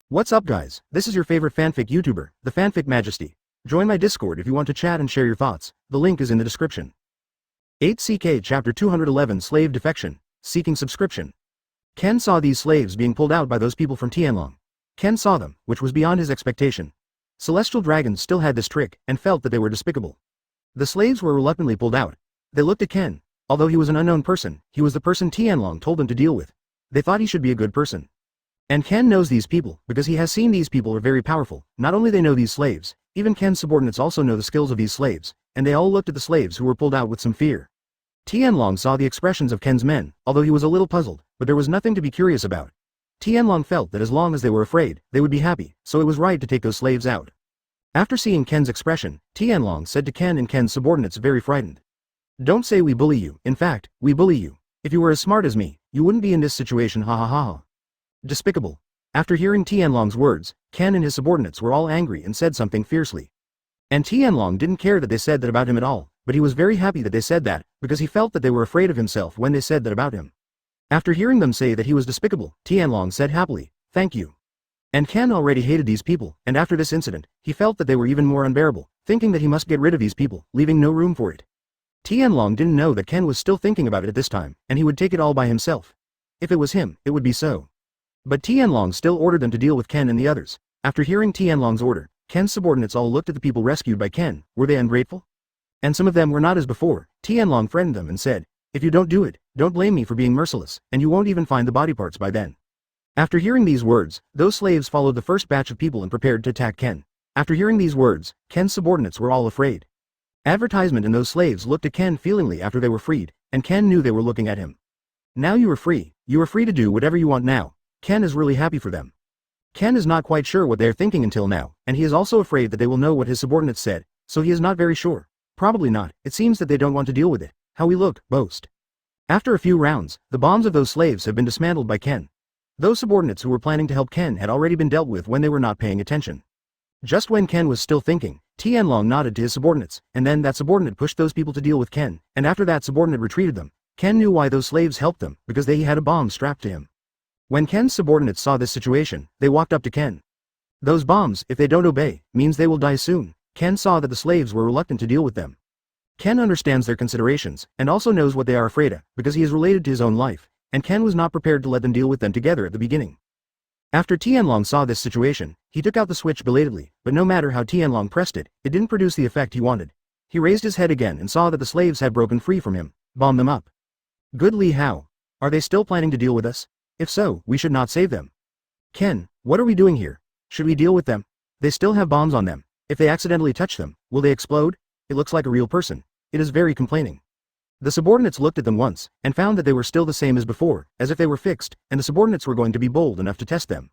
What's up guys, this is your favorite fanfic YouTuber, the Fanfic Majesty. Join my Discord if you want to chat and share your thoughts, the link is in the description. 8ck Chapter 211 Slave Defection, Seeking Subscription. Ken saw these slaves being pulled out by those people from Tianlong. Ken saw them, which was beyond his expectation. Celestial dragons still had this trick, and felt that they were despicable. The slaves were reluctantly pulled out. They looked at Ken. Although he was an unknown person, he was the person Tianlong told them to deal with. They thought he should be a good person. And Ken knows these people, because he has seen these people are very powerful. Not only they know these slaves, even Ken's subordinates also know the skills of these slaves, and they all looked at the slaves who were pulled out with some fear. Tianlong saw the expressions of Ken's men, although he was a little puzzled, but there was nothing to be curious about. Tianlong felt that as long as they were afraid, they would be happy, so it was right to take those slaves out. After seeing Ken's expression, Tianlong said to Ken and Ken's subordinates very frightened. Don't say we bully you, in fact, we bully you. If you were as smart as me, you wouldn't be in this situation, ha ha ha ha. Despicable. After hearing Tianlong's words, Ken and his subordinates were all angry and said something fiercely. And Tianlong didn't care that they said that about him at all, but he was very happy that they said that, because he felt that they were afraid of himself when they said that about him. After hearing them say that he was despicable, Tianlong said happily, "Thank you." And Ken already hated these people, and after this incident, he felt that they were even more unbearable, thinking that he must get rid of these people, leaving no room for it. Tianlong didn't know that Ken was still thinking about it at this time, and he would take it all by himself. If it was him, it would be so. But Tianlong still ordered them to deal with Ken and the others. After hearing Tianlong's order, Ken's subordinates all looked at the people rescued by Ken. Were they ungrateful? And some of them were not as before. Tianlong threatened them and said, "If you don't do it, don't blame me for being merciless, and you won't even find the body parts by then." After hearing these words, those slaves followed the first batch of people and prepared to attack Ken. After hearing these words, Ken's subordinates were all afraid. Advertisement and those slaves looked at Ken feelingly after they were freed, and Ken knew they were looking at him. Now you are free. You are free to do whatever you want now. Ken is really happy for them. Ken is not quite sure what they are thinking until now, and he is also afraid that they will know what his subordinates said, so he is not very sure. Probably not, it seems that they don't want to deal with it. How we look, boast. After a few rounds, the bombs of those slaves have been dismantled by Ken. Those subordinates who were planning to help Ken had already been dealt with when they were not paying attention. Just when Ken was still thinking, Tianlong nodded to his subordinates, and then that subordinate pushed those people to deal with Ken, and after that subordinate retreated them. Ken knew why those slaves helped them, because they had a bomb strapped to him. When Ken's subordinates saw this situation, they walked up to Ken. Those bombs, if they don't obey, means they will die soon. Ken saw that the slaves were reluctant to deal with them. Ken understands their considerations, and also knows what they are afraid of, because he is related to his own life, and Ken was not prepared to let them deal with them together at the beginning. After Tianlong saw this situation, he took out the switch belatedly, but no matter how Tianlong pressed it, it didn't produce the effect he wanted. He raised his head again and saw that the slaves had broken free from him. Bomb them up. Good Li Hao. Are they still planning to deal with us? If so, we should not save them. Ken, what are we doing here? Should we deal with them? They still have bombs on them. If they accidentally touch them, will they explode? It looks like a real person. It is very complaining. The subordinates looked at them once, and found that they were still the same as before, as if they were fixed, and the subordinates were going to be bold enough to test them.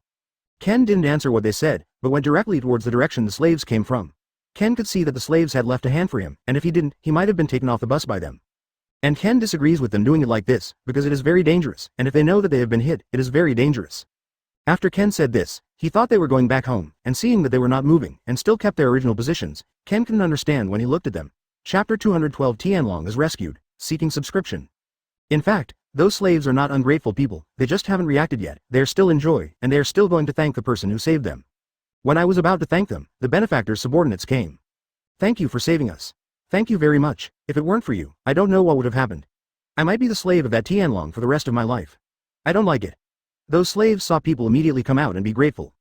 Ken didn't answer what they said, but went directly towards the direction the slaves came from. Ken could see that the slaves had left a hand for him, and if he didn't, he might have been taken off the bus by them. And Ken disagrees with them doing it like this, because it is very dangerous, and if they know that they have been hit, it is very dangerous. After Ken said this, he thought they were going back home, and seeing that they were not moving, and still kept their original positions, Ken couldn't understand when he looked at them. Chapter 212 Tianlong is rescued, seeking subscription. In fact, those slaves are not ungrateful people, they just haven't reacted yet, they are still in joy, and they are still going to thank the person who saved them. When I was about to thank them, the benefactor's subordinates came. Thank you for saving us. Thank you very much. If it weren't for you, I don't know what would have happened. I might be the slave of that Tianlong for the rest of my life. I don't like it. Those slaves saw people immediately come out and be grateful.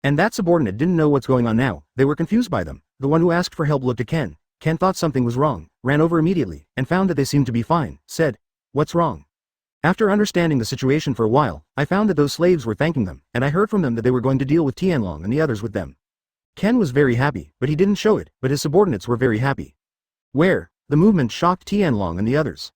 And that subordinate didn't know what's going on now, they were confused by them. The one who asked for help looked at Ken. Ken thought something was wrong, ran over immediately, and found that they seemed to be fine, said, "What's wrong?" After understanding the situation for a while, I found that those slaves were thanking them, and I heard from them that they were going to deal with Tianlong and the others with them. Ken was very happy, but he didn't show it, but his subordinates were very happy. Where? The movement shocked Tianlong and the others.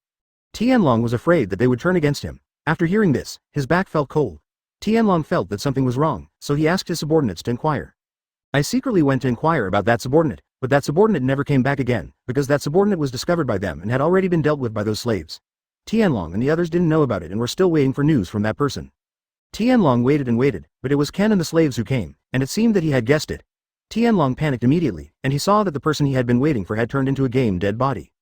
Tianlong was afraid that they would turn against him. After hearing this, his back felt cold. Tianlong felt that something was wrong, so he asked his subordinates to inquire. I secretly went to inquire about that subordinate, but that subordinate never came back again, because that subordinate was discovered by them and had already been dealt with by those slaves. Tianlong and the others didn't know about it and were still waiting for news from that person. Tianlong waited and waited, but it was Ken and the slaves who came, and it seemed that he had guessed it. Tianlong panicked immediately, and he saw that the person he had been waiting for had turned into a game dead body.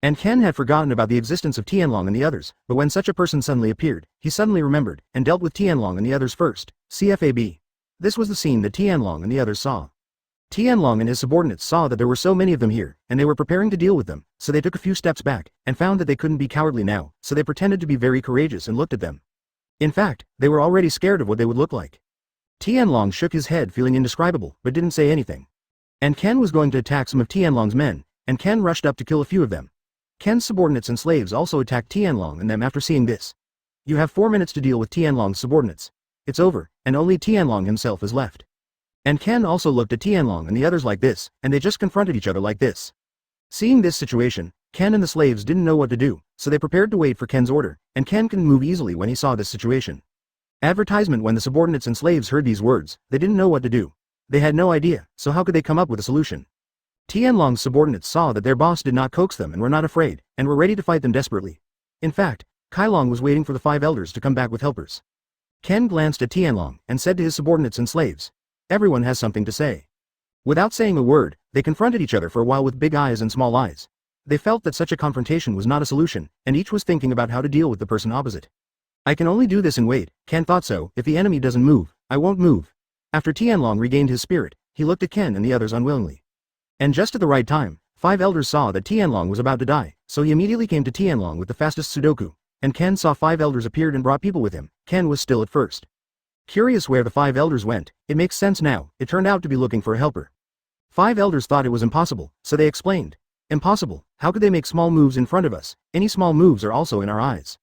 And Ken had forgotten about the existence of Tianlong and the others, but when such a person suddenly appeared, he suddenly remembered, and dealt with Tianlong and the others first. CFAB. This was the scene that Tianlong and the others saw. Tianlong and his subordinates saw that there were so many of them here, and they were preparing to deal with them, so they took a few steps back, and found that they couldn't be cowardly now, so they pretended to be very courageous and looked at them. In fact, they were already scared of what they would look like. Tianlong shook his head feeling indescribable, but didn't say anything. And Ken was going to attack some of Tianlong's men, and Ken rushed up to kill a few of them. Ken's subordinates and slaves also attacked Tianlong and them after seeing this. You have 4 minutes to deal with Tianlong's subordinates. It's over, and only Tianlong himself is left. And Ken also looked at Tianlong and the others like this, and they just confronted each other like this. Seeing this situation, Ken and the slaves didn't know what to do, so they prepared to wait for Ken's order, and Ken couldn't move easily when he saw this situation. Advertisement. When the subordinates and slaves heard these words, they didn't know what to do. They had no idea, so how could they come up with a solution? Tianlong's subordinates saw that their boss did not coax them and were not afraid, and were ready to fight them desperately. In fact, Kailong was waiting for the 5 elders to come back with helpers. Ken glanced at Tianlong and said to his subordinates and slaves, "Everyone has something to say." Without saying a word, they confronted each other for a while with big eyes and small eyes. They felt that such a confrontation was not a solution, and each was thinking about how to deal with the person opposite. "I can only do this and wait," Ken thought. "So, if the enemy doesn't move, I won't move." After Tianlong regained his spirit, he looked at Ken and the others unwillingly. And just at the right time, 5 elders saw that Tianlong was about to die, so he immediately came to Tianlong with the fastest Sudoku, and Ken saw 5 elders appeared and brought people with him. Ken was still at first curious where the 5 elders went. It makes sense now, it turned out to be looking for a helper. 5 elders thought it was impossible, so they explained. "Impossible? How could they make small moves in front of us? Any small moves are also in our eyes."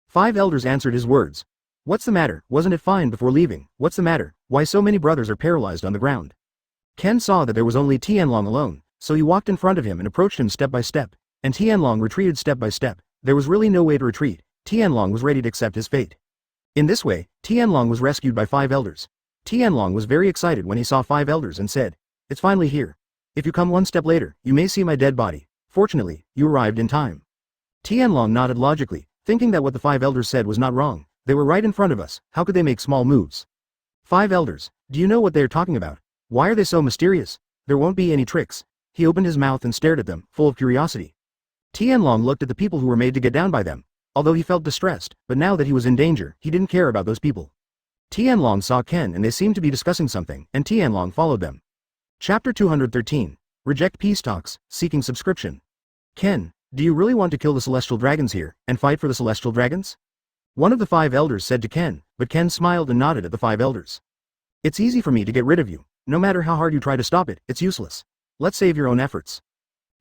5 elders answered his words. "What's the matter? Wasn't it fine before leaving? What's the matter? Why so many brothers are paralyzed on the ground?" Ken saw that there was only Tianlong alone, so he walked in front of him and approached him step by step, and Tianlong retreated step by step. There was really no way to retreat. Tianlong was ready to accept his fate. In this way, Tianlong was rescued by 5 elders. Tianlong was very excited when he saw 5 elders and said, "It's finally here. If you come one step later, you may see my dead body. Fortunately, you arrived in time." Tianlong nodded logically, thinking that what the 5 elders said was not wrong. They were right in front of us, how could they make small moves? 5 elders, do you know what they are talking about? Why are they so mysterious? There won't be any tricks. He opened his mouth and stared at them, full of curiosity. Tianlong looked at the people who were made to get down by them. Although he felt distressed, but now that he was in danger, he didn't care about those people. Tianlong saw Ken and they seemed to be discussing something, and Tianlong followed them. Chapter 213. Reject Peace Talks, Seeking Subscription. "Ken, do you really want to kill the celestial dragons here, and fight for the celestial dragons?" One of the 5 elders said to Ken, but Ken smiled and nodded at the 5 elders. "It's easy for me to get rid of you. No matter how hard you try to stop it, it's useless. Let's save your own efforts."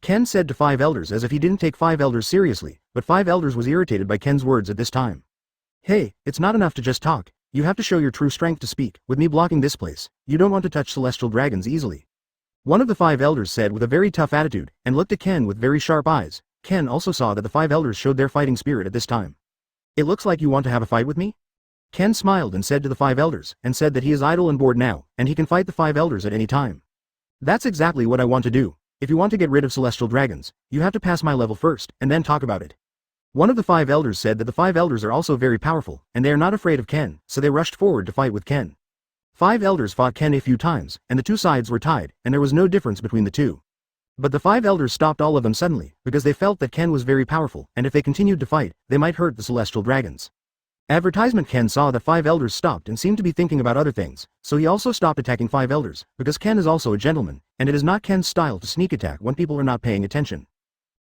Ken said to 5 elders as if he didn't take 5 elders seriously, but 5 elders was irritated by Ken's words at this time. "Hey, it's not enough to just talk, you have to show your true strength to speak. With me blocking this place, you don't want to touch celestial dragons easily." One of the 5 elders said with a very tough attitude, and looked at Ken with very sharp eyes. Ken also saw that the 5 elders showed their fighting spirit at this time. "It looks like you want to have a fight with me?" Ken smiled and said to the 5 elders, and said that he is idle and bored now, and he can fight the 5 elders at any time. "That's exactly what I want to do. If you want to get rid of celestial dragons, you have to pass my level first, and then talk about it." One of the 5 elders said that the 5 elders are also very powerful, and they are not afraid of Ken, so they rushed forward to fight with Ken. 5 elders fought Ken a few times, and the 2 sides were tied, and there was no difference between the 2. But the 5 elders stopped all of them suddenly, because they felt that Ken was very powerful, and if they continued to fight, they might hurt the celestial dragons. Advertisement. Ken saw that 5 elders stopped and seemed to be thinking about other things, so he also stopped attacking 5 elders, because Ken is also a gentleman, and it is not Ken's style to sneak attack when people are not paying attention.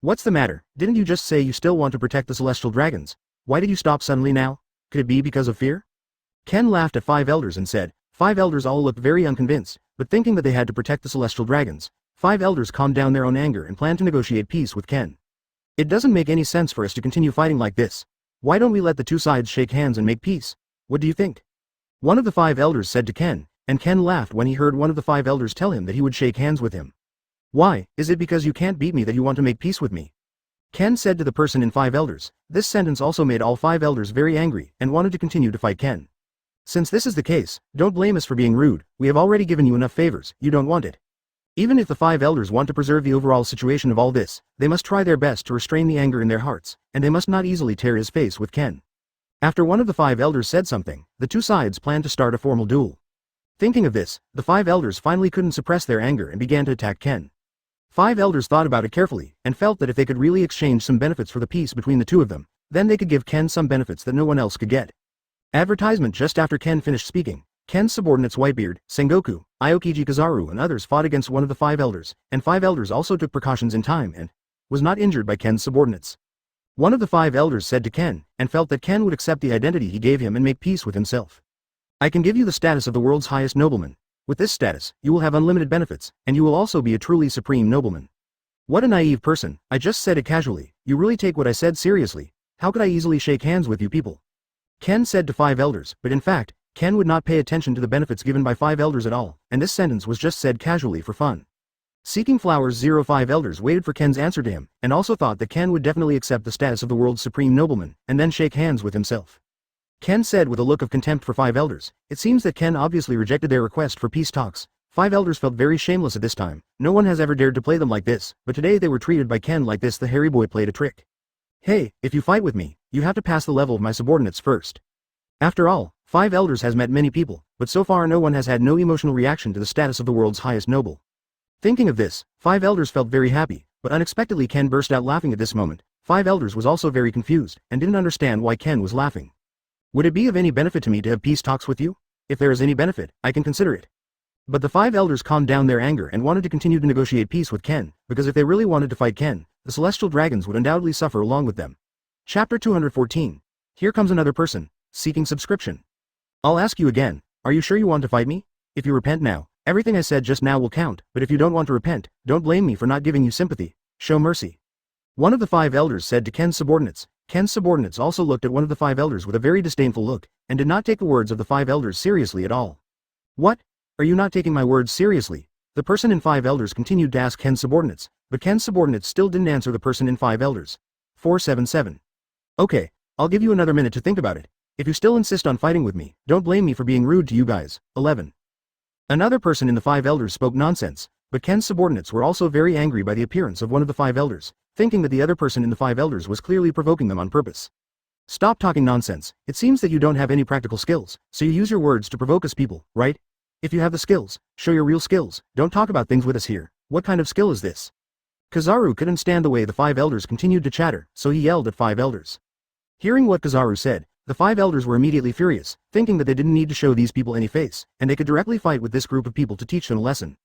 "What's the matter? Didn't you just say you still want to protect the celestial dragons? Why did you stop suddenly now? Could it be because of fear?" Ken laughed at 5 elders and said. 5 elders all looked very unconvinced, but thinking that they had to protect the celestial dragons, 5 elders calmed down their own anger and planned to negotiate peace with Ken. "It doesn't make any sense for us to continue fighting like this. Why don't we let the 2 sides shake hands and make peace? What do you think?" One of the 5 elders said to Ken, and Ken laughed when he heard one of the 5 elders tell him that he would shake hands with him. "Why, is it because you can't beat me that you want to make peace with me?" Ken said to the person in 5 elders. This sentence also made all 5 elders very angry and wanted to continue to fight Ken. "Since this is the case, don't blame us for being rude, we have already given you enough favors, you don't want it." Even if the 5 elders want to preserve the overall situation of all this, they must try their best to restrain the anger in their hearts, and they must not easily tear his face with Ken. After one of the 5 elders said something, the 2 sides planned to start a formal duel. Thinking of this, the 5 elders finally couldn't suppress their anger and began to attack Ken. 5 elders thought about it carefully, and felt that if they could really exchange some benefits for the peace between the 2 of them, then they could give Ken some benefits that no one else could get. Advertisement. Just after Ken finished speaking, Ken's subordinates Whitebeard, Sengoku, Aokiji Kizaru and others fought against one of the 5 elders, and 5 elders also took precautions in time and was not injured by Ken's subordinates. One of the 5 elders said to Ken, and felt that Ken would accept the identity he gave him and make peace with himself. I can give you the status of the world's highest nobleman. With this status, you will have unlimited benefits, and you will also be a truly supreme nobleman. What a naive person, I just said it casually, you really take what I said seriously, how could I easily shake hands with you people? Ken said to 5 elders, but in fact, Ken would not pay attention to the benefits given by 5 elders at all, and this sentence was just said casually for fun. Seeking Flowers 05 elders waited for Ken's answer to him, and also thought that Ken would definitely accept the status of the world's supreme nobleman, and then shake hands with himself. Ken said with a look of contempt for 5 elders, it seems that Ken obviously rejected their request for peace talks. 5 elders felt very shameless at this time, no one has ever dared to play them like this, but today they were treated by Ken like this. The hairy boy played a trick. Hey, if you fight with me, you have to pass the level of my subordinates first. After all, 5 elders has met many people, but so far no one has had no emotional reaction to the status of the world's highest noble. Thinking of this, 5 elders felt very happy, but unexpectedly Ken burst out laughing at this moment. 5 elders was also very confused, and didn't understand why Ken was laughing. Would it be of any benefit to me to have peace talks with you? If there is any benefit, I can consider it. But the 5 elders calmed down their anger and wanted to continue to negotiate peace with Ken, because if they really wanted to fight Ken, the celestial dragons would undoubtedly suffer along with them. Chapter 214. Here comes another person, seeking subscription. I'll ask you again, are you sure you want to fight me? If you repent now, everything I said just now will count, but if you don't want to repent, don't blame me for not giving you sympathy, show mercy. One of the 5 elders said to Ken's subordinates. Ken's subordinates also looked at one of the 5 elders with a very disdainful look, and did not take the words of the 5 elders seriously at all. What? Are you not taking my words seriously? The person in 5 elders continued to ask Ken's subordinates, but Ken's subordinates still didn't answer the person in 5 elders. 477. Okay, I'll give you another minute to think about it. If you still insist on fighting with me, don't blame me for being rude to you guys. 11. Another person in the 5 elders spoke nonsense, but Ken's subordinates were also very angry by the appearance of one of the 5 elders, thinking that the other person in the 5 elders was clearly provoking them on purpose. Stop talking nonsense, it seems that you don't have any practical skills, so you use your words to provoke us people, right? If you have the skills, show your real skills, don't talk about things with us here, what kind of skill is this? Kizaru couldn't stand the way the 5 elders continued to chatter, so he yelled at 5 elders. Hearing what Kizaru said, the 5 elders were immediately furious, thinking that they didn't need to show these people any face, and they could directly fight with this group of people to teach them a lesson.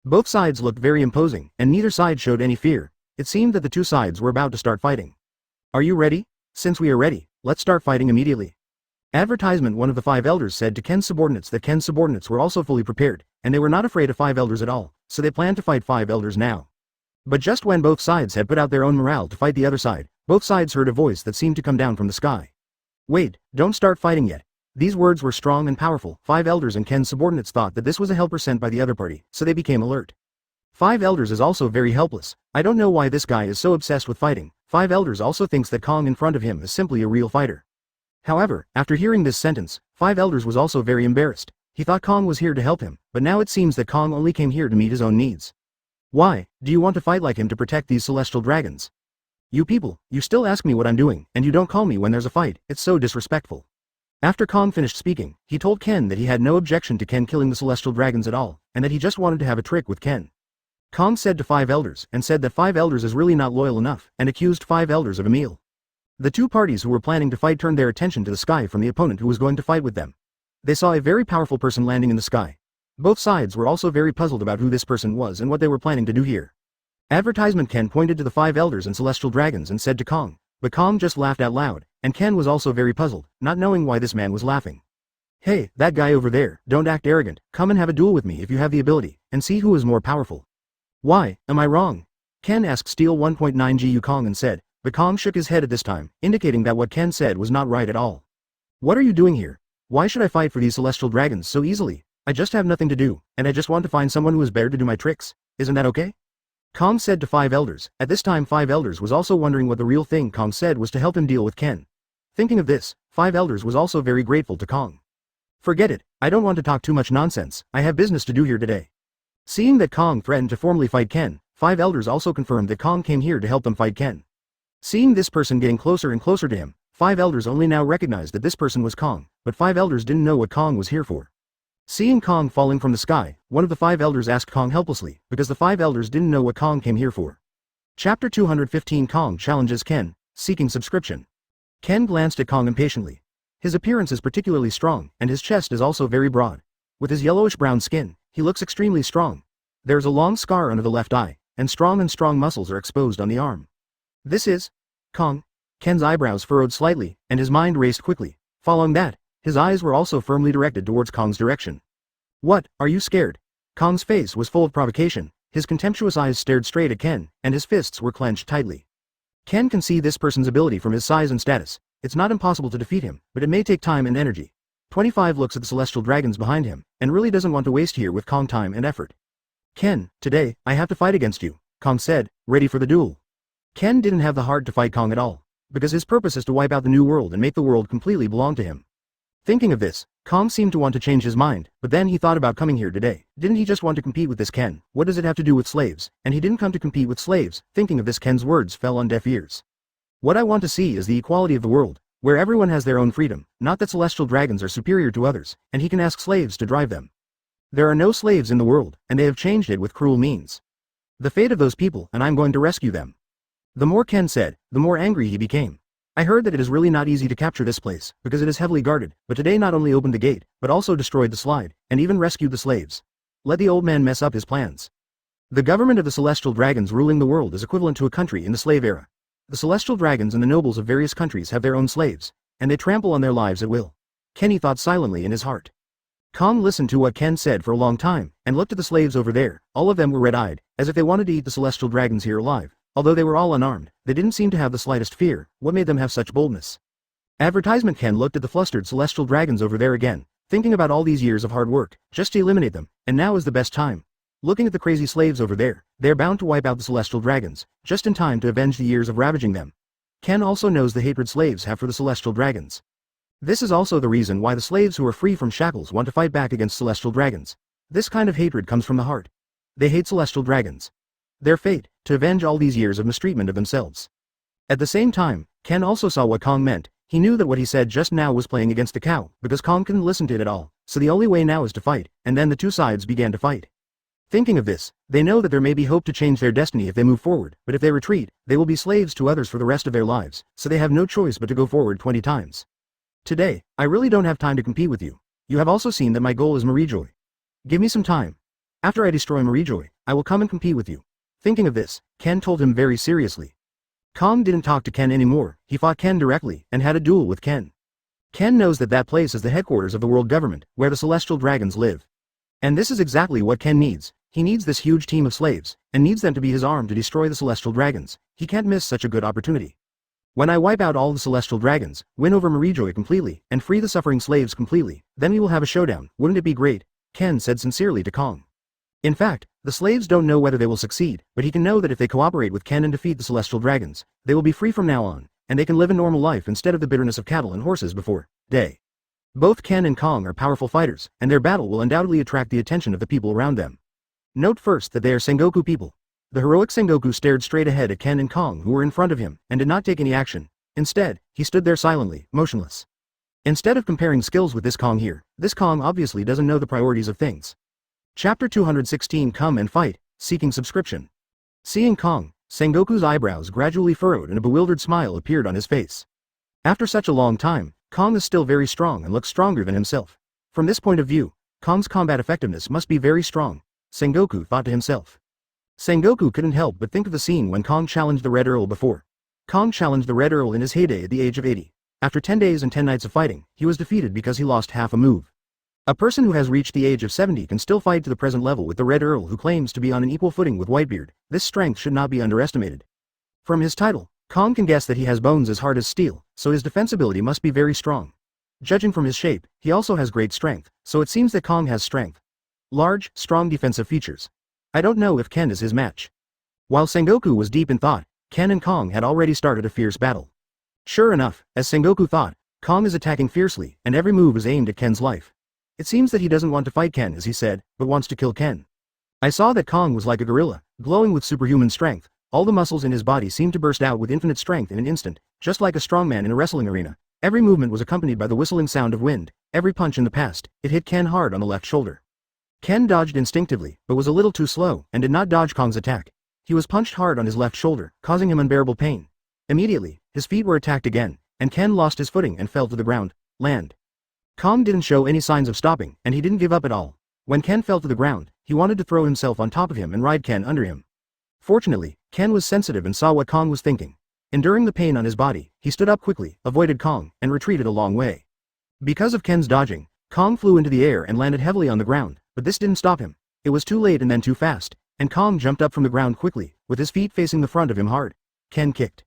Both sides looked very imposing, and neither side showed any fear. It seemed that the two sides were about to start fighting. Are you ready? Since we are ready, let's start fighting immediately. Advertisement. One of the 5 elders said to Ken's subordinates that Ken's subordinates were also fully prepared, and they were not afraid of 5 elders at all, so they planned to fight 5 elders now. But just when both sides had put out their own morale to fight the other side, both sides heard a voice that seemed to come down from the sky. Wait, don't start fighting yet. These words were strong and powerful. 5 elders and Ken's subordinates thought that this was a helper sent by the other party, so they became alert. 5 elders is also very helpless. I don't know why this guy is so obsessed with fighting. 5 elders also thinks that Kong in front of him is simply a real fighter. However, after hearing this sentence, 5 elders was also very embarrassed. He thought Kong was here to help him, but now it seems that Kong only came here to meet his own needs. Why, do you want to fight like him to protect these celestial dragons? You people, you still ask me what I'm doing, and you don't call me when there's a fight, it's so disrespectful. After Kong finished speaking, he told Ken that he had no objection to Ken killing the celestial dragons at all, and that he just wanted to have a trick with Ken. Kong said to 5 elders, and said that 5 elders is really not loyal enough, and accused 5 elders of a meal. The two parties who were planning to fight turned their attention to the sky from the opponent who was going to fight with them. They saw a very powerful person landing in the sky. Both sides were also very puzzled about who this person was and what they were planning to do here. Advertisement. Ken pointed to the 5 elders and celestial dragons and said to Kong, but Kong just laughed out loud, and Ken was also very puzzled, not knowing why this man was laughing. Hey, that guy over there, don't act arrogant, come and have a duel with me if you have the ability, and see who is more powerful. Why, am I wrong? Ken asked Steel 1.9 Gu Kong and said, but Kong shook his head at this time, indicating that what Ken said was not right at all. What are you doing here? Why should I fight for these celestial dragons so easily? I just have nothing to do, and I just want to find someone who is better to do my tricks, isn't that okay? Kong said to 5 elders. At this time 5 elders was also wondering what the real thing Kong said was to help him deal with Ken. Thinking of this, 5 elders was also very grateful to Kong. Forget it, I don't want to talk too much nonsense, I have business to do here today. Seeing that Kong threatened to formally fight Ken, 5 elders also confirmed that Kong came here to help them fight Ken. Seeing this person getting closer and closer to him, 5 elders only now recognized that this person was Kong, but 5 elders didn't know what Kong was here for. Seeing Kong falling from the sky, one of the 5 elders asked Kong helplessly, because the 5 elders didn't know what Kong came here for. Chapter 215. Kong challenges Ken, seeking subscription. Ken glanced at Kong impatiently. His appearance is particularly strong, and his chest is also very broad. With his yellowish-brown skin, he looks extremely strong. There is a long scar under the left eye, and strong muscles are exposed on the arm. This is Kong. Ken's eyebrows furrowed slightly, and his mind raced quickly. Following that, his eyes were also firmly directed towards Kong's direction. What, are you scared? Kong's face was full of provocation, his contemptuous eyes stared straight at Ken, and his fists were clenched tightly. Ken can see this person's ability from his size and status. It's not impossible to defeat him, but it may take time and energy. 25 looks at the celestial dragons behind him, and really doesn't want to waste here with Kong time and effort. Ken, today, I have to fight against you, Kong said, ready for the duel. Ken didn't have the heart to fight Kong at all, because his purpose is to wipe out the new world and make the world completely belong to him. Thinking of this, Kong seemed to want to change his mind, but then he thought about coming here today. Didn't he just want to compete with this Ken? What does it have to do with slaves? And he didn't come to compete with slaves. Thinking of this, Ken's words fell on deaf ears. What I want to see is the equality of the world, where everyone has their own freedom, not that celestial dragons are superior to others, and he can ask slaves to drive them. There are no slaves in the world, and they have changed it with cruel means. The fate of those people, and I'm going to rescue them. The more Ken said, the more angry he became. I heard that it is really not easy to capture this place, because it is heavily guarded, but today not only opened the gate, but also destroyed the slide, and even rescued the slaves. Let the old man mess up his plans. The government of the celestial dragons ruling the world is equivalent to a country in the slave era. The celestial dragons and the nobles of various countries have their own slaves, and they trample on their lives at will. Kenny thought silently in his heart. Kong listened to what Ken said for a long time, and looked at the slaves over there. All of them were red-eyed, as if they wanted to eat the celestial dragons here alive. Although they were all unarmed, they didn't seem to have the slightest fear. What made them have such boldness? Advertisement. Ken looked at the flustered celestial dragons over there again, thinking about all these years of hard work, just to eliminate them, and now is the best time. Looking at the crazy slaves over there, they are bound to wipe out the celestial dragons, just in time to avenge the years of ravaging them. Ken also knows the hatred slaves have for the celestial dragons. This is also the reason why the slaves who are free from shackles want to fight back against celestial dragons. This kind of hatred comes from the heart. They hate celestial dragons. Their fate, to avenge all these years of mistreatment of themselves. At the same time, Ken also saw what Kong meant. He knew that what he said just now was playing against the cow, because Kong couldn't listen to it at all, so the only way now is to fight, and then the two sides began to fight. Thinking of this, they know that there may be hope to change their destiny if they move forward, but if they retreat, they will be slaves to others for the rest of their lives, so they have no choice but to go forward 20 times. Today, I really don't have time to compete with you. You have also seen that my goal is Marijoy. Give me some time. After I destroy Marijoy, I will come and compete with you. Thinking of this, Ken told him very seriously. Kong didn't talk to Ken anymore, he fought Ken directly, and had a duel with Ken. Ken knows that that place is the headquarters of the world government, where the celestial dragons live. And this is exactly what Ken needs. He needs this huge team of slaves, and needs them to be his arm to destroy the celestial dragons. He can't miss such a good opportunity. When I wipe out all the celestial dragons, win over Marijoy completely, and free the suffering slaves completely, then we will have a showdown. Wouldn't it be great? Ken said sincerely to Kong. In fact, the slaves don't know whether they will succeed, but he can know that if they cooperate with Ken and defeat the celestial dragons, they will be free from now on, and they can live a normal life instead of the bitterness of cattle and horses before day. Both Ken and Kong are powerful fighters, and their battle will undoubtedly attract the attention of the people around them. Note first that they are Sengoku people. The heroic Sengoku stared straight ahead at Ken and Kong, who were in front of him, and did not take any action. Instead, he stood there silently, motionless. Instead of comparing skills with this Kong here, this Kong obviously doesn't know the priorities of things. Chapter 216 Come and Fight, Seeking Subscription. Seeing Kong, Sengoku's eyebrows gradually furrowed and a bewildered smile appeared on his face. After such a long time, Kong is still very strong and looks stronger than himself. From this point of view, Kong's combat effectiveness must be very strong, Sengoku thought to himself. Sengoku couldn't help but think of the scene when Kong challenged the Red Earl before. Kong challenged the Red Earl in his heyday at the age of 80. After 10 days and 10 nights of fighting, he was defeated because he lost half a move. A person who has reached the age of 70 can still fight to the present level with the Red Earl, who claims to be on an equal footing with Whitebeard. This strength should not be underestimated. From his title, Kong can guess that he has bones as hard as steel, so his defense ability must be very strong. Judging from his shape, he also has great strength, so it seems that Kong has strength. Large, strong defensive features. I don't know if Ken is his match. While Sengoku was deep in thought, Ken and Kong had already started a fierce battle. Sure enough, as Sengoku thought, Kong is attacking fiercely, and every move is aimed at Ken's life. It seems that he doesn't want to fight Ken as he said, but wants to kill Ken. I saw that Kong was like a gorilla, glowing with superhuman strength. All the muscles in his body seemed to burst out with infinite strength in an instant, just like a strongman in a wrestling arena. Every movement was accompanied by the whistling sound of wind. Every punch in the past, it hit Ken hard on the left shoulder. Ken dodged instinctively, but was a little too slow, and did not dodge Kong's attack. He was punched hard on his left shoulder, causing him unbearable pain. Immediately, his feet were attacked again, and Ken lost his footing and fell to the ground. land. Kong didn't show any signs of stopping, and he didn't give up at all. When Ken fell to the ground, he wanted to throw himself on top of him and ride Ken under him. Fortunately, Ken was sensitive and saw what Kong was thinking. Enduring the pain on his body, he stood up quickly, avoided Kong, and retreated a long way. Because of Ken's dodging, Kong flew into the air and landed heavily on the ground, but this didn't stop him. It was too late and then too fast, and Kong jumped up from the ground quickly, with his feet facing the front of him hard. Ken kicked.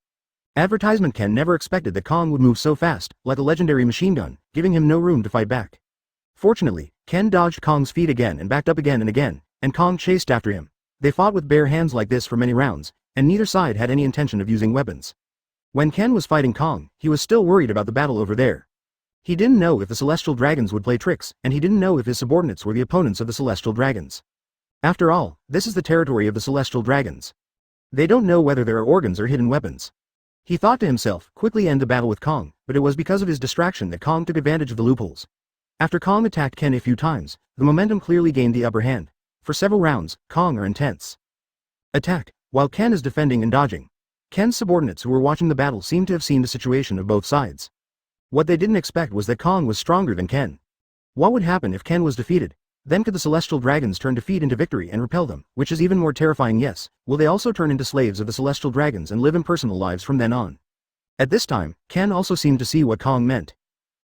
Advertisement Ken never expected that Kong would move so fast, like a legendary machine gun, giving him no room to fight back. Fortunately, Ken dodged Kong's feet again and backed up again and again, and Kong chased after him. They fought with bare hands like this for many rounds, and neither side had any intention of using weapons. When Ken was fighting Kong, he was still worried about the battle over there. He didn't know if the Celestial Dragons would play tricks, and he didn't know if his subordinates were the opponents of the Celestial Dragons. After all, this is the territory of the Celestial Dragons. They don't know whether there are organs or hidden weapons. He thought to himself, quickly end the battle with Kong, but it was because of his distraction that Kong took advantage of the loopholes. After Kong attacked Ken a few times, the momentum clearly gained the upper hand. For several rounds, Kong are intense. Attack, while Ken is defending and dodging. Ken's subordinates who were watching the battle seemed to have seen the situation of both sides. What they didn't expect was that Kong was stronger than Ken. What would happen if Ken was defeated? Then could the Celestial Dragons turn defeat into victory and repel them, which is even more terrifying. Yes, will they also turn into slaves of the Celestial Dragons and live impersonal lives from then on? At this time, Ken also seemed to see what Kong meant.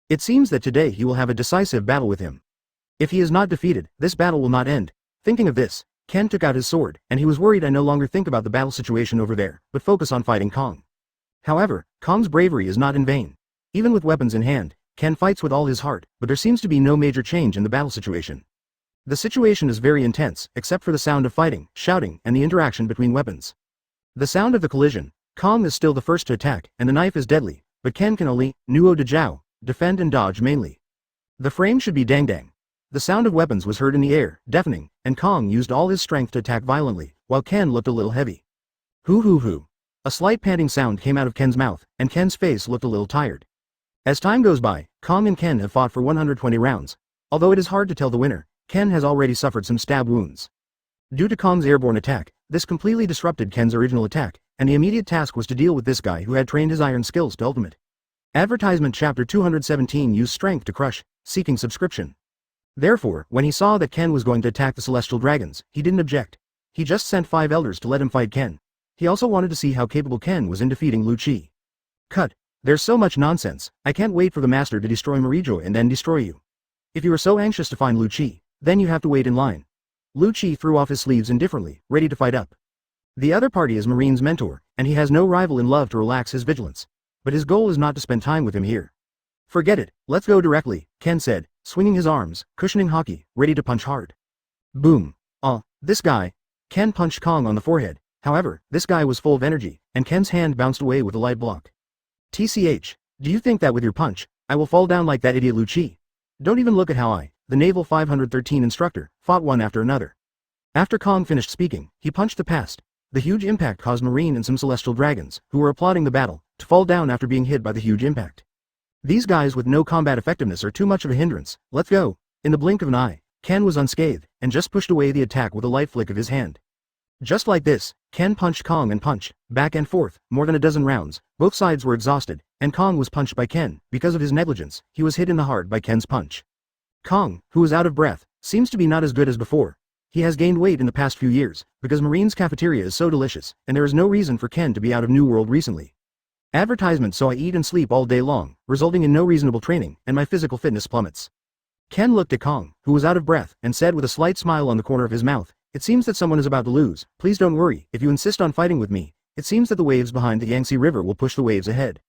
It seems that today he will have a decisive battle with him. If he is not defeated, this battle will not end. Thinking of this, Ken took out his sword, and he was worried. I no longer think about the battle situation over there, but focus on fighting Kong. However, Kong's bravery is not in vain. Even with weapons in hand, Ken fights with all his heart, but there seems to be no major change in the battle situation. The situation is very intense, except for the sound of fighting, shouting, and the interaction between weapons. The sound of the collision. Kong is still the first to attack, and the knife is deadly, but Ken can only, nuo de jiao, defend and dodge mainly. The frame should be dang. The sound of weapons was heard in the air, deafening, and Kong used all his strength to attack violently, while Ken looked a little heavy. Hoo. A slight panting sound came out of Ken's mouth, and Ken's face looked a little tired. As time goes by, Kong and Ken have fought for 120 rounds. Although it is hard to tell the winner, Ken has already suffered some stab wounds. Due to Kong's airborne attack, this completely disrupted Ken's original attack, and the immediate task was to deal with this guy who had trained his iron skills to ultimate. Advertisement Chapter 217 used strength to crush, seeking subscription. Therefore, when he saw that Ken was going to attack the Celestial Dragons, he didn't object. He just sent 5 elders to let him fight Ken. He also wanted to see how capable Ken was in defeating Lu Chi. Cut. There's so much nonsense, I can't wait for the master to destroy Marijoy and then destroy you. If you are so anxious to find Lu Chi, then you have to wait in line. Lu Chi threw off his sleeves indifferently, ready to fight up. The other party is Marine's mentor, and he has no rival in love to relax his vigilance. But his goal is not to spend time with him here. Forget it, let's go directly, Ken said, swinging his arms, cushioning hockey, ready to punch hard. Boom. This guy. Ken punched Kong on the forehead. However, this guy was full of energy, and Ken's hand bounced away with a light block. TCH, do you think that with your punch, I will fall down like that idiot Lu Chi? Don't even look at how I, the Naval 513 instructor, fought one after another. After Kong finished speaking, he punched the past. The huge impact caused Marine and some Celestial Dragons, who were applauding the battle, to fall down after being hit by the huge impact. These guys with no combat effectiveness are too much of a hindrance. Let's go. In the blink of an eye, Ken was unscathed, and just pushed away the attack with a light flick of his hand. Just like this, Ken punched Kong and punched, back and forth, more than a dozen rounds. Both sides were exhausted, and Kong was punched by Ken. Because of his negligence, he was hit in the heart by Ken's punch. Kong, who was out of breath, seems to be not as good as before. He has gained weight in the past few years, because Marine's cafeteria is so delicious, and there is no reason for Ken to be out of New World recently. Advertisement so I eat and sleep all day long, resulting in no reasonable training, and my physical fitness plummets. Ken looked at Kong, who was out of breath, and said with a slight smile on the corner of his mouth, it seems that someone is about to lose. Please don't worry, if you insist on fighting with me, it seems that the waves behind the Yangtze River will push the waves ahead.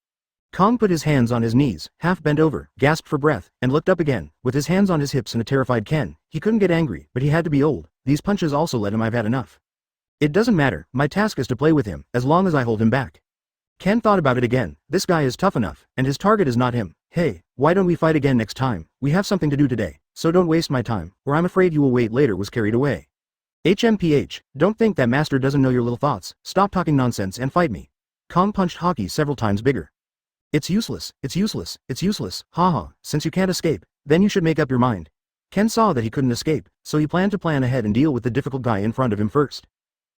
Kong put his hands on his knees, half bent over, gasped for breath, and looked up again, with his hands on his hips and a terrified Ken. He couldn't get angry, but he had to be old. These punches also let him. I've had enough. It doesn't matter, my task is to play with him, as long as I hold him back. Ken thought about it again. This guy is tough enough, and his target is not him. Hey, why don't we fight again next time? We have something to do today, so don't waste my time, or I'm afraid you will wait later. Was carried away. HMPH, don't think that master doesn't know your little thoughts. Stop talking nonsense and fight me. Kong punched hockey several times bigger. It's useless, haha, since you can't escape, then you should make up your mind. Ken saw that he couldn't escape, so he planned to plan ahead and deal with the difficult guy in front of him first.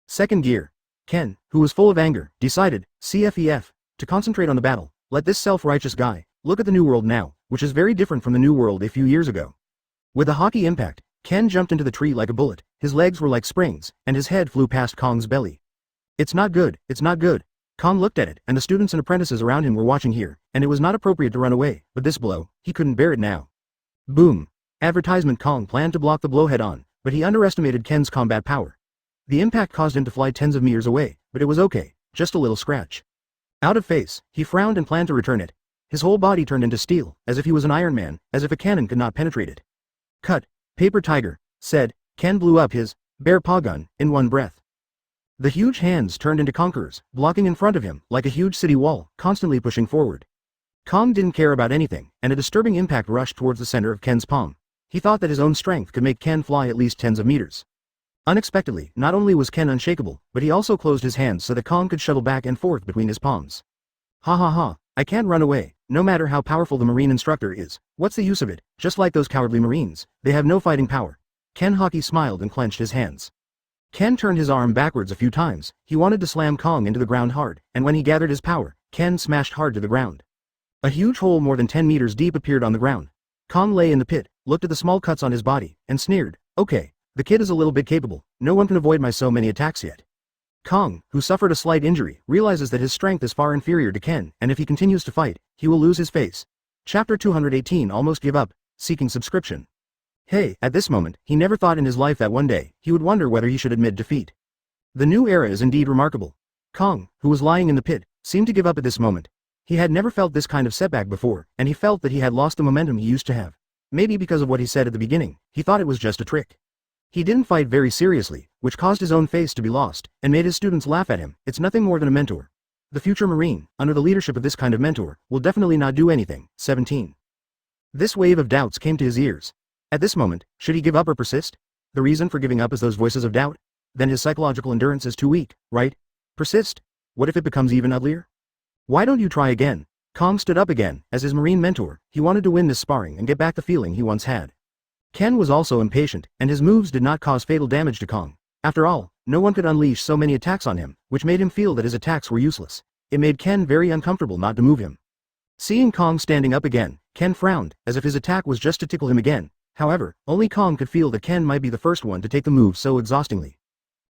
Second gear. Ken, who was full of anger, decided, CFEF, to concentrate on the battle. Let this self-righteous guy, look at the new world now, which is very different from the new world a few years ago. With a hockey impact, Ken jumped into the tree like a bullet, his legs were like springs, and his head flew past Kong's belly. It's not good, it's not good. Kong looked at it, and the students and apprentices around him were watching here, and it was not appropriate to run away, but this blow, he couldn't bear it now. Boom. Advertisement. Kong planned to block the blow head on, but he underestimated Ken's combat power. The impact caused him to fly tens of meters away, but it was okay, just a little scratch. Out of face, he frowned and planned to return it. His whole body turned into steel, as if he was an Iron Man, as if a cannon could not penetrate it. Cut. Paper tiger, said. Ken blew up his bear paw gun in one breath. The huge hands turned into conquerors, blocking in front of him, like a huge city wall, constantly pushing forward. Kong didn't care about anything, and a disturbing impact rushed towards the center of Ken's palm. He thought that his own strength could make Ken fly at least tens of meters. Unexpectedly, not only was Ken unshakable, but he also closed his hands so that Kong could shuttle back and forth between his palms. Ha ha ha, I can't run away, no matter how powerful the Marine instructor is. What's the use of it? Just like those cowardly Marines, they have no fighting power. Ken Hockey smiled and clenched his hands. Ken turned his arm backwards a few times. He wanted to slam Kong into the ground hard, and when he gathered his power, Ken smashed hard to the ground. A huge hole more than 10 meters deep appeared on the ground. Kong lay in the pit, looked at the small cuts on his body, and sneered. Okay, the kid is a little bit capable. No one can avoid my so many attacks yet. Kong, who suffered a slight injury, realizes that his strength is far inferior to Ken, and if he continues to fight, he will lose his face. Chapter 218. Almost give up, seeking subscription. Hey, at this moment, he never thought in his life that one day, he would wonder whether he should admit defeat. The new era is indeed remarkable. Kong, who was lying in the pit, seemed to give up at this moment. He had never felt this kind of setback before, and he felt that he had lost the momentum he used to have. Maybe because of what he said at the beginning, he thought it was just a trick. He didn't fight very seriously, which caused his own face to be lost, and made his students laugh at him. It's nothing more than a mentor. The future Marine, under the leadership of this kind of mentor, will definitely not do anything. 17. This wave of doubts came to his ears. At this moment, should he give up or persist? The reason for giving up is those voices of doubt? Then his psychological endurance is too weak, right? Persist? What if it becomes even uglier? Why don't you try again? Kong stood up again. As his Marine mentor, he wanted to win this sparring and get back the feeling he once had. Ken was also impatient, and his moves did not cause fatal damage to Kong. After all, no one could unleash so many attacks on him, which made him feel that his attacks were useless. It made Ken very uncomfortable not to move him. Seeing Kong standing up again, Ken frowned, as if his attack was just to tickle him again. However, only Kong could feel that Ken might be the first one to take the move so exhaustingly.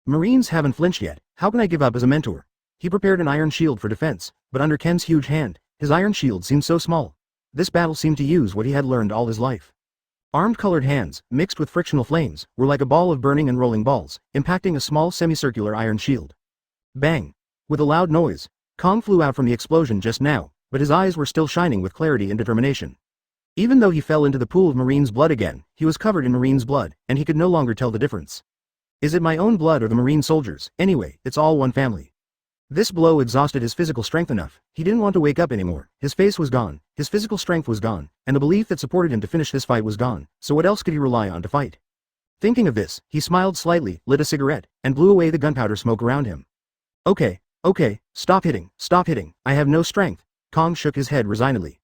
Marines haven't flinched yet. How can I give up as a mentor? He prepared an iron shield for defense, but under Ken's huge hand, his iron shield seemed so small. This battle seemed to use what he had learned all his life. Armed colored hands, mixed with frictional flames, were like a ball of burning and rolling balls, impacting a small semicircular iron shield. Bang! With a loud noise, Kong flew out from the explosion just now, but his eyes were still shining with clarity and determination. Even though he fell into the pool of Marine's blood again, he was covered in Marine's blood, and he could no longer tell the difference. Is it my own blood or the Marine soldiers? Anyway, it's all one family. This blow exhausted his physical strength enough. He didn't want to wake up anymore. His face was gone, his physical strength was gone, and the belief that supported him to finish this fight was gone, so what else could he rely on to fight? Thinking of this, he smiled slightly, lit a cigarette, and blew away the gunpowder smoke around him. Okay, stop hitting, I have no strength. Kong shook his head resignedly.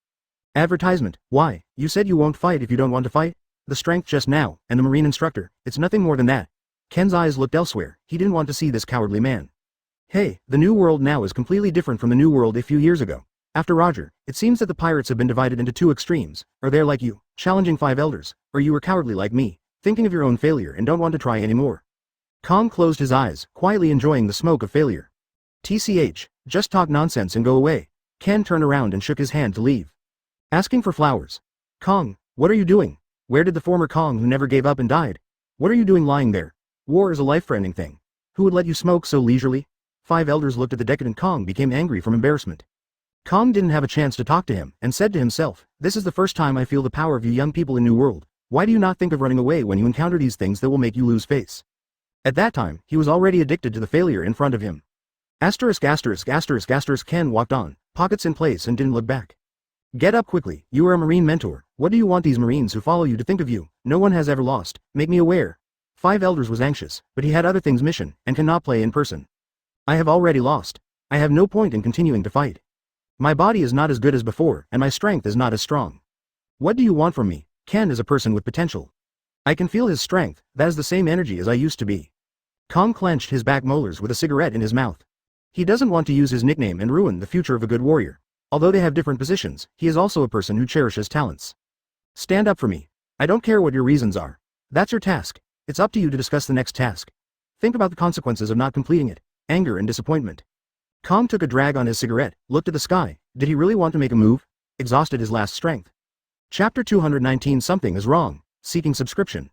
Advertisement. Why, you said you won't fight if you don't want to fight? The strength just now, and the Marine instructor, it's nothing more than that. Ken's eyes looked elsewhere. He didn't want to see this cowardly man. Hey, the new world now is completely different from the new world a few years ago. After Roger, it seems that the pirates have been divided into two extremes, or they're like you, challenging 5 elders, or you were cowardly like me, thinking of your own failure and don't want to try anymore. Kong closed his eyes, quietly enjoying the smoke of failure. TCH, just talk nonsense and go away. Ken turned around and shook his hand to leave. Asking for flowers. Kong, what are you doing? Where did the former Kong who never gave up and died? What are you doing lying there? War is a life-threatening thing. Who would let you smoke so leisurely? 5 elders looked at the decadent Kong, became angry from embarrassment. Kong didn't have a chance to talk to him, and said to himself, this is the first time I feel the power of you young people in New World. Why do you not think of running away when you encounter these things that will make you lose face? At that time, he was already addicted to the failure in front of him. Asterisk. Ken walked on, pockets in place, and didn't look back. Get up quickly, you are a Marine mentor. What do you want these Marines who follow you to think of you? No one has ever lost. Make me aware. 5 elders was anxious, but he had other things mission, and cannot play in person. I have already lost. I have no point in continuing to fight. My body is not as good as before, and my strength is not as strong. What do you want from me? Ken is a person with potential. I can feel his strength, that is the same energy as I used to be. Kong clenched his back molars with a cigarette in his mouth. He doesn't want to use his nickname and ruin the future of a good warrior. Although they have different positions, he is also a person who cherishes talents. Stand up for me. I don't care what your reasons are. That's your task. It's up to you to discuss the next task. Think about the consequences of not completing it. Anger and disappointment. Kong took a drag on his cigarette, looked at the sky. Did he really want to make a move? Exhausted his last strength. Chapter 219. Something is wrong. Seeking subscription.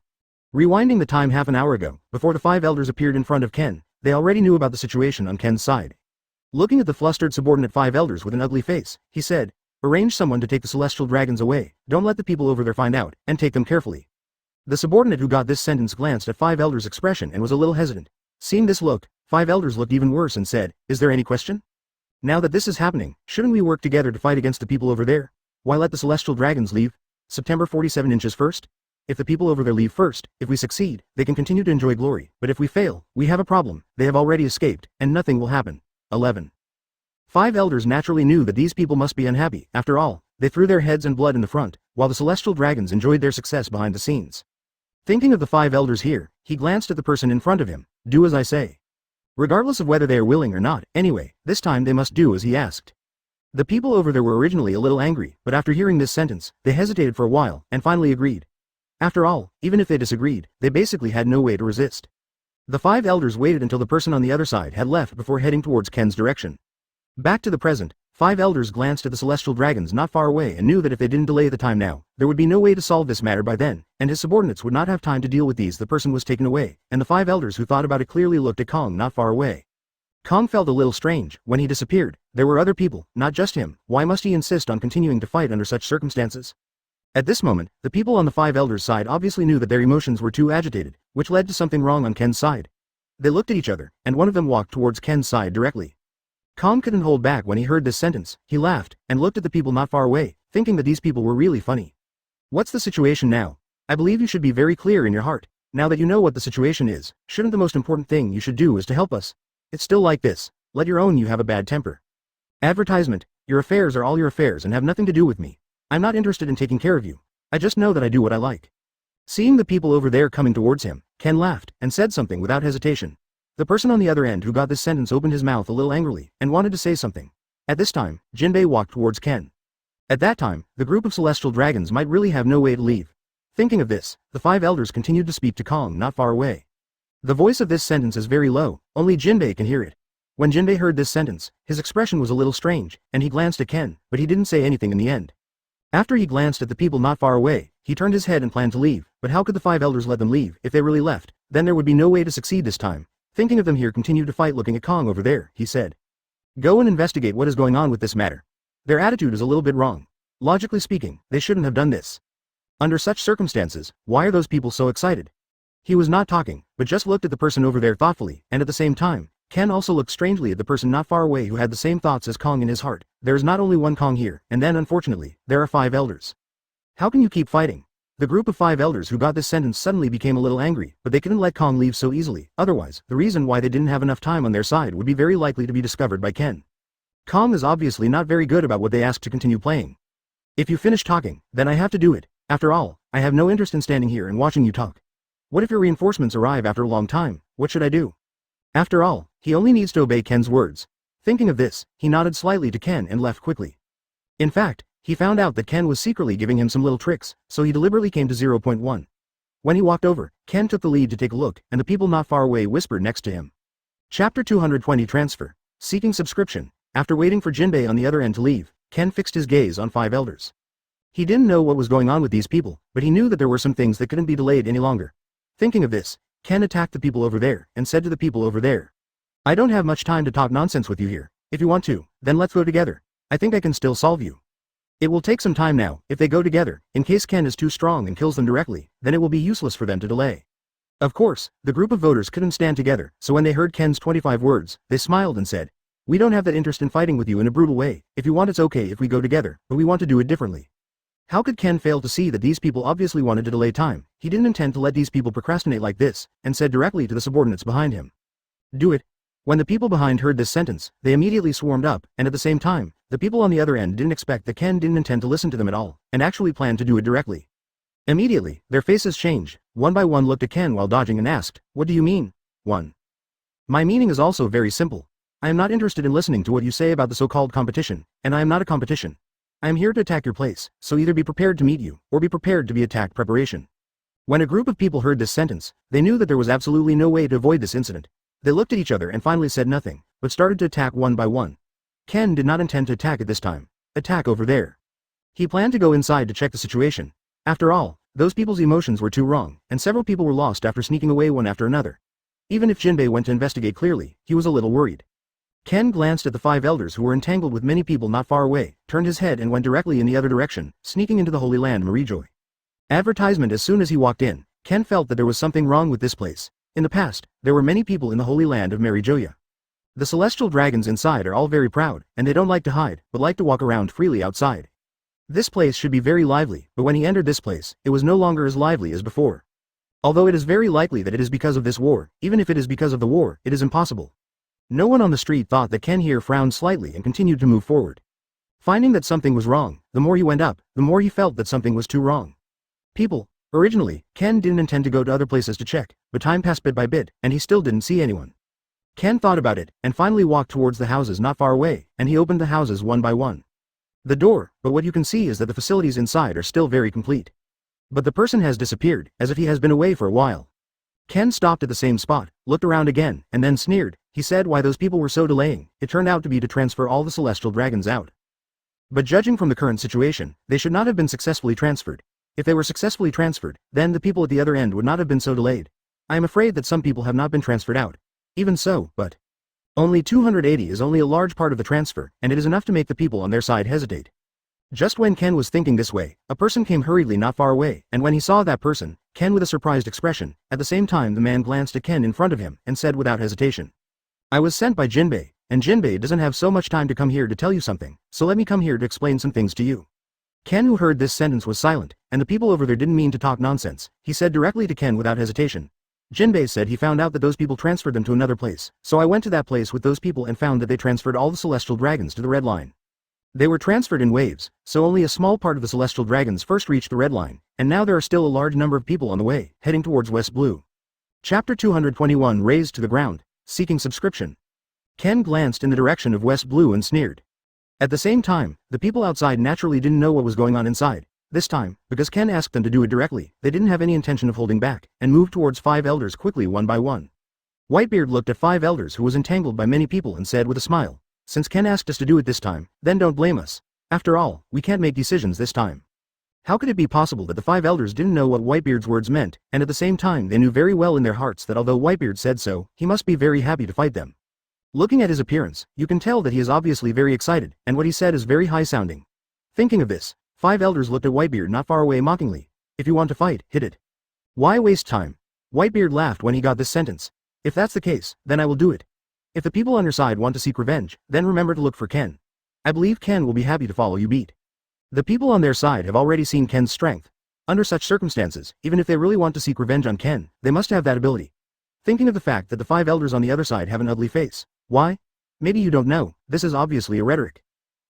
Rewinding the time half an hour ago, before the 5 elders appeared in front of Ken, they already knew about the situation on Ken's side. Looking at the flustered subordinate 5 elders with an ugly face, he said, "Arrange someone to take the celestial dragons away, don't let the people over there find out, and take them carefully." The subordinate who got this sentence glanced at 5 elders' expression and was a little hesitant. Seeing this look, 5 elders looked even worse and said, "Is there any question? Now that this is happening, shouldn't we work together to fight against the people over there? Why let the celestial dragons leave? September 47 inches first? If the people over there leave first, if we succeed, they can continue to enjoy glory, but if we fail, we have a problem. They have already escaped, and nothing will happen." 11. 5 elders naturally knew that these people must be unhappy. After all, they threw their heads and blood in the front, while the celestial dragons enjoyed their success behind the scenes. Thinking of the 5 elders here, he glanced at the person in front of him. "Do as I say." Regardless of whether they are willing or not, anyway, this time they must do as he asked. The people over there were originally a little angry, but after hearing this sentence, they hesitated for a while, and finally agreed. After all, even if they disagreed, they basically had no way to resist. The 5 elders waited until the person on the other side had left before heading towards Ken's direction. Back to the present, 5 elders glanced at the celestial dragons not far away and knew that if they didn't delay the time now, there would be no way to solve this matter by then, and his subordinates would not have time to deal with these. The person was taken away, and the 5 elders who thought about it clearly looked at Kong not far away. Kong felt a little strange. When he disappeared, there were other people, not just him. Why must he insist on continuing to fight under such circumstances? At this moment, the people on the 5 elders' side obviously knew that their emotions were too agitated, which led to something wrong on Ken's side. They looked at each other, and one of them walked towards Ken's side directly. Kong couldn't hold back when he heard this sentence. He laughed, and looked at the people not far away, thinking that these people were really funny. "What's the situation now? I believe you should be very clear in your heart. Now that you know what the situation is, shouldn't the most important thing you should do is to help us? It's still like this. Let your own you have a bad temper. Advertisement, your affairs are all your affairs and have nothing to do with me. I'm not interested in taking care of you. I just know that I do what I like." Seeing the people over there coming towards him, Ken laughed, and said something without hesitation. The person on the other end who got this sentence opened his mouth a little angrily, and wanted to say something. At this time, Jinbei walked towards Ken. At that time, the group of celestial dragons might really have no way to leave. Thinking of this, the 5 elders continued to speak to Kong not far away. The voice of this sentence is very low, only Jinbei can hear it. When Jinbei heard this sentence, his expression was a little strange, and he glanced at Ken, but he didn't say anything in the end. After he glanced at the people not far away, he turned his head and planned to leave, but how could the 5 elders let them leave? If they really left, then there would be no way to succeed this time. Thinking of them here continued to fight. Looking at Kong over there, he said, "Go and investigate what is going on with this matter. Their attitude is a little bit wrong. Logically speaking, they shouldn't have done this. Under such circumstances, why are those people so excited?" He was not talking, but just looked at the person over there thoughtfully, and at the same time, Ken also looked strangely at the person not far away who had the same thoughts as Kong in his heart. There is not only one Kong here, and then unfortunately, there are 5 elders. How can you keep fighting? The group of 5 elders who got this sentence suddenly became a little angry, but they couldn't let Kong leave so easily. Otherwise, the reason why they didn't have enough time on their side would be very likely to be discovered by Ken. Kong is obviously not very good about what they asked to continue playing. "If you finish talking, then I have to do it. After all, I have no interest in standing here and watching you talk. What if your reinforcements arrive after a long time? What should I do?" After all, he only needs to obey Ken's words. Thinking of this, he nodded slightly to Ken and left quickly. In fact, he found out that Ken was secretly giving him some little tricks, so he deliberately came to 0.1. When he walked over, Ken took the lead to take a look, and the people not far away whispered next to him. Chapter 220. Transfer. Seeking subscription. After waiting for Jinbei on the other end to leave, Ken fixed his gaze on 5 elders. He didn't know what was going on with these people, but he knew that there were some things that couldn't be delayed any longer. Thinking of this, Ken attacked the people over there, and said to the people over there, "I don't have much time to talk nonsense with you here. If you want to, then let's go together. I think I can still solve you. It will take some time now. If they go together, in case Ken is too strong and kills them directly, then it will be useless for them to delay." Of course, the group of voters couldn't stand together, so when they heard Ken's 25 words, they smiled and said, "We don't have that interest in fighting with you in a brutal way. If you want, it's okay if we go together, but we want to do it differently." How could Ken fail to see that these people obviously wanted to delay time? He didn't intend to let these people procrastinate like this, and said directly to the subordinates behind him, "Do it." When the people behind heard this sentence, they immediately swarmed up, and at the same time, the people on the other end didn't expect that Ken didn't intend to listen to them at all, and actually planned to do it directly. Immediately, their faces changed. One by one looked at Ken while dodging and asked, "What do you mean?" 1. "My meaning is also very simple. I am not interested in listening to what you say about the so-called competition, and I am not a competition. I am here to attack your place, so either be prepared to meet you, or be prepared to be attacked. Preparation. When a group of people heard this sentence, they knew that there was absolutely no way to avoid this incident. They looked at each other and finally said nothing, but started to attack one by one. Ken did not intend to attack at this time. Attack over there. He planned to go inside to check the situation. After all, those people's emotions were too wrong, and several people were lost after sneaking away one after another. Even if Jinbei went to investigate clearly, he was a little worried. Ken glanced at the 5 elders who were entangled with many people not far away, turned his head and went directly in the other direction, sneaking into the Holy Land Marijoy. Advertisement. As soon as he walked in, Ken felt that there was something wrong with this place. In the past, there were many people in the Holy Land of Marijoy. The celestial dragons inside are all very proud, and they don't like to hide, but like to walk around freely outside. This place should be very lively, but when he entered this place, it was no longer as lively as before. Although it is very likely that it is because of this war, even if it is because of the war, it is impossible. No one on the street thought that. Ken here frowned slightly and continued to move forward. Finding that something was wrong, the more he went up, the more he felt that something was too wrong. People. Originally, Ken didn't intend to go to other places to check, but time passed bit by bit, and he still didn't see anyone. Ken thought about it, and finally walked towards the houses not far away, and he opened the houses one by one. The door, but what you can see is that the facilities inside are still very complete. But the person has disappeared, as if he has been away for a while. Ken stopped at the same spot, looked around again, and then sneered. He said why those people were so delaying. It turned out to be to transfer all the celestial dragons out. But judging from the current situation, they should not have been successfully transferred. If they were successfully transferred, then the people at the other end would not have been so delayed. I am afraid that some people have not been transferred out. Even so, but only 280 is only a large part of the transfer, and it is enough to make the people on their side hesitate. Just when Ken was thinking this way, a person came hurriedly not far away, and when he saw that person, Ken with a surprised expression, at the same time the man glanced at Ken in front of him and said without hesitation. I was sent by Jinbei, and Jinbei doesn't have so much time to come here to tell you something, so let me come here to explain some things to you. Ken, who heard this sentence, was silent, and the people over there didn't mean to talk nonsense. He said directly to Ken without hesitation. Jinbei said he found out that those people transferred them to another place, so I went to that place with those people and found that they transferred all the celestial dragons to the red line. They were transferred in waves, so only a small part of the celestial dragons first reached the red line, and now there are still a large number of people on the way, heading towards West Blue. Chapter 221. Raised to the ground, seeking subscription. Ken glanced in the direction of West Blue and sneered. At the same time, the people outside naturally didn't know what was going on inside. This time, because Ken asked them to do it directly, they didn't have any intention of holding back, and moved towards 5 elders quickly one by one. Whitebeard looked at 5 elders who was entangled by many people and said with a smile, since Ken asked us to do it this time, then don't blame us. After all, we can't make decisions this time. How could it be possible that the 5 elders didn't know what Whitebeard's words meant, and at the same time they knew very well in their hearts that although Whitebeard said so, he must be very happy to fight them. Looking at his appearance, you can tell that he is obviously very excited, and what he said is very high-sounding. Thinking of this, 5 elders looked at Whitebeard not far away mockingly. If you want to fight, hit it. Why waste time? Whitebeard laughed when he got this sentence. If that's the case, then I will do it. If the people on your side want to seek revenge, then remember to look for Ken. I believe Ken will be happy to follow you beat. The people on their side have already seen Ken's strength. Under such circumstances, even if they really want to seek revenge on Ken, they must have that ability. Thinking of the fact that the 5 elders on the other side have an ugly face. Why? Maybe you don't know, this is obviously a rhetoric.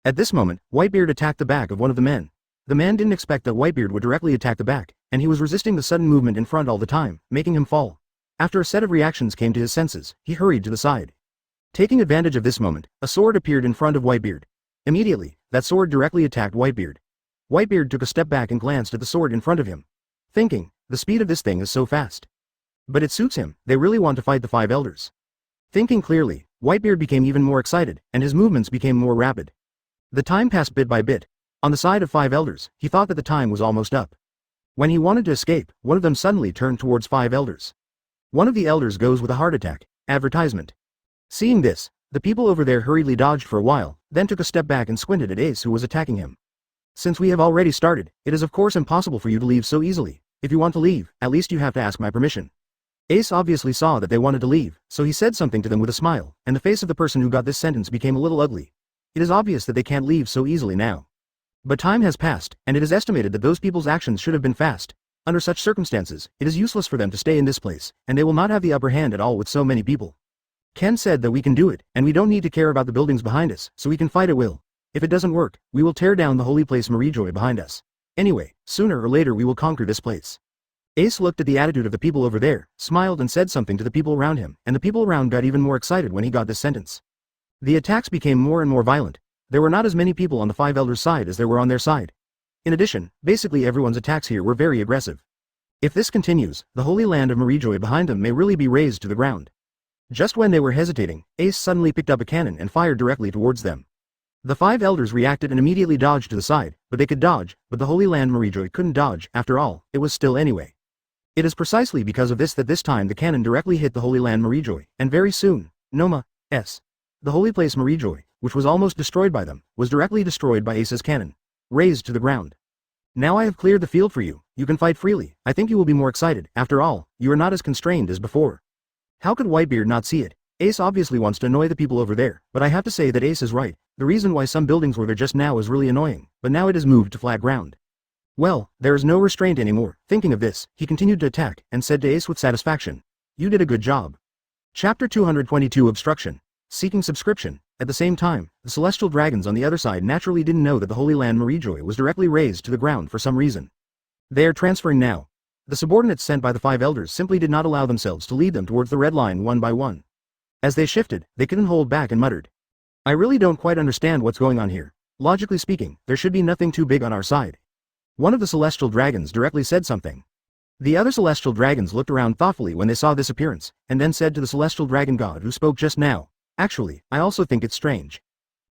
At this moment, Whitebeard attacked the back of one of the men. The man didn't expect that Whitebeard would directly attack the back, and he was resisting the sudden movement in front all the time, making him fall. After a set of reactions came to his senses, he hurried to the side. Taking advantage of this moment, a sword appeared in front of Whitebeard. Immediately, that sword directly attacked Whitebeard. Whitebeard took a step back and glanced at the sword in front of him. Thinking, the speed of this thing is so fast. But it suits him, they really want to fight the 5 elders. Thinking clearly, Whitebeard became even more excited, and his movements became more rapid. The time passed bit by bit. On the side of 5 elders, he thought that the time was almost up. When he wanted to escape, one of them suddenly turned towards 5 elders. One of the elders goes with a heart attack. Advertisement. Seeing this, the people over there hurriedly dodged for a while, then took a step back and squinted at Ace who was attacking him. Since we have already started, it is of course impossible for you to leave so easily. If you want to leave, at least you have to ask my permission. Ace obviously saw that they wanted to leave, so he said something to them with a smile, and the face of the person who got this sentence became a little ugly. It is obvious that they can't leave so easily now. But time has passed, and it is estimated that those people's actions should have been fast. Under such circumstances, it is useless for them to stay in this place, and they will not have the upper hand at all with so many people. Ken said that we can do it, and we don't need to care about the buildings behind us, so we can fight at will. If it doesn't work, we will tear down the holy place Marijoy behind us. Anyway, sooner or later we will conquer this place. Ace looked at the attitude of the people over there, smiled and said something to the people around him, and the people around got even more excited when he got this sentence. The attacks became more and more violent. There were not as many people on the five elders' side as there were on their side. In addition, basically everyone's attacks here were very aggressive. If this continues, the holy land of Marijoy behind them may really be razed to the ground. Just when they were hesitating, Ace suddenly picked up a cannon and fired directly towards them. The five elders reacted and immediately dodged to the side, but they could dodge, but the holy land Marijoy couldn't dodge. After all, it was still anyway. It is precisely because of this that this time the cannon directly hit the holy land Marijoy, and very soon, Noma's. The holy place Marijoy, which was almost destroyed by them, was directly destroyed by Ace's cannon, razed to the ground. Now I have cleared the field for you, you can fight freely. I think you will be more excited. After all, you are not as constrained as before. How could Whitebeard not see it? Ace obviously wants to annoy the people over there, but I have to say that Ace is right. The reason why some buildings were there just now is really annoying, but now it is moved to flat ground. Well, there is no restraint anymore. Thinking of this, he continued to attack, and said to Ace with satisfaction, "You did a good job." Chapter 222 Obstruction. Seeking subscription. At the same time, the celestial dragons on the other side naturally didn't know that the holy land Marijoy was directly razed to the ground for some reason. They are transferring now. The subordinates sent by the five elders simply did not allow themselves to lead them towards the red line one by one. As they shifted, they couldn't hold back and muttered, "I really don't quite understand what's going on here. Logically speaking, there should be nothing too big on our side." One of the celestial dragons directly said something. The other celestial dragons looked around thoughtfully when they saw this appearance, and then said to the celestial dragon god who spoke just now, "Actually, I also think it's strange.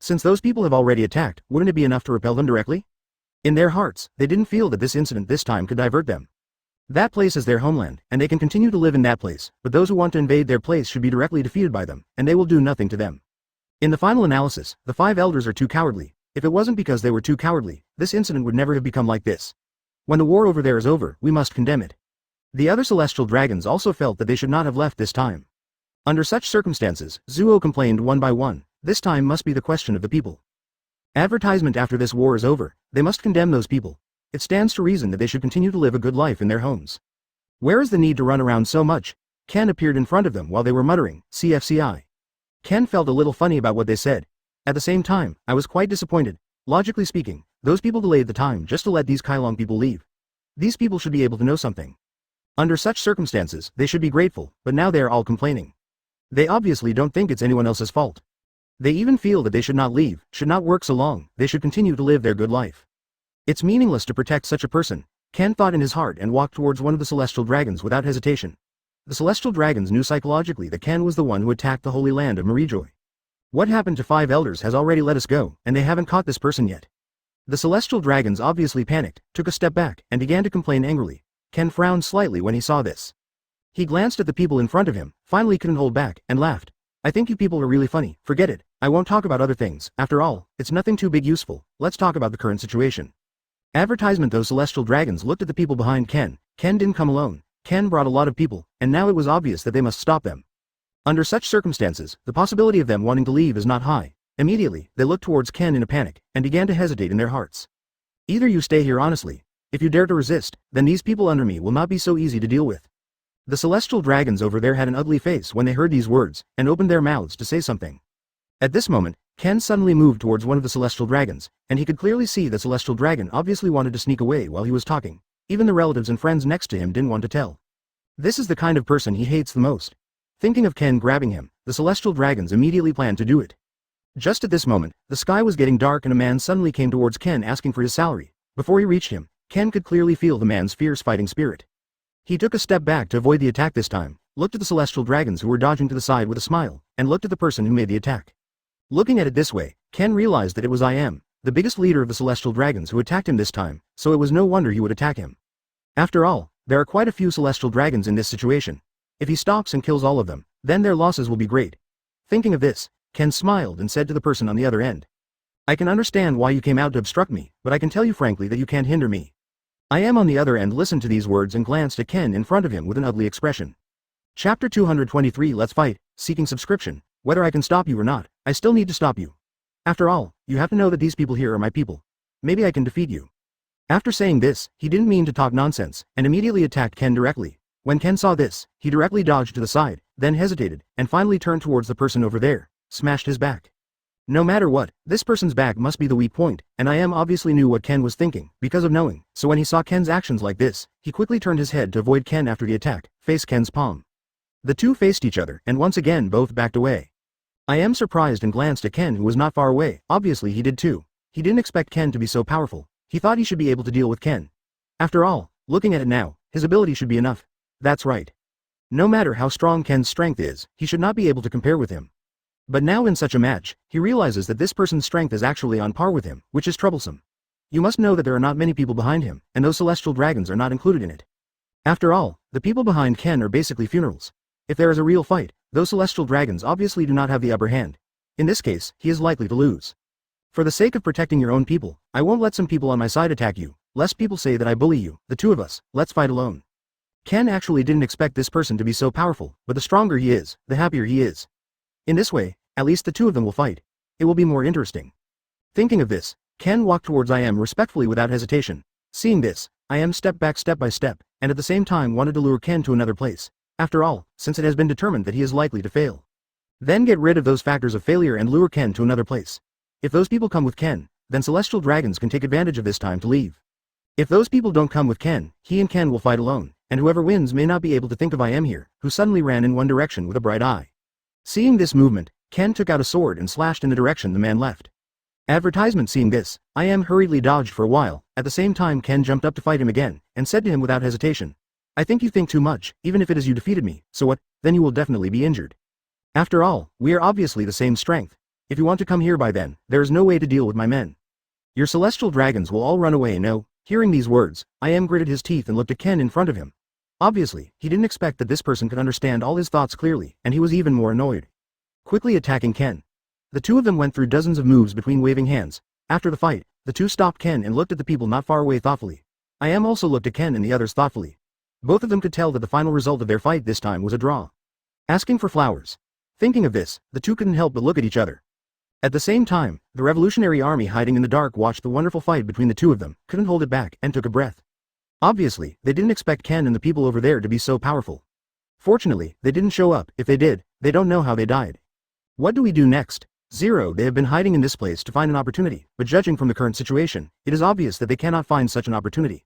Since those people have already attacked, wouldn't it be enough to repel them directly?" In their hearts, they didn't feel that this incident this time could divert them. That place is their homeland, and they can continue to live in that place, but those who want to invade their place should be directly defeated by them, and they will do nothing to them. In the final analysis, the five elders are too cowardly. If it wasn't because they were too cowardly, this incident would never have become like this. When the war over there is over, we must condemn it. The other celestial dragons also felt that they should not have left this time. Under such circumstances, Zuo complained one by one, "This time must be the question of the people. Advertisement after this war is over, they must condemn those people. It stands to reason that they should continue to live a good life in their homes. Where is the need to run around so much?" Ken appeared in front of them while they were muttering, "CFCI." Ken felt a little funny about what they said. At the same time, I was quite disappointed. Logically speaking, those people delayed the time just to let these Kailong people leave. These people should be able to know something. Under such circumstances, they should be grateful, but now they are all complaining. They obviously don't think it's anyone else's fault. They even feel that they should not leave, should not work so long, they should continue to live their good life. It's meaningless to protect such a person, Ken thought in his heart and walked towards one of the celestial dragons without hesitation. The celestial dragons knew psychologically that Ken was the one who attacked the holy land of Marijoy. What happened to five elders has already let us go, and they haven't caught this person yet. The celestial dragons obviously panicked, took a step back, and began to complain angrily. Ken frowned slightly when he saw this. He glanced at the people in front of him, finally couldn't hold back, and laughed. "I think you people are really funny, forget it, I won't talk about other things, after all, it's nothing too big useful, let's talk about the current situation." Advertisement. Those celestial dragons looked at the people behind Ken. Ken didn't come alone. Ken brought a lot of people, and now it was obvious that they must stop them. Under such circumstances, the possibility of them wanting to leave is not high. Immediately, they looked towards Ken in a panic, and began to hesitate in their hearts. "Either you stay here honestly. If you dare to resist, then these people under me will not be so easy to deal with." The celestial dragons over there had an ugly face when they heard these words, and opened their mouths to say something. At this moment, Ken suddenly moved towards one of the celestial dragons, and he could clearly see the celestial dragon obviously wanted to sneak away while he was talking. Even the relatives and friends next to him didn't want to tell. This is the kind of person he hates the most. Thinking of Ken grabbing him, the celestial dragons immediately planned to do it. Just at this moment, the sky was getting dark and a man suddenly came towards Ken asking for his salary. Before he reached him, Ken could clearly feel the man's fierce fighting spirit. He took a step back to avoid the attack this time, looked at the celestial dragons who were dodging to the side with a smile, and looked at the person who made the attack. Looking at it this way, Ken realized that it was the biggest leader of the celestial dragons who attacked him this time, so it was no wonder he would attack him. After all, there are quite a few celestial dragons in this situation. If he stops and kills all of them, then their losses will be great. Thinking of this, Ken smiled and said to the person on the other end, "I can understand why you came out to obstruct me, but I can tell you frankly that you can't hinder me." I am on the other end listened to these words and glanced at Ken in front of him with an ugly expression. Chapter 223 Let's Fight, Seeking Subscription. Whether I can stop you or not, I still need to stop you. After all, you have to know that these people here are my people. Maybe I can defeat you. After saying this, he didn't mean to talk nonsense, and immediately attacked Ken directly. When Ken saw this, he directly dodged to the side, then hesitated, and finally turned towards the person over there, smashed his back. No matter what, this person's back must be the weak point, and I obviously knew what Ken was thinking, because of knowing, so when he saw Ken's actions like this, he quickly turned his head to avoid Ken after the attack, face Ken's palm. The two faced each other, and once again both backed away. I am surprised and glanced at Ken, who was not far away. Obviously he did too. He didn't expect Ken to be so powerful. He thought he should be able to deal with Ken. After all, looking at it now, his ability should be enough. That's right. No matter how strong Ken's strength is, he should not be able to compare with him. But now in such a match, he realizes that this person's strength is actually on par with him, which is troublesome. You must know that there are not many people behind him, and those celestial dragons are not included in it. After all, the people behind Ken are basically funerals. If there is a real fight, those celestial dragons obviously do not have the upper hand. In this case, he is likely to lose. For the sake of protecting your own people, I won't let some people on my side attack you, lest people say that I bully you. The two of us, let's fight alone. Ken actually didn't expect this person to be so powerful, but the stronger he is, the happier he is. In this way, at least the two of them will fight. It will be more interesting. Thinking of this, Ken walked towards I am respectfully without hesitation. Seeing this, I am stepped back step by step, and at the same time wanted to lure Ken to another place. After all, since it has been determined that he is likely to fail. Then get rid of those factors of failure and lure Ken to another place. If those people come with Ken, then celestial dragons can take advantage of this time to leave. If those people don't come with Ken, he and Ken will fight alone, and whoever wins may not be able to think of I am here, who suddenly ran in one direction with a bright eye. Seeing this movement, Ken took out a sword and slashed in the direction the man left. Advertisement. Seeing this, I am hurriedly dodged for a while. At the same time Ken jumped up to fight him again, and said to him without hesitation, I think you think too much. Even if it is you defeated me, so what, then you will definitely be injured. After all, we are obviously the same strength. If you want to come here by then, there is no way to deal with my men. Your celestial dragons will all run away. No. Hearing these words, I am gritted his teeth and looked at Ken in front of him. Obviously, he didn't expect that this person could understand all his thoughts clearly, and he was even more annoyed. Quickly attacking Ken. The two of them went through dozens of moves between waving hands. After the fight, the two stopped Ken and looked at the people not far away thoughtfully. I am also looked at Ken and the others thoughtfully. Both of them could tell that the final result of their fight this time was a draw. Asking for flowers. Thinking of this, the two couldn't help but look at each other. At the same time, the revolutionary army hiding in the dark watched the wonderful fight between the two of them, couldn't hold it back, and took a breath. Obviously, they didn't expect Ken and the people over there to be so powerful. Fortunately, they didn't show up. If they did, they don't know how they died. What do we do next? 0. They have been hiding in this place to find an opportunity, but judging from the current situation, it is obvious that they cannot find such an opportunity.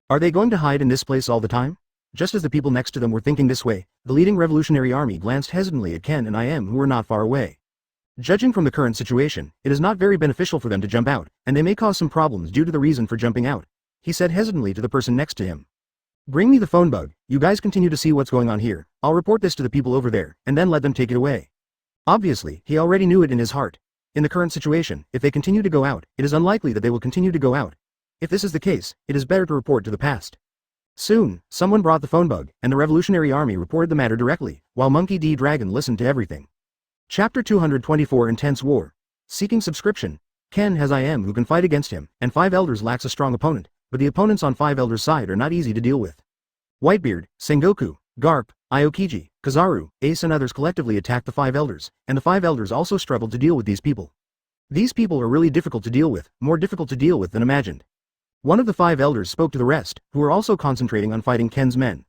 Are they going to hide in this place all the time? Just as the people next to them were thinking this way, the leading revolutionary army glanced hesitantly at Ken and I am, who were not far away. Judging from the current situation, it is not very beneficial for them to jump out, and they may cause some problems due to the reason for jumping out. He said hesitantly to the person next to him. Bring me the phone bug. You guys continue to see what's going on here. I'll report this to the people over there, and then let them take it away. Obviously, he already knew it in his heart. In the current situation, if they continue to go out, it is unlikely that they will continue to go out. If this is the case, it is better to report to the past. Soon, someone brought the phone bug, and the revolutionary army reported the matter directly, while Monkey D. Dragon listened to everything. Chapter 224 Intense War. Seeking subscription. Ken has I am who can fight against him, and 5 elders lacks a strong opponent, but the opponents on 5 elders' side are not easy to deal with. Whitebeard, Sengoku, Garp, Aokiji, Kizaru, Ace and others collectively attacked the 5 elders, and the 5 elders also struggled to deal with these people. These people are really difficult to deal with, more difficult to deal with than imagined. One of the 5 elders spoke to the rest, who were also concentrating on fighting Ken's men.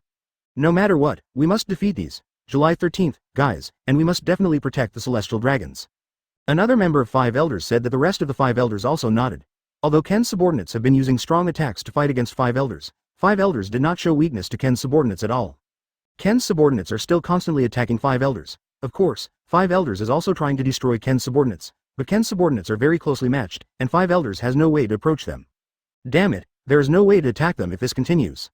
No matter what, we must defeat these. July 13th, guys, and we must definitely protect the celestial dragons. Another member of 5 elders said that the rest of the 5 elders also nodded. Although Ken's subordinates have been using strong attacks to fight against 5 elders, 5 elders did not show weakness to Ken's subordinates at all. Ken's subordinates are still constantly attacking 5 elders. Of course, 5 elders is also trying to destroy Ken's subordinates, but Ken's subordinates are very closely matched, and 5 elders has no way to approach them. Damn it, there is no way to attack them if this continues.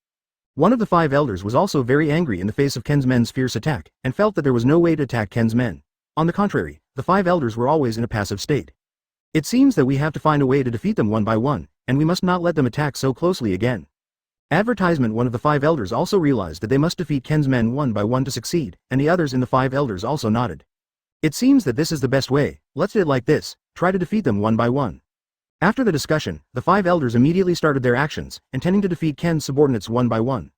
One of the 5 elders was also very angry in the face of Ken's men's fierce attack, and felt that there was no way to attack Ken's men. On the contrary, the 5 elders were always in a passive state. It seems that we have to find a way to defeat them one by one, and we must not let them attack so closely again. Advertisement. One of the 5 elders also realized that they must defeat Ken's men one by one to succeed, and the others in the 5 elders also nodded. It seems that this is the best way. Let's do it like this, try to defeat them one by one. After the discussion, the 5 elders immediately started their actions, intending to defeat Ken's subordinates one by one.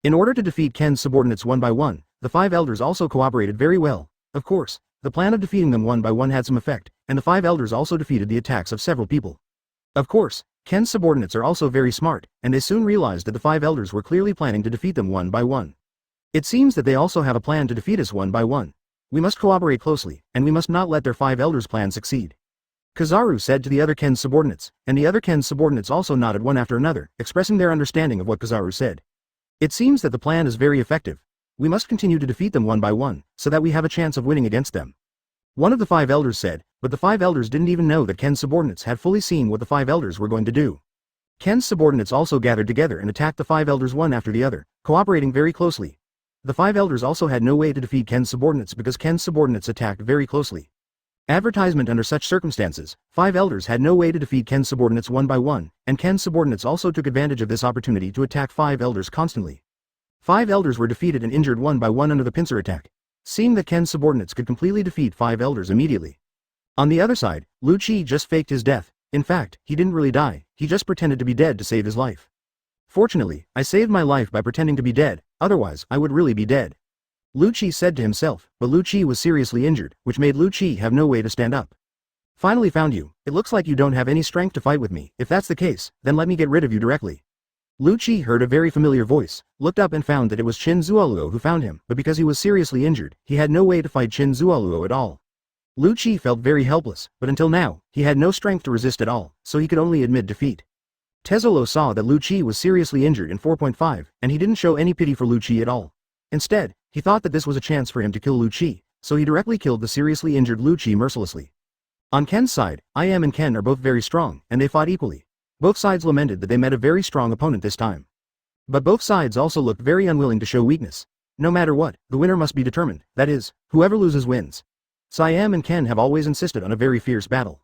In order to defeat Ken's subordinates one by one, the 5 elders also cooperated very well. Of course, the plan of defeating them one by one had some effect, and the 5 elders also defeated the attacks of several people. Of course, Ken's subordinates are also very smart, and they soon realized that the 5 elders were clearly planning to defeat them one by one. It seems that they also have a plan to defeat us one by one. We must cooperate closely, and we must not let their 5 elders' plan succeed. Kizaru said to the other Ken's subordinates, and the other Ken's subordinates also nodded one after another, expressing their understanding of what Kizaru said. It seems that the plan is very effective. We must continue to defeat them one by one, so that we have a chance of winning against them. One of the five elders said, but the five elders didn't even know that Ken's subordinates had fully seen what the five elders were going to do. Ken's subordinates also gathered together and attacked the five elders one after the other, cooperating very closely. The five elders also had no way to defeat Ken's subordinates because Ken's subordinates attacked very closely. Advertisement: under such circumstances, five elders had no way to defeat Ken's subordinates one by one, and Ken's subordinates also took advantage of this opportunity to attack five elders constantly. Five elders were defeated and injured one by one under the pincer attack. Seeing that Ken's subordinates could completely defeat five elders immediately. On the other side, Lu Qi just faked his death. In fact, he didn't really die, he just pretended to be dead to save his life. Fortunately, I saved my life by pretending to be dead, otherwise I would really be dead. Lu Qi said to himself, but Lu Qi was seriously injured, which made Lu Qi have no way to stand up. Finally found you. It looks like you don't have any strength to fight with me. If that's the case, then let me get rid of you directly. Lu Qi heard a very familiar voice, looked up and found that it was Qin Zuoluo who found him, but because he was seriously injured, he had no way to fight Qin Zuoluo at all. Lu Qi felt very helpless, but until now, he had no strength to resist at all, so he could only admit defeat. Tezzolo saw that Lu Qi was seriously injured in 4.5, and he didn't show any pity for Lu Qi at all. Instead, he thought that this was a chance for him to kill Lu Qi, so he directly killed the seriously injured Lu Qi mercilessly. On Ken's side, I Am and Ken are both very strong, and they fought equally. Both sides lamented that they met a very strong opponent this time. But both sides also looked very unwilling to show weakness. No matter what, the winner must be determined, that is, whoever loses wins. Siam and Ken have always insisted on a very fierce battle.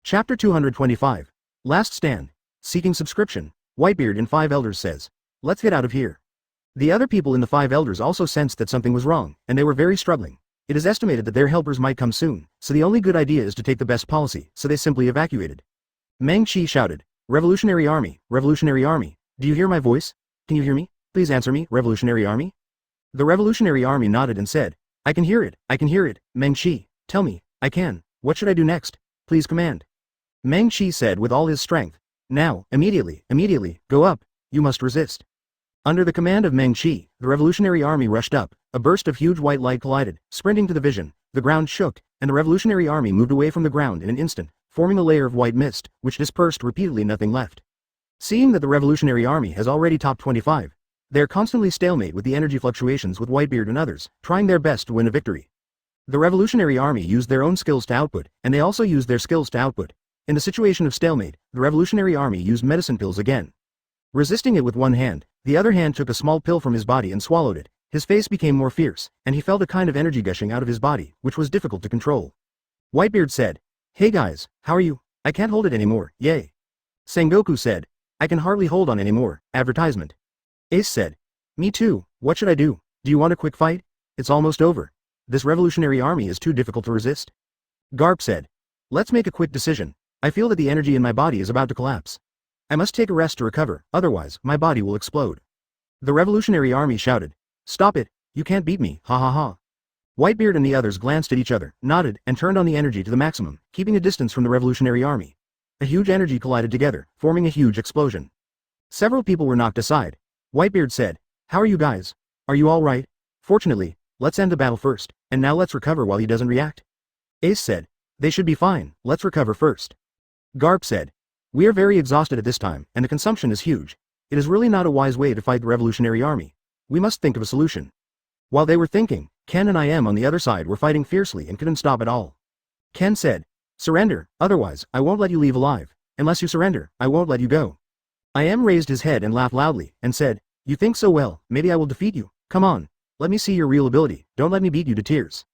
Chapter 225. Last Stand. Seeking subscription. Whitebeard in Five Elders says, let's get out of here. The other people in the Five Elders also sensed that something was wrong, and they were very struggling. It is estimated that their helpers might come soon, so the only good idea is to take the best policy, so they simply evacuated. Meng Qi shouted, Revolutionary Army, do you hear my voice? Can you hear me? Please answer me, Revolutionary Army? The Revolutionary Army nodded and said, I can hear it, Meng Qi, tell me, I can, what should I do next? Please command. Meng Qi said with all his strength, now, immediately, go up, you must resist. Under the command of Meng Qi, the Revolutionary Army rushed up, a burst of huge white light collided, sprinting to the vision, the ground shook, and the Revolutionary Army moved away from the ground in an instant, forming a layer of white mist, which dispersed repeatedly, nothing left. Seeing that the Revolutionary Army has already topped 25, they are constantly stalemate with the energy fluctuations with Whitebeard and others, trying their best to win a victory. The Revolutionary Army used their own skills to output, and they also used their skills to output. In the situation of stalemate, the Revolutionary Army used medicine pills again. Resisting it with one hand, the other hand took a small pill from his body and swallowed it. His face became more fierce, and he felt a kind of energy gushing out of his body, which was difficult to control. Whitebeard said, Hey guys, how are you? I can't hold it anymore, yay. Sengoku said, I can hardly hold on anymore, advertisement. Ace said, Me too, what should I do? Do you want a quick fight? It's almost over. This Revolutionary Army is too difficult to resist. Garp said, Let's make a quick decision. I feel that the energy in my body is about to collapse. I must take a rest to recover, otherwise, my body will explode. The Revolutionary Army shouted, Stop it, you can't beat me, ha ha ha. Whitebeard and the others glanced at each other, nodded, and turned on the energy to the maximum, keeping a distance from the Revolutionary Army. A huge energy collided together, forming a huge explosion. Several people were knocked aside. Whitebeard said, How are you guys? Are you all right? Fortunately, let's end the battle first, and now let's recover while he doesn't react. Ace said, They should be fine, let's recover first. Garp said, We are very exhausted at this time, and the consumption is huge. It is really not a wise way to fight the Revolutionary Army. We must think of a solution. While they were thinking, Ken and I Am on the other side were fighting fiercely and couldn't stop at all. Ken said, Surrender, otherwise, I won't let you leave alive. Unless you surrender, I won't let you go. I Am raised his head and laughed loudly, and said, You think so well, maybe I will defeat you. Come on, let me see your real ability, don't let me beat you to tears.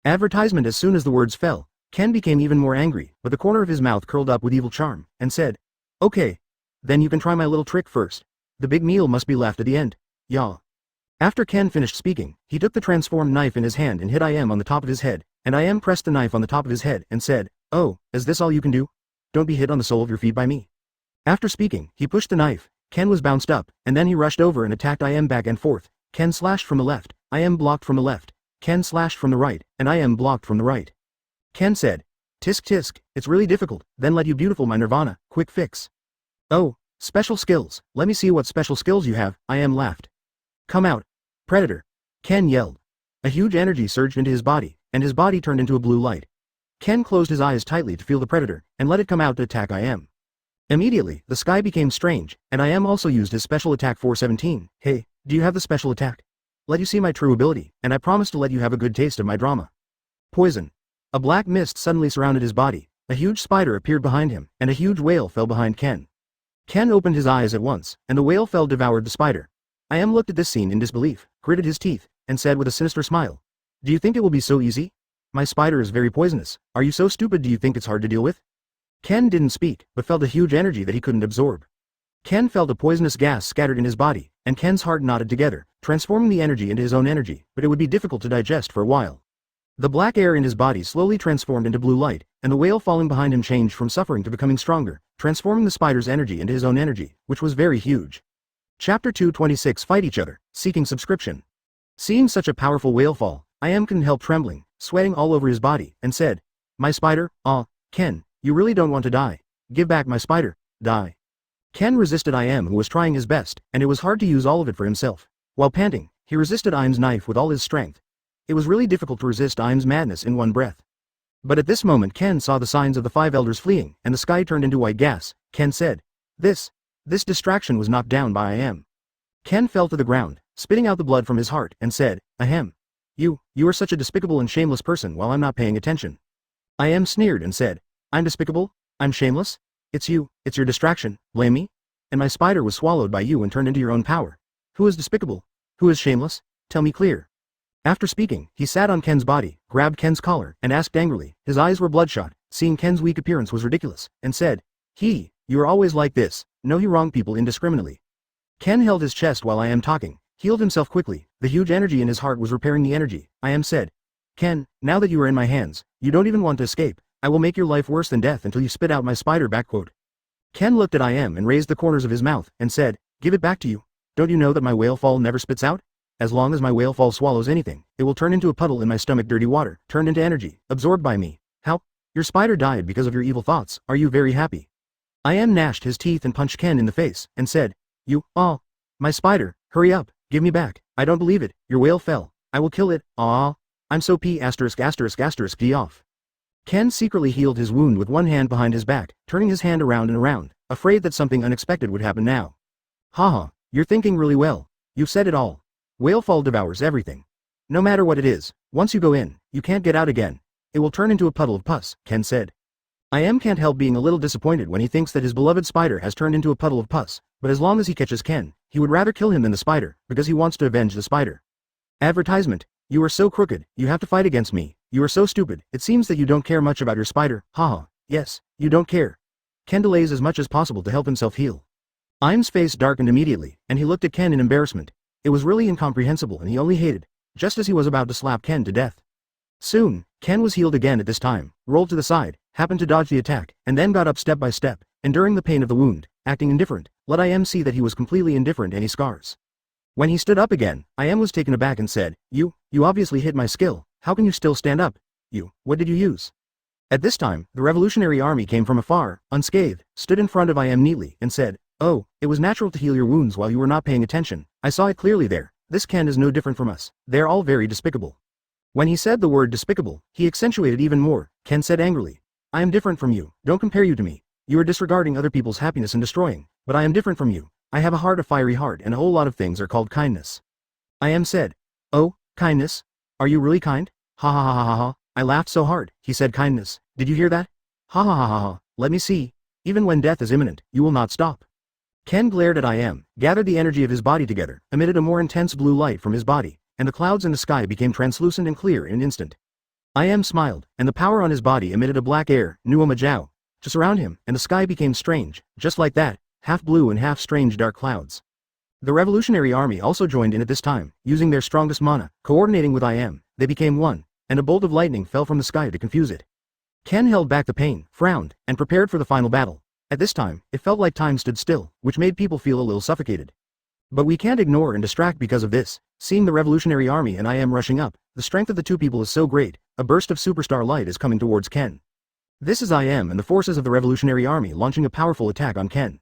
Advertisement. As soon as the words fell, Ken became even more angry, but the corner of his mouth curled up with evil charm, and said, Okay. Then you can try my little trick first. The big meal must be left at the end. Yah. After Ken finished speaking, he took the transformed knife in his hand and hit I Am on the top of his head, and I Am pressed the knife on the top of his head and said, Oh, is this all you can do? Don't be hit on the sole of your feet by me. After speaking, he pushed the knife, Ken was bounced up, and then he rushed over and attacked I Am back and forth. Ken slashed from the left, I Am blocked from the left. Ken slashed from the right, and I Am blocked from the right. Ken said, Tisk tisk, it's really difficult, then let you beautiful my nirvana, quick fix. Oh, special skills, let me see what special skills you have, I Am laughed. Come out. Predator. Ken yelled. A huge energy surged into his body, and his body turned into a blue light. Ken closed his eyes tightly to feel the predator, and let it come out to attack I Am. Immediately, the sky became strange, and I Am also used his special attack 417, Hey, do you have the special attack? Let you see my true ability, and I promise to let you have a good taste of my drama. Poison. A black mist suddenly surrounded his body, a huge spider appeared behind him, and a huge whale fell behind Ken. Ken opened his eyes at once, and the whale fell devoured the spider. I.M. looked at this scene in disbelief, gritted his teeth, and said with a sinister smile, "Do you think it will be so easy? My spider is very poisonous. Are you so stupid? Do you think it's hard to deal with?" Ken didn't speak, but felt a huge energy that he couldn't absorb. Ken felt a poisonous gas scattered in his body, and Ken's heart knotted together, transforming the energy into his own energy, but it would be difficult to digest for a while. The black air in his body slowly transformed into blue light, and the whale falling behind him changed from suffering to becoming stronger, transforming the spider's energy into his own energy, which was very huge. Chapter 226 Fight Each Other, Seeking Subscription. Seeing such a powerful whale fall, I.M. couldn't help trembling, sweating all over his body, and said, "My spider, Ken, you really don't want to die. Give back my spider, die." Ken resisted I.M. who was trying his best, and it was hard to use all of it for himself. While panting, he resisted I.M.'s knife with all his strength. It was really difficult to resist I.M.'s madness in one breath. But at this moment Ken saw the signs of the 5 elders fleeing, and the sky turned into white gas. Ken said, This distraction was knocked down by I.M. Ken fell to the ground, spitting out the blood from his heart, and said, "Ahem. You are such a despicable and shameless person while I'm not paying attention." I.M. sneered and said, "I'm despicable? I'm shameless? It's your distraction, blame me? And my spider was swallowed by you and turned into your own power. Who is despicable? Who is shameless? Tell me clear." After speaking, he sat on Ken's body, grabbed Ken's collar, and asked angrily, his eyes were bloodshot, seeing Ken's weak appearance was ridiculous, and said, You are always like this, no you wrong people indiscriminately." Ken held his chest while I.M. talking, healed himself quickly, the huge energy in his heart was repairing the energy. I.M. said, "Ken, now that you are in my hands, you don't even want to escape. I will make your life worse than death until you spit out my spider back." Ken looked at I.M. and raised the corners of his mouth, and said, "Give it back to you. Don't you know that my whale fall never spits out? As long as my whale fall swallows anything, it will turn into a puddle in my stomach, dirty water, turned into energy, absorbed by me. How? Your spider died because of your evil thoughts, are you very happy?" I.M. gnashed his teeth and punched Ken in the face, and said, My spider, hurry up, give me back, I don't believe it, your whale fell, I will kill it, I'm so p******** off. Ken secretly healed his wound with one hand behind his back, turning his hand around and around, afraid that something unexpected would happen now. Haha, you're thinking really well. You've said it all. Whale fall devours everything. No matter what it is, once you go in, you can't get out again. It will turn into a puddle of pus, Ken said. I.M. can't help being a little disappointed when he thinks that his beloved spider has turned into a puddle of pus, but as long as he catches Ken, he would rather kill him than the spider, because he wants to avenge the spider. Advertisement. You are so crooked, you have to fight against me. You are so stupid, it seems that you don't care much about your spider, haha, yes, you don't care. Ken delays as much as possible to help himself heal. I.M.'s face darkened immediately, and he looked at Ken in embarrassment. It was really incomprehensible and he only hated, just as he was about to slap Ken to death. Soon, Ken was healed again at this time, rolled to the side, happened to dodge the attack, and then got up step by step, enduring the pain of the wound, acting indifferent, let I.M. see that he was completely indifferent any scars. When he stood up again, I.M. was taken aback and said, You obviously hit my skill, how can you still stand up? What did you use? At this time, the Revolutionary Army came from afar, unscathed, stood in front of I.M. neatly, and said, Oh, it was natural to heal your wounds while you were not paying attention, I saw it clearly there, this Ken is no different from us, they're all very despicable. When he said the word despicable, he accentuated even more. Ken said angrily, I am different from you, don't compare you to me. You are disregarding other people's happiness and destroying, but I am different from you. I have a heart, a fiery heart, and a whole lot of things are called kindness. I.M. said, Oh, kindness? Are you really kind? Ha ha ha ha ha ha. I laughed so hard, he said kindness, did you hear that? Ha ha ha ha ha, let me see. Even when death is imminent, you will not stop. Ken glared at I.M., gathered the energy of his body together, emitted a more intense blue light from his body, and the clouds in the sky became translucent and clear in an instant. I.M. smiled, and the power on his body emitted a black air, Nuo to surround him, and the sky became strange, just like that, half blue and half strange dark clouds. The Revolutionary Army also joined in at this time, using their strongest mana, coordinating with I.M., they became one, and a bolt of lightning fell from the sky to confuse it. Ken held back the pain, frowned, and prepared for the final battle. At this time, it felt like time stood still, which made people feel a little suffocated. But we can't ignore and distract because of this. Seeing the Revolutionary Army and I.M. rushing up, the strength of the two people is so great, a burst of superstar light is coming towards Ken. This is I.M. and the forces of the Revolutionary Army launching a powerful attack on Ken.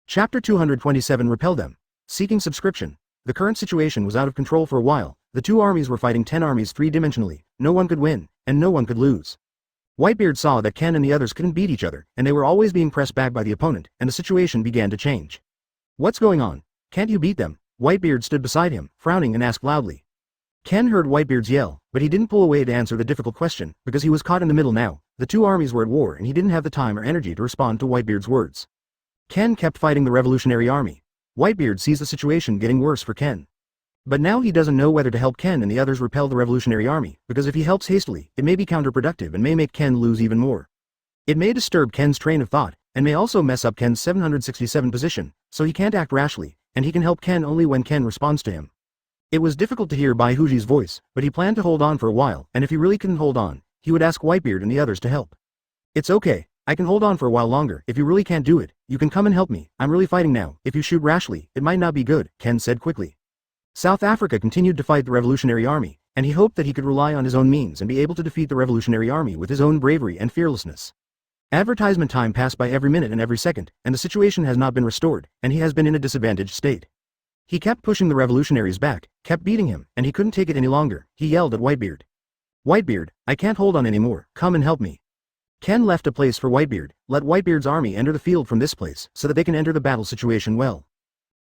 Chapter 227 Repel them. Seeking subscription. The current situation was out of control for a while. The two armies were fighting 10 armies three-dimensionally. No one could win, and no one could lose. Whitebeard saw that Ken and the others couldn't beat each other, and they were always being pressed back by the opponent, and the situation began to change. What's going on? Can't you beat them? Whitebeard stood beside him, frowning and asked loudly. Ken heard Whitebeard's yell, but he didn't pull away to answer the difficult question, because he was caught in the middle now. The two armies were at war and he didn't have the time or energy to respond to Whitebeard's words. Ken kept fighting the Revolutionary Army. Whitebeard sees the situation getting worse for Ken. But now he doesn't know whether to help Ken and the others repel the Revolutionary Army, because if he helps hastily, it may be counterproductive and may make Ken lose even more. It may disturb Ken's train of thought, and may also mess up Ken's 767 position, so he can't act rashly, and he can help Ken only when Ken responds to him. It was difficult to hear Bai Huji's voice, but he planned to hold on for a while, and if he really couldn't hold on, he would ask Whitebeard and the others to help. It's okay, I can hold on for a while longer. If you really can't do it, you can come and help me. I'm really fighting now. If you shoot rashly, it might not be good, Ken said quickly. South Africa continued to fight the Revolutionary Army, and he hoped that he could rely on his own means and be able to defeat the Revolutionary Army with his own bravery and fearlessness. Advertisement time passed by every minute and every second, and the situation has not been restored, and he has been in a disadvantaged state. He kept pushing the revolutionaries back, kept beating him, and he couldn't take it any longer. He yelled at Whitebeard. Whitebeard, I can't hold on anymore, come and help me. Ken left a place for Whitebeard. Let Whitebeard's army enter the field from this place so that they can enter the battle situation well.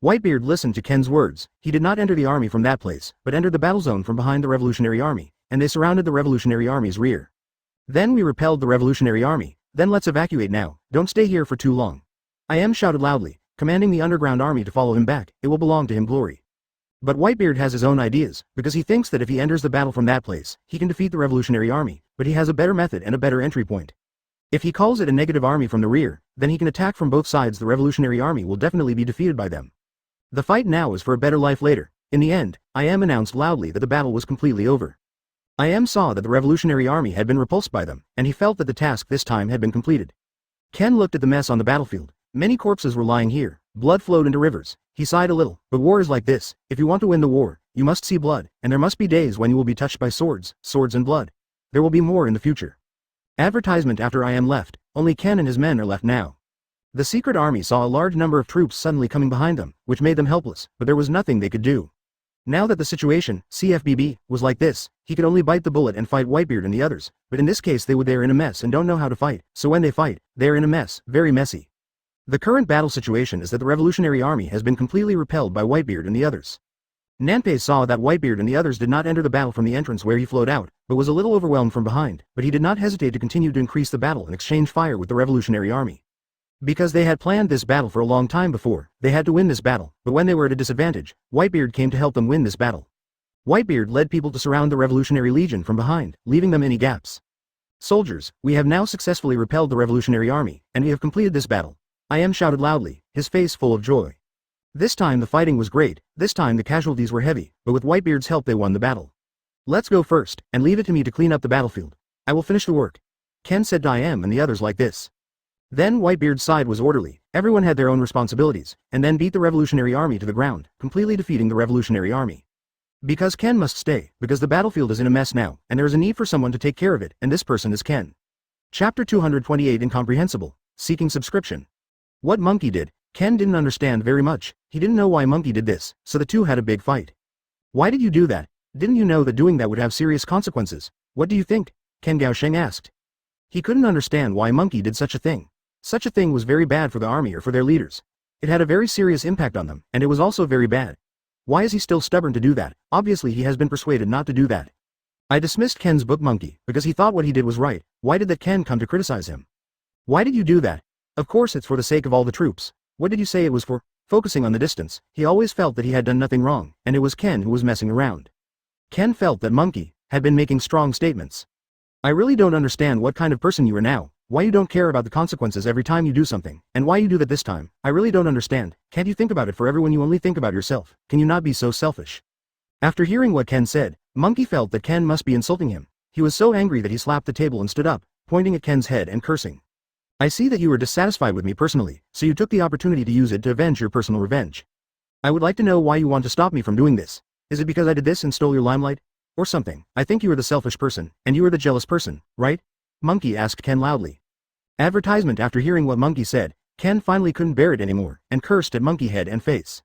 Whitebeard listened to Ken's words. He did not enter the army from that place, but entered the battle zone from behind the Revolutionary Army, and they surrounded the Revolutionary Army's rear. Then we repelled the Revolutionary Army. Then let's evacuate now, don't stay here for too long. I shouted loudly, commanding the underground army to follow him back. It will belong to him glory. But Whitebeard has his own ideas, because he thinks that if he enters the battle from that place, he can defeat the Revolutionary Army, but he has a better method and a better entry point. If he calls it a negative army from the rear, then he can attack from both sides. The Revolutionary Army will definitely be defeated by them. The fight now is for a better life later. In the end, announced loudly that the battle was completely over. Saw that the Revolutionary Army had been repulsed by them, and he felt that the task this time had been completed. Ken looked at the mess on the battlefield. Many corpses were lying here, blood flowed into rivers. He sighed a little, but war is like this. If you want to win the war, you must see blood, and there must be days when you will be touched by swords and blood. There will be more in the future. Advertisement after left, only Ken and his men are left now. The secret army saw a large number of troops suddenly coming behind them, which made them helpless, but there was nothing they could do. Now that the situation, CFBB, was like this, he could only bite the bullet and fight Whitebeard and the others, but in this case they're in a mess and don't know how to fight, so when they fight, they're in a mess, very messy. The current battle situation is that the Revolutionary Army has been completely repelled by Whitebeard and the others. Nanpei saw that Whitebeard and the others did not enter the battle from the entrance where he flowed out, but was a little overwhelmed from behind, but he did not hesitate to continue to increase the battle and exchange fire with the Revolutionary Army. Because they had planned this battle for a long time before, they had to win this battle, but when they were at a disadvantage, Whitebeard came to help them win this battle. Whitebeard led people to surround the Revolutionary Legion from behind, leaving them any gaps. Soldiers, we have now successfully repelled the Revolutionary Army, and we have completed this battle. Shouted loudly, his face full of joy. This time the fighting was great, this time the casualties were heavy, but with Whitebeard's help they won the battle. Let's go first, and leave it to me to clean up the battlefield. I will finish the work. Ken said to and the others like this. Then Whitebeard's side was orderly, everyone had their own responsibilities, and then beat the Revolutionary Army to the ground, completely defeating the Revolutionary Army. Because Ken must stay, because the battlefield is in a mess now, and there is a need for someone to take care of it, and this person is Ken. Chapter 228 Incomprehensible, Seeking Subscription. What Monkey did, Ken didn't understand very much. He didn't know why Monkey did this, so the two had a big fight. Why did you do that? Didn't you know that doing that would have serious consequences? What do you think? Ken Gaosheng asked. He couldn't understand why Monkey did such a thing. Such a thing was very bad for the army or for their leaders. It had a very serious impact on them, and it was also very bad. Why is he still stubborn to do that? Obviously he has been persuaded not to do that. I dismissed Ken's book Monkey, because he thought what he did was right. Why did that Ken come to criticize him? Why did you do that? Of course it's for the sake of all the troops. What did you say it was for? Focusing on the distance, he always felt that he had done nothing wrong, and it was Ken who was messing around. Ken felt that Monkey had been making strong statements. I really don't understand what kind of person you are now, why you don't care about the consequences every time you do something, and why you do that this time. I really don't understand. Can't you think about it for everyone? You only think about yourself. Can you not be so selfish? After hearing what Ken said, Monkey felt that Ken must be insulting him. He was so angry that he slapped the table and stood up, pointing at Ken's head and cursing. I see that you were dissatisfied with me personally, so you took the opportunity to use it to avenge your personal revenge. I would like to know why you want to stop me from doing this. Is it because I did this and stole your limelight? Or something? I think you are the selfish person, and you are the jealous person, right? Monkey asked Ken loudly. Advertisement. After hearing what Monkey said, Ken finally couldn't bear it anymore, and cursed at Monkey head and face.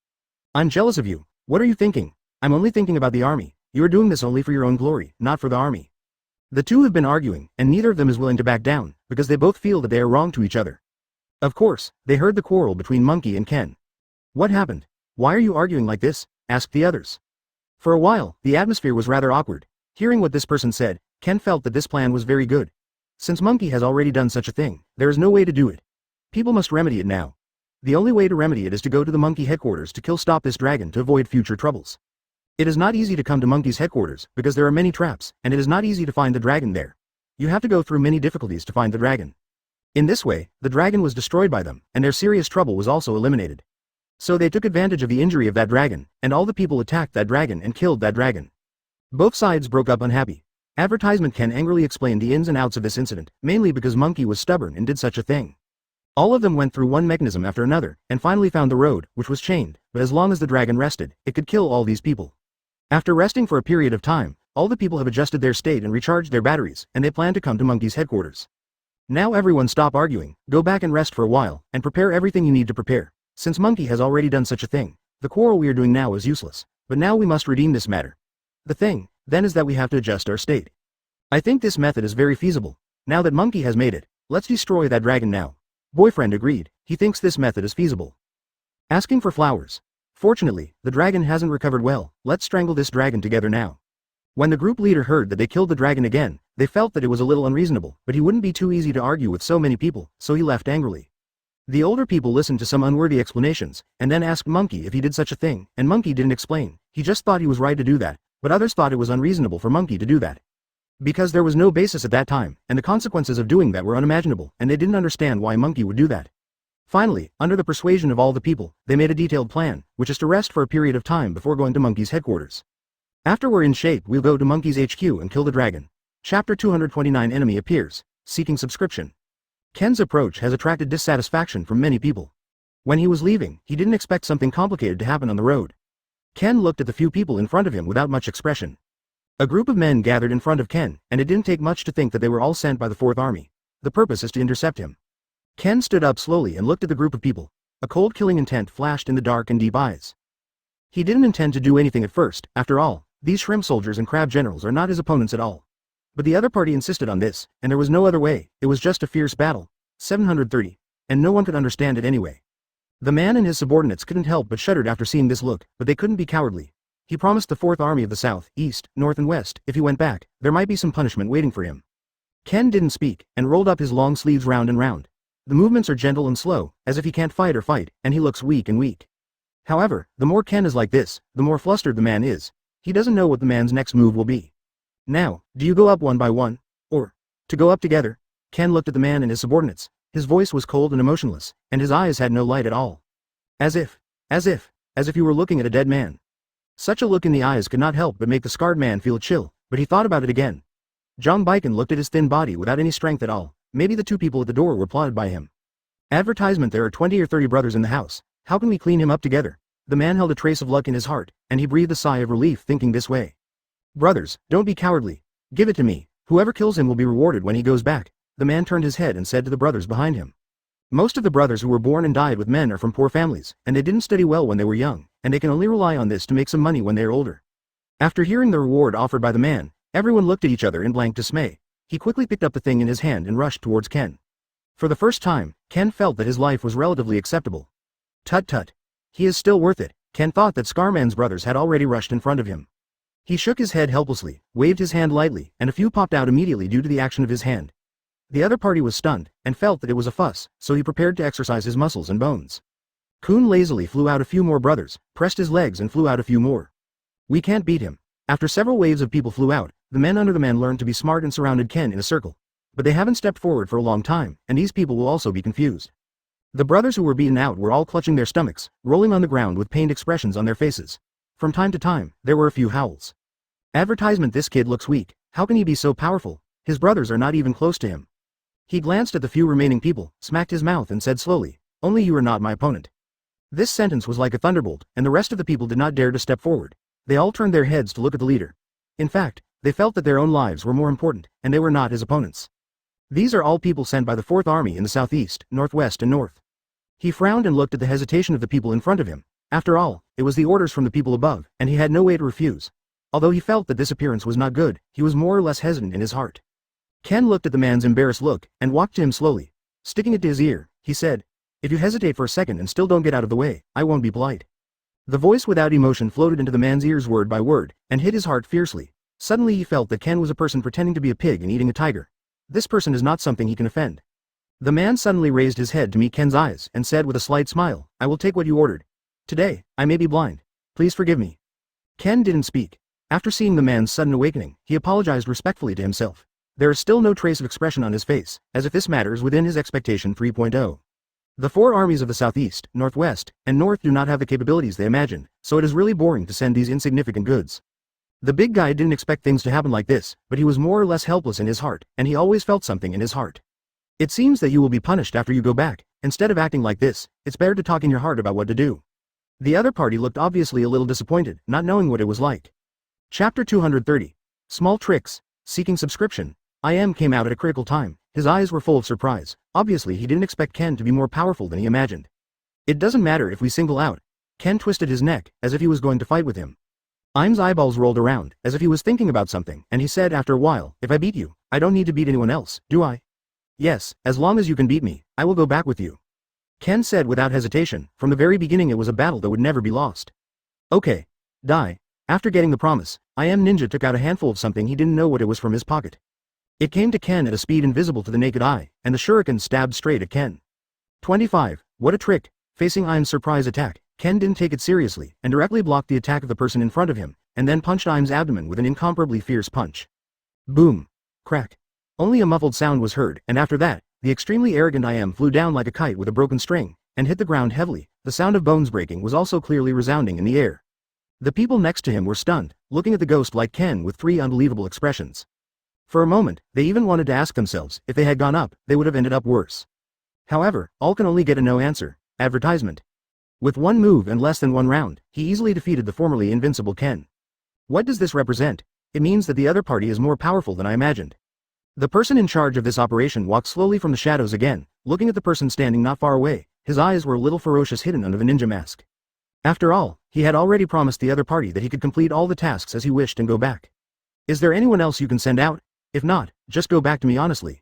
I'm jealous of you. What are you thinking? I'm only thinking about the army. You are doing this only for your own glory, not for the army. The two have been arguing, and neither of them is willing to back down, because they both feel that they are wrong to each other. Of course, they heard the quarrel between Monkey and Ken. What happened? Why are you arguing like this? Asked the others. For a while, the atmosphere was rather awkward. Hearing what this person said, Ken felt that this plan was very good. Since Monkey has already done such a thing, there is no way to do it. People must remedy it now. The only way to remedy it is to go to the Monkey headquarters to stop this dragon to avoid future troubles. It is not easy to come to Monkey's headquarters, because there are many traps, and it is not easy to find the dragon there. You have to go through many difficulties to find the dragon. In this way, the dragon was destroyed by them, and their serious trouble was also eliminated. So they took advantage of the injury of that dragon, and all the people attacked that dragon and killed that dragon. Both sides broke up unhappy. Advertisement Ken angrily explained the ins and outs of this incident, mainly because Monkey was stubborn and did such a thing. All of them went through one mechanism after another, and finally found the road, which was chained, but as long as the dragon rested, it could kill all these people. After resting for a period of time, all the people have adjusted their state and recharged their batteries, and they plan to come to Monkey's headquarters. Now everyone stop arguing, go back and rest for a while, and prepare everything you need to prepare. Since Monkey has already done such a thing, the quarrel we are doing now is useless, but now we must redeem this matter. The thing, then, is that we have to adjust our state. I think this method is very feasible. Now that Monkey has made it, let's destroy that dragon now. Boyfriend agreed, he thinks this method is feasible. Asking for flowers. Fortunately, the dragon hasn't recovered well, let's strangle this dragon together now. When the group leader heard that they killed the dragon again, they felt that it was a little unreasonable, but he wouldn't be too easy to argue with so many people, so he left angrily. The older people listened to some unworthy explanations, and then asked Monkey if he did such a thing, and Monkey didn't explain, he just thought he was right to do that, but others thought it was unreasonable for Monkey to do that. Because there was no basis at that time, and the consequences of doing that were unimaginable, and they didn't understand why Monkey would do that. Finally, under the persuasion of all the people, they made a detailed plan, which is to rest for a period of time before going to Monkey's headquarters. After we're in shape, we'll go to Monkey's HQ and kill the dragon. Chapter 229 Enemy appears, seeking subscription. Ken's approach has attracted dissatisfaction from many people. When he was leaving, he didn't expect something complicated to happen on the road. Ken looked at the few people in front of him without much expression. A group of men gathered in front of Ken, and it didn't take much to think that they were all sent by the Fourth Army. The purpose is to intercept him. Ken stood up slowly and looked at the group of people. A cold killing intent flashed in the dark and deep eyes. He didn't intend to do anything at first, after all, these shrimp soldiers and crab generals are not his opponents at all. But the other party insisted on this, and there was no other way, it was just a fierce battle. 730. And no one could understand it anyway. The man and his subordinates couldn't help but shuddered after seeing this look, but they couldn't be cowardly. He promised the Fourth Army of the South, East, North and West, if he went back, there might be some punishment waiting for him. Ken didn't speak, and rolled up his long sleeves round and round. The movements are gentle and slow, as if he can't fight or fight, and he looks weak and weak. However, the more Ken is like this, the more flustered the man is. He doesn't know what the man's next move will be. Now, do you go up one by one? Or, to go up together? Ken looked at the man and his subordinates. His voice was cold and emotionless, and his eyes had no light at all. As if you were looking at a dead man. Such a look in the eyes could not help but make the scarred man feel a chill, but he thought about it again. Jong Baiken looked at his thin body without any strength at all. Maybe the two people at the door were plotted by him. Advertisement: there are 20 or 30 brothers in the house. How can we clean him up together? The man held a trace of luck in his heart, and he breathed a sigh of relief thinking this way. Brothers, don't be cowardly. Give it to me. Whoever kills him will be rewarded when he goes back. The man turned his head and said to the brothers behind him. Most of the brothers who were born and died with men are from poor families, and they didn't study well when they were young, and they can only rely on this to make some money when they are older. After hearing the reward offered by the man, everyone looked at each other in blank dismay. He quickly picked up the thing in his hand and rushed towards Ken. For the first time, Ken felt that his life was relatively acceptable. Tut tut. He is still worth it. Ken thought that Scarman's brothers had already rushed in front of him. He shook his head helplessly, waved his hand lightly, and a few popped out immediately due to the action of his hand. The other party was stunned, and felt that it was a fuss, so he prepared to exercise his muscles and bones. Kun lazily flew out a few more brothers, pressed his legs and flew out a few more. We can't beat him. After several waves of people flew out, the men under the man learned to be smart and surrounded Ken in a circle. But they haven't stepped forward for a long time, and these people will also be confused. The brothers who were beaten out were all clutching their stomachs, rolling on the ground with pained expressions on their faces. From time to time, there were a few howls. Advertisement: this kid looks weak. How can he be so powerful? His brothers are not even close to him. He glanced at the few remaining people, smacked his mouth and said slowly, only you are not my opponent. This sentence was like a thunderbolt, and the rest of the people did not dare to step forward. They all turned their heads to look at the leader. In fact, they felt that their own lives were more important, and they were not his opponents. These are all people sent by the Fourth Army in the southeast, northwest and north. He frowned and looked at the hesitation of the people in front of him. After all, it was the orders from the people above, and he had no way to refuse. Although he felt that this appearance was not good, he was more or less hesitant in his heart. Ken looked at the man's embarrassed look, and walked to him slowly. Sticking it to his ear, he said, if you hesitate for a second and still don't get out of the way, I won't be polite. The voice without emotion floated into the man's ears word by word, and hit his heart fiercely. Suddenly he felt that Ken was a person pretending to be a pig and eating a tiger. This person is not something he can offend. The man suddenly raised his head to meet Ken's eyes and said with a slight smile, "I will take what you ordered. Today, I may be blind. Please forgive me." Ken didn't speak. After seeing the man's sudden awakening, he apologized respectfully to himself. There is still no trace of expression on his face, as if this matters within his expectation 3.0. The four armies of the southeast, northwest, and north do not have the capabilities they imagined, so it is really boring to send these insignificant goods. The big guy didn't expect things to happen like this, but he was more or less helpless in his heart, and he always felt something in his heart. It seems that you will be punished after you go back. Instead of acting like this, it's better to talk in your heart about what to do. The other party looked obviously a little disappointed, not knowing what it was like. Chapter 230. Small Tricks. Seeking subscription. IM came out at a critical time. His eyes were full of surprise. Obviously he didn't expect Ken to be more powerful than he imagined. It doesn't matter if we single out. Ken twisted his neck, as if he was going to fight with him. Im's eyeballs rolled around, as if he was thinking about something, and he said after a while, "If I beat you, I don't need to beat anyone else, do I?" "Yes, as long as you can beat me, I will go back with you." Ken said without hesitation. From the very beginning it was a battle that would never be lost. "Okay. Die." After getting the promise, IM Ninja took out a handful of something he didn't know what it was from his pocket. It came to Ken at a speed invisible to the naked eye, and the shuriken stabbed straight at Ken. 25. What a trick. Facing Im's surprise attack, Ken didn't take it seriously, and directly blocked the attack of the person in front of him, and then punched Im's abdomen with an incomparably fierce punch. Boom. Crack. Only a muffled sound was heard, and after that, the extremely arrogant IM flew down like a kite with a broken string, and hit the ground heavily. The sound of bones breaking was also clearly resounding in the air. The people next to him were stunned, looking at the ghost like Ken with three unbelievable expressions. For a moment, they even wanted to ask themselves, if they had gone up, they would have ended up worse. However, all can only get a no answer. Advertisement. With one move and less than one round, he easily defeated the formerly invincible Ken. What does this represent? It means that the other party is more powerful than I imagined. The person in charge of this operation walked slowly from the shadows again, looking at the person standing not far away. His eyes were a little ferocious hidden under the ninja mask. After all, he had already promised the other party that he could complete all the tasks as he wished and go back. "Is there anyone else you can send out? If not, just go back to me honestly."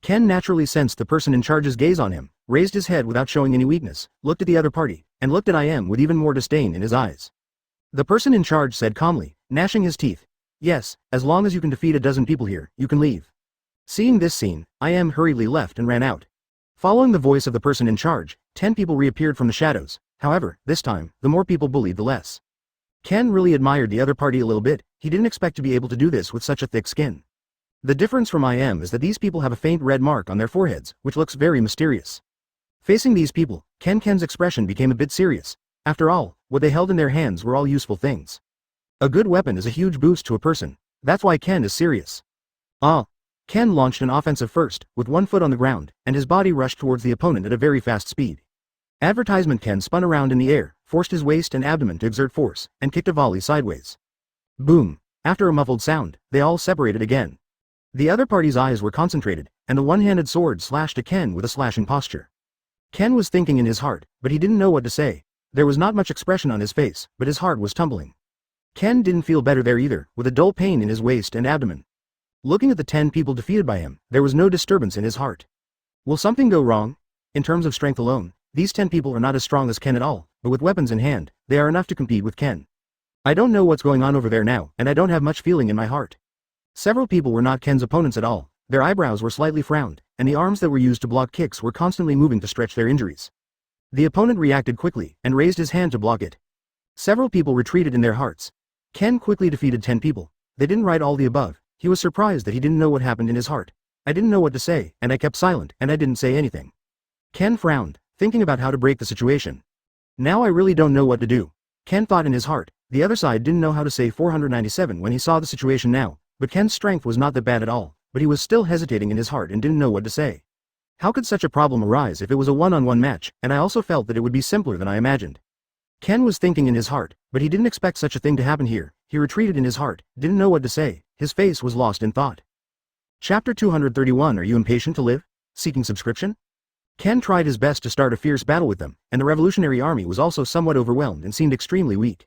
Ken naturally sensed the person in charge's gaze on him, raised his head without showing any weakness, looked at the other party, and looked at IM with even more disdain in his eyes. The person in charge said calmly, gnashing his teeth, "Yes, as long as you can defeat a dozen people here, you can leave." Seeing this scene, IM hurriedly left and ran out. Following the voice of the person in charge, 10 people reappeared from the shadows. However, this time, the more people bullied the less. Ken really admired the other party a little bit. He didn't expect to be able to do this with such a thick skin. The difference from IM is that these people have a faint red mark on their foreheads, which looks very mysterious. Facing these people, Ken's expression became a bit serious. After all, what they held in their hands were all useful things. A good weapon is a huge boost to a person. That's why Ken is serious. Ken launched an offensive first, with one foot on the ground, and his body rushed towards the opponent at a very fast speed. Advertisement Ken spun around in the air, forced his waist and abdomen to exert force, and kicked a volley sideways. Boom! After a muffled sound, they all separated again. The other party's eyes were concentrated, and the one-handed sword slashed at Ken with a slashing posture. Ken was thinking in his heart, but he didn't know what to say. There was not much expression on his face, but his heart was tumbling. Ken didn't feel better there either, with a dull pain in his waist and abdomen. Looking at the 10 people defeated by him, there was no disturbance in his heart. Will something go wrong? In terms of strength alone, these 10 people are not as strong as Ken at all, but with weapons in hand, they are enough to compete with Ken. I don't know what's going on over there now, and I don't have much feeling in my heart. Several people were not Ken's opponents at all. Their eyebrows were slightly frowned, and the arms that were used to block kicks were constantly moving to stretch their injuries. The opponent reacted quickly, and raised his hand to block it. Several people retreated in their hearts. Ken quickly defeated 10 people. They didn't write all the above. He was surprised that he didn't know what happened in his heart. I didn't know what to say, and I kept silent, and I didn't say anything. Ken frowned, thinking about how to break the situation. Now I really don't know what to do. Ken thought in his heart. The other side didn't know how to say 497 when he saw the situation now, but Ken's strength was not that bad at all, but he was still hesitating in his heart and didn't know what to say. How could such a problem arise if it was a one-on-one match, and I also felt that it would be simpler than I imagined. Ken was thinking in his heart, but he didn't expect such a thing to happen here. He retreated in his heart, didn't know what to say, his face was lost in thought. Chapter 231. Are you impatient to live? Seeking subscription? Ken tried his best to start a fierce battle with them, and the Revolutionary Army was also somewhat overwhelmed and seemed extremely weak.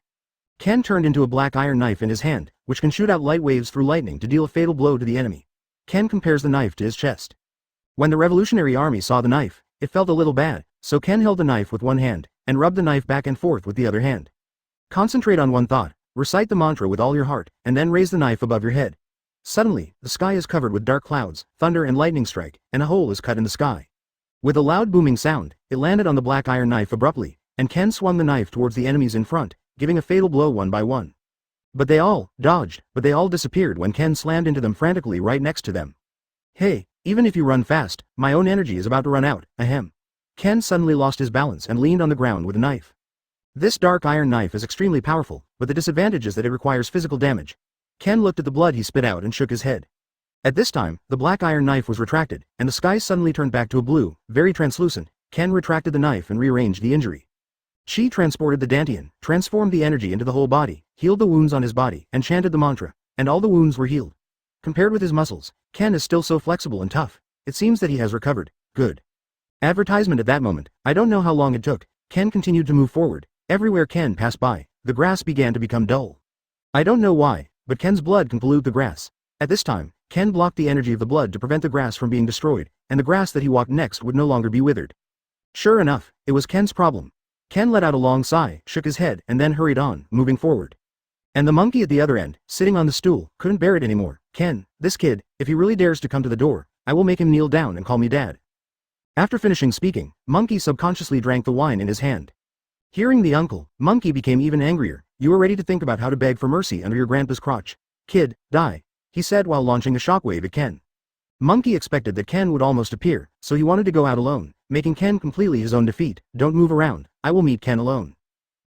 Ken turned into a black iron knife in his hand, which can shoot out light waves through lightning to deal a fatal blow to the enemy. Ken compares the knife to his chest. When the Revolutionary Army saw the knife, it felt a little bad, so Ken held the knife with one hand, and rubbed the knife back and forth with the other hand. Concentrate on one thought, recite the mantra with all your heart, and then raise the knife above your head. Suddenly, the sky is covered with dark clouds, thunder and lightning strike, and a hole is cut in the sky. With a loud booming sound, it landed on the black iron knife abruptly, and Ken swung the knife towards the enemies in front, giving a fatal blow one by one. But they all dodged, but they all disappeared when Ken slammed into them frantically right next to them. Hey, even if you run fast, my own energy is about to run out, ahem. Ken suddenly lost his balance and leaned on the ground with a knife. This dark iron knife is extremely powerful, but the disadvantage is that it requires physical damage. Ken looked at the blood he spit out and shook his head. At this time, the black iron knife was retracted, and the sky suddenly turned back to a blue, very translucent. Ken retracted the knife and rearranged the injury. Chi transported the Dantian, transformed the energy into the whole body, healed the wounds on his body, and chanted the mantra, and all the wounds were healed. Compared with his muscles, Ken is still so flexible and tough. It seems that he has recovered. Good. Advertisement at that moment. I don't know how long it took. Ken continued to move forward. Everywhere Ken passed by, the grass began to become dull. I don't know why, but Ken's blood can pollute the grass. At this time, Ken blocked the energy of the blood to prevent the grass from being destroyed, and the grass that he walked next would no longer be withered. Sure enough, it was Ken's problem. Ken let out a long sigh, shook his head, and then hurried on, moving forward. And the monkey at the other end, sitting on the stool, couldn't bear it anymore. Ken, this kid, if he really dares to come to the door, I will make him kneel down and call me dad. After finishing speaking, Monkey subconsciously drank the wine in his hand. Hearing the uncle, Monkey became even angrier. You were ready to think about how to beg for mercy under your grandpa's crotch. Kid, die, he said while launching a shockwave at Ken. Monkey expected that Ken would almost appear, so he wanted to go out alone, making Ken completely his own defeat. Don't move around, I will meet Ken alone.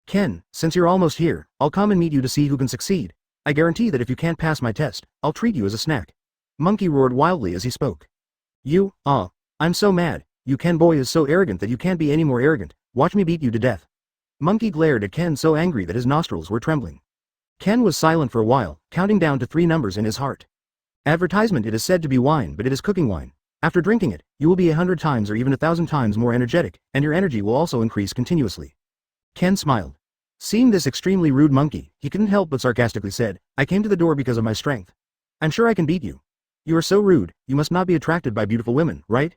Ken, since you're almost here, I'll come and meet you to see who can succeed. I guarantee that if you can't pass my test, I'll treat you as a snack. Monkey roared wildly as he spoke. I'm so mad. You Ken boy is so arrogant that you can't be any more arrogant. Watch me beat you to death. Monkey glared at Ken so angry that his nostrils were trembling. Ken was silent for a while, counting down to 3 numbers in his heart. Advertisement. It is said to be wine, but it is cooking wine. After drinking it, you will be 100 times or even 1,000 times more energetic, and your energy will also increase continuously. Ken smiled. Seeing this extremely rude monkey, he couldn't help but sarcastically said, I came to the door because of my strength. I'm sure I can beat you. You are so rude, you must not be attracted by beautiful women, right?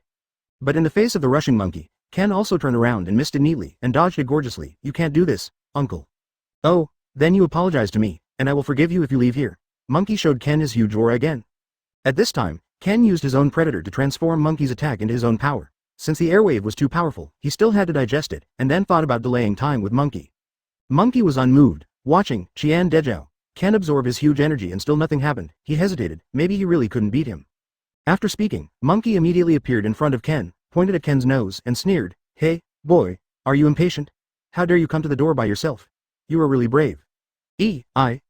But in the face of the rushing monkey, Ken also turned around and missed it neatly and dodged it gorgeously. You can't do this, uncle. Oh, then you apologize to me, and I will forgive you if you leave here. Monkey showed Ken his huge aura again. At this time, Ken used his own predator to transform Monkey's attack into his own power. Since the airwave was too powerful, he still had to digest it, and then thought about delaying time with Monkey. Monkey was unmoved, watching Qian Dezhou. Ken absorb his huge energy and still nothing happened. He hesitated, maybe he really couldn't beat him. After speaking, Monkey immediately appeared in front of Ken, pointed at Ken's nose, and sneered, Hey, boy, are you impatient? How dare you come to the door by yourself? You are really brave.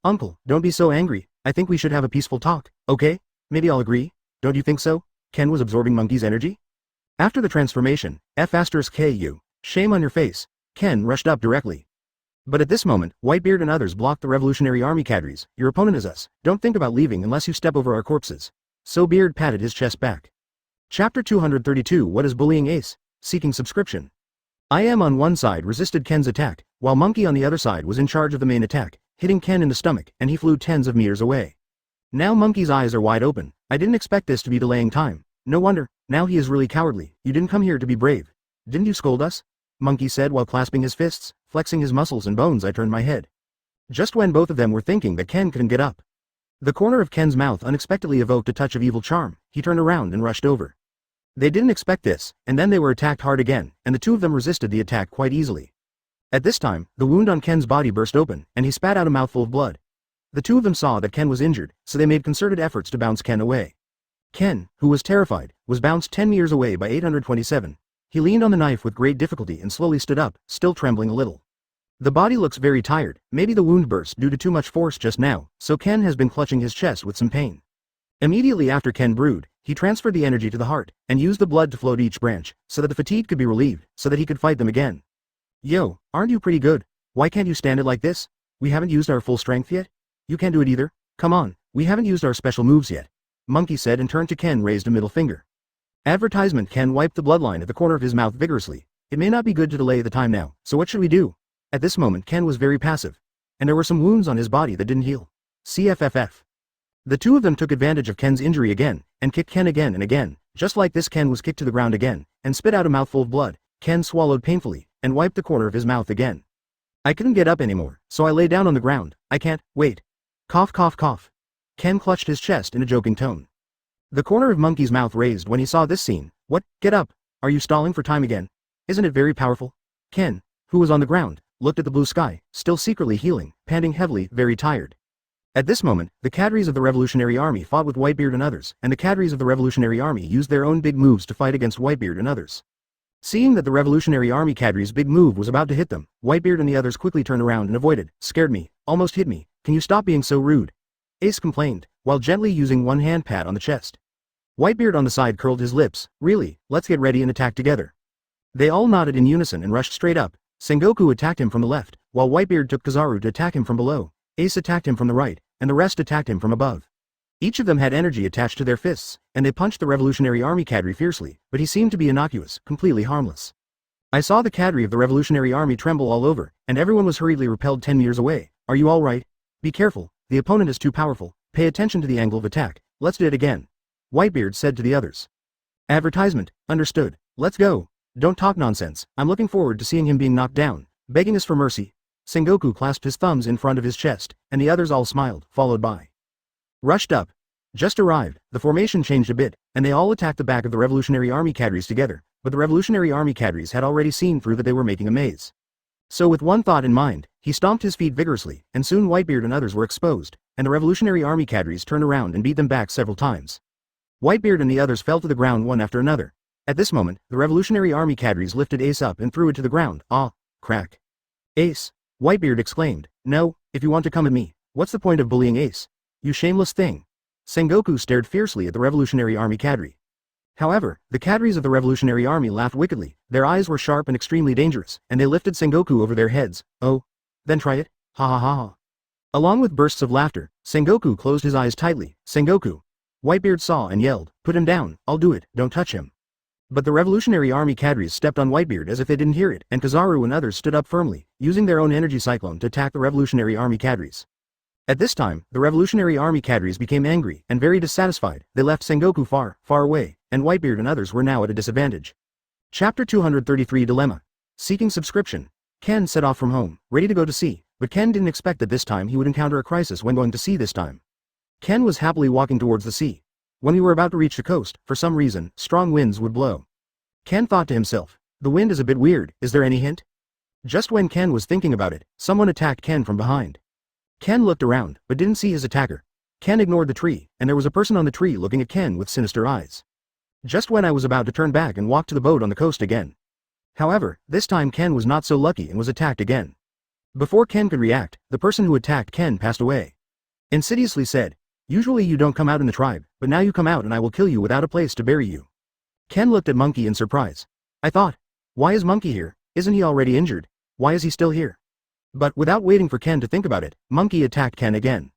Uncle, don't be so angry. I think we should have a peaceful talk, okay? Maybe I'll agree. Don't you think so? Ken was absorbing Monkey's energy. After the transformation, F***KU, shame on your face, Ken rushed up directly. But at this moment, Whitebeard and others blocked the Revolutionary Army cadres. Your opponent is us. Don't think about leaving unless you step over our corpses. So Beard patted his chest back. Chapter 232. What is bullying Ace? Seeking subscription. I am on one side resisted Ken's attack, while Monkey on the other side was in charge of the main attack, hitting Ken in the stomach, and he flew tens of meters away. Now Monkey's eyes are wide open. I didn't expect this to be delaying time. No wonder, now he is really cowardly. You didn't come here to be brave. Didn't you scold us? Monkey said while clasping his fists, flexing his muscles and bones. I turned my head. Just when both of them were thinking that Ken couldn't get up. The corner of Ken's mouth unexpectedly evoked a touch of evil charm. He turned around and rushed over. They didn't expect this, and then they were attacked hard again, and the two of them resisted the attack quite easily. At this time, the wound on Ken's body burst open, and he spat out a mouthful of blood. The two of them saw that Ken was injured, so they made concerted efforts to bounce Ken away. Ken, who was terrified, was bounced 10 meters away by 827. He leaned on the knife with great difficulty and slowly stood up, still trembling a little. The body looks very tired, maybe the wound burst due to too much force just now, so Ken has been clutching his chest with some pain. Immediately after Ken brewed, he transferred the energy to the heart, and used the blood to flow to each branch, so that the fatigue could be relieved, so that he could fight them again. Yo, aren't you pretty good? Why can't you stand it like this? We haven't used our full strength yet? You can't do it either? Come on, we haven't used our special moves yet. Monkey said and turned to Ken, raised a middle finger. Advertisement. Ken wiped the bloodline at the corner of his mouth vigorously. It may not be good to delay the time now, so what should we do? At this moment Ken was very passive. And there were some wounds on his body that didn't heal. CFFF. The two of them took advantage of Ken's injury again, and kicked Ken again and again. Just like this, Ken was kicked to the ground again, and spit out a mouthful of blood. Ken swallowed painfully, and wiped the corner of his mouth again. I couldn't get up anymore, so I lay down on the ground. I can't, wait. Cough cough cough. Ken clutched his chest in a joking tone. The corner of Monkey's mouth raised when he saw this scene. What, get up. Are you stalling for time again? Isn't it very powerful? Ken, who was on the ground, looked at the blue sky, still secretly healing, panting heavily, very tired. At this moment, the cadres of the Revolutionary Army fought with Whitebeard and others, and the cadres of the Revolutionary Army used their own big moves to fight against Whitebeard and others. Seeing that the Revolutionary Army cadres' big move was about to hit them, Whitebeard and the others quickly turned around and avoided. Scared me, almost hit me, can you stop being so rude? Ace complained, while gently using one hand pat on the chest. Whitebeard on the side curled his lips. Really, let's get ready and attack together. They all nodded in unison and rushed straight up. Sengoku attacked him from the left, while Whitebeard took Kizaru to attack him from below. Ace attacked him from the right, and the rest attacked him from above. Each of them had energy attached to their fists, and they punched the Revolutionary Army cadre fiercely, but he seemed to be innocuous, completely harmless. I saw the cadre of the Revolutionary Army tremble all over, and everyone was hurriedly repelled 10 meters away. Are you all right? Be careful, the opponent is too powerful, pay attention to the angle of attack, let's do it again. Whitebeard said to the others. Advertisement, understood, let's go. Don't talk nonsense, I'm looking forward to seeing him being knocked down, begging us for mercy. Sengoku clasped his thumbs in front of his chest, and the others all smiled, followed by. Rushed up. Just arrived, the formation changed a bit, and they all attacked the back of the Revolutionary Army cadres together, but the Revolutionary Army cadres had already seen through that they were making a maze. So with one thought in mind, he stomped his feet vigorously, and soon Whitebeard and others were exposed, and the Revolutionary Army cadres turned around and beat them back several times. Whitebeard and the others fell to the ground one after another. At this moment, the Revolutionary Army cadres lifted Ace up and threw it to the ground. Ah, crack. Ace, Whitebeard exclaimed. No, if you want to come at me, what's the point of bullying Ace? You shameless thing. Sengoku stared fiercely at the Revolutionary Army cadre. However, the cadres of the Revolutionary Army laughed wickedly, their eyes were sharp and extremely dangerous, and they lifted Sengoku over their heads. Oh? Then try it? Ha ha ha ha. Along with bursts of laughter, Sengoku closed his eyes tightly. Sengoku. Whitebeard saw and yelled, put him down, I'll do it, don't touch him. But the Revolutionary Army cadres stepped on Whitebeard as if they didn't hear it, and Kizaru and others stood up firmly, using their own energy cyclone to attack the Revolutionary Army cadres. At this time, the Revolutionary Army cadres became angry and very dissatisfied. They left Sengoku far, far away, and Whitebeard and others were now at a disadvantage. Chapter 233 Dilemma. Seeking subscription. Ken set off from home, ready to go to sea, but Ken didn't expect that this time he would encounter a crisis when going to sea this time. Ken was happily walking towards the sea. When we were about to reach the coast, for some reason, strong winds would blow. Ken thought to himself, the wind is a bit weird, is there any hint? Just when Ken was thinking about it, someone attacked Ken from behind. Ken looked around, but didn't see his attacker. Ken ignored the tree, and there was a person on the tree looking at Ken with sinister eyes. Just when I was about to turn back and walk to the boat on the coast again. However, this time Ken was not so lucky and was attacked again. Before Ken could react, the person who attacked Ken passed away. Insidiously said, usually you don't come out in the tribe, but now you come out and I will kill you without a place to bury you. Ken looked at Monkey in surprise. I thought, why is Monkey here? Isn't he already injured? Why is he still here? But without waiting for Ken to think about it, Monkey attacked Ken again.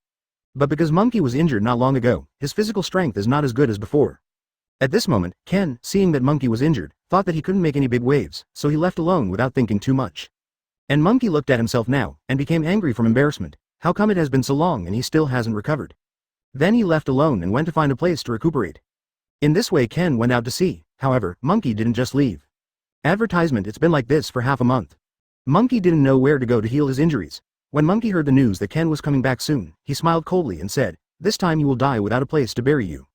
But because Monkey was injured not long ago, his physical strength is not as good as before. At this moment, Ken, seeing that Monkey was injured, thought that he couldn't make any big waves, so he left alone without thinking too much. And Monkey looked at himself now, and became angry from embarrassment. How come it has been so long and he still hasn't recovered? Then he left alone and went to find a place to recuperate. In this way Ken went out to sea. However, Monkey didn't just leave. Advertisement. It's been like this for half a month. Monkey didn't know where to go to heal his injuries. When Monkey heard the news that Ken was coming back soon, he smiled coldly and said, this time you will die without a place to bury you.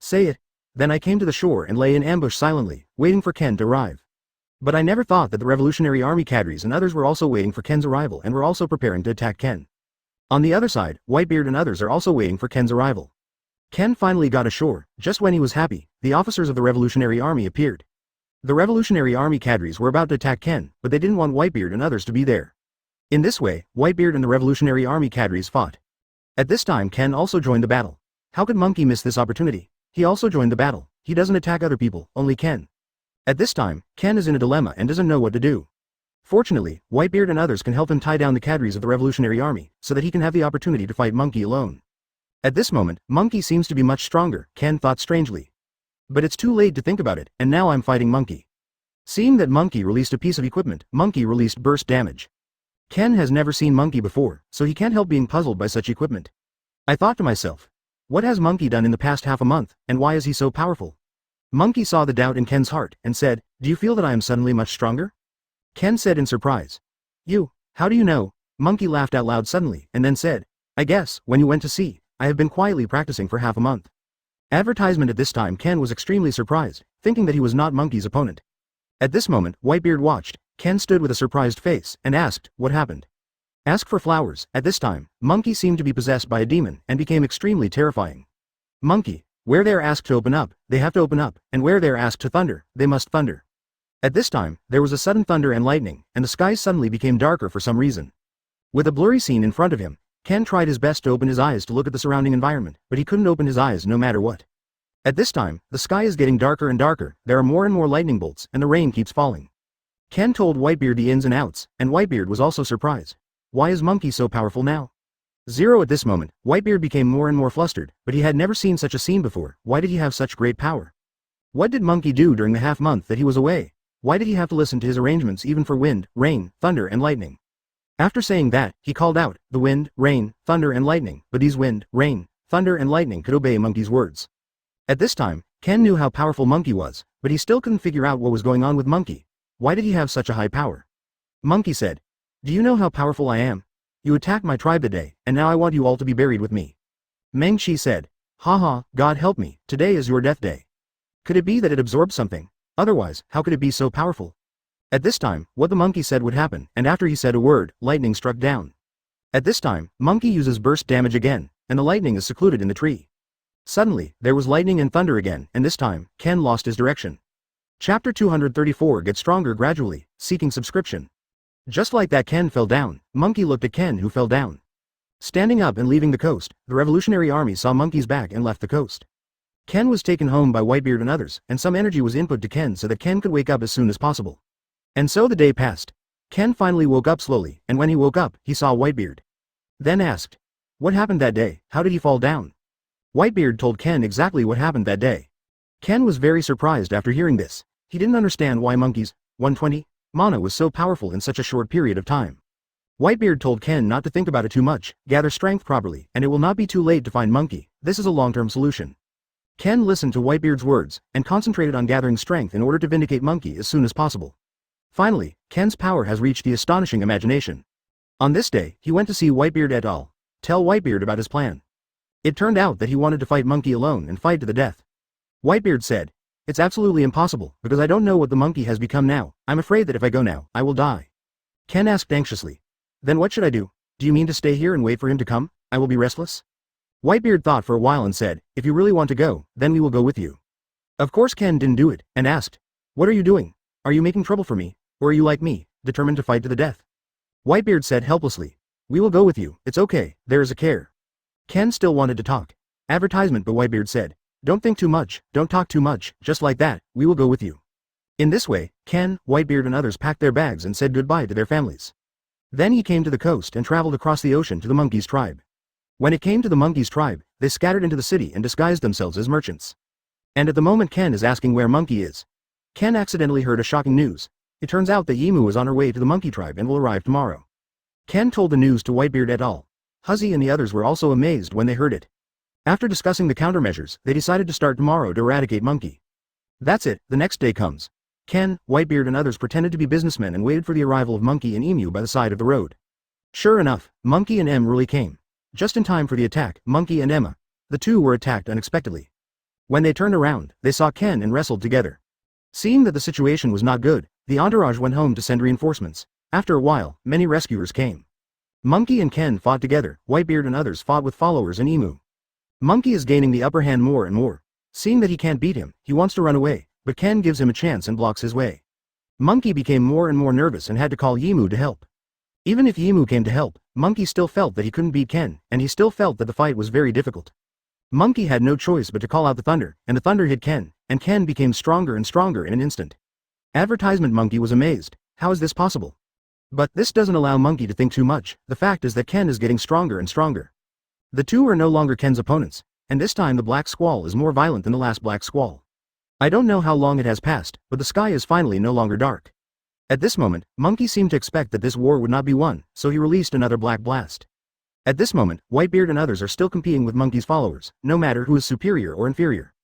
Say it. Then I came to the shore and lay in ambush silently, waiting for Ken to arrive. But I never thought that the Revolutionary Army cadres and others were also waiting for Ken's arrival and were also preparing to attack Ken. On the other side, Whitebeard and others are also waiting for Ken's arrival. Ken finally got ashore. Just when he was happy, the officers of the Revolutionary Army appeared. The Revolutionary Army cadres were about to attack Ken, but they didn't want Whitebeard and others to be there. In this way, Whitebeard and the Revolutionary Army cadres fought. At this time Ken also joined the battle. How could Monkey miss this opportunity? He also joined the battle. He doesn't attack other people, only Ken. At this time, Ken is in a dilemma and doesn't know what to do. Fortunately, Whitebeard and others can help him tie down the cadres of the Revolutionary Army, so that he can have the opportunity to fight Monkey alone. At this moment, Monkey seems to be much stronger, Ken thought strangely. But it's too late to think about it, and now I'm fighting Monkey. Seeing that Monkey released a piece of equipment, Monkey released burst damage. Ken has never seen Monkey before, so he can't help being puzzled by such equipment. I thought to myself, what has Monkey done in the past half a month, and why is he so powerful? Monkey saw the doubt in Ken's heart, and said, do you feel that I am suddenly much stronger? Ken said in surprise. How do you know? Monkey laughed out loud suddenly, and then said, I guess, when you went to sea, I have been quietly practicing for half a month. Advertisement. At this time Ken was extremely surprised, thinking that he was not Monkey's opponent. At this moment, Whitebeard watched. Ken stood with a surprised face, and asked, what happened? Ask for flowers. At this time, Monkey seemed to be possessed by a demon, and became extremely terrifying. Monkey, where they are asked to open up, they have to open up, and where they are asked to thunder, they must thunder. At this time, there was a sudden thunder and lightning, and the skies suddenly became darker for some reason. With a blurry scene in front of him, Ken tried his best to open his eyes to look at the surrounding environment, but he couldn't open his eyes no matter what. At this time, the sky is getting darker and darker, there are more and more lightning bolts, and the rain keeps falling. Ken told Whitebeard the ins and outs, and Whitebeard was also surprised. Why is Monkey so powerful now? Zero. At this moment, Whitebeard became more and more flustered, but he had never seen such a scene before. Why did he have such great power? What did Monkey do during the half month that he was away? Why did he have to listen to his arrangements even for wind, rain, thunder and lightning? After saying that, he called out, the wind, rain, thunder and lightning, but these wind, rain, thunder and lightning could obey Monkey's words. At this time, Ken knew how powerful Monkey was, but he still couldn't figure out what was going on with Monkey. Why did he have such a high power? Monkey said, do you know how powerful I am? You attacked my tribe today, and now I want you all to be buried with me. Meng-Chi said, haha, God help me, today is your death day. Could it be that it absorbed something? Otherwise, how could it be so powerful? At this time, what the monkey said would happen, and after he said a word, lightning struck down. At this time, Monkey uses burst damage again, and the lightning is secluded in the tree. Suddenly, there was lightning and thunder again, and this time, Ken lost his direction. Chapter 234 gets stronger gradually, seeking subscription. Just like that, Ken fell down. Monkey looked at Ken, who fell down. Standing up and leaving the coast, the Revolutionary Army saw Monkey's back and left the coast. Ken was taken home by Whitebeard and others, and some energy was input to Ken so that Ken could wake up as soon as possible. And so the day passed. Ken finally woke up slowly, and when he woke up, he saw Whitebeard. Then asked, what happened that day? How did he fall down? Whitebeard told Ken exactly what happened that day. Ken was very surprised after hearing this. He didn't understand why Monkey's 120 mana was so powerful in such a short period of time. Whitebeard told Ken not to think about it too much, gather strength properly, and it will not be too late to find Monkey. This is a long-term solution. Ken listened to Whitebeard's words, and concentrated on gathering strength in order to vindicate Monkey as soon as possible. Finally, Ken's power has reached the astonishing imagination. On this day, he went to see Whitebeard et al. Tell Whitebeard about his plan. It turned out that he wanted to fight Monkey alone and fight to the death. Whitebeard said, it's absolutely impossible, because I don't know what the monkey has become now. I'm afraid that if I go now, I will die. Ken asked anxiously, then what should I do? Do you mean to stay here and wait for him to come? I will be restless. Whitebeard thought for a while and said, if you really want to go, then we will go with you. Of course Ken didn't do it, and asked, what are you doing? Are you making trouble for me? Or are you like me, determined to fight to the death? Whitebeard said helplessly, we will go with you, it's okay, there is a care. Ken still wanted to talk. Advertisement, but Whitebeard said, don't think too much, don't talk too much, just like that, we will go with you. In this way, Ken, Whitebeard and others packed their bags and said goodbye to their families. Then he came to the coast and traveled across the ocean to the monkey's tribe. When it came to the monkey's tribe, they scattered into the city and disguised themselves as merchants. And at the moment Ken is asking where Monkey is, Ken accidentally heard a shocking news. It turns out that Yimu is on her way to the monkey tribe and will arrive tomorrow. Ken told the news to Whitebeard et al. Huzzy and the others were also amazed when they heard it. After discussing the countermeasures, they decided to start tomorrow to eradicate Monkey. That's it, the next day comes. Ken, Whitebeard and others pretended to be businessmen and waited for the arrival of Monkey and Emu by the side of the road. Sure enough, Monkey and Em really came. Just in time for the attack, Monkey and Emma. The two were attacked unexpectedly. When they turned around, they saw Ken and wrestled together. Seeing that the situation was not good, the entourage went home to send reinforcements. After a while, many rescuers came. Monkey and Ken fought together, Whitebeard and others fought with followers and Emu. Monkey is gaining the upper hand more and more. Seeing that he can't beat him, he wants to run away, but Ken gives him a chance and blocks his way. Monkey became more and more nervous and had to call Yimu to help. Even if Yimu came to help, Monkey still felt that he couldn't beat Ken, and he still felt that the fight was very difficult. Monkey had no choice but to call out the thunder, and the thunder hit Ken, and Ken became stronger and stronger in an instant. Advertisement Monkey was amazed. How is this possible? But this doesn't allow Monkey to think too much. The fact is that Ken is getting stronger and stronger. The two are no longer Ken's opponents, and this time the Black Squall is more violent than the last Black Squall. I don't know how long it has passed, but the sky is finally no longer dark. At this moment, Monkey seemed to expect that this war would not be won, so he released another black blast. At this moment, Whitebeard and others are still competing with Monkey's followers, no matter who is superior or inferior.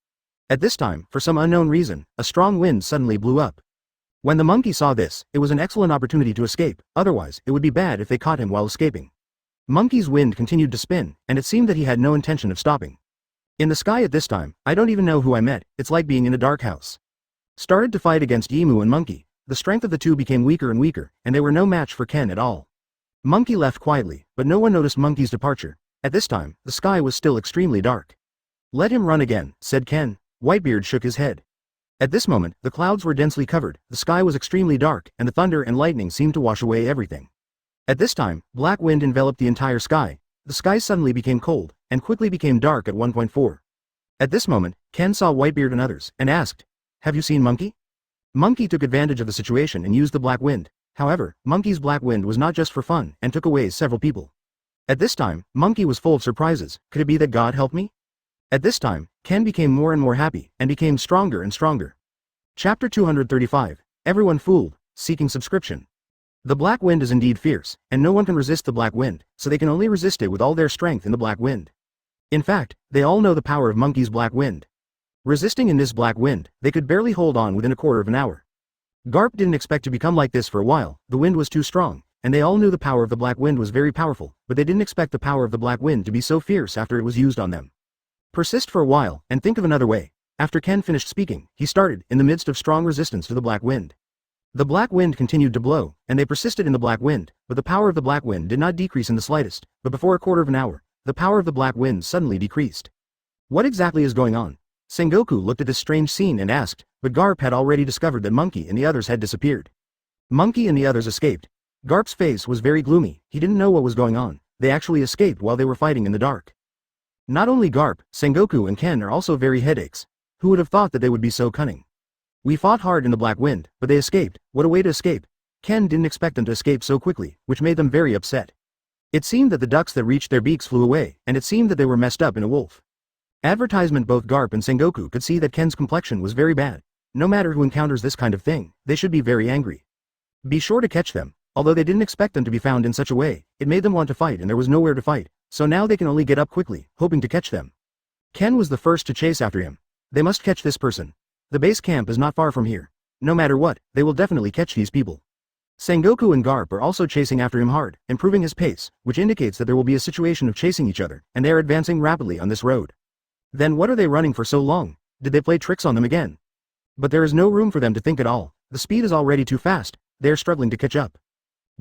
At this time, for some unknown reason, a strong wind suddenly blew up. When the monkey saw this, it was an excellent opportunity to escape, otherwise, it would be bad if they caught him while escaping. Monkey's wind continued to spin, and it seemed that he had no intention of stopping. In the sky at this time, I don't even know who I met, it's like being in a dark house. Started to fight against Emu and Monkey. The strength of the two became weaker and weaker, and they were no match for Ken at all. Monkey left quietly, but no one noticed Monkey's departure. At this time, the sky was still extremely dark. Let him run again, said Ken. Whitebeard shook his head. At this moment, the clouds were densely covered, the sky was extremely dark, and the thunder and lightning seemed to wash away everything. At this time, black wind enveloped the entire sky. The sky suddenly became cold, and quickly became dark at 1.4. At this moment, Ken saw Whitebeard and others, and asked, "Have you seen Monkey?" Monkey took advantage of the situation and used the black wind. However, Monkey's black wind was not just for fun, and took away several people. At this time, Monkey was full of surprises. Could it be that God helped me? At this time, Ken became more and more happy, and became stronger and stronger. Chapter 235. Everyone fooled, seeking subscription. The black wind is indeed fierce, and no one can resist the black wind, so they can only resist it with all their strength in the black wind. In fact, they all know the power of Monkey's black wind. Resisting in this black wind, they could barely hold on within a quarter of an hour. Garp didn't expect to become like this for a while, the wind was too strong, and they all knew the power of the black wind was very powerful, but they didn't expect the power of the black wind to be so fierce after it was used on them. Persist for a while, and think of another way. After Ken finished speaking, he started, in the midst of strong resistance to the black wind. The black wind continued to blow, and they persisted in the black wind, but the power of the black wind did not decrease in the slightest, but before a quarter of an hour, the power of the black wind suddenly decreased. What exactly is going on? Sengoku looked at this strange scene and asked, but Garp had already discovered that Monkey and the others had disappeared. Monkey and the others escaped. Garp's face was very gloomy, he didn't know what was going on, they actually escaped while they were fighting in the dark. Not only Garp, Sengoku and Ken are also very headaches. Who would have thought that they would be so cunning? We fought hard in the black wind, but they escaped. What a way to escape. Ken didn't expect them to escape so quickly, which made them very upset. It seemed that the ducks that reached their beaks flew away, and it seemed that they were messed up in a wolf. Advertisement. Both Garp and Sengoku could see that Ken's complexion was very bad. No matter who encounters this kind of thing, they should be very angry. Be sure to catch them. Although they didn't expect them to be found in such a way, it made them want to fight and there was nowhere to fight, so now they can only get up quickly, hoping to catch them. Ken was the first to chase after him. They must catch this person. The base camp is not far from here. No matter what, they will definitely catch these people. Sengoku and Garp are also chasing after him hard, improving his pace, which indicates that there will be a situation of chasing each other, and they are advancing rapidly on this road. Then what are they running for so long? Did they play tricks on them again? But there is no room for them to think at all. The speed is already too fast. They are struggling to catch up.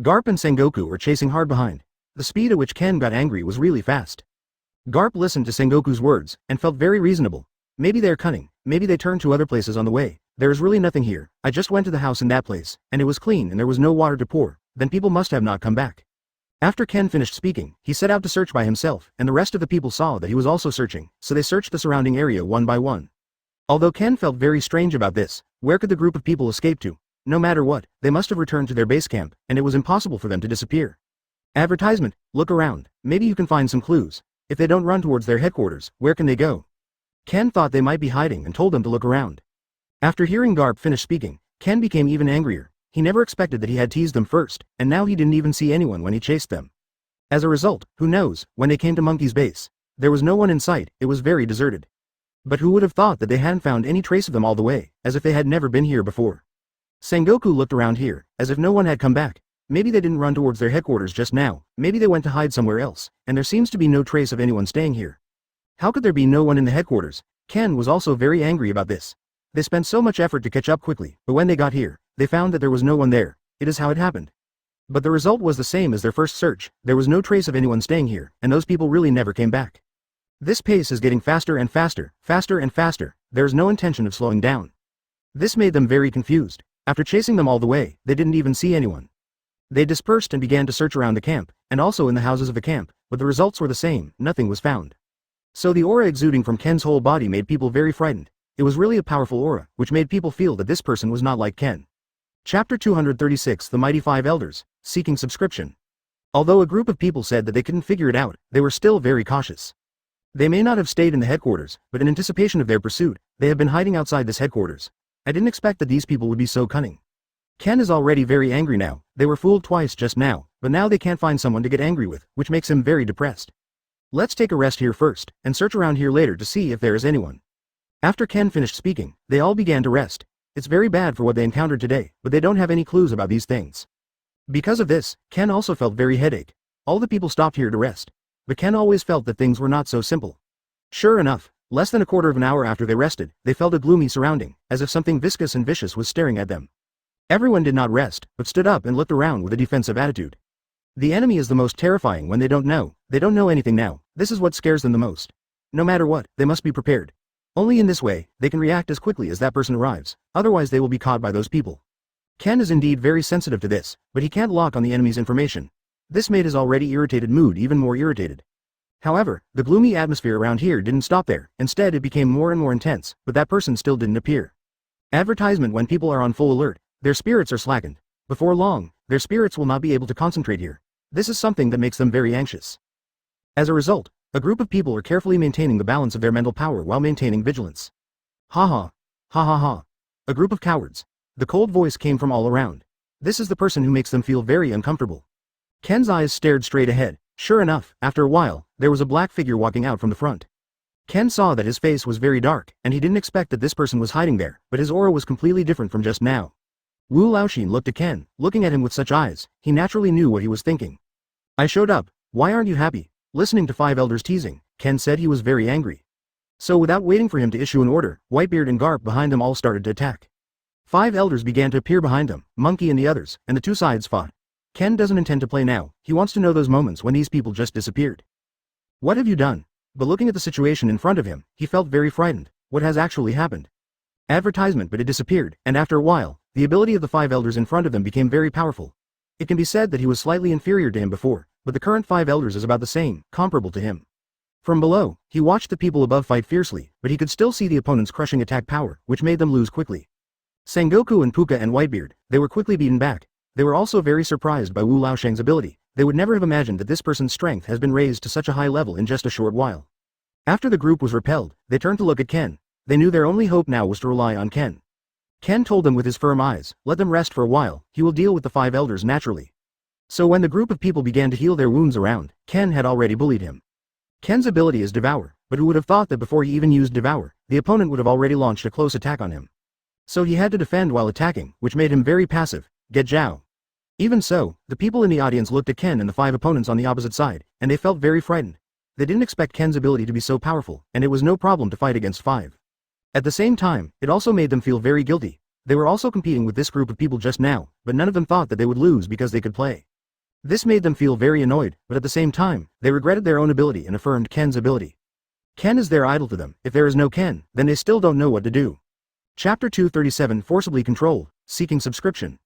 Garp and Sengoku are chasing hard behind. The speed at which Ken got angry was really fast. Garp listened to Sengoku's words, and felt very reasonable. Maybe they're cunning, maybe they turned to other places on the way. There is really nothing here. I just went to the house in that place, and it was clean and there was no water to pour. Then people must have not come back. After Ken finished speaking, he set out to search by himself, and the rest of the people saw that he was also searching, so they searched the surrounding area one by one. Although Ken felt very strange about this, where could the group of people escape to? No matter what, they must have returned to their base camp, and it was impossible for them to disappear. Advertisement. Look around, maybe you can find some clues. If they don't run towards their headquarters, where can they go? Ken thought they might be hiding and told them to look around. After hearing Garp finish speaking, Ken became even angrier. He never expected that he had teased them first, and now he didn't even see anyone when he chased them. As a result, who knows, when they came to Monkey's base, there was no one in sight, it was very deserted. But who would have thought that they hadn't found any trace of them all the way, as if they had never been here before. Sengoku looked around here, as if no one had come back. Maybe they didn't run towards their headquarters just now, maybe they went to hide somewhere else, and there seems to be no trace of anyone staying here. How could there be no one in the headquarters? Ken was also very angry about this. They spent so much effort to catch up quickly, but when they got here, they found that there was no one there. It is how it happened. But the result was the same as their first search. There was no trace of anyone staying here, and those people really never came back. This pace is getting faster and faster, faster and faster. There is no intention of slowing down. This made them very confused. After chasing them all the way, they didn't even see anyone. They dispersed and began to search around the camp, and also in the houses of the camp, but the results were the same, nothing was found. So the aura exuding from Ken's whole body made people very frightened. It was really a powerful aura, which made people feel that this person was not like Ken. Chapter 236. The Mighty Five Elders, Seeking Subscription. Although a group of people said that they couldn't figure it out, they were still very cautious. They may not have stayed in the headquarters, but in anticipation of their pursuit, they have been hiding outside this headquarters. I didn't expect that these people would be so cunning. Ken is already very angry now. They were fooled twice just now, but now they can't find someone to get angry with, which makes him very depressed. Let's take a rest here first, and search around here later to see if there is anyone. After Ken finished speaking, they all began to rest. It's very bad for what they encountered today, but they don't have any clues about these things. Because of this, Ken also felt very headache. All the people stopped here to rest. But Ken always felt that things were not so simple. Sure enough, less than a quarter of an hour after they rested, they felt a gloomy surrounding, as if something viscous and vicious was staring at them. Everyone did not rest, but stood up and looked around with a defensive attitude. The enemy is the most terrifying when they don't know anything now. This is what scares them the most. No matter what, they must be prepared. Only in this way, they can react as quickly as that person arrives, otherwise they will be caught by those people. Ken is indeed very sensitive to this, but he can't lock on the enemy's information. This made his already irritated mood even more irritated. However, the gloomy atmosphere around here didn't stop there, instead it became more and more intense, but that person still didn't appear. Advertisement: when people are on full alert, their spirits are slackened. Before long, their spirits will not be able to concentrate here. This is something that makes them very anxious. As a result, a group of people are carefully maintaining the balance of their mental power while maintaining vigilance. Ha ha. Ha ha ha. A group of cowards. The cold voice came from all around. This is the person who makes them feel very uncomfortable. Ken's eyes stared straight ahead. Sure enough, after a while, there was a black figure walking out from the front. Ken saw that his face was very dark, and he didn't expect that this person was hiding there, but his aura was completely different from just now. Wu Laoxin looked at Ken, looking at him with such eyes, he naturally knew what he was thinking. I showed up. Why aren't you happy? Listening to five elders teasing, Ken said he was very angry. So without waiting for him to issue an order, Whitebeard and Garp behind them all started to attack. Five elders began to appear behind them, Monkey and the others, and the two sides fought. Ken doesn't intend to play now, he wants to know those moments when these people just disappeared. What have you done? But looking at the situation in front of him, he felt very frightened. What has actually happened? Advertisement, but it disappeared, and after a while, the ability of the five elders in front of them became very powerful. It can be said that he was slightly inferior to him before, but the current five elders is about the same, comparable to him. From below, he watched the people above fight fiercely, but he could still see the opponent's crushing attack power, which made them lose quickly. Sengoku and Puka and Whitebeard, they were quickly beaten back. They were also very surprised by Wu Laosheng's ability. They would never have imagined that this person's strength has been raised to such a high level in just a short while. After the group was repelled, they turned to look at Ken. They knew their only hope now was to rely on Ken. Ken told them with his firm eyes, let them rest for a while, he will deal with the five elders naturally. So when the group of people began to heal their wounds around, Ken had already bullied him. Ken's ability is Devour, but who would have thought that before he even used Devour, the opponent would have already launched a close attack on him. So he had to defend while attacking, which made him very passive. Get Zhao. Even so, the people in the audience looked at Ken and the five opponents on the opposite side, and they felt very frightened. They didn't expect Ken's ability to be so powerful, and it was no problem to fight against five. At the same time, it also made them feel very guilty. They were also competing with this group of people just now, but none of them thought that they would lose because they could play. This made them feel very annoyed, but at the same time, they regretted their own ability and affirmed Ken's ability. Ken is their idol to them. If there is no Ken, then they still don't know what to do. Chapter 237: Forcibly Controlled, Seeking Subscription.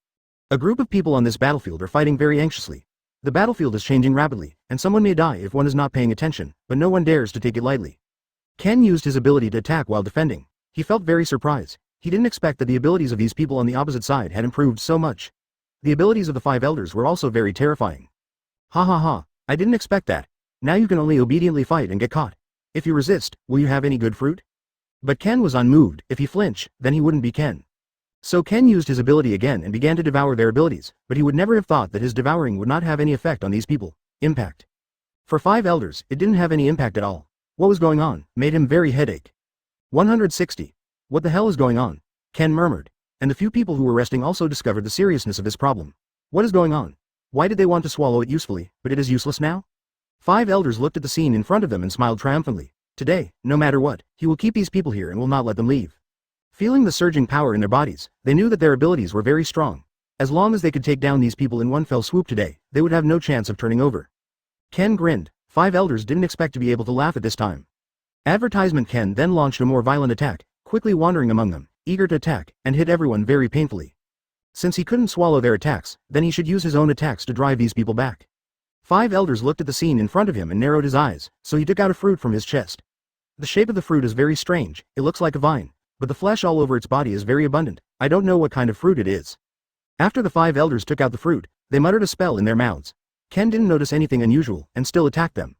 A group of people on this battlefield are fighting very anxiously. The battlefield is changing rapidly, and someone may die if one is not paying attention, but no one dares to take it lightly. Ken used his ability to attack while defending. He felt very surprised. He didn't expect that the abilities of these people on the opposite side had improved so much. The abilities of the five elders were also very terrifying. Ha ha ha, I didn't expect that. Now you can only obediently fight and get caught. If you resist, will you have any good fruit? But Ken was unmoved. If he flinched, then he wouldn't be Ken. So Ken used his ability again and began to devour their abilities, but he would never have thought that his devouring would not have any effect on these people. Impact. For five elders, it didn't have any impact at all. What was going on made him very headache. 160. What the hell is going on? Ken murmured. And the few people who were resting also discovered the seriousness of his problem. What is going on? Why did they want to swallow it usefully, but it is useless now? Five elders looked at the scene in front of them and smiled triumphantly. Today, no matter what, he will keep these people here and will not let them leave. Feeling the surging power in their bodies, they knew that their abilities were very strong. As long as they could take down these people in one fell swoop today, they would have no chance of turning over. Ken grinned. Five elders didn't expect to be able to laugh at this time. Advertisement. Ken then launched a more violent attack, quickly wandering among them, eager to attack, and hit everyone very painfully. Since he couldn't swallow their attacks, then he should use his own attacks to drive these people back. Five elders looked at the scene in front of him and narrowed his eyes, so he took out a fruit from his chest. The shape of the fruit is very strange, it looks like a vine, but the flesh all over its body is very abundant. I don't know what kind of fruit it is. After the five elders took out the fruit, they muttered a spell in their mouths. Ken didn't notice anything unusual, and still attacked them.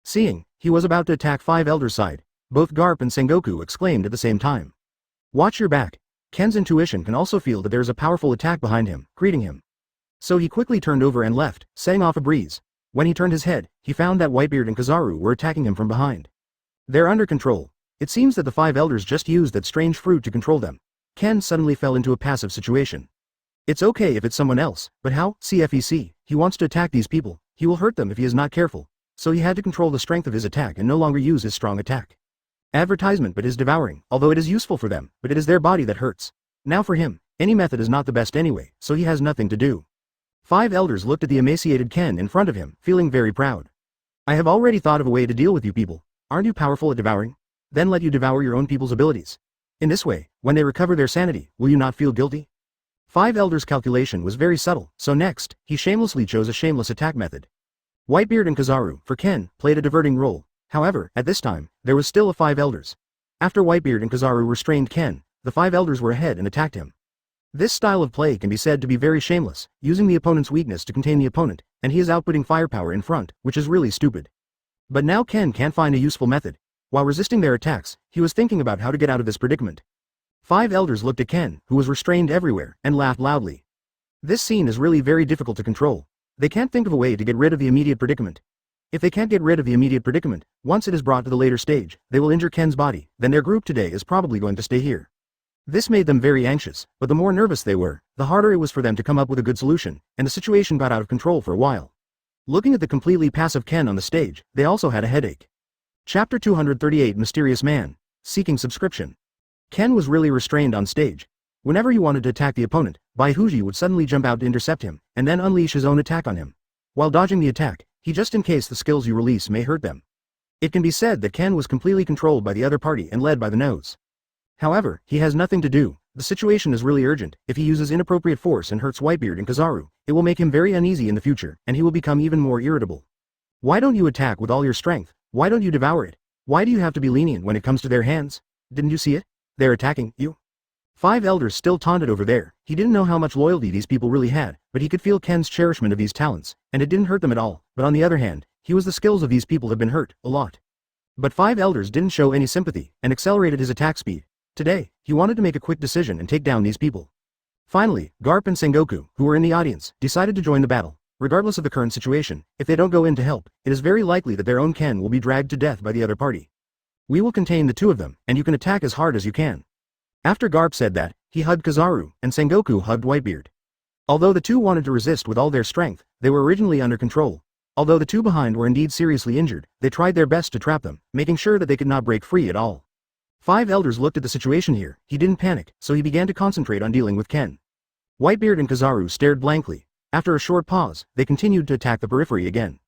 Seeing, he was about to attack five elders' side, both Garp and Sengoku exclaimed at the same time. Watch your back. Ken's intuition can also feel that there is a powerful attack behind him, greeting him. So he quickly turned over and left, setting off a breeze. When he turned his head, he found that Whitebeard and Kizaru were attacking him from behind. They're under control. It seems that the five elders just used that strange fruit to control them. Ken suddenly fell into a passive situation. It's okay if it's someone else, but how? CFEC, he wants to attack these people, he will hurt them if he is not careful, so he had to control the strength of his attack and no longer use his strong attack. Advertisement but is devouring, although it is useful for them, but it is their body that hurts. Now for him, any method is not the best anyway, so he has nothing to do. 5 elders looked at the emaciated Ken in front of him, feeling very proud. I have already thought of a way to deal with you people. Aren't you powerful at devouring? Then let you devour your own people's abilities. In this way, when they recover their sanity, will you not feel guilty? 5 elders' calculation was very subtle, so next, he shamelessly chose a shameless attack method. Whitebeard and Kizaru, for Ken, played a diverting role. However, at this time, there was still a 5 elders. After Whitebeard and Kizaru restrained Ken, the 5 elders were ahead and attacked him. This style of play can be said to be very shameless, using the opponent's weakness to contain the opponent, and he is outputting firepower in front, which is really stupid. But now Ken can't find a useful method. While resisting their attacks, he was thinking about how to get out of this predicament. 5 elders looked at Ken, who was restrained everywhere, and laughed loudly. This scene is really very difficult to control. They can't think of a way to get rid of the immediate predicament. If they can't get rid of the immediate predicament, once it is brought to the later stage, they will injure Ken's body, then their group today is probably going to stay here. This made them very anxious, but the more nervous they were, the harder it was for them to come up with a good solution, and the situation got out of control for a while. Looking at the completely passive Ken on the stage, they also had a headache. Chapter 238 Mysterious Man, Seeking Subscription. Ken was really restrained on stage. Whenever he wanted to attack the opponent, Baihuji would suddenly jump out to intercept him, and then unleash his own attack on him. While dodging the attack, he just in case the skills you release may hurt them. It can be said that Ken was completely controlled by the other party and led by the nose. However, he has nothing to do. The situation is really urgent. If he uses inappropriate force and hurts Whitebeard and Kizaru, it will make him very uneasy in the future, and he will become even more irritable. Why don't you attack with all your strength? Why don't you devour it? Why do you have to be lenient when it comes to their hands? Didn't you see it? They're attacking you. 5 elders still taunted over there. He didn't know how much loyalty these people really had, but he could feel Ken's cherishment of these talents, and it didn't hurt them at all. But on the other hand, the skills of these people have been hurt, a lot. But 5 elders didn't show any sympathy, and accelerated his attack speed. Today, he wanted to make a quick decision and take down these people. Finally, Garp and Sengoku, who were in the audience, decided to join the battle. Regardless of the current situation, if they don't go in to help, it is very likely that their own Ken will be dragged to death by the other party. We will contain the two of them, and you can attack as hard as you can. After Garp said that, he hugged Kizaru, and Sengoku hugged Whitebeard. Although the two wanted to resist with all their strength, they were originally under control. Although the two behind were indeed seriously injured, they tried their best to trap them, making sure that they could not break free at all. 5 elders looked at the situation here. He didn't panic, so he began to concentrate on dealing with Ken. Whitebeard and Kizaru stared blankly. After a short pause, they continued to attack the periphery again.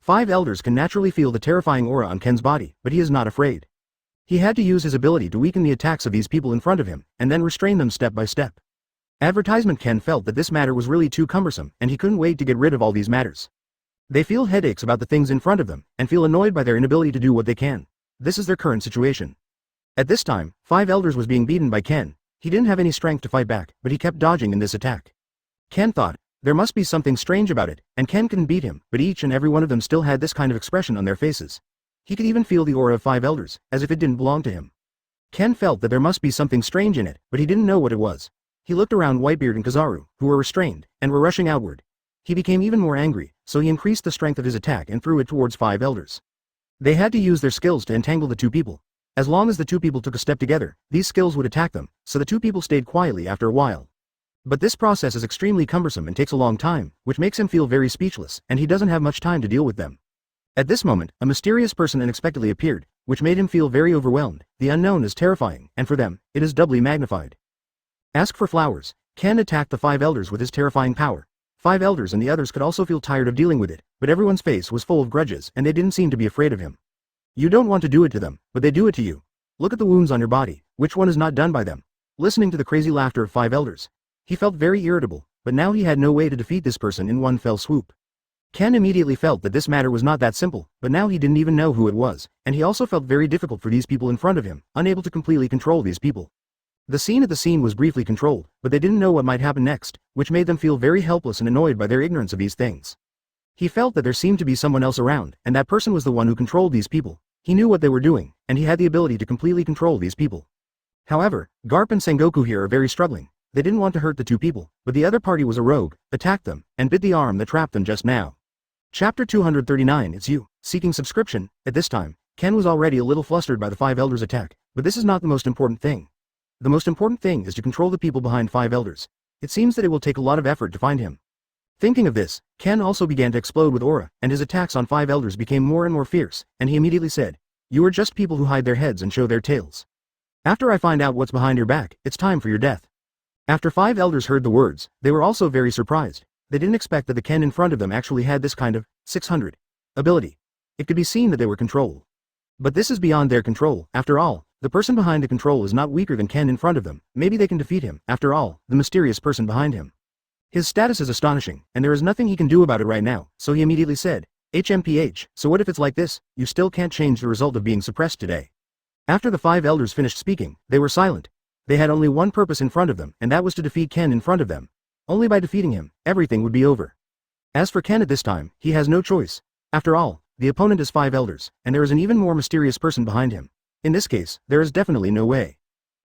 5 elders can naturally feel the terrifying aura on Ken's body, but he is not afraid. He had to use his ability to weaken the attacks of these people in front of him, and then restrain them step by step. Advertisement Ken felt that this matter was really too cumbersome, and he couldn't wait to get rid of all these matters. They feel headaches about the things in front of them, and feel annoyed by their inability to do what they can. This is their current situation. At this time, 5 elders was being beaten by Ken. He didn't have any strength to fight back, but he kept dodging in this attack. Ken thought, there must be something strange about it, and Ken couldn't beat him, but each and every one of them still had this kind of expression on their faces. He could even feel the aura of 5 elders, as if it didn't belong to him. Ken felt that there must be something strange in it, but he didn't know what it was. He looked around Whitebeard and Kizaru, who were restrained, and were rushing outward. He became even more angry, so he increased the strength of his attack and threw it towards 5 elders. They had to use their skills to entangle the two people. As long as the two people took a step together, these skills would attack them, so the two people stayed quietly after a while. But this process is extremely cumbersome and takes a long time, which makes him feel very speechless, and he doesn't have much time to deal with them. At this moment, a mysterious person unexpectedly appeared, which made him feel very overwhelmed. The unknown is terrifying, and for them, it is doubly magnified. Ask for flowers. Ken attacked the 5 elders with his terrifying power. 5 elders and the others could also feel tired of dealing with it, but everyone's face was full of grudges and they didn't seem to be afraid of him. You don't want to do it to them, but they do it to you. Look at the wounds on your body, which one is not done by them? Listening to the crazy laughter of 5 elders, he felt very irritable, but now he had no way to defeat this person in one fell swoop. Ken immediately felt that this matter was not that simple, but now he didn't even know who it was, and he also felt very difficult for these people in front of him, unable to completely control these people. The scene at the scene was briefly controlled, but they didn't know what might happen next, which made them feel very helpless and annoyed by their ignorance of these things. He felt that there seemed to be someone else around, and that person was the one who controlled these people. He knew what they were doing, and he had the ability to completely control these people. However, Garp and Sengoku here are very struggling. They didn't want to hurt the two people, but the other party was a rogue, attacked them, and bit the arm that trapped them just now. Chapter 239 It's you, seeking subscription. At this time, Ken was already a little flustered by the 5 elders' attack, but this is not the most important thing. The most important thing is to control the people behind 5 elders. It seems that it will take a lot of effort to find him. Thinking of this, Ken also began to explode with aura, and his attacks on 5 elders became more and more fierce, and he immediately said, "You are just people who hide their heads and show their tails. After I find out what's behind your back, it's time for your death." After 5 elders heard the words, they were also very surprised. They didn't expect that the Ken in front of them actually had this kind of 600 ability. It could be seen that they were controlled. But this is beyond their control. After all, the person behind the control is not weaker than Ken in front of them. Maybe they can defeat him. After all, the mysterious person behind him. His status is astonishing, and there is nothing he can do about it right now, so he immediately said, "HMPH, so what if it's like this? You still can't change the result of being suppressed today." After the 5 elders finished speaking, they were silent. They had only one purpose in front of them, and that was to defeat Ken in front of them. Only by defeating him, everything would be over. As for Ken at this time, he has no choice. After all, the opponent is 5 elders, and there is an even more mysterious person behind him. In this case, there is definitely no way.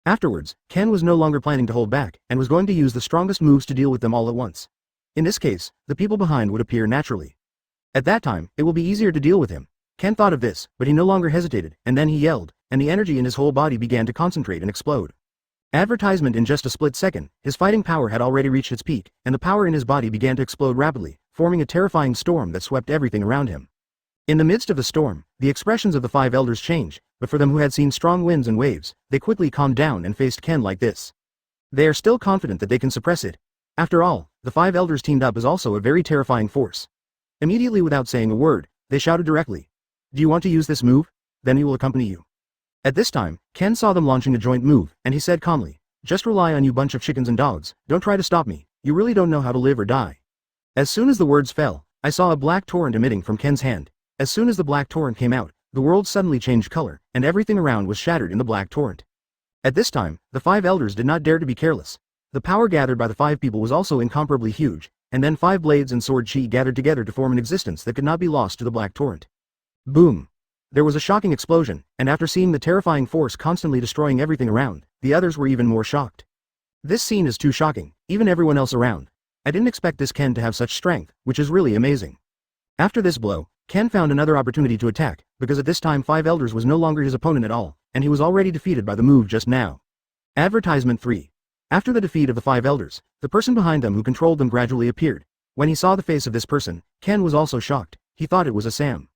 Afterwards, Ken was no longer planning to hold back, and was going to use the strongest moves to deal with them all at once. In this case, the people behind would appear naturally. At that time, it will be easier to deal with him. Ken thought of this, but he no longer hesitated, and then he yelled, and the energy in his whole body began to concentrate and explode. Advertisement in just a split second, his fighting power had already reached its peak, and the power in his body began to explode rapidly, forming a terrifying storm that swept everything around him. In the midst of the storm, the expressions of the 5 elders changed, but for them who had seen strong winds and waves, they quickly calmed down and faced Ken like this. They are still confident that they can suppress it. After all, the 5 elders teamed up is also a very terrifying force. Immediately without saying a word, they shouted directly, "Do you want to use this move? Then we will accompany you." At this time, Ken saw them launching a joint move, and he said calmly, "Just rely on you bunch of chickens and dogs, don't try to stop me, you really don't know how to live or die." As soon as the words fell, I saw a black torrent emitting from Ken's hand. As soon as the black torrent came out, the world suddenly changed color, and everything around was shattered in the black torrent. At this time, the 5 elders did not dare to be careless. The power gathered by the 5 people was also incomparably huge, and then 5 blades and sword chi gathered together to form an existence that could not be lost to the black torrent. Boom! There was a shocking explosion, and after seeing the terrifying force constantly destroying everything around, the others were even more shocked. This scene is too shocking, even everyone else around. I didn't expect this Ken to have such strength, which is really amazing. After this blow, Ken found another opportunity to attack, because at this time 5 elders was no longer his opponent at all, and he was already defeated by the move just now. Advertisement 3. After the defeat of the 5 elders, the person behind them who controlled them gradually appeared. When he saw the face of this person, Ken was also shocked. He thought it was a Sam.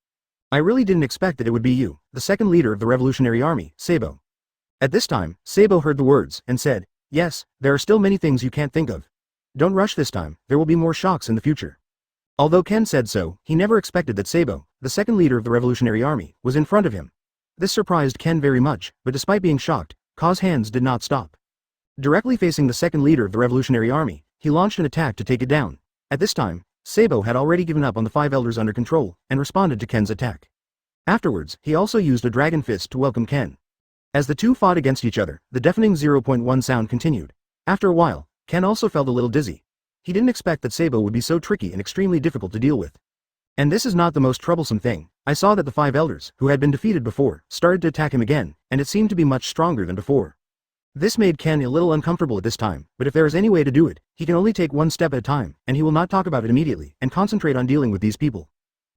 "I really didn't expect that it would be you, the second leader of the Revolutionary Army, Sabo." At this time, Sabo heard the words, and said, "Yes, there are still many things you can't think of. Don't rush this time, there will be more shocks in the future." Although Ken said so, he never expected that Sabo, the second leader of the Revolutionary Army, was in front of him. This surprised Ken very much, but despite being shocked, Ka's hands did not stop. Directly facing the second leader of the Revolutionary Army, he launched an attack to take it down. At this time, Sabo had already given up on the 5 elders under control, and responded to Ken's attack. Afterwards, he also used a dragon fist to welcome Ken. As the two fought against each other, the deafening 0.1 sound continued. After a while, Ken also felt a little dizzy. He didn't expect that Sabo would be so tricky and extremely difficult to deal with. And this is not the most troublesome thing. I saw that the 5 elders, who had been defeated before, started to attack him again, and it seemed to be much stronger than before. This made Ken a little uncomfortable at this time, but if there is any way to do it, he can only take one step at a time, and he will not talk about it immediately, and concentrate on dealing with these people.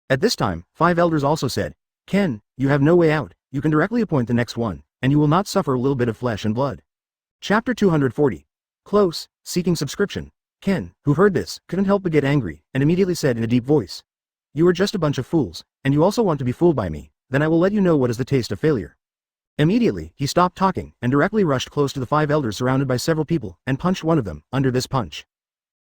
At this time, 5 elders also said, "Ken, you have no way out, you can directly appoint the next one, and you will not suffer a little bit of flesh and blood." Chapter 240. Close, seeking subscription. Ken, who heard this, couldn't help but get angry, and immediately said in a deep voice, "You are just a bunch of fools, and you also want to be fooled by me, then I will let you know what is the taste of failure." Immediately, he stopped talking, and directly rushed close to the 5 elders surrounded by several people, and punched one of them. Under this punch,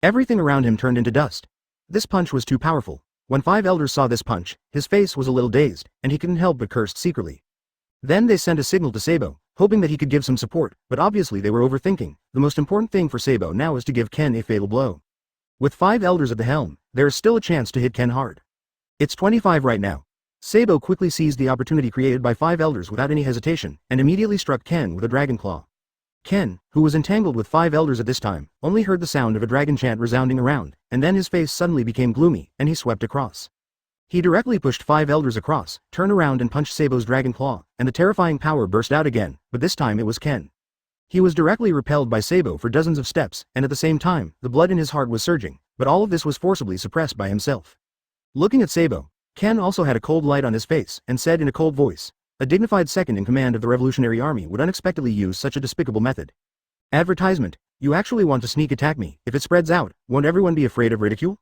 everything around him turned into dust. This punch was too powerful. When 5 elders saw this punch, his face was a little dazed, and he couldn't help but curse secretly. Then they sent a signal to Sabo, hoping that he could give some support, but obviously they were overthinking. The most important thing for Sabo now is to give Ken a fatal blow. With 5 elders at the helm, there is still a chance to hit Ken hard. It's 25 right now. Sabo quickly seized the opportunity created by 5 elders without any hesitation, and immediately struck Ken with a dragon claw. Ken, who was entangled with 5 elders at this time, only heard the sound of a dragon chant resounding around, and then his face suddenly became gloomy, and he swept across. He directly pushed 5 elders across, turned around and punched Sabo's dragon claw, and the terrifying power burst out again, but this time it was Ken. He was directly repelled by Sabo for dozens of steps, and at the same time, the blood in his heart was surging, but all of this was forcibly suppressed by himself. Looking at Sabo, Ken also had a cold light on his face, and said in a cold voice, "A dignified second in command of the Revolutionary Army would unexpectedly use such a despicable method. Advertisement: you actually want to sneak attack me. If it spreads out, won't everyone be afraid of ridicule?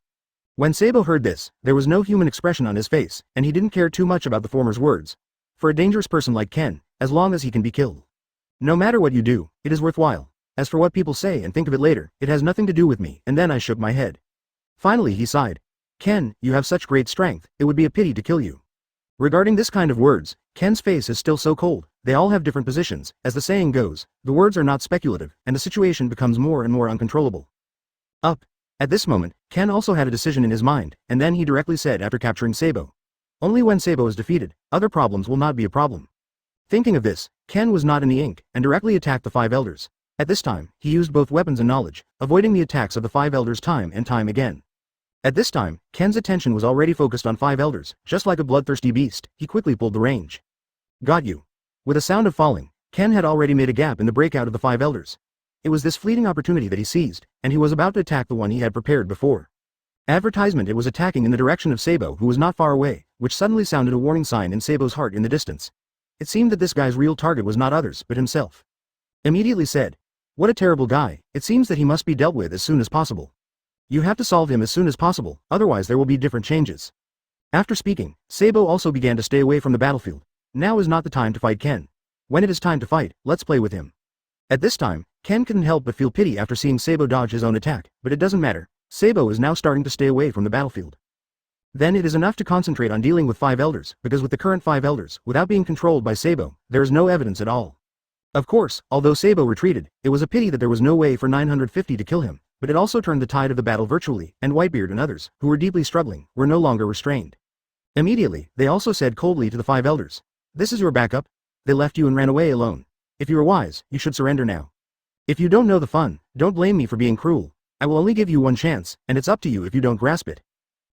When Sabo heard this, there was no human expression on his face, and he didn't care too much about the former's words. For a dangerous person like Ken, as long as he can be killed. No matter what you do, it is worthwhile. As for what people say and think of it later, it has nothing to do with me. And then I shook my head. Finally he sighed. Ken, you have such great strength, it would be a pity to kill you. Regarding this kind of words, Ken's face is still so cold. They all have different positions. As the saying goes, the words are not speculative, and the situation becomes more and more uncontrollable. Up. At this moment, Ken also had a decision in his mind, and then he directly said after capturing Sabo. Only when Sabo is defeated, other problems will not be a problem. Thinking of this, Ken was not in the ink, and directly attacked the five elders. At this time, he used both weapons and knowledge, avoiding the attacks of the five elders time and time again. At this time, Ken's attention was already focused on five elders. Just like a bloodthirsty beast, he quickly pulled the range. Got you. With a sound of falling, Ken had already made a gap in the breakout of the five elders. It was this fleeting opportunity that he seized, and he was about to attack the one he had prepared before. Advertisement: it was attacking in the direction of Sabo, who was not far away, which suddenly sounded a warning sign in Sabo's heart in the distance. It seemed that this guy's real target was not others, but himself. Immediately said, "What a terrible guy, it seems that he must be dealt with as soon as possible. You have to solve him as soon as possible, otherwise there will be different changes." After speaking, Sabo also began to stay away from the battlefield. Now is not the time to fight Ken. When it is time to fight, let's play with him. At this time, Ken couldn't help but feel pity after seeing Sabo dodge his own attack, but it doesn't matter. Sabo is now starting to stay away from the battlefield. Then it is enough to concentrate on dealing with five elders, because with the current five elders, without being controlled by Sabo, there is no evidence at all. Of course, although Sabo retreated, it was a pity that there was no way for 950 to kill him, but it also turned the tide of the battle virtually, and Whitebeard and others, who were deeply struggling, were no longer restrained. Immediately, they also said coldly to the five elders, "This is your backup? They left you and ran away alone. If you are wise, you should surrender now. If you don't know the fun, don't blame me for being cruel. I will only give you one chance, and it's up to you if you don't grasp it."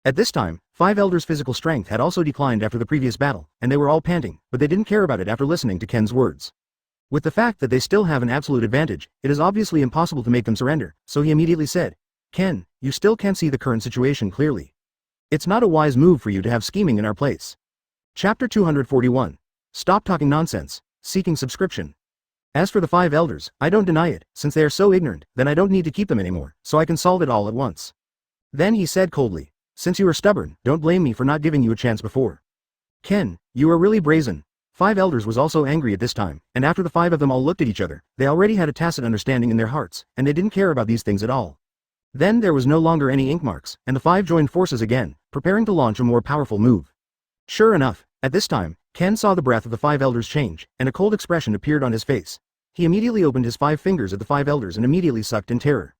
At this time, five elders' physical strength had also declined after the previous battle, and they were all panting, but they didn't care about it after listening to Ken's words. With the fact that they still have an absolute advantage, it is obviously impossible to make them surrender, so he immediately said, "Ken, you still can't see the current situation clearly. It's not a wise move for you to have scheming in our place." Chapter 241. Stop talking nonsense. Seeking subscription. As for the five elders, I don't deny it, since they are so ignorant, then I don't need to keep them anymore, so I can solve it all at once. Then he said coldly, "Since you are stubborn, don't blame me for not giving you a chance before." Ken, you are really brazen. Five elders was also angry at this time, and after the five of them all looked at each other, they already had a tacit understanding in their hearts, and they didn't care about these things at all. Then there was no longer any ink marks, and the five joined forces again, preparing to launch a more powerful move. Sure enough, at this time, Ken saw the breath of the five elders change, and a cold expression appeared on his face. He immediately opened his five fingers at the five elders and immediately sucked in terror.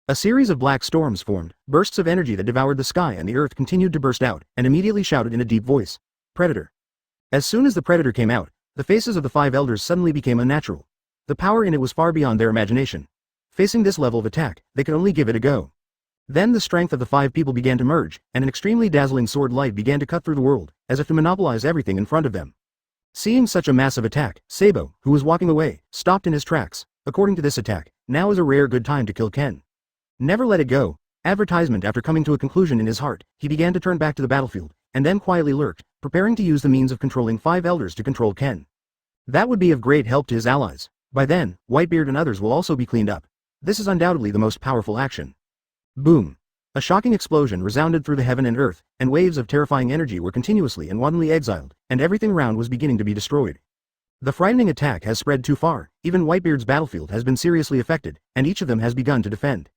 A series of black storms formed, bursts of energy that devoured the sky, and the earth continued to burst out, and immediately shouted in a deep voice, "Predator." As soon as the predator came out, the faces of the five elders suddenly became unnatural. The power in it was far beyond their imagination. Facing this level of attack, they could only give it a go. Then the strength of the five people began to merge, and an extremely dazzling sword light began to cut through the world, as if to monopolize everything in front of them. Seeing such a massive attack, Sabo, who was walking away, stopped in his tracks. According to this attack, now is a rare good time to kill Ken. Never let it go. Advertisement: after coming to a conclusion in his heart, he began to turn back to the battlefield, and then quietly lurked, preparing to use the means of controlling five elders to control Ken. That would be of great help to his allies. By then, Whitebeard and others will also be cleaned up. This is undoubtedly the most powerful action. Boom. A shocking explosion resounded through the heaven and earth, and waves of terrifying energy were continuously and wantonly exiled, and everything around was beginning to be destroyed. The frightening attack has spread too far, even Whitebeard's battlefield has been seriously affected, and each of them has begun to defend.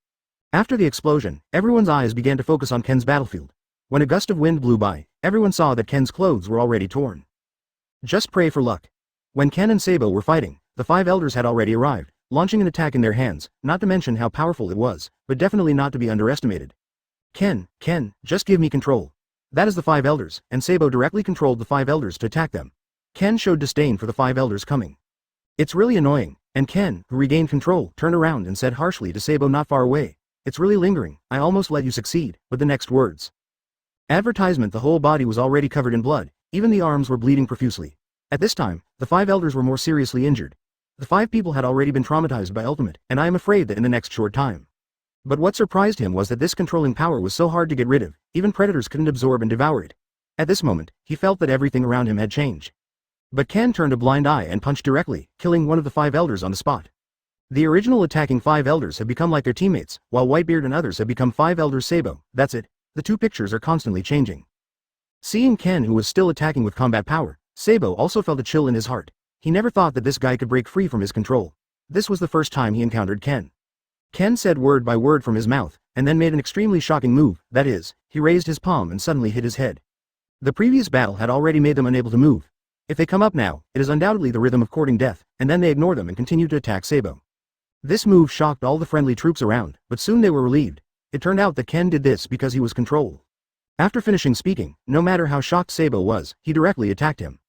After the explosion, everyone's eyes began to focus on Ken's battlefield. When a gust of wind blew by, everyone saw that Ken's clothes were already torn. Just pray for luck. When Ken and Sabo were fighting, the five elders had already arrived, launching an attack in their hands, not to mention how powerful it was, but definitely not to be underestimated. Ken, just give me control. That is the five elders, and Sabo directly controlled the five elders to attack them. Ken showed disdain for the five elders coming. It's really annoying, and Ken, who regained control, turned around and said harshly to Sabo not far away, "It's really lingering, I almost let you succeed," with the next words. Advertisement: the whole body was already covered in blood, even the arms were bleeding profusely. At this time, the five elders were more seriously injured. The five people had already been traumatized by Ultimate, and I am afraid that in the next short time. But what surprised him was that this controlling power was so hard to get rid of, even predators couldn't absorb and devour it. At this moment, he felt that everything around him had changed. But Ken turned a blind eye and punched directly, killing one of the five elders on the spot. The original attacking 5 elders have become like their teammates, while Whitebeard and others have become 5 elders Sabo. That's it. The two pictures are constantly changing. Seeing Ken, who was still attacking with combat power, Sabo also felt a chill in his heart. He never thought that this guy could break free from his control. This was the first time he encountered Ken. Ken said word by word from his mouth, and then made an extremely shocking move, that is, he raised his palm and suddenly hit his head. The previous battle had already made them unable to move. If they come up now, it is undoubtedly the rhythm of courting death, and then they ignore them and continue to attack Sabo. This move shocked all the friendly troops around, but soon they were relieved. It turned out that Ken did this because he was controlled. After finishing speaking, no matter how shocked Sabo was, he directly attacked him.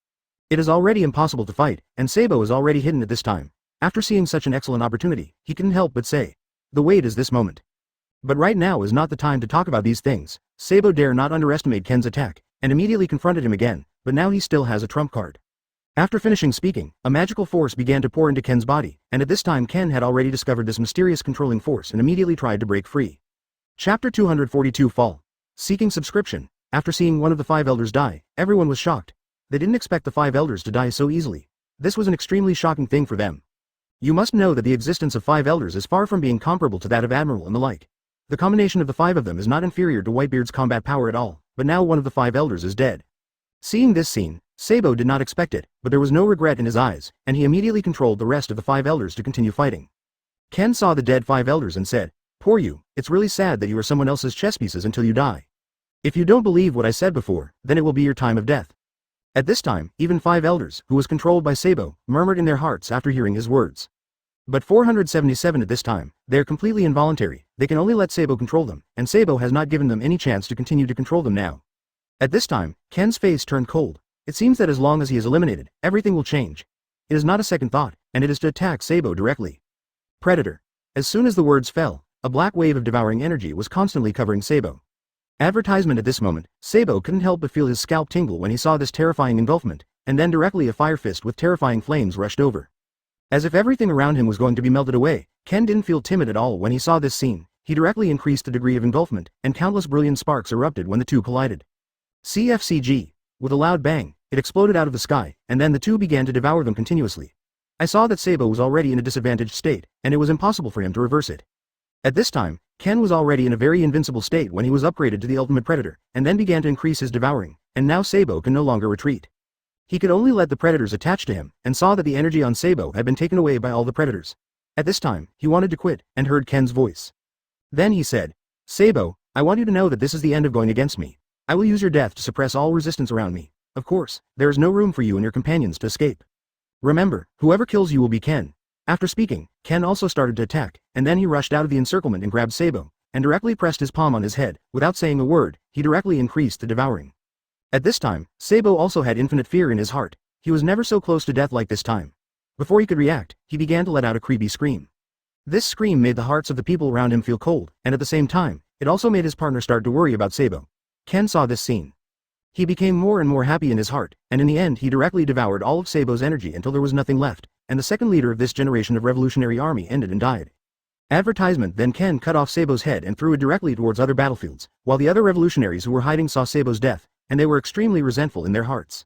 It is already impossible to fight, and Sabo is already hidden at this time. After seeing such an excellent opportunity, he couldn't help but say, "The wait is this moment." But right now is not the time to talk about these things. Sabo dare not underestimate Ken's attack, and immediately confronted him again, but now he still has a trump card. After finishing speaking, a magical force began to pour into Ken's body, and at this time Ken had already discovered this mysterious controlling force and immediately tried to break free. Chapter 242 Fall. Seeking subscription. After seeing one of the 5 elders die, everyone was shocked. They didn't expect the 5 elders to die so easily. This was an extremely shocking thing for them. You must know that the existence of 5 elders is far from being comparable to that of Admiral and the like. The combination of the 5 of them is not inferior to Whitebeard's combat power at all, but now one of the 5 elders is dead. Seeing this scene, Sabo did not expect it, but there was no regret in his eyes, and he immediately controlled the rest of the 5 elders to continue fighting. Ken saw the dead 5 elders and said, "Poor you, it's really sad that you are someone else's chess pieces until you die. If you don't believe what I said before, then it will be your time of death." At this time, even 5 elders, who was controlled by Sabo, murmured in their hearts after hearing his words. But 477 at this time, they are completely involuntary, they can only let Sabo control them, and Sabo has not given them any chance to continue to control them now. At this time, Ken's face turned cold. It seems that as long as he is eliminated, everything will change. It is not a second thought, and it is to attack Sabo directly. Predator. As soon as the words fell, a black wave of devouring energy was constantly covering Sabo. Advertisement at this moment, Sabo couldn't help but feel his scalp tingle when he saw this terrifying engulfment, and then directly a fire fist with terrifying flames rushed over. As if everything around him was going to be melted away, Ken didn't feel timid at all when he saw this scene. He directly increased the degree of engulfment, and countless brilliant sparks erupted when the two collided. CFCG. With a loud bang, it exploded out of the sky, and then the two began to devour them continuously. I saw that Sabo was already in a disadvantaged state, and it was impossible for him to reverse it. At this time, Ken was already in a very invincible state when he was upgraded to the ultimate predator, and then began to increase his devouring, and now Sabo can no longer retreat. He could only let the predators attach to him, and saw that the energy on Sabo had been taken away by all the predators. At this time, he wanted to quit, and heard Ken's voice. Then he said, "Sabo, I want you to know that this is the end of going against me. I will use your death to suppress all resistance around me. Of course, there is no room for you and your companions to escape. Remember, whoever kills you will be Ken." After speaking, Ken also started to attack, and then he rushed out of the encirclement and grabbed Sabo, and directly pressed his palm on his head. Without saying a word, he directly increased the devouring. At this time, Sabo also had infinite fear in his heart. He was never so close to death like this time. Before he could react, he began to let out a creepy scream. This scream made the hearts of the people around him feel cold, and at the same time, it also made his partner start to worry about Sabo. Ken saw this scene. He became more and more happy in his heart, and in the end he directly devoured all of Sabo's energy until there was nothing left, and the second leader of this generation of revolutionary army ended and died. Advertisement. Then Ken cut off Sabo's head and threw it directly towards other battlefields, while the other revolutionaries who were hiding saw Sabo's death, and they were extremely resentful in their hearts.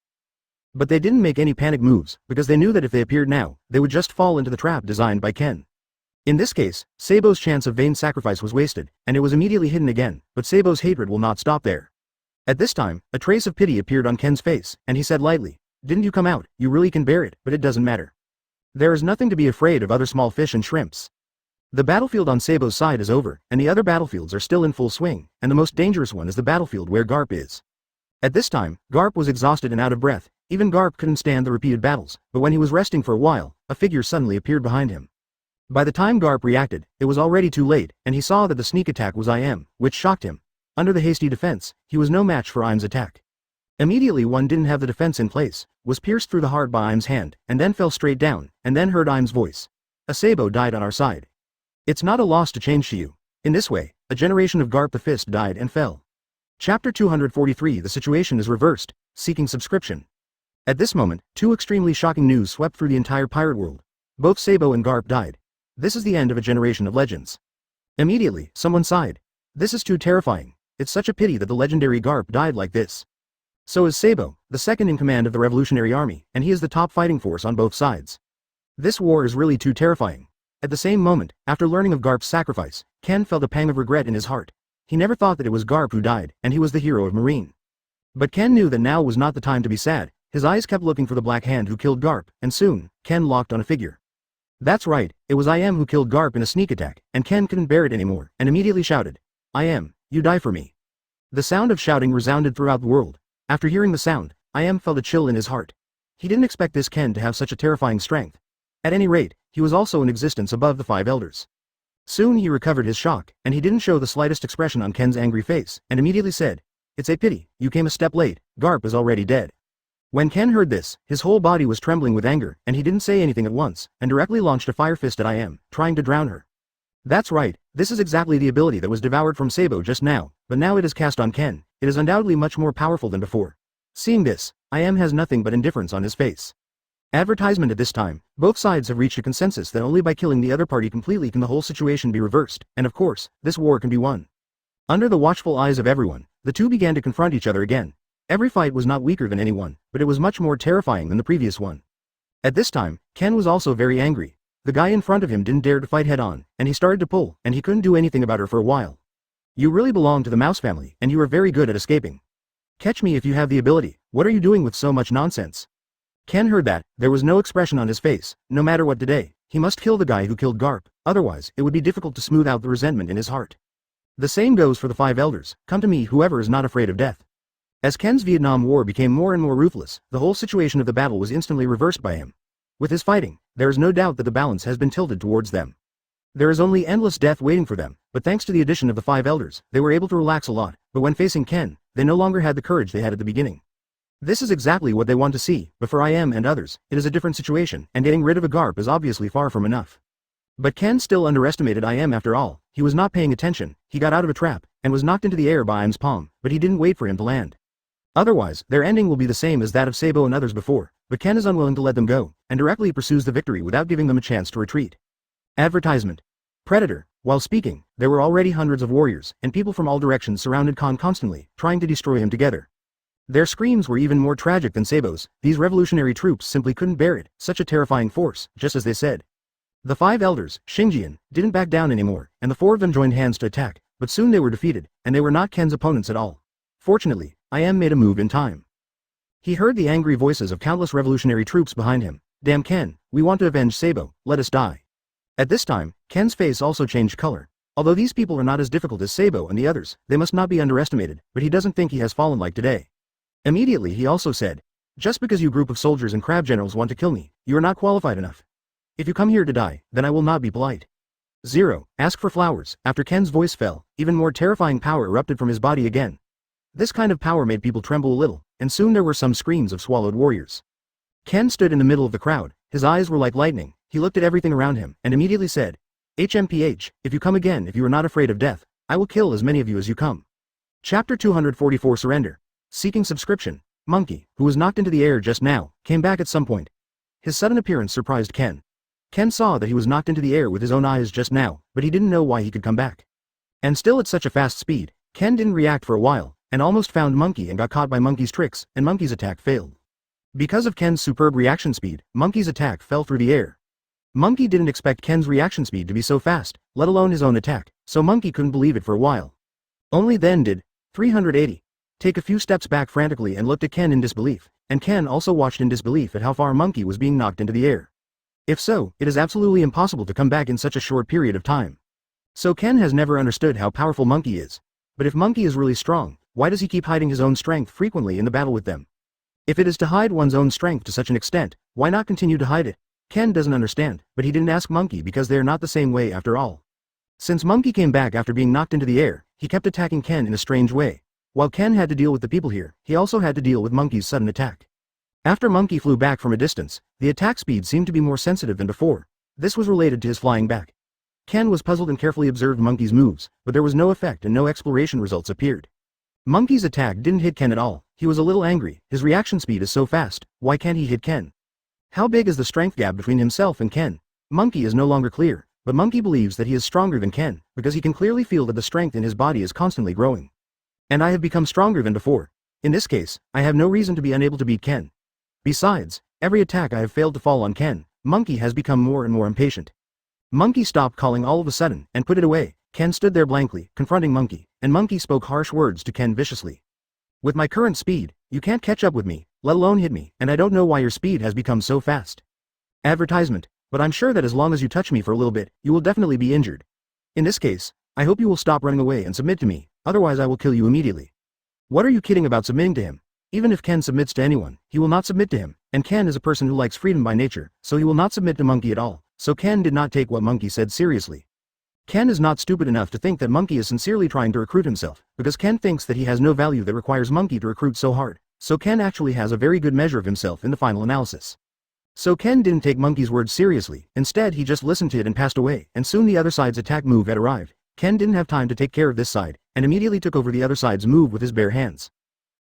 But they didn't make any panic moves, because they knew that if they appeared now, they would just fall into the trap designed by Ken. In this case, Sabo's chance of vain sacrifice was wasted, and it was immediately hidden again, but Sabo's hatred will not stop there. At this time, a trace of pity appeared on Ken's face, and he said lightly, "Didn't you come out? You really can bear it, but it doesn't matter. There is nothing to be afraid of other small fish and shrimps. The battlefield on Sabo's side is over, and the other battlefields are still in full swing, and the most dangerous one is the battlefield where Garp is." At this time, Garp was exhausted and out of breath. Even Garp couldn't stand the repeated battles, but when he was resting for a while, a figure suddenly appeared behind him. By the time Garp reacted, it was already too late, and he saw that the sneak attack was IM, which shocked him. Under the hasty defense, he was no match for Im's attack. Immediately one didn't have the defense in place, was pierced through the heart by Im's hand, and then fell straight down, and then heard Im's voice. "A Sabo died on our side. It's not a loss to change to you." In this way, a generation of Garp the Fist died and fell. Chapter 243. The situation is reversed. Seeking subscription. At this moment, two extremely shocking news swept through the entire pirate world. Both Sabo and Garp died. This is the end of a generation of legends. Immediately, someone sighed. "This is too terrifying. It's such a pity that the legendary Garp died like this." So is Sabo, the second in command of the Revolutionary Army, and he is the top fighting force on both sides. This war is really too terrifying. At the same moment, after learning of Garp's sacrifice, Ken felt a pang of regret in his heart. He never thought that it was Garp who died, and he was the hero of Marine. But Ken knew that now was not the time to be sad. His eyes kept looking for the Black Hand who killed Garp, and soon, Ken locked on a figure. That's right, it was I Am who killed Garp in a sneak attack, and Ken couldn't bear it anymore, and immediately shouted, I Am, you die for me. The sound of shouting resounded throughout the world. After hearing the sound, I Am felt a chill in his heart. He didn't expect this Ken to have such a terrifying strength. At any rate, he was also in existence above the 5 elders. Soon he recovered his shock, and he didn't show the slightest expression on Ken's angry face, and immediately said, It's a pity, you came a step late, Garp is already dead. When Ken heard this, his whole body was trembling with anger, and he didn't say anything at once, and directly launched a fire fist at I Am, trying to drown her. That's right, this is exactly the ability that was devoured from Sabo just now, but now it is cast on Ken. It is undoubtedly much more powerful than before. Seeing this, I Am has nothing but indifference on his face. Advertisement at this time, both sides have reached a consensus that only by killing the other party completely can the whole situation be reversed, and of course, this war can be won. Under the watchful eyes of everyone, the two began to confront each other again. Every fight was not weaker than anyone, but it was much more terrifying than the previous one. At this time, Ken was also very angry. The guy in front of him didn't dare to fight head on, and he started to pull, and he couldn't do anything about her for a while. You really belong to the mouse family, and you are very good at escaping. Catch me if you have the ability. What are you doing with so much nonsense? Ken heard that. There was no expression on his face. No matter what today, he must kill the guy who killed Garp, otherwise it would be difficult to smooth out the resentment in his heart. The same goes for the 5 elders. Come to me whoever is not afraid of death. As Ken's Vietnam War became more and more ruthless, the whole situation of the battle was instantly reversed by him. With his fighting, there is no doubt that the balance has been tilted towards them. There is only endless death waiting for them, but thanks to the addition of the 5 elders, they were able to relax a lot, but when facing Ken, they no longer had the courage they had at the beginning. This is exactly what they want to see, but for I Am and others, it is a different situation, and getting rid of a Garp is obviously far from enough. But Ken still underestimated I Am after all. He was not paying attention, he got out of a trap, and was knocked into the air by I Am's palm, but he didn't wait for him to land. Otherwise, their ending will be the same as that of Sabo and others before, but Ken is unwilling to let them go, and directly pursues the victory without giving them a chance to retreat. Advertisement. Predator. While speaking, there were already hundreds of warriors, and people from all directions surrounded Khan constantly, trying to destroy him together. Their screams were even more tragic than Sabo's. These revolutionary troops simply couldn't bear it, such a terrifying force, just as they said. The 5 elders, Xingjian, didn't back down anymore, and the 4 of them joined hands to attack, but soon they were defeated, and they were not Ken's opponents at all. Fortunately, I Am made a move in time. He heard the angry voices of countless revolutionary troops behind him. Damn Ken, we want to avenge Sabo, let us die. At this time, Ken's face also changed color. Although these people are not as difficult as Sabo and the others, they must not be underestimated, but he doesn't think he has fallen like today. Immediately he also said, just because you group of soldiers and crab generals want to kill me, you are not qualified enough. If you come here to die, then I will not be polite. 0. Ask for flowers. After Ken's voice fell, even more terrifying power erupted from his body again. This kind of power made people tremble a little, and soon there were some screams of swallowed warriors. Ken stood in the middle of the crowd, his eyes were like lightning, he looked at everything around him, and immediately said, HMPH, if you come again if you are not afraid of death, I will kill as many of you as you come. Chapter 244 Surrender. Seeking subscription. Monkey, who was knocked into the air just now, came back at some point. His sudden appearance surprised Ken. Ken saw that he was knocked into the air with his own eyes just now, but he didn't know why he could come back. And still at such a fast speed, Ken didn't react for a while, and almost found Monkey and got caught by Monkey's tricks, and Monkey's attack failed. Because of Ken's superb reaction speed, Monkey's attack fell through the air. Monkey didn't expect Ken's reaction speed to be so fast, let alone his own attack, so Monkey couldn't believe it for a while. Only then did 380 take a few steps back frantically and looked at Ken in disbelief, and Ken also watched in disbelief at how far Monkey was being knocked into the air. If so, it is absolutely impossible to come back in such a short period of time. So Ken has never understood how powerful Monkey is. But if Monkey is really strong, why does he keep hiding his own strength frequently in the battle with them? If it is to hide one's own strength to such an extent, why not continue to hide it? Ken doesn't understand, but he didn't ask Monkey because they are not the same way after all. Since Monkey came back after being knocked into the air, he kept attacking Ken in a strange way. While Ken had to deal with the people here, he also had to deal with Monkey's sudden attack. After Monkey flew back from a distance, the attack speed seemed to be more sensitive than before. This was related to his flying back. Ken was puzzled and carefully observed Monkey's moves, but there was no effect and no exploration results appeared. Monkey's attack didn't hit Ken at all. He was a little angry. His reaction speed is so fast, why can't he hit Ken? How big is the strength gap between himself and Ken? Monkey is no longer clear, but Monkey believes that he is stronger than Ken, because he can clearly feel that the strength in his body is constantly growing. And I have become stronger than before. In this case, I have no reason to be unable to beat Ken. Besides, every attack I have failed to fall on Ken. Monkey has become more and more impatient. Monkey stopped calling all of a sudden and put it away. Ken stood there blankly, confronting Monkey, and Monkey spoke harsh words to Ken viciously. With my current speed, you can't catch up with me, let alone hit me, and I don't know why your speed has become so fast. Advertisement, but I'm sure that as long as you touch me for a little bit, you will definitely be injured. In this case, I hope you will stop running away and submit to me, otherwise I will kill you immediately. What are you kidding about submitting to him? Even if Ken submits to anyone, he will not submit to him, and Ken is a person who likes freedom by nature, so he will not submit to Monkey at all, so Ken did not take what Monkey said seriously. Ken is not stupid enough to think that Monkey is sincerely trying to recruit himself, because Ken thinks that he has no value that requires Monkey to recruit so hard, so Ken actually has a very good measure of himself in the final analysis. So Ken didn't take Monkey's words seriously, instead he just listened to it and passed away, and soon the other side's attack move had arrived. Ken didn't have time to take care of this side, and immediately took over the other side's move with his bare hands.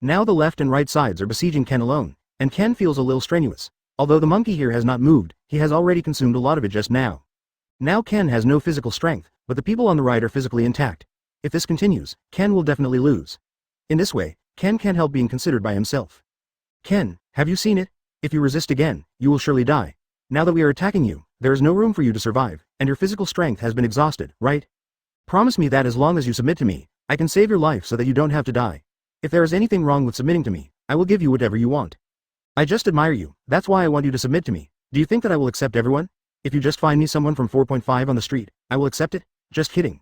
Now the left and right sides are besieging Ken alone, and Ken feels a little strenuous. Although the monkey here has not moved, he has already consumed a lot of it just now. Now Ken has no physical strength, but the people on the right are physically intact. If this continues, Ken will definitely lose. In this way, Ken can't help being considered by himself. Ken, have you seen it? If you resist again, you will surely die. Now that we are attacking you, there is no room for you to survive, and your physical strength has been exhausted, right? Promise me that as long as you submit to me, I can save your life so that you don't have to die. If there is anything wrong with submitting to me, I will give you whatever you want. I just admire you, that's why I want you to submit to me. Do you think that I will accept everyone? If you just find me someone from 4.5 on the street, I will accept it? Just kidding.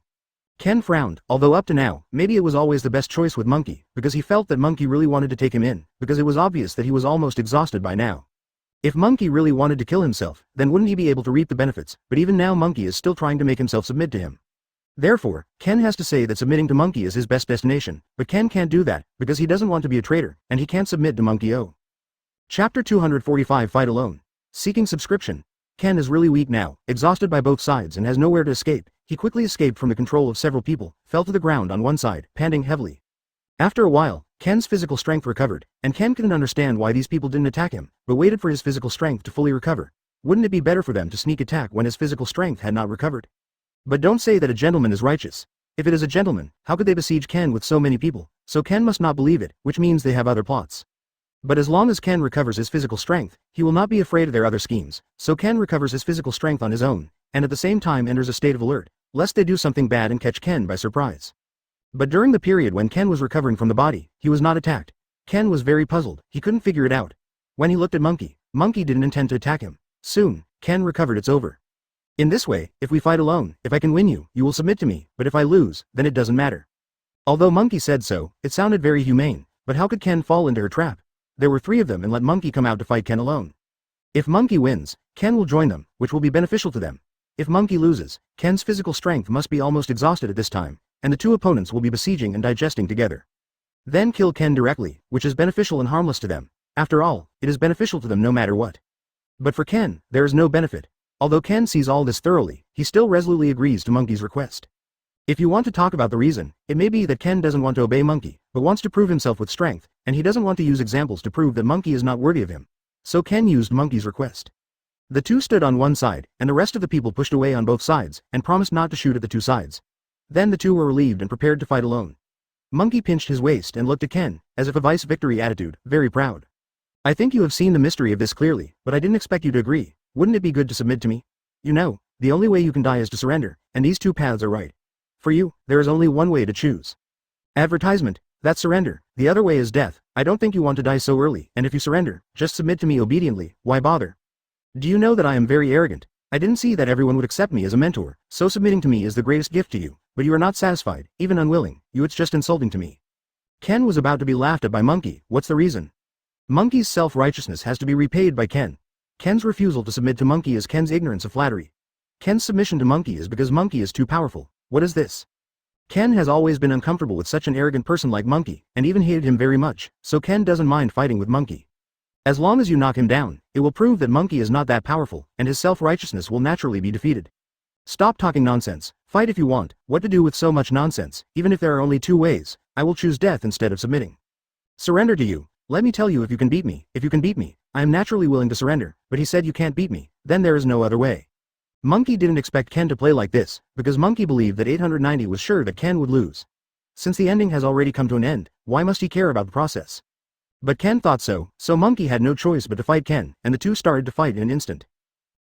Ken frowned, although up to now, maybe it was always the best choice with Monkey, because he felt that Monkey really wanted to take him in, because it was obvious that he was almost exhausted by now. If Monkey really wanted to kill himself, then wouldn't he be able to reap the benefits, but even now Monkey is still trying to make himself submit to him. Therefore, Ken has to say that submitting to Monkey is his best destination, but Ken can't do that, because he doesn't want to be a traitor, and he can't submit to Monkey. Chapter 245 Fight Alone. Seeking subscription. Ken is really weak now, exhausted by both sides and has nowhere to escape. He quickly escaped from the control of several people, fell to the ground on one side, panting heavily. After a while, Ken's physical strength recovered, and Ken couldn't understand why these people didn't attack him, but waited for his physical strength to fully recover. Wouldn't it be better for them to sneak attack when his physical strength had not recovered? But don't say that a gentleman is righteous. If it is a gentleman, how could they besiege Ken with so many people? So Ken must not believe it, which means they have other plots. But as long as Ken recovers his physical strength, he will not be afraid of their other schemes, so Ken recovers his physical strength on his own, and at the same time enters a state of alert, lest they do something bad and catch Ken by surprise. But during the period when Ken was recovering from the body, he was not attacked. Ken was very puzzled, he couldn't figure it out. When he looked at Monkey, Monkey didn't intend to attack him. Soon, Ken recovered. It's over. In this way, if we fight alone, if I can win you, you will submit to me, but if I lose, then it doesn't matter. Although Monkey said so, it sounded very humane, but how could Ken fall into her trap? There were 3 of them and let Monkey come out to fight Ken alone. If Monkey wins, Ken will join them, which will be beneficial to them. If Monkey loses, Ken's physical strength must be almost exhausted at this time, and the 2 opponents will be besieging and digesting together. Then kill Ken directly, which is beneficial and harmless to them. After all, it is beneficial to them no matter what. But for Ken, there is no benefit. Although Ken sees all this thoroughly, he still resolutely agrees to Monkey's request. If you want to talk about the reason, it may be that Ken doesn't want to obey Monkey, but wants to prove himself with strength, and he doesn't want to use examples to prove that Monkey is not worthy of him. So Ken used Monkey's request. The 2 stood on one side, and the rest of the people pushed away on both sides, and promised not to shoot at the 2 sides. Then the 2 were relieved and prepared to fight alone. Monkey pinched his waist and looked at Ken, as if a vice-victory attitude, very proud. I think you have seen the mystery of this clearly, but I didn't expect you to agree. Wouldn't it be good to submit to me? You know, the only way you can die is to surrender, and these 2 paths are right. For you, there is only one way to choose. Advertisement, that's surrender, the other way is death. I don't think you want to die so early, and if you surrender, just submit to me obediently, why bother? Do you know that I am very arrogant? I didn't see that everyone would accept me as a mentor, so submitting to me is the greatest gift to you, but you are not satisfied, even unwilling, it's just insulting to me. Ken was about to be laughed at by Monkey. What's the reason? Monkey's self-righteousness has to be repaid by Ken. Ken's refusal to submit to Monkey is Ken's ignorance of flattery. Ken's submission to Monkey is because Monkey is too powerful. What is this? Ken has always been uncomfortable with such an arrogant person like Monkey, and even hated him very much, so Ken doesn't mind fighting with Monkey. As long as you knock him down, it will prove that Monkey is not that powerful, and his self-righteousness will naturally be defeated. Stop talking nonsense, fight if you want. What to do with so much nonsense? Even if there are only 2 ways, I will choose death instead of submitting. Surrender to you. Let me tell you, if you can beat me, I am naturally willing to surrender, but he said you can't beat me, then there is no other way. Monkey didn't expect Ken to play like this, because Monkey believed that 890 was sure that Ken would lose. Since the ending has already come to an end, why must he care about the process? But Ken thought so Monkey had no choice but to fight Ken, and the 2 started to fight in an instant.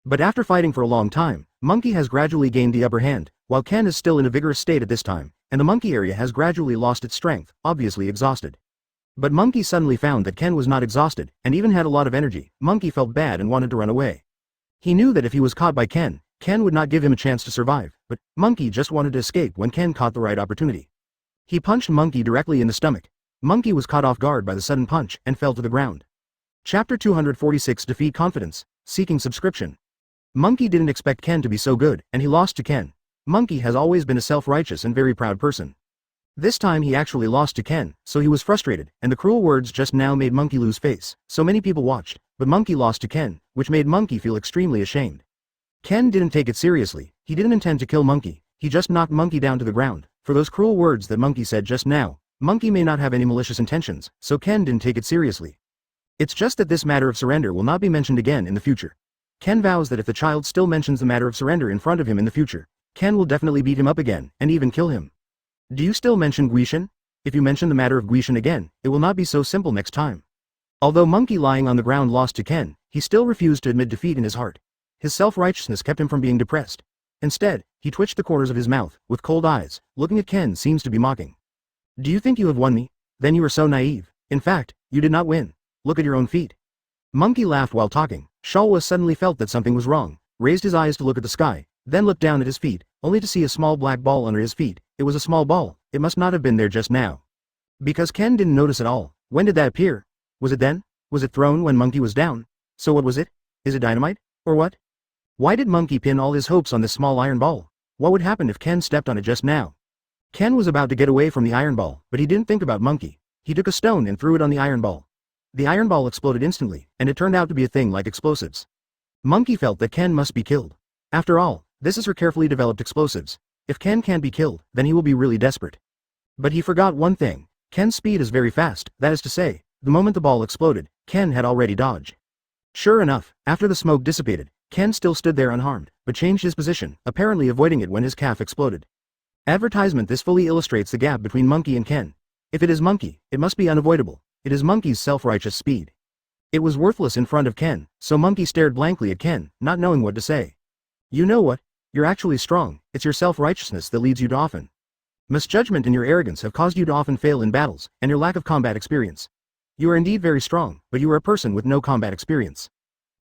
But after fighting for a long time, Monkey has gradually gained the upper hand, while Ken is still in a vigorous state at this time, and the Monkey area has gradually lost its strength, obviously exhausted. But Monkey suddenly found that Ken was not exhausted, and even had a lot of energy. Monkey felt bad and wanted to run away. He knew that if he was caught by Ken would not give him a chance to survive, but Monkey just wanted to escape when Ken caught the right opportunity. He punched Monkey directly in the stomach. Monkey was caught off guard by the sudden punch and fell to the ground. Chapter 246 Defeat Confidence, Seeking Subscription. Monkey didn't expect Ken to be so good, and he lost to Ken. Monkey has always been a self-righteous and very proud person. This time he actually lost to Ken, so he was frustrated, and the cruel words just now made Monkey lose face. So many people watched, but Monkey lost to Ken, which made Monkey feel extremely ashamed. Ken didn't take it seriously. He didn't intend to kill Monkey. He just knocked Monkey down to the ground. For those cruel words that Monkey said just now, Monkey may not have any malicious intentions, so Ken didn't take it seriously. It's just that this matter of surrender will not be mentioned again in the future. Ken vows that if the child still mentions the matter of surrender in front of him in the future, Ken will definitely beat him up again, and even kill him. Do you still mention Guishan? If you mention the matter of Guishan again, it will not be so simple next time. Although Monkey lying on the ground lost to Ken, he still refused to admit defeat in his heart. His self-righteousness kept him from being depressed. Instead, he twitched the corners of his mouth, with cold eyes, looking at Ken seems to be mocking. Do you think you have won me? Then you are so naive. In fact, you did not win. Look at your own feet. Monkey laughed while talking. Shalwa suddenly felt that something was wrong, raised his eyes to look at the sky, then looked down at his feet, only to see a small black ball under his feet. It was a small ball. It must not have been there just now. Because Ken didn't notice at all. When did that appear? Was it then? Was it thrown when Monkey was down? So what was it? Is it dynamite? Or what? Why did Monkey pin all his hopes on this small iron ball? What would happen if Ken stepped on it just now? Ken was about to get away from the iron ball, but he didn't think about Monkey. He took a stone and threw it on the iron ball. The iron ball exploded instantly, and it turned out to be a thing like explosives. Monkey felt that Ken must be killed. After all, this is for carefully developed explosives. If Ken can't be killed, then he will be really desperate. But he forgot one thing. Ken's speed is very fast, that is to say, the moment the ball exploded, Ken had already dodged. Sure enough, after the smoke dissipated, Ken still stood there unharmed, but changed his position, apparently avoiding it when his calf exploded. Advertisement. This fully illustrates the gap between Monkey and Ken. If it is Monkey, it must be unavoidable. It is Monkey's self-righteous speed. It was worthless in front of Ken, so Monkey stared blankly at Ken, not knowing what to say. You know what? You're actually strong. It's your self-righteousness that leads you to often. Misjudgment and your arrogance have caused you to often fail in battles, and your lack of combat experience. You are indeed very strong, but you are a person with no combat experience.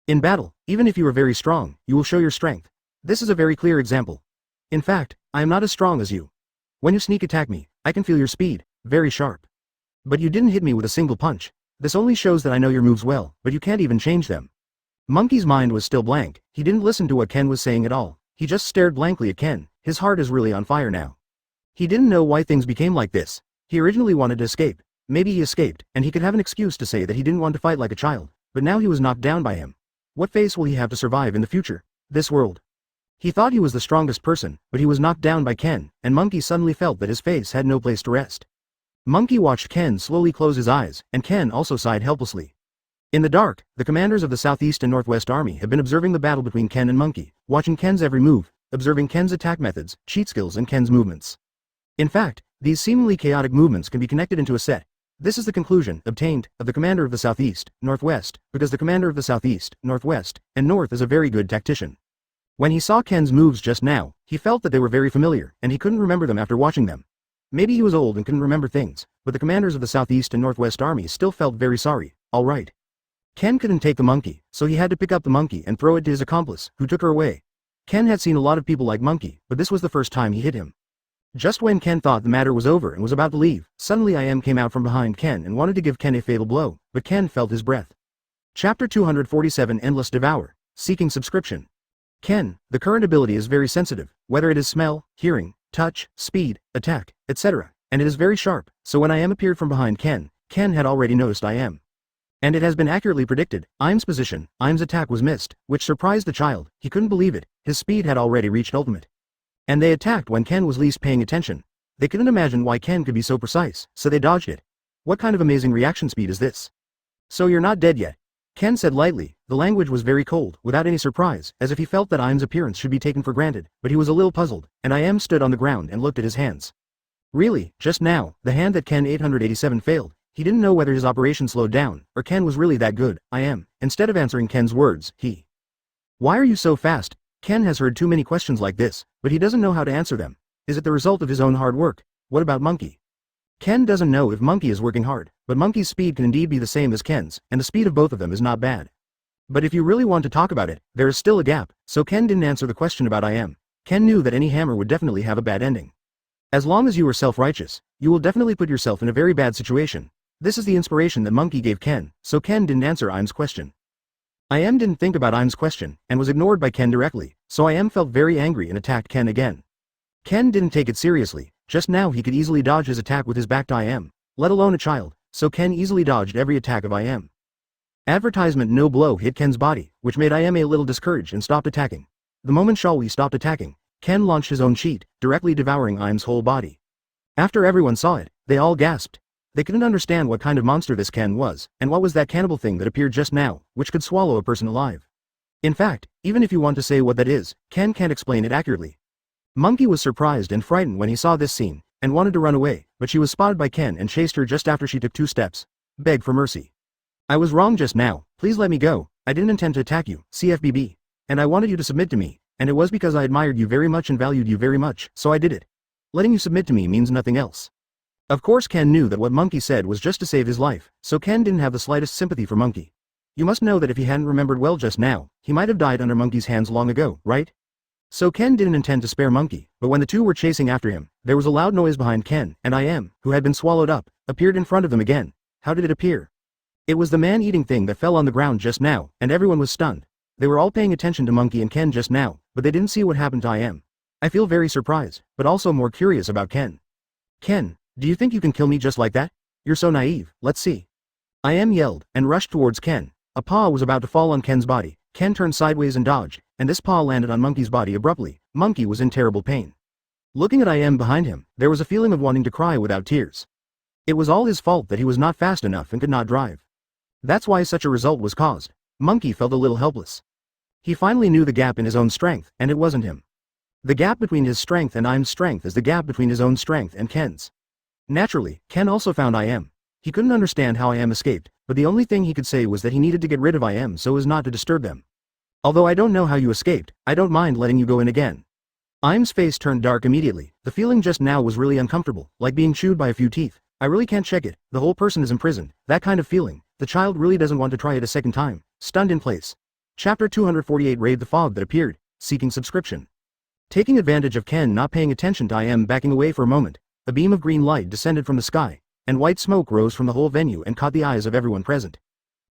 In battle, even if you are very strong, you will show your strength. This is a very clear example. In fact, I am not as strong as you. When you sneak attack me, I can feel your speed, very sharp. But you didn't hit me with a single punch. This only shows that I know your moves well, but you can't even change them. Monkey's mind was still blank. He didn't listen to what Ken was saying at all. He just stared blankly at Ken. His heart is really on fire now. He didn't know why things became like this. He originally wanted to escape. Maybe he escaped, and he could have an excuse to say that he didn't want to fight like a child, but now he was knocked down by him. What face will he have to survive in the future? This world. He thought he was the strongest person, but he was knocked down by Ken, and Monkey suddenly felt that his face had no place to rest. Monkey watched Ken slowly close his eyes, and Ken also sighed helplessly. In the dark, the commanders of the Southeast and Northwest Army have been observing the battle between Ken and Monkey, watching Ken's every move, observing Ken's attack methods, cheat skills and Ken's movements. In fact, these seemingly chaotic movements can be connected into a set. This is the conclusion obtained of the commander of the Southeast, Northwest, because the commander of the Southeast, Northwest, and North is a very good tactician. When he saw Ken's moves just now, he felt that they were very familiar, and he couldn't remember them after watching them. Maybe he was old and couldn't remember things, but the commanders of the Southeast and Northwest armies still felt very sorry. All right. Ken couldn't take the monkey, so he had to pick up the monkey and throw it to his accomplice, who took her away. Ken had seen a lot of people like Monkey, but this was the first time he hit him. Just when Ken thought the matter was over and was about to leave, suddenly IM came out from behind Ken and wanted to give Ken a fatal blow, but Ken felt his breath. Chapter 247 Endless Devour, Seeking Subscription. Ken, the current ability is very sensitive, whether it is smell, hearing, touch, speed, attack, etc., and it is very sharp, so when IM appeared from behind Ken had already noticed IM. And it has been accurately predicted. IM's position, IM's attack was missed, which surprised the child. He couldn't believe it. His speed had already reached ultimate. And they attacked when Ken was least paying attention. They couldn't imagine why Ken could be so precise, so they dodged it. What kind of amazing reaction speed is this? So you're not dead yet? Ken said lightly. The language was very cold, without any surprise, as if he felt that IM's appearance should be taken for granted, but he was a little puzzled, and IM stood on the ground and looked at his hands. Really, just now, the hand that Ken 887 failed. He didn't know whether his operation slowed down, or Ken was really that good. IM. Instead of answering Ken's words, he Why are you so fast? Ken has heard too many questions like this, but he doesn't know how to answer them. Is it the result of his own hard work? What about Monkey? Ken doesn't know if Monkey is working hard, but Monkey's speed can indeed be the same as Ken's, and the speed of both of them is not bad. But if you really want to talk about it, there is still a gap, so Ken didn't answer the question about I am. Ken knew that any hammer would definitely have a bad ending. As long as you are self-righteous, you will definitely put yourself in a very bad situation. This is the inspiration that Monkey gave Ken, so Ken didn't answer Im's question. Im didn't think about Im's question, and was ignored by Ken directly, so Im felt very angry and attacked Ken again. Ken didn't take it seriously, just now he could easily dodge his attack with his back to Im, let alone a child, so Ken easily dodged every attack of Im. Advertisement no blow hit Ken's body, which made Im a little discouraged and stopped attacking. The moment Shalwi stopped attacking, Ken launched his own cheat, directly devouring Im's whole body. After everyone saw it, they all gasped. They couldn't understand what kind of monster this Ken was, and what was that cannibal thing that appeared just now, which could swallow a person alive. In fact, even if you want to say what that is, Ken can't explain it accurately. Monkey was surprised and frightened when he saw this scene, and wanted to run away, but she was spotted by Ken and chased her just after she took 2 steps. Beg for mercy. I was wrong just now, please let me go, I didn't intend to attack you, CFBB. And I wanted you to submit to me, and it was because I admired you very much and valued you very much, so I did it. Letting you submit to me means nothing else. Of course Ken knew that what Monkey said was just to save his life, so Ken didn't have the slightest sympathy for Monkey. You must know that if he hadn't remembered well just now, he might have died under Monkey's hands long ago, right? So Ken didn't intend to spare Monkey, but when the two were chasing after him, there was a loud noise behind Ken, and Im, who had been swallowed up, appeared in front of them again. How did it appear? It was the man-eating thing that fell on the ground just now, and everyone was stunned. They were all paying attention to Monkey and Ken just now, but they didn't see what happened to Im. I feel very surprised, but also more curious about Ken. Ken, do you think you can kill me just like that? You're so naive, let's see. Im yelled, and rushed towards Ken. A paw was about to fall on Ken's body. Ken turned sideways and dodged, and this paw landed on Monkey's body abruptly. Monkey was in terrible pain. Looking at Im behind him, there was a feeling of wanting to cry without tears. It was all his fault that he was not fast enough and could not drive. That's why such a result was caused. Monkey felt a little helpless. He finally knew the gap in his own strength, and it wasn't him. The gap between his strength and Im's strength is the gap between his own strength and Ken's. Naturally, Ken also found Im. He couldn't understand how Im escaped, but the only thing he could say was that he needed to get rid of Im so as not to disturb them. Although I don't know how you escaped, I don't mind letting you go in again. Im's face turned dark immediately. The feeling just now was really uncomfortable, like being chewed by a few teeth. I really can't check it, the whole person is imprisoned, that kind of feeling. The child really doesn't want to try it a second time. Stunned in place. Chapter 248 Raid the fog that appeared, seeking subscription. Taking advantage of Ken not paying attention to Im backing away for a moment, a beam of green light descended from the sky, and white smoke rose from the whole venue and caught the eyes of everyone present.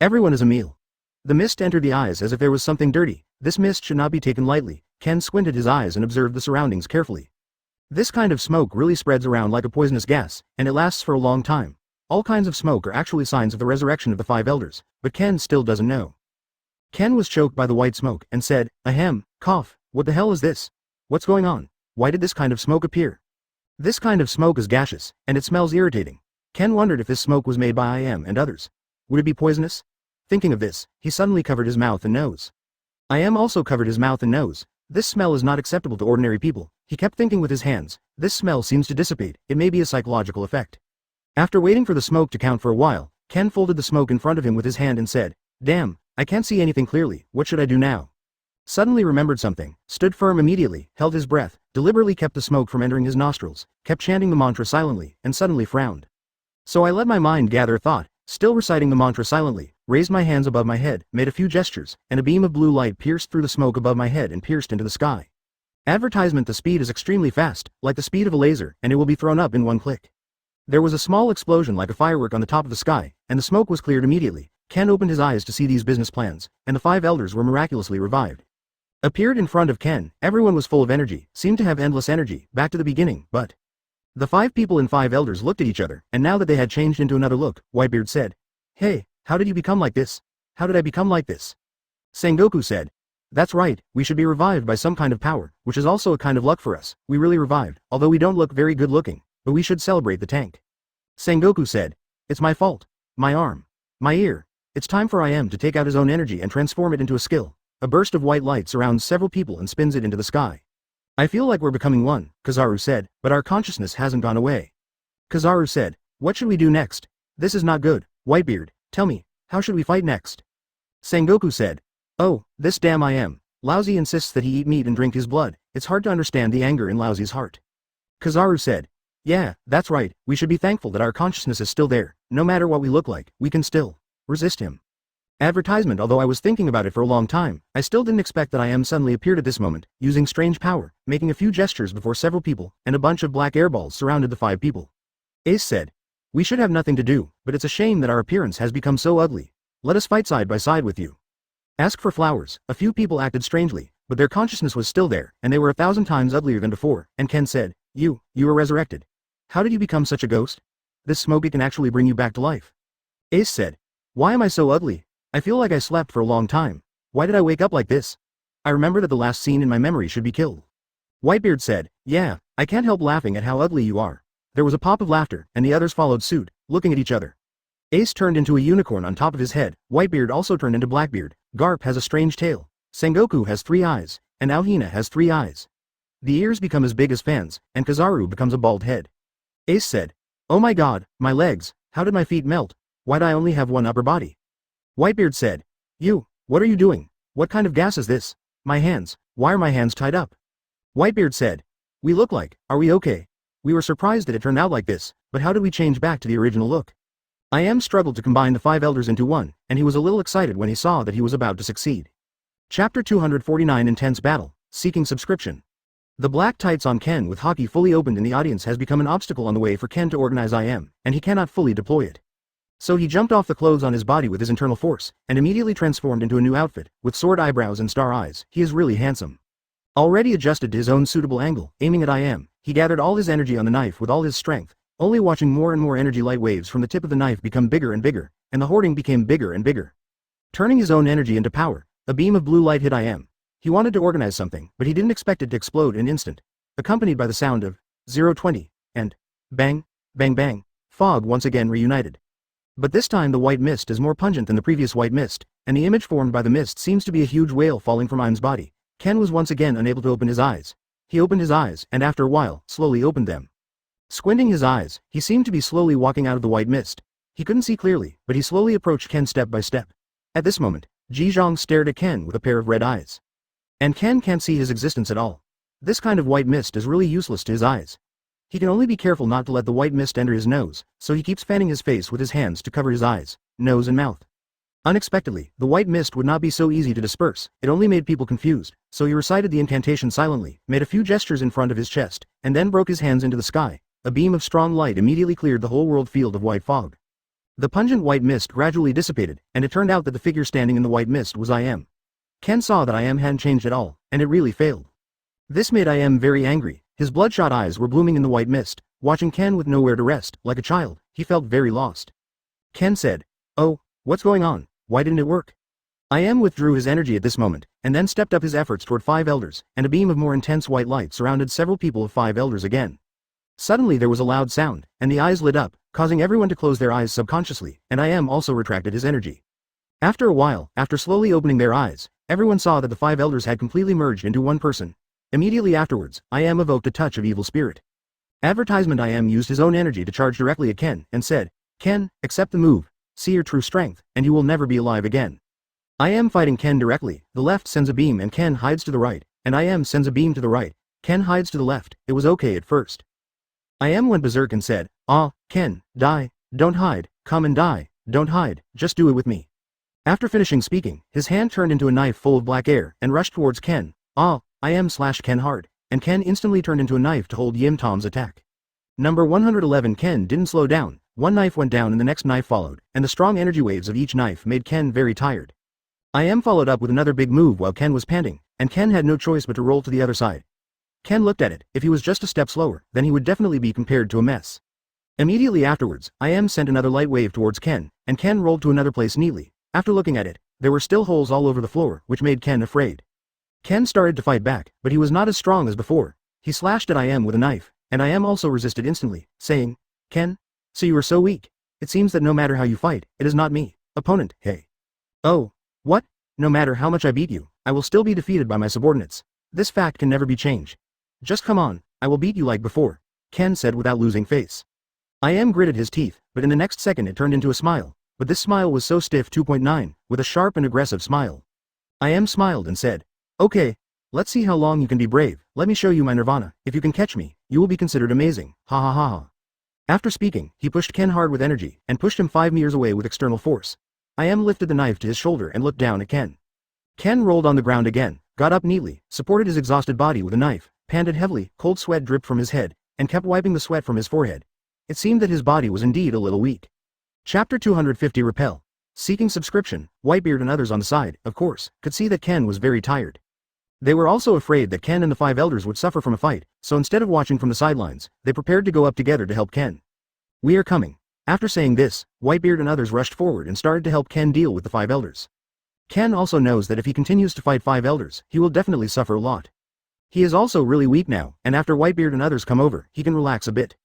Everyone is a meal. The mist entered the eyes as if there was something dirty. This mist should not be taken lightly. Ken squinted his eyes and observed the surroundings carefully. This kind of smoke really spreads around like a poisonous gas, and it lasts for a long time. All kinds of smoke are actually signs of the resurrection of the 5 elders, but Ken still doesn't know. Ken was choked by the white smoke and said, ahem, cough, what the hell is this? What's going on? Why did this kind of smoke appear? This kind of smoke is gaseous, and it smells irritating. Ken wondered if this smoke was made by Im and others. Would it be poisonous? Thinking of this, he suddenly covered his mouth and nose. Im also covered his mouth and nose. This smell is not acceptable to ordinary people. He kept thinking with his hands, this smell seems to dissipate, it may be a psychological effect. After waiting for the smoke to count for a while, Ken folded the smoke in front of him with his hand and said, damn, I can't see anything clearly, what should I do now? Suddenly remembered something, stood firm immediately, held his breath, deliberately kept the smoke from entering his nostrils, kept chanting the mantra silently, and suddenly frowned. So I let my mind gather thought, still reciting the mantra silently, raised my hands above my head, made a few gestures, and a beam of blue light pierced through the smoke above my head and pierced into the sky. Advertisement: the speed is extremely fast, like the speed of a laser, and it will be thrown up in one click. There was a small explosion like a firework on the top of the sky, and the smoke was cleared immediately. Ken opened his eyes to see these business plans, and the 5 elders were miraculously revived. Appeared in front of Ken, everyone was full of energy, seemed to have endless energy, back to the beginning, but... The 5 people and 5 elders looked at each other, and now that they had changed into another look, Whitebeard said, hey, how did you become like this? How did I become like this? Sengoku said, that's right, we should be revived by some kind of power, which is also a kind of luck for us. We really revived, although we don't look very good looking, but we should celebrate the tank. Sengoku said, it's my fault. My arm. My ear. It's time for Im to take out his own energy and transform it into a skill. A burst of white light surrounds several people and spins it into the sky. I feel like we're becoming one, Kizaru said, but our consciousness hasn't gone away. Kizaru said, what should we do next? This is not good. Whitebeard, tell me, how should we fight next? Sengoku said, oh, this damn Im. Lousy insists that he eat meat and drink his blood. It's hard to understand the anger in Lousy's heart. Kizaru said, "Yeah, that's right, we should be thankful that our consciousness is still there. No matter what we look like, we can still resist him." Advertisement. Although I was thinking about it for a long time, I still didn't expect that I am suddenly appeared at this moment, using strange power, making a few gestures before several people, and a bunch of black airballs surrounded the 5 people. Ace said, "We should have nothing to do, but it's a shame that our appearance has become so ugly. Let us fight side by side with you." Ask for flowers. A few people acted strangely, but their consciousness was still there, and they were 1,000 times uglier than before, and Ken said, you were resurrected. How did you become such a ghost? This smoke can actually bring you back to life." Ace said, "Why am I so ugly? I feel like I slept for a long time. Why did I wake up like this? I remember that the last scene in my memory should be killed." Whitebeard said, "Yeah, I can't help laughing at how ugly you are." There was a pop of laughter, and the others followed suit, looking at each other. Ace turned into a unicorn on top of his head, Whitebeard also turned into Blackbeard, Garp has a strange tail, Sengoku has 3 eyes, and Aohina has 3 eyes. The ears become as big as fans, and Kizaru becomes a bald head. Ace said, "Oh my god, my legs, how did my feet melt? Why'd I only have one upper body?" Whitebeard said, What are you doing? What kind of gas is this? My hands, why are my hands tied up?" Whitebeard said, "We look like, are we okay? We were surprised that it turned out like this, but how did we change back to the original look?" I am struggled to combine the 5 elders into one, and he was a little excited when he saw that he was about to succeed. Chapter 249 Intense Battle, Seeking Subscription. The black tights on Ken with hockey fully opened in the audience has become an obstacle on the way for Ken to organize IM, and he cannot fully deploy it. So he jumped off the clothes on his body with his internal force, and immediately transformed into a new outfit, with sword eyebrows and star eyes. He is really handsome. Already adjusted to his own suitable angle, aiming at IM, he gathered all his energy on the knife with all his strength, only watching more and more energy light waves from the tip of the knife become bigger and bigger, and the hoarding became bigger and bigger. Turning his own energy into power, a beam of blue light hit IM. He wanted to organize something, but he didn't expect it to explode in an instant, accompanied by the sound of 020, and bang, bang bang, fog once again reunited. But this time the white mist is more pungent than the previous white mist, and the image formed by the mist seems to be a huge whale falling from IM's body. Ken was once again unable to open his eyes. He opened his eyes, and after a while, slowly opened them. Squinting his eyes, he seemed to be slowly walking out of the white mist. He couldn't see clearly, but he slowly approached Ken step by step. At this moment, Ji Zhang stared at Ken with a pair of red eyes. And Ken can't see his existence at all. This kind of white mist is really useless to his eyes. He can only be careful not to let the white mist enter his nose, so he keeps fanning his face with his hands to cover his eyes, nose and mouth. Unexpectedly, the white mist would not be so easy to disperse, it only made people confused, so he recited the incantation silently, made a few gestures in front of his chest, and then broke his hands into the sky. A beam of strong light immediately cleared the whole world field of white fog. The pungent white mist gradually dissipated, and it turned out that the figure standing in the white mist was IM. Ken saw that IM hadn't changed at all, and it really failed. This made IM very angry. His bloodshot eyes were blooming in the white mist, watching Ken with nowhere to rest. Like a child, he felt very lost. Ken said, "Oh, what's going on? Why didn't it work?" IM withdrew his energy at this moment, and then stepped up his efforts toward 5 elders, and a beam of more intense white light surrounded several people of 5 elders again. Suddenly there was a loud sound, and the eyes lit up, causing everyone to close their eyes subconsciously, and IM also retracted his energy. After a while, after slowly opening their eyes, everyone saw that the 5 elders had completely merged into one person. Immediately afterwards, IM evoked a touch of evil spirit. Advertisement. IM used his own energy to charge directly at Ken, and said, "Ken, accept the move, see your true strength, and you will never be alive again." IM fighting Ken directly, the left sends a beam and Ken hides to the right, and IM sends a beam to the right, Ken hides to the left. It was okay at first. IM went berserk and said, Ken, die, don't hide, come and die, don't hide, just do it with me." After finishing speaking, his hand turned into a knife full of black air, and rushed towards Ken. IM slashed Ken hard, and Ken instantly turned into a knife to hold Yim Tom's attack. Number 111. Ken didn't slow down. One knife went down and the next knife followed, and the strong energy waves of each knife made Ken very tired. IM followed up with another big move while Ken was panting, and Ken had no choice but to roll to the other side. Ken looked at it. If he was just a step slower, then he would definitely be compared to a mess. Immediately afterwards, IM sent another light wave towards Ken, and Ken rolled to another place neatly. After looking at it, there were still holes all over the floor, which made Ken afraid. Ken started to fight back, but he was not as strong as before. He slashed at IM with a knife, and IM also resisted instantly, saying, "Ken? So you are so weak. It seems that no matter how you fight, it is not me, opponent, hey." "Oh, what? No matter how much I beat you, I will still be defeated by my subordinates. This fact can never be changed. Just come on, I will beat you like before," Ken said without losing face. IM gritted his teeth, but in the next second it turned into a smile, but this smile was so stiff. 2.9, with a sharp and aggressive smile. IM smiled and said, Okay. Let's see how long you can be brave. Let me show you my nirvana. If you can catch me, you will be considered amazing. Ha ha ha ha. After speaking, he pushed Ken hard with energy, and pushed him 5 meters away with external force. I am lifted the knife to his shoulder and looked down at Ken. Ken rolled on the ground again, got up neatly, supported his exhausted body with a knife, panted heavily, cold sweat dripped from his head, and kept wiping the sweat from his forehead. It seemed that his body was indeed a little weak. Chapter 250 Repel. Seeking subscription, Whitebeard and others on the side, of course, could see that Ken was very tired. They were also afraid that Ken and the 5 elders would suffer from a fight, so instead of watching from the sidelines, they prepared to go up together to help Ken. We are coming. After saying this, Whitebeard and others rushed forward and started to help Ken deal with the 5 elders. Ken also knows that if he continues to fight 5 elders, he will definitely suffer a lot. He is also really weak now, and after Whitebeard and others come over, he can relax a bit.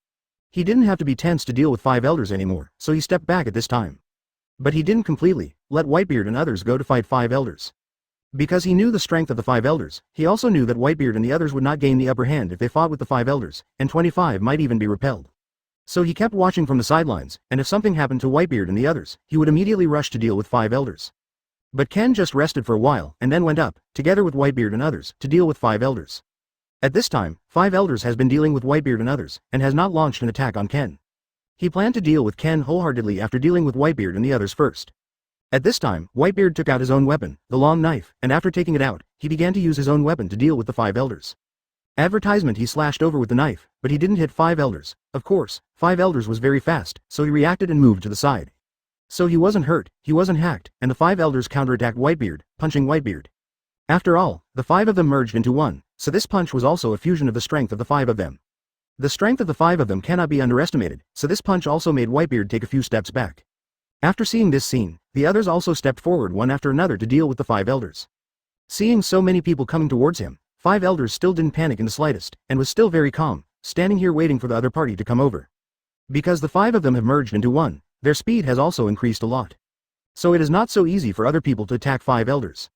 He didn't have to be tense to deal with 5 elders anymore, so he stepped back at this time. But he didn't completely let Whitebeard and others go to fight 5 elders. Because he knew the strength of the 5 elders, he also knew that Whitebeard and the others would not gain the upper hand if they fought with the 5 elders, and 25 might even be repelled. So he kept watching from the sidelines, and if something happened to Whitebeard and the others, he would immediately rush to deal with 5 elders. But Ken just rested for a while and then went up, together with Whitebeard and others, to deal with 5 elders. At this time, 5 elders has been dealing with Whitebeard and others, and has not launched an attack on Ken. He planned to deal with Ken wholeheartedly after dealing with Whitebeard and the others first. At this time, Whitebeard took out his own weapon, the long knife, and after taking it out, he began to use his own weapon to deal with the 5 elders. Advertisement he slashed over with the knife, but he didn't hit 5 elders. Of course, 5 elders was very fast, so he reacted and moved to the side. So he wasn't hurt, he wasn't hacked, and the 5 elders counterattacked Whitebeard, punching Whitebeard. After all, the 5 of them merged into one, so this punch was also a fusion of the strength of the 5 of them. The strength of the 5 of them cannot be underestimated, so this punch also made Whitebeard take a few steps back. After seeing this scene, the others also stepped forward one after another to deal with the 5 elders. Seeing so many people coming towards him, 5 elders still didn't panic in the slightest, and was still very calm, standing here waiting for the other party to come over. Because the 5 of them have merged into one, their speed has also increased a lot. So it is not so easy for other people to attack 5 elders.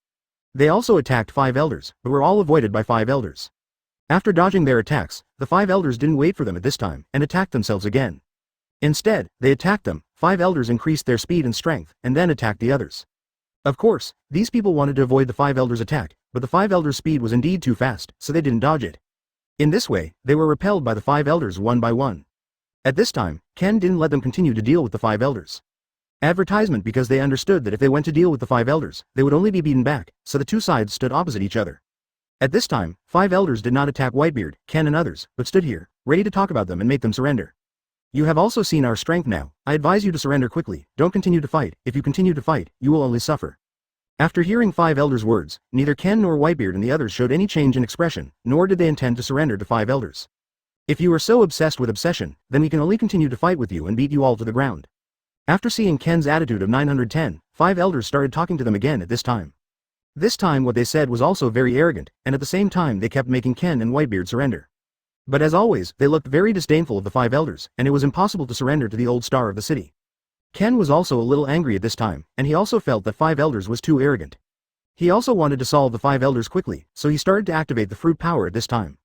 They also attacked 5 elders, but were all avoided by 5 elders. After dodging their attacks, the 5 elders didn't wait for them at this time, and attacked themselves again. Instead, they attacked them. 5 elders increased their speed and strength, and then attacked the others. Of course, these people wanted to avoid the 5 elders' attack, but the 5 elders' speed was indeed too fast, so they didn't dodge it. In this way, they were repelled by the 5 elders one by one. At this time, Ken didn't let them continue to deal with the 5 elders. Advertisement because they understood that if they went to deal with the 5 elders, they would only be beaten back, so the two sides stood opposite each other. At this time, 5 elders did not attack Whitebeard, Ken and others, but stood here, ready to talk about them and make them surrender. You have also seen our strength now. I advise you to surrender quickly. Don't continue to fight. If you continue to fight, you will only suffer. After hearing 5 elders' words, neither Ken nor Whitebeard and the others showed any change in expression, nor did they intend to surrender to 5 elders. If you are so obsessed with obsession, then we can only continue to fight with you and beat you all to the ground. After seeing Ken's attitude of 910, 5 elders started talking to them again at this time. This time what they said was also very arrogant, and at the same time they kept making Ken and Whitebeard surrender. But as always, they looked very disdainful of the 5 elders, and it was impossible to surrender to the old star of the city. Ken was also a little angry at this time, and he also felt that 5 elders was too arrogant. He also wanted to solve the 5 elders quickly, so he started to activate the fruit power at this time.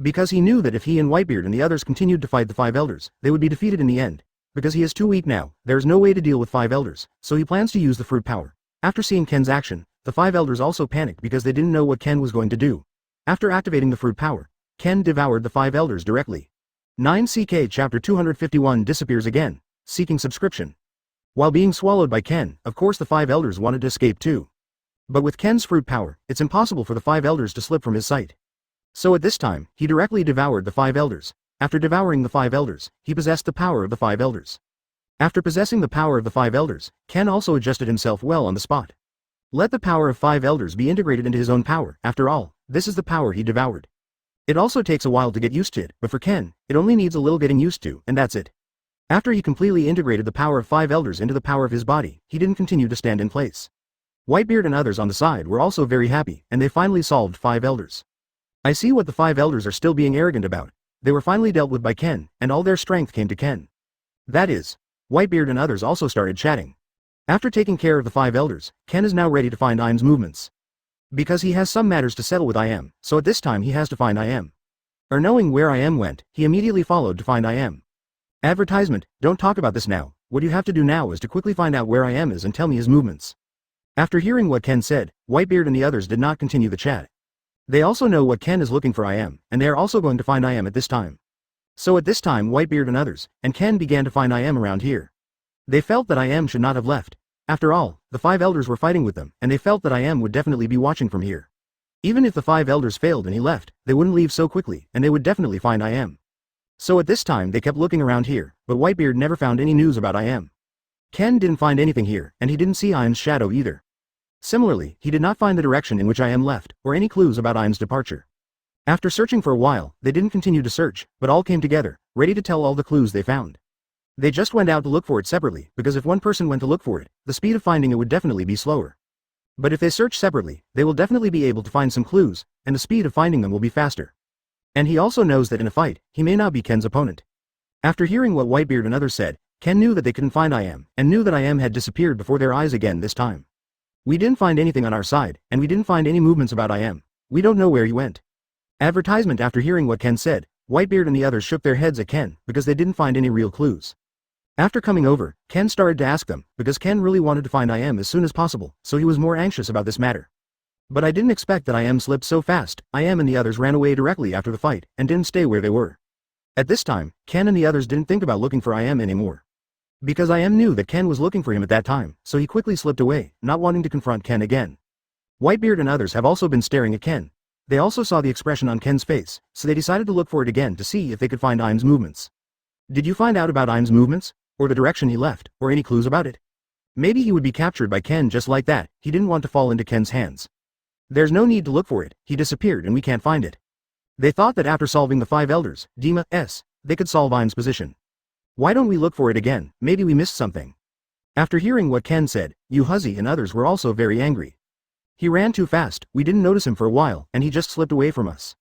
Because he knew that if he and Whitebeard and the others continued to fight the 5 elders, they would be defeated in the end. Because he is too weak now, there is no way to deal with 5 elders, so he plans to use the fruit power. After seeing Ken's action, the 5 elders also panicked because they didn't know what Ken was going to do. After activating the fruit power, Ken devoured the 5 elders directly. 9CK Chapter 251 disappears again, seeking subscription. While being swallowed by Ken, of course the 5 elders wanted to escape too. But with Ken's fruit power, it's impossible for the 5 elders to slip from his sight. So at this time, he directly devoured the 5 elders. After devouring the 5 elders, he possessed the power of the 5 elders. After possessing the power of the 5 elders, Ken also adjusted himself well on the spot. Let the power of 5 elders be integrated into his own power. After all, this is the power he devoured. It also takes a while to get used to it, but for Ken, it only needs a little getting used to, and that's it. After he completely integrated the power of 5 elders into the power of his body, he didn't continue to stand in place. Whitebeard and others on the side were also very happy, and they finally solved 5 elders. I see what the 5 elders are still being arrogant about. They were finally dealt with by Ken, and all their strength came to Ken. That is, Whitebeard and others also started chatting. After taking care of the 5 elders, Ken is now ready to find Im's movements. Because he has some matters to settle with Im, so at this time he has to find Im. Knowing where Im went, he immediately followed to find Im. Advertisement, don't talk about this now. What you have to do now is to quickly find out where Im is and tell me his movements. After hearing what Ken said, Whitebeard and the others did not continue the chat. They also know what Ken is looking for and they are also going to find at this time. So at this time Whitebeard and others, and Ken began to find around here. They felt that should not have left. After all, the 5 elders were fighting with them, and they felt that would definitely be watching from here. Even if the 5 elders failed and he left, they wouldn't leave so quickly, and they would definitely find So at this time they kept looking around here, but Whitebeard never found any news about Ken didn't find anything here, and he didn't see shadow either. Similarly, he did not find the direction in which left, or any clues about departure. After searching for a while, they didn't continue to search, but all came together, ready to tell all the clues they found. They just went out to look for it separately, because if one person went to look for it, the speed of finding it would definitely be slower. But if they search separately, they will definitely be able to find some clues, and the speed of finding them will be faster. And he also knows that in a fight, he may not be Ken's opponent. After hearing what Whitebeard and others said, Ken knew that they couldn't find and knew that had disappeared before their eyes again this time. We didn't find anything on our side, and we didn't find any movements about We don't know where he went. Advertisement. After hearing what Ken said, Whitebeard and the others shook their heads at Ken, because they didn't find any real clues. After coming over, Ken started to ask them, because Ken really wanted to find as soon as possible, so he was more anxious about this matter. But I didn't expect that slipped so fast. And the others ran away directly after the fight, and didn't stay where they were. At this time, Ken and the others didn't think about looking for anymore. Because knew that Ken was looking for him at that time, so he quickly slipped away, not wanting to confront Ken again. Whitebeard and others have also been staring at Ken. They also saw the expression on Ken's face, so they decided to look for it again to see if they could find movements. Did you find out about movements? Or the direction he left, or any clues about it? Maybe he would be captured by Ken just like that. He didn't want to fall into Ken's hands. There's no need to look for it, he disappeared and we can't find it. They thought that after solving the 5 elders, they could solve position. Why don't we look for it again? Maybe we missed something. After hearing what Ken said, Huzzy and others were also very angry. He ran too fast, we didn't notice him for a while, and he just slipped away from us.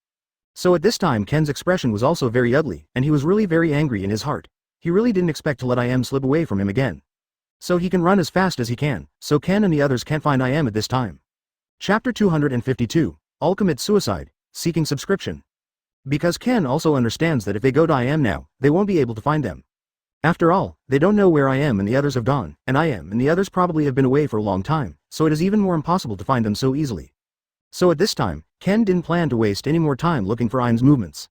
So at this time Ken's expression was also very ugly, and he was really very angry in his heart. He really didn't expect to let slip away from him again. So he can run as fast as he can, so Ken and the others can't find at this time. Chapter 252, All Commit Suicide, Seeking Subscription. Because Ken also understands that if they go to now, they won't be able to find them. After all, they don't know where and the others have gone, and and the others probably have been away for a long time, so it is even more impossible to find them so easily. So at this time, Ken didn't plan to waste any more time looking for movements.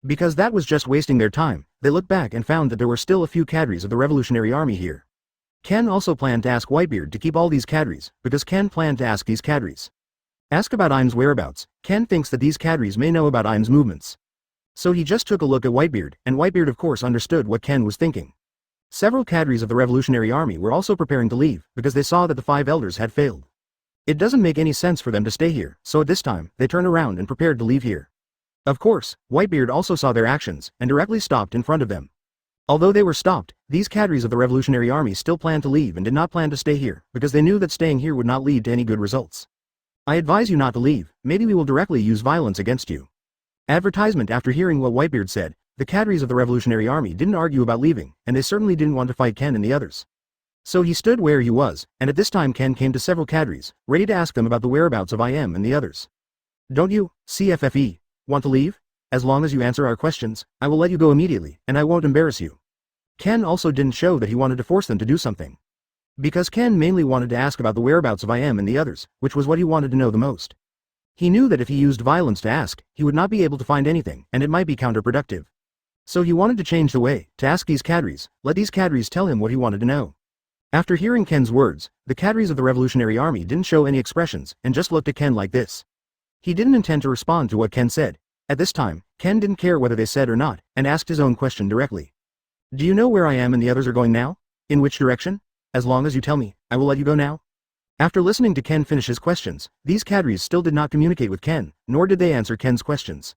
Because that was just wasting their time, they looked back and found that there were still a few cadres of the Revolutionary Army here. Ken also planned to ask Whitebeard to keep all these cadres, because Ken planned to ask these cadres. Ask about whereabouts. Ken thinks that these cadres may know about movements. So he just took a look at Whitebeard, and Whitebeard of course understood what Ken was thinking. Several cadres of the Revolutionary Army were also preparing to leave, because they saw that the 5 elders had failed. It doesn't make any sense for them to stay here, so at this time, they turned around and prepared to leave here. Of course, Whitebeard also saw their actions, and directly stopped in front of them. Although they were stopped, these cadres of the Revolutionary Army still planned to leave and did not plan to stay here, because they knew that staying here would not lead to any good results. I advise you not to leave, maybe we will directly use violence against you. Advertisement. After hearing what Whitebeard said, the cadres of the Revolutionary Army didn't argue about leaving, and they certainly didn't want to fight Ken and the others. So he stood where he was, and at this time Ken came to several cadres, ready to ask them about the whereabouts of and the others. Don't you, CFFE, want to leave? As long as you answer our questions, I will let you go immediately, and I won't embarrass you. Ken also didn't show that he wanted to force them to do something. Because Ken mainly wanted to ask about the whereabouts of and the others, which was what he wanted to know the most. He knew that if he used violence to ask, he would not be able to find anything, and it might be counterproductive. So he wanted to change the way, to ask these cadres, let these cadres tell him what he wanted to know. After hearing Ken's words, the cadres of the Revolutionary Army didn't show any expressions, and just looked at Ken like this. He didn't intend to respond to what Ken said. At this time, Ken didn't care whether they said or not, and asked his own question directly. Do you know where and the others are going now? In which direction? As long as you tell me, I will let you go now. After listening to Ken finish his questions, these cadres still did not communicate with Ken, nor did they answer Ken's questions.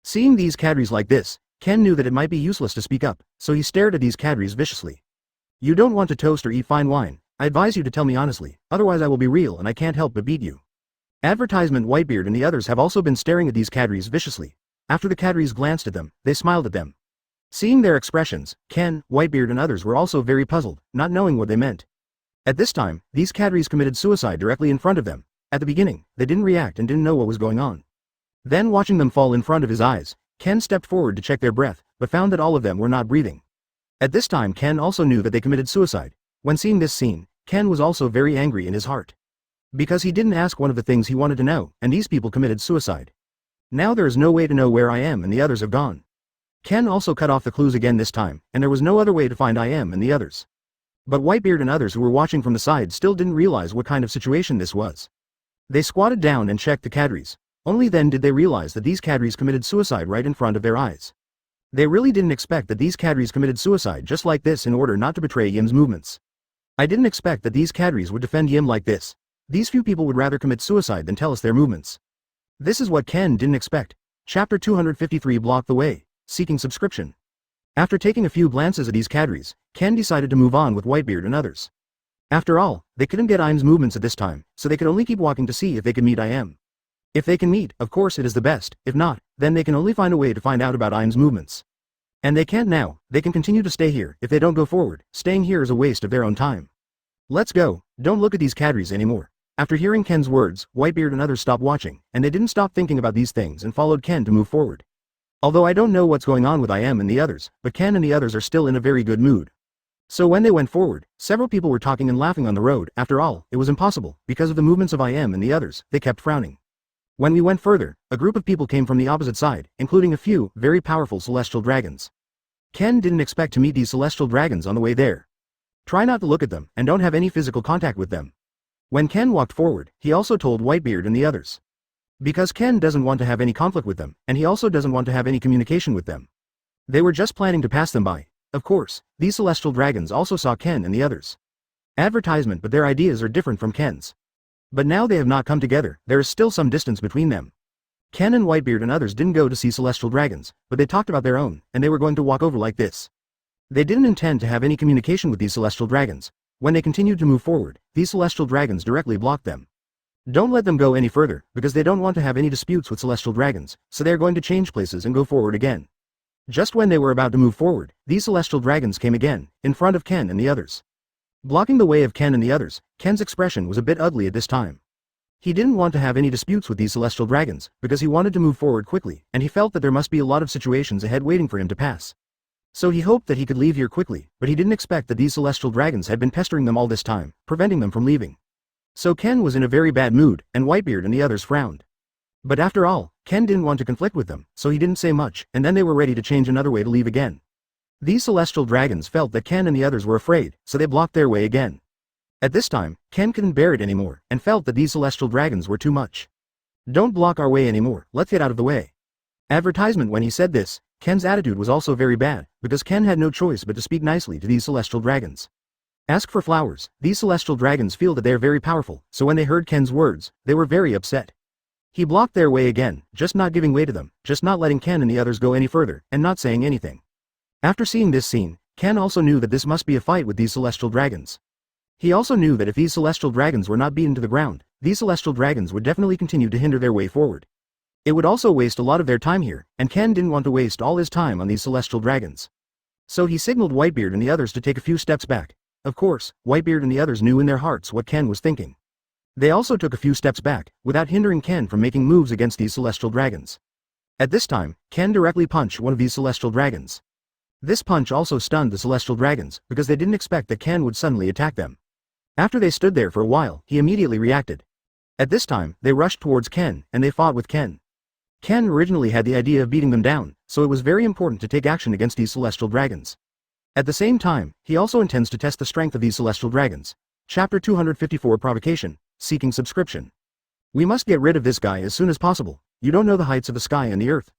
Seeing these cadres like this, Ken knew that it might be useless to speak up, so he stared at these cadres viciously. You don't want to toast or eat fine wine, I advise you to tell me honestly, otherwise I will be real and I can't help but beat you. Advertisement. Whitebeard and the others have also been staring at these cadres viciously. After the cadres glanced at them, they smiled at them. Seeing their expressions, Ken, Whitebeard and others were also very puzzled, not knowing what they meant. At this time, these cadres committed suicide directly in front of them. At the beginning, they didn't react and didn't know what was going on. Then watching them fall in front of his eyes, Ken stepped forward to check their breath, but found that all of them were not breathing. At this time Ken also knew that they committed suicide. When seeing this scene, Ken was also very angry in his heart. Because he didn't ask one of the things he wanted to know, and these people committed suicide. Now there is no way to know where I am and the others have gone. Ken also cut off the clues again this time, and there was no other way to find I am and the others. But Whitebeard and others who were watching from the side still didn't realize what kind of situation this was. They squatted down and checked the cadres. Only then did they realize that these cadres committed suicide right in front of their eyes. They really didn't expect that these cadres committed suicide just like this in order not to betray Yim's movements. I didn't expect that these cadres would defend Yim like this. These few people would rather commit suicide than tell us their movements. This is what Ken didn't expect. Chapter 253 blocked the way, seeking subscription. After taking a few glances at these cadres, Ken decided to move on with Whitebeard and others. After all, they couldn't get Im's movements at this time, so they could only keep walking to see if they could meet Im. If they can meet, of course it is the best, if not, then they can only find a way to find out about Im's movements. And they can't now, they can continue to stay here. If they don't go forward, staying here is a waste of their own time. Let's go, don't look at these cadres anymore. After hearing Ken's words, Whitebeard and others stopped watching, and they didn't stop thinking about these things and followed Ken to move forward. Although I don't know what's going on with Im and the others, but Ken and the others are still in a very good mood. So when they went forward, several people were talking and laughing on the road. After all, it was impossible, because of the movements of Im and the others, they kept frowning. When we went further, a group of people came from the opposite side, including a few, very powerful celestial dragons. Ken didn't expect to meet these celestial dragons on the way there. Try not to look at them, and don't have any physical contact with them. When Ken walked forward, he also told Whitebeard and the others. Because Ken doesn't want to have any conflict with them, and he also doesn't want to have any communication with them. They were just planning to pass them by. Of course, these celestial dragons also saw Ken and the others. Advertisement, but their ideas are different from Ken's. But now they have not come together, there is still some distance between them. Ken and Whitebeard and others didn't go to see celestial dragons, but they talked about their own, and they were going to walk over like this. They didn't intend to have any communication with these celestial dragons. When they continued to move forward, these celestial dragons directly blocked them. Don't let them go any further, because they don't want to have any disputes with celestial dragons, so they are going to change places and go forward again. Just when they were about to move forward, these celestial dragons came again, in front of Ken and the others. Blocking the way of Ken and the others, Ken's expression was a bit ugly at this time. He didn't want to have any disputes with these celestial dragons, because he wanted to move forward quickly, and he felt that there must be a lot of situations ahead waiting for him to pass. So he hoped that he could leave here quickly, but he didn't expect that these celestial dragons had been pestering them all this time, preventing them from leaving. So Ken was in a very bad mood, and Whitebeard and the others frowned. But after all, Ken didn't want to conflict with them, so he didn't say much, and then they were ready to change another way to leave again. These celestial dragons felt that Ken and the others were afraid, so they blocked their way again. At this time, Ken couldn't bear it anymore, and felt that these celestial dragons were too much. Don't block our way anymore, let's get out of the way. Advertisement. When he said this, Ken's attitude was also very bad, because Ken had no choice but to speak nicely to these celestial dragons. Ask for flowers. These celestial dragons feel that they are very powerful, so when they heard Ken's words, they were very upset. He blocked their way again, just not giving way to them, just not letting Ken and the others go any further, and not saying anything. After seeing this scene, Ken also knew that this must be a fight with these celestial dragons. He also knew that if these celestial dragons were not beaten to the ground, these celestial dragons would definitely continue to hinder their way forward. It would also waste a lot of their time here, and Ken didn't want to waste all his time on these celestial dragons. So he signaled Whitebeard and the others to take a few steps back. Of course, Whitebeard and the others knew in their hearts what Ken was thinking. They also took a few steps back, without hindering Ken from making moves against these celestial dragons. At this time, Ken directly punched one of these celestial dragons. This punch also stunned the celestial dragons, because they didn't expect that Ken would suddenly attack them. After they stood there for a while, he immediately reacted. At this time, they rushed towards Ken, and they fought with Ken. Ken originally had the idea of beating them down, so it was very important to take action against these celestial dragons. At the same time, he also intends to test the strength of these celestial dragons. Chapter 254 Provocation, Seeking Subscription. We must get rid of this guy as soon as possible. You don't know the heights of the sky and the earth.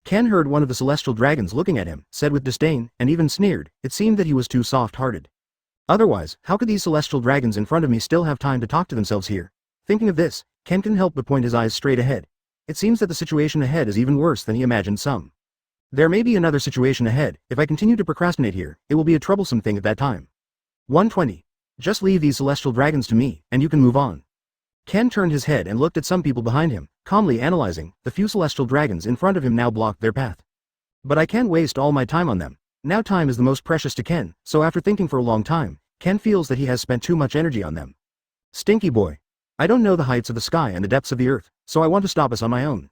Ken heard one of the celestial dragons looking at him, said with disdain, and even sneered. It seemed that he was too soft-hearted. Otherwise, how could these celestial dragons in front of me still have time to talk to themselves here? Thinking of this, Ken couldn't help but point his eyes straight ahead. It seems that the situation ahead is even worse than he imagined some. There may be another situation ahead. If I continue to procrastinate here, it will be a troublesome thing at that time. 120. Just leave these celestial dragons to me, and you can move on. Ken turned his head and looked at some people behind him, calmly analyzing. The few celestial dragons in front of him now blocked their path. But I can't waste all my time on them. Now time is the most precious to Ken, so after thinking for a long time, Ken feels that he has spent too much energy on them. Stinky boy. I don't know the heights of the sky and the depths of the earth, so I want to stop us on my own.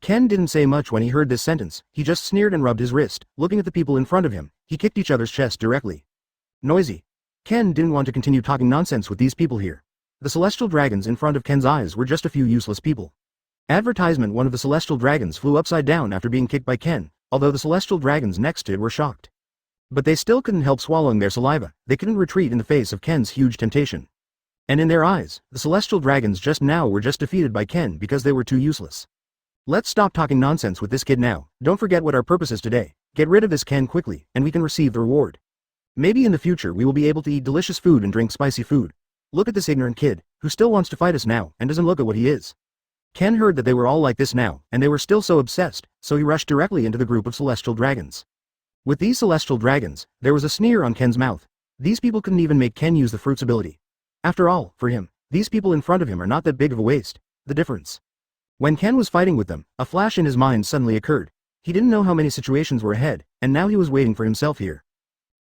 Ken didn't say much when he heard this sentence. He just sneered and rubbed his wrist. Looking at the people in front of him, he kicked each other's chest directly. Noisy. Ken didn't want to continue talking nonsense with these people here. The celestial dragons in front of Ken's eyes were just a few useless people. Advertisement: one of the celestial dragons flew upside down after being kicked by Ken, although the celestial dragons next to it were shocked. But they still couldn't help swallowing their saliva. They couldn't retreat in the face of Ken's huge temptation. And in their eyes, the celestial dragons just now were just defeated by Ken because they were too useless. Let's stop talking nonsense with this kid now. Don't forget what our purpose is today. Get rid of this Ken quickly, and we can receive the reward. Maybe in the future we will be able to eat delicious food and drink spicy food. Look at this ignorant kid, who still wants to fight us now, and doesn't look at what he is. Ken heard that they were all like this now, and they were still so obsessed, so he rushed directly into the group of celestial dragons. With these celestial dragons, there was a sneer on Ken's mouth. These people couldn't even make Ken use the fruit's ability. After all, for him, these people in front of him are not that big of a waste. The difference. When Ken was fighting with them, a flash in his mind suddenly occurred. He didn't know how many situations were ahead, and now he was waiting for himself here.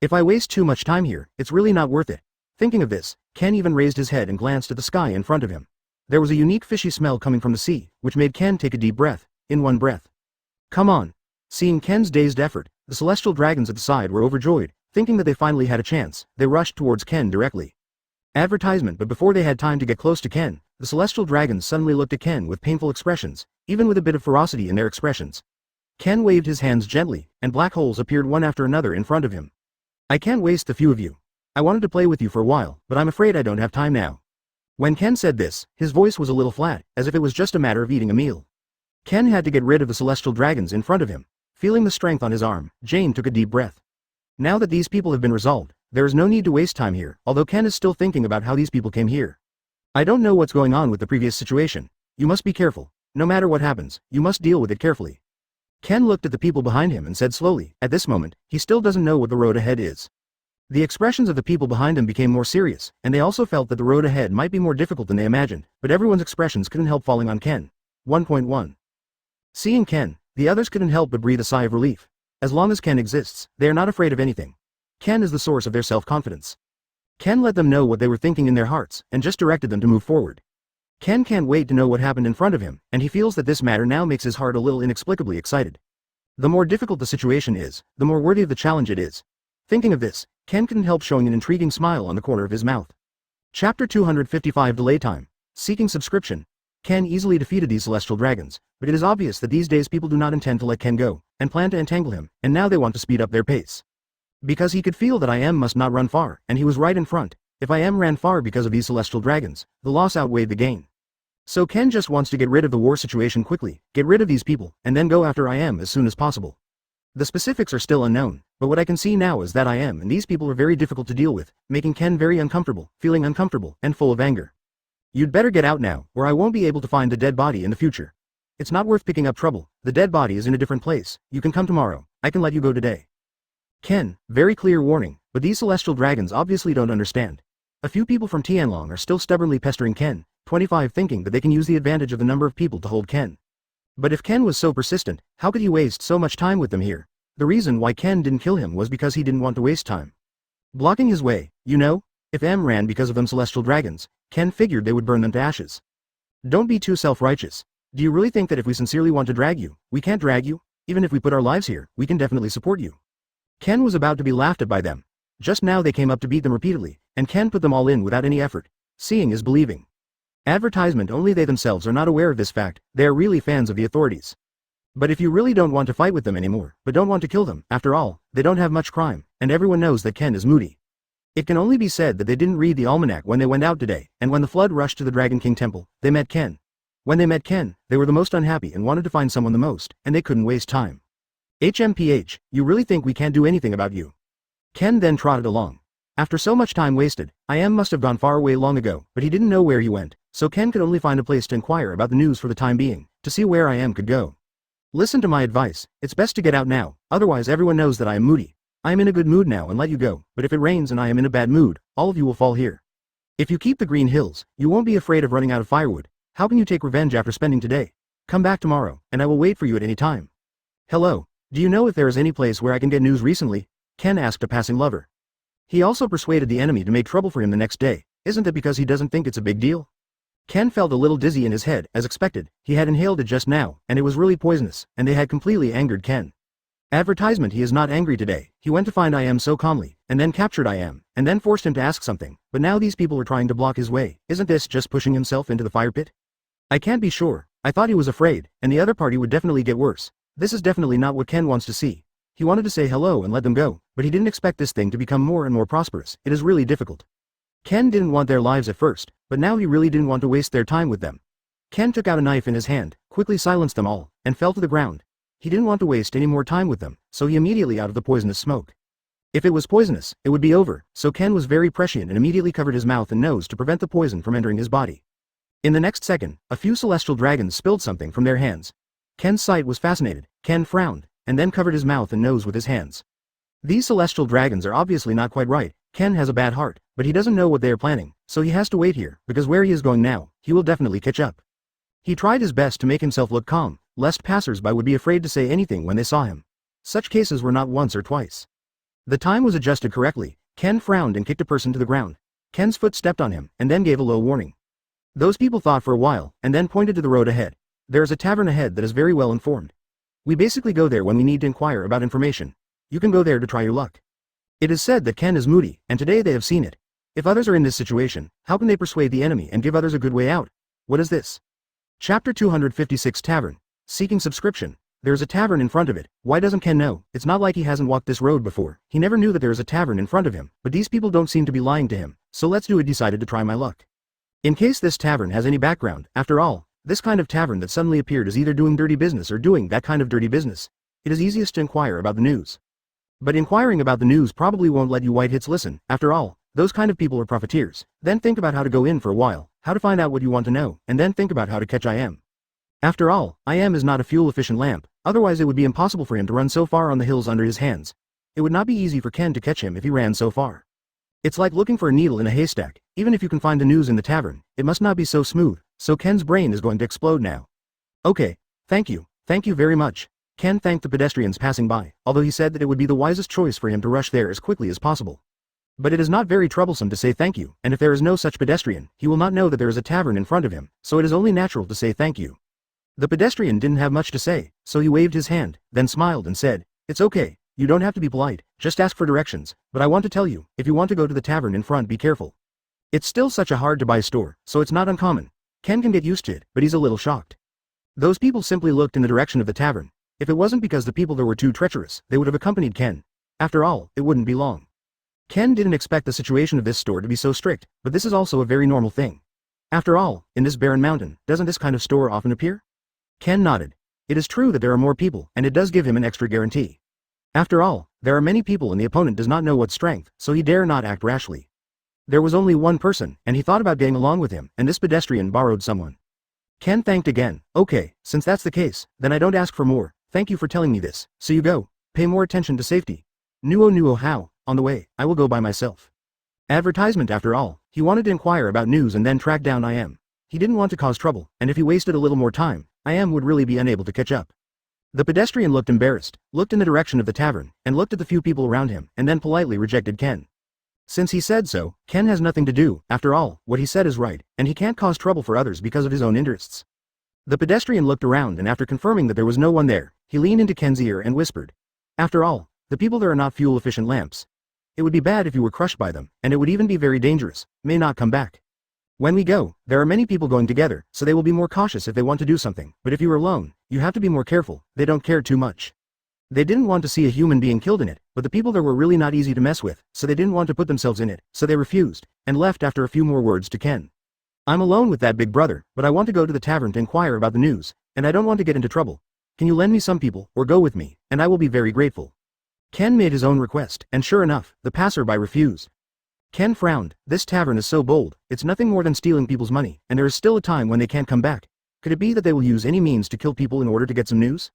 If I waste too much time here, it's really not worth it. Thinking of this, Ken even raised his head and glanced at the sky in front of him. There was a unique fishy smell coming from the sea, which made Ken take a deep breath, in one breath. Come on. Seeing Ken's dazed effort, the celestial dragons at the side were overjoyed, thinking that they finally had a chance. They rushed towards Ken directly. Advertisement: but before they had time to get close to Ken, the celestial dragons suddenly looked at Ken with painful expressions, even with a bit of ferocity in their expressions. Ken waved his hands gently, and black holes appeared one after another in front of him. I can't waste the few of you. I wanted to play with you for a while, but I'm afraid I don't have time now. When Ken said this, his voice was a little flat, as if it was just a matter of eating a meal. Ken had to get rid of the celestial dragons in front of him. Feeling the strength on his arm, Jane took a deep breath. Now that these people have been resolved, there is no need to waste time here, although Ken is still thinking about how these people came here. I don't know what's going on with the previous situation. You must be careful. No matter what happens, you must deal with it carefully. Ken looked at the people behind him and said slowly, at this moment, he still doesn't know what the road ahead is. The expressions of the people behind him became more serious, and they also felt that the road ahead might be more difficult than they imagined, but everyone's expressions couldn't help falling on Ken. 1.1. Seeing Ken, the others couldn't help but breathe a sigh of relief. As long as Ken exists, they are not afraid of anything. Ken is the source of their self-confidence. Ken let them know what they were thinking in their hearts, and just directed them to move forward. Ken can't wait to know what happened in front of him, and he feels that this matter now makes his heart a little inexplicably excited. The more difficult the situation is, the more worthy of the challenge it is. Thinking of this, Ken couldn't help showing an intriguing smile on the corner of his mouth. Chapter 255: Delay Time. Seeking subscription. Ken easily defeated these celestial dragons, but it is obvious that these days people do not intend to let Ken go, and plan to entangle him, and now they want to speed up their pace. Because he could feel that I must not run far, and he was right in front. If I ran far because of these celestial dragons, the loss outweighed the gain. So Ken just wants to get rid of the war situation quickly, get rid of these people, and then go after as soon as possible. The specifics are still unknown, but what I can see now is that and these people are very difficult to deal with, making Ken very uncomfortable, feeling uncomfortable, and full of anger. You'd better get out now, or I won't be able to find the dead body in the future. It's not worth picking up trouble. The dead body is in a different place. You can come tomorrow. I can let you go today. Ken, very clear warning, but these celestial dragons obviously don't understand. A few people from Tianlong are still stubbornly pestering Ken, 25, thinking that they can use the advantage of the number of people to hold Ken. But if Ken was so persistent, how could he waste so much time with them here? The reason why Ken didn't kill him was because he didn't want to waste time. Blocking his way, you know? If ran because of them celestial dragons, Ken figured they would burn them to ashes. Don't be too self-righteous. Do you really think that if we sincerely want to drag you, we can't drag you? Even if we put our lives here, we can definitely support you. Ken was about to be laughed at by them. Just now they came up to beat them repeatedly, and Ken put them all in without any effort. Seeing is believing. Advertisement: only they themselves are not aware of this fact. They are really fans of the authorities. But if you really don't want to fight with them anymore, but don't want to kill them, after all, they don't have much crime, and everyone knows that Ken is moody. It can only be said that they didn't read the almanac when they went out today, and when the flood rushed to the Dragon King Temple, they met Ken. When they met Ken, they were the most unhappy and wanted to find someone the most, and they couldn't waste time. HMPH, you really think we can't do anything about you? Ken then trotted along. After so much time wasted, must have gone far away long ago, but he didn't know where he went, so Ken could only find a place to inquire about the news for the time being, to see where could go. Listen to my advice, it's best to get out now, otherwise everyone knows that I am moody. I am in a good mood now and let you go, but if it rains and I am in a bad mood, all of you will fall here. If you keep the green hills, you won't be afraid of running out of firewood. How can you take revenge after spending today? Come back tomorrow, and I will wait for you at any time. Hello, do you know if there is any place where I can get news recently? Ken asked a passing lover. He also persuaded the enemy to make trouble for him the next day. Isn't it because he doesn't think it's a big deal? Ken felt a little dizzy in his head, as expected. He had inhaled it just now, and it was really poisonous, and they had completely angered Ken. Advertisement. He is not angry today. He went to find I am so calmly, and then captured I am, and then forced him to ask something, but now these people are trying to block his way. Isn't this just pushing himself into the fire pit? I can't be sure. I thought he was afraid, and the other party would definitely get worse. This is definitely not what Ken wants to see. He wanted to say hello and let them go, but he didn't expect this thing to become more and more prosperous. It is really difficult. Ken didn't want their lives at first, but now he really didn't want to waste their time with them. Ken took out a knife in his hand, quickly silenced them all, and fell to the ground. He didn't want to waste any more time with them, so he immediately out of the poisonous smoke. If it was poisonous, it would be over, so Ken was very prescient and immediately covered his mouth and nose to prevent the poison from entering his body. In the next second, a few celestial dragons spilled something from their hands. Ken's sight was fascinated. Ken frowned, and then covered his mouth and nose with his hands. These celestial dragons are obviously not quite right. Ken has a bad heart, but he doesn't know what they are planning, so he has to wait here, because where he is going now, he will definitely catch up. He tried his best to make himself look calm, lest passers-by would be afraid to say anything when they saw him. Such cases were not once or twice. The time was adjusted correctly. Ken frowned and kicked a person to the ground. Ken's foot stepped on him, and then gave a low warning. Those people thought for a while, and then pointed to the road ahead. There is a tavern ahead that is very well informed. We basically go there when we need to inquire about information. You can go there to try your luck. It is said that Ken is moody, and today they have seen it. If others are in this situation, how can they persuade the enemy and give others a good way out? What is this? Chapter 256 Tavern. Seeking subscription. There is a tavern in front of it. Why doesn't Ken know? It's not like he hasn't walked this road before. He never knew that there is a tavern in front of him, but these people don't seem to be lying to him, so let's do it. Decided to try my luck. In case this tavern has any background, after all, this kind of tavern that suddenly appeared is either doing dirty business or doing that kind of dirty business. It is easiest to inquire about the news. But inquiring about the news probably won't let you white hits listen. After all, those kind of people are profiteers. Then think about how to go in for a while, how to find out what you want to know, and then think about how to catch I am. After all, I am is not a fuel-efficient lamp, otherwise it would be impossible for him to run so far on the hills under his hands. It would not be easy for Ken to catch him if he ran so far. It's like looking for a needle in a haystack. Even if you can find the news in the tavern, it must not be so smooth, so Ken's brain is going to explode now. Okay, thank you very much. Ken thanked the pedestrians passing by, although he said that it would be the wisest choice for him to rush there as quickly as possible. But it is not very troublesome to say thank you, and if there is no such pedestrian, he will not know that there is a tavern in front of him, so it is only natural to say thank you. The pedestrian didn't have much to say, so he waved his hand, then smiled and said, "It's okay, you don't have to be polite, just ask for directions, but I want to tell you, if you want to go to the tavern in front, be careful. It's still such a hard-to-buy store, so it's not uncommon. Ken can get used to it, but he's a little shocked." Those people simply looked in the direction of the tavern. If it wasn't because the people there were too treacherous, they would have accompanied Ken. After all, it wouldn't be long. Ken didn't expect the situation of this store to be so strict, but this is also a very normal thing. After all, in this barren mountain, doesn't this kind of store often appear? Ken nodded. It is true that there are more people, and it does give him an extra guarantee. After all, there are many people and the opponent does not know what strength, so he dare not act rashly. There was only one person, and he thought about getting along with him, and this pedestrian borrowed someone. Ken thanked again. Okay, since that's the case, then I don't ask for more. Thank you for telling me this. So you go. Pay more attention to safety. Nuo how, on the way, I will go by myself. Advertisement. After all, he wanted to inquire about news and then track down I am. He didn't want to cause trouble, and if he wasted a little more time, I am would really be unable to catch up. The pedestrian looked embarrassed, looked in the direction of the tavern, and looked at the few people around him, and then politely rejected Ken. Since he said so, Ken has nothing to do. After all, what he said is right, and he can't cause trouble for others because of his own interests. The pedestrian looked around and after confirming that there was no one there, he leaned into Ken's ear and whispered. After all, the people there are not fuel-efficient lamps. It would be bad if you were crushed by them, and it would even be very dangerous, may not come back. When we go, there are many people going together, so they will be more cautious if they want to do something, but if you are alone, you have to be more careful. They don't care too much. They didn't want to see a human being killed in it, but the people there were really not easy to mess with, so they didn't want to put themselves in it, so they refused, and left after a few more words to Ken. I'm alone with that big brother, but I want to go to the tavern to inquire about the news, and I don't want to get into trouble. Can you lend me some people, or go with me, and I will be very grateful. Ken made his own request, and sure enough, the passerby refused. Ken frowned. This tavern is so bold, it's nothing more than stealing people's money, and there is still a time when they can't come back. Could it be that they will use any means to kill people in order to get some news?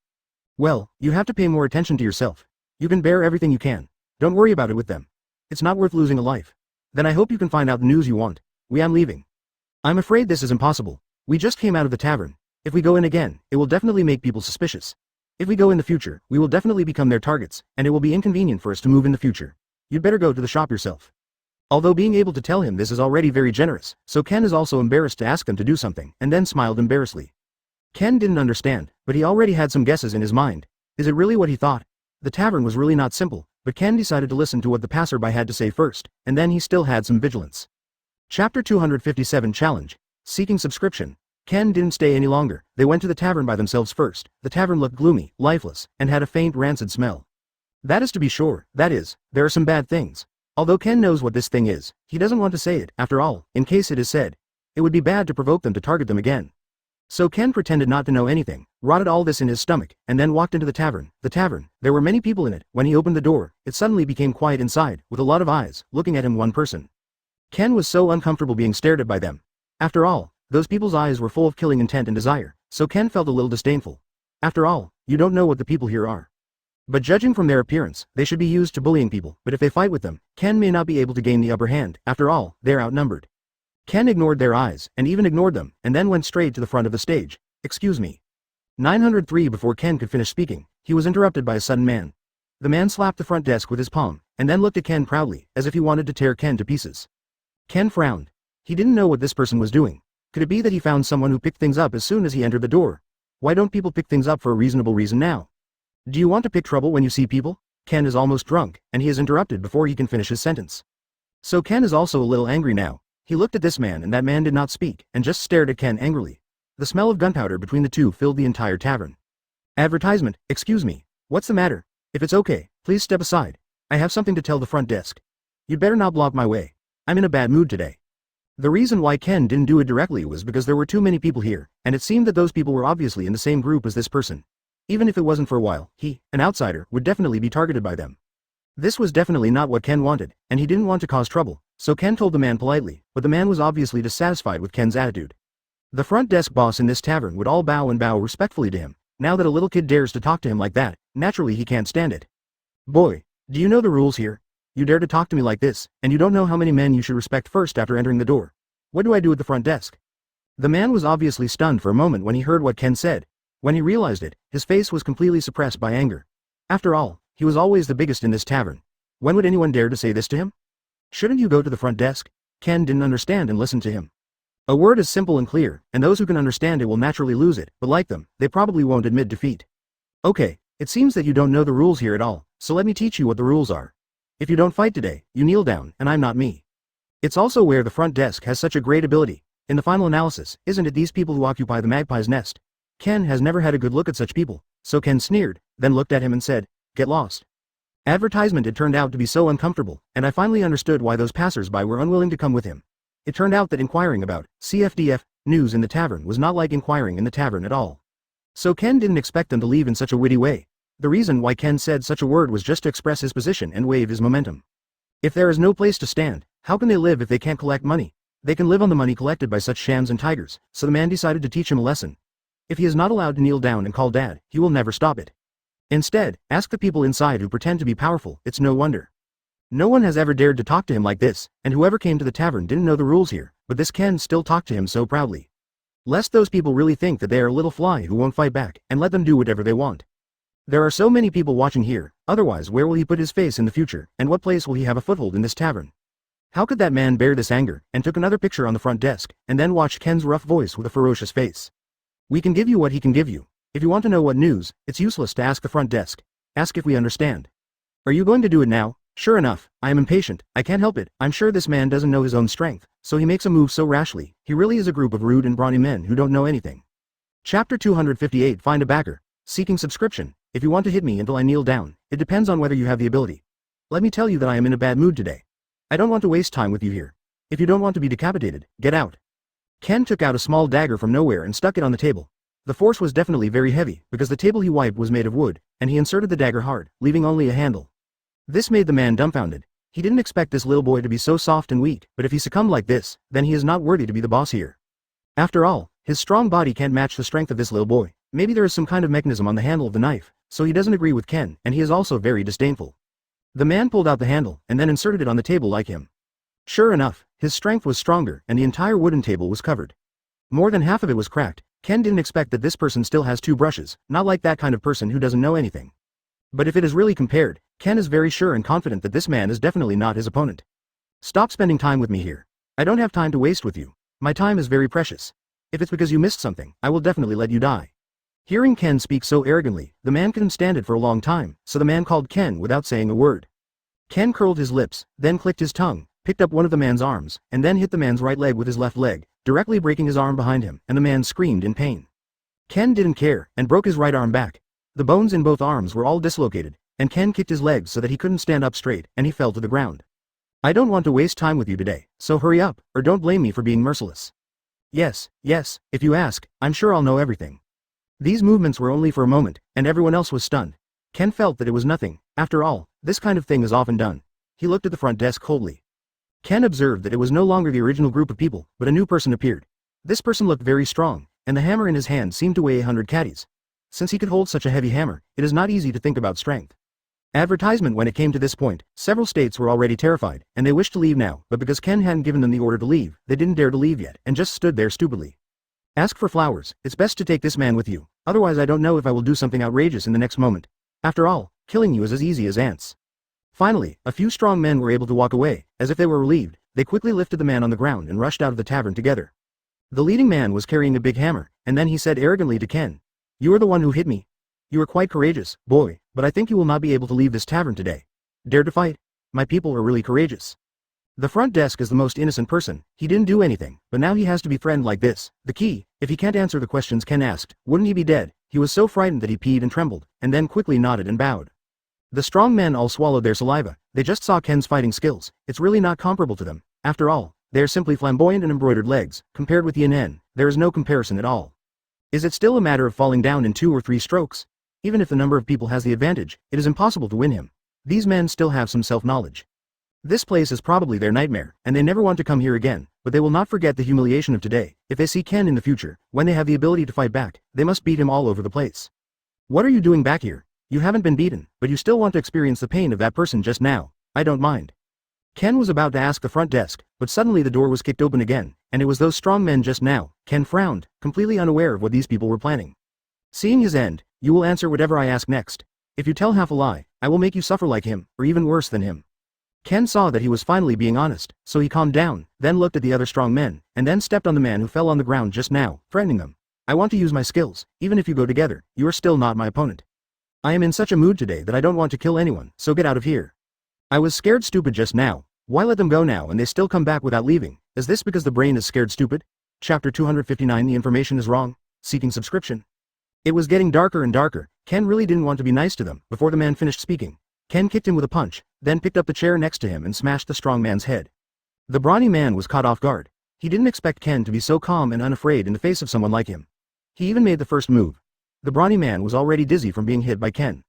Well, you have to pay more attention to yourself. You can bear everything you can. Don't worry about it with them. It's not worth losing a life. Then I hope you can find out the news you want. We am leaving. I'm afraid this is impossible. We just came out of the tavern. If we go in again, it will definitely make people suspicious. If we go in the future, we will definitely become their targets, and it will be inconvenient for us to move in the future. You'd better go to the shop yourself. Although being able to tell him this is already very generous, so Ken is also embarrassed to ask them to do something, and then smiled embarrassedly. Ken didn't understand, but he already had some guesses in his mind. Is it really what he thought? The tavern was really not simple, but Ken decided to listen to what the passerby had to say first, and then he still had some vigilance. Chapter 257 Challenge. Seeking subscription. Ken didn't stay any longer. They went to the tavern by themselves first. The tavern looked gloomy, lifeless, and had a faint rancid smell. That is to be sure, that is, there are some bad things. Although Ken knows what this thing is, he doesn't want to say it, after all, in case it is said. It would be bad to provoke them to target them again. So Ken pretended not to know anything, rotted all this in his stomach, and then walked into the tavern. The tavern, there were many people in it. When he opened the door, it suddenly became quiet inside, with a lot of eyes, looking at him one person. Ken was so uncomfortable being stared at by them. After all, those people's eyes were full of killing intent and desire, so Ken felt a little disdainful. After all, you don't know what the people here are. But judging from their appearance, they should be used to bullying people, but if they fight with them, Ken may not be able to gain the upper hand. After all, they're outnumbered. Ken ignored their eyes, and even ignored them, and then went straight to the front of the stage. Excuse me. 903. Before Ken could finish speaking, he was interrupted by a sudden man. The man slapped the front desk with his palm, and then looked at Ken proudly, as if he wanted to tear Ken to pieces. Ken frowned. He didn't know what this person was doing. Could it be that he found someone who picked things up as soon as he entered the door? Why don't people pick things up for a reasonable reason now? Do you want to pick trouble when you see people? Ken is almost drunk, and he is interrupted before he can finish his sentence. So Ken is also a little angry now. He looked at this man and that man did not speak, and just stared at Ken angrily. The smell of gunpowder between the two filled the entire tavern. Advertisement. Excuse me. What's the matter? If it's okay, please step aside. I have something to tell the front desk. You'd better not block my way. I'm in a bad mood today. The reason why Ken didn't do it directly was because there were too many people here, and it seemed that those people were obviously in the same group as this person. Even if it wasn't for a while, he, an outsider, would definitely be targeted by them. This was definitely not what Ken wanted, and he didn't want to cause trouble, so Ken told the man politely, but the man was obviously dissatisfied with Ken's attitude. The front desk boss in this tavern would all bow and bow respectfully to him. Now that a little kid dares to talk to him like that, naturally he can't stand it. Boy, do you know the rules here? You dare to talk to me like this, and you don't know how many men you should respect first after entering the door. What do I do at the front desk? The man was obviously stunned for a moment when he heard what Ken said. When he realized it, his face was completely suppressed by anger. After all, he was always the biggest in this tavern. When would anyone dare to say this to him? Shouldn't you go to the front desk? Ken didn't understand and listened to him. A word is simple and clear, and those who can understand it will naturally lose it, but like them, they probably won't admit defeat. Okay, it seems that you don't know the rules here at all, so let me teach you what the rules are. If you don't fight today, you kneel down, and I'm not me. It's also where the front desk has such a great ability. In the final analysis, isn't it these people who occupy the magpie's nest? Ken has never had a good look at such people, so Ken sneered, then looked at him and said, "Get lost." Advertisement. It turned out to be so uncomfortable, and I finally understood why those passers-by were unwilling to come with him. It turned out that inquiring about CFDF news in the tavern was not like inquiring in the tavern at all. So Ken didn't expect them to leave in such a witty way. The reason why Ken said such a word was just to express his position and wave his momentum. If there is no place to stand, how can they live if they can't collect money? They can live on the money collected by such shams and tigers, so the man decided to teach him a lesson. If he is not allowed to kneel down and call dad, he will never stop it. Instead, ask the people inside who pretend to be powerful. It's no wonder. No one has ever dared to talk to him like this, and whoever came to the tavern didn't know the rules here, but this Ken still talked to him so proudly. Lest those people really think that they are a little fly who won't fight back, and let them do whatever they want. There are so many people watching here, otherwise where will he put his face in the future, and what place will he have a foothold in this tavern? How could that man bear this anger, and took another picture on the front desk, and then watched Ken's rough voice with a ferocious face. We can give you what he can give you. If you want to know what news, it's useless to ask the front desk. Ask if we understand. Are you going to do it now? Sure enough, I am impatient, I can't help it. I'm sure this man doesn't know his own strength, so he makes a move so rashly. He really is a group of rude and brawny men who don't know anything. Chapter 258. Find a backer. Seeking subscription. If you want to hit me until I kneel down, it depends on whether you have the ability. Let me tell you that I am in a bad mood today. I don't want to waste time with you here. If you don't want to be decapitated, get out. Ken took out a small dagger from nowhere and stuck it on the table. The force was definitely very heavy, because the table he wiped was made of wood, and he inserted the dagger hard, leaving only a handle. This made the man dumbfounded. He didn't expect this little boy to be so soft and weak, but if he succumbed like this, then he is not worthy to be the boss here. After all, his strong body can't match the strength of this little boy. Maybe there is some kind of mechanism on the handle of the knife, so he doesn't agree with Ken, and he is also very disdainful. The man pulled out the handle, and then inserted it on the table like him. Sure enough, his strength was stronger, and the entire wooden table was covered. More than half of it was cracked. Ken didn't expect that this person still has two brushes, not like that kind of person who doesn't know anything. But if it is really compared, Ken is very sure and confident that this man is definitely not his opponent. Stop spending time with me here. I don't have time to waste with you. My time is very precious. If it's because you missed something, I will definitely let you die. Hearing Ken speak so arrogantly, the man couldn't stand it for a long time, so the man called Ken without saying a word. Ken curled his lips, then clicked his tongue, picked up one of the man's arms, and then hit the man's right leg with his left leg, directly breaking his arm behind him, and the man screamed in pain. Ken didn't care, and broke his right arm back. The bones in both arms were all dislocated, and Ken kicked his legs so that he couldn't stand up straight, and he fell to the ground. I don't want to waste time with you today, so hurry up, or don't blame me for being merciless. Yes, if you ask, I'm sure I'll know everything. These movements were only for a moment, and everyone else was stunned. Ken felt that it was nothing. After all, this kind of thing is often done. He looked at the front desk coldly. Ken observed that it was no longer the original group of people, but a new person appeared. This person looked very strong, and the hammer in his hand seemed to weigh 100 caddies. Since he could hold such a heavy hammer, it is not easy to think about strength. Advertisement. When it came to this point, several states were already terrified, and they wished to leave now, but because Ken hadn't given them the order to leave, they didn't dare to leave yet, and just stood there stupidly. Ask for flowers. It's best to take this man with you, otherwise I don't know if I will do something outrageous in the next moment. After all, killing you is as easy as ants. Finally, a few strong men were able to walk away. As if they were relieved, they quickly lifted the man on the ground and rushed out of the tavern together. The leading man was carrying a big hammer, and then he said arrogantly to Ken, "You are the one who hit me. You are quite courageous, boy, but I think you will not be able to leave this tavern today. Dare to fight? My people are really courageous." The front desk is the most innocent person. He didn't do anything, but now he has to be threatened like this. The key, if he can't answer the questions Ken asked, wouldn't he be dead? He was so frightened that he peed and trembled, and then quickly nodded and bowed. The strong men all swallowed their saliva. They just saw Ken's fighting skills. It's really not comparable to them. After all, they are simply flamboyant and embroidered legs. Compared with Yin, there is no comparison at all. Is it still a matter of falling down in 2 or 3 strokes? Even if the number of people has the advantage, it is impossible to win him. These men still have some self-knowledge. This place is probably their nightmare, and they never want to come here again, but they will not forget the humiliation of today. If they see Ken in the future, when they have the ability to fight back, they must beat him all over the place. What are you doing back here? You haven't been beaten, but you still want to experience the pain of that person just now. I don't mind. Ken was about to ask the front desk, but suddenly the door was kicked open again, and it was those strong men just now. Ken frowned, completely unaware of what these people were planning. Seeing his end, "You will answer whatever I ask next. If you tell half a lie, I will make you suffer like him, or even worse than him." Ken saw that he was finally being honest, so he calmed down, then looked at the other strong men, and then stepped on the man who fell on the ground just now, threatening them. "I want to use my skills. Even if you go together, you are still not my opponent. I am in such a mood today that I don't want to kill anyone, so get out of here." I was scared stupid just now. Why let them go now and they still come back without leaving? Is this because the brain is scared stupid? Chapter 259. The information is wrong. Seeking subscription. It was getting darker and darker. Ken really didn't want to be nice to them. Before the man finished speaking, Ken kicked him with a punch, then picked up the chair next to him and smashed the strong man's head. The brawny man was caught off guard. He didn't expect Ken to be so calm and unafraid in the face of someone like him. He even made the first move. The brawny man was already dizzy from being hit by Ken.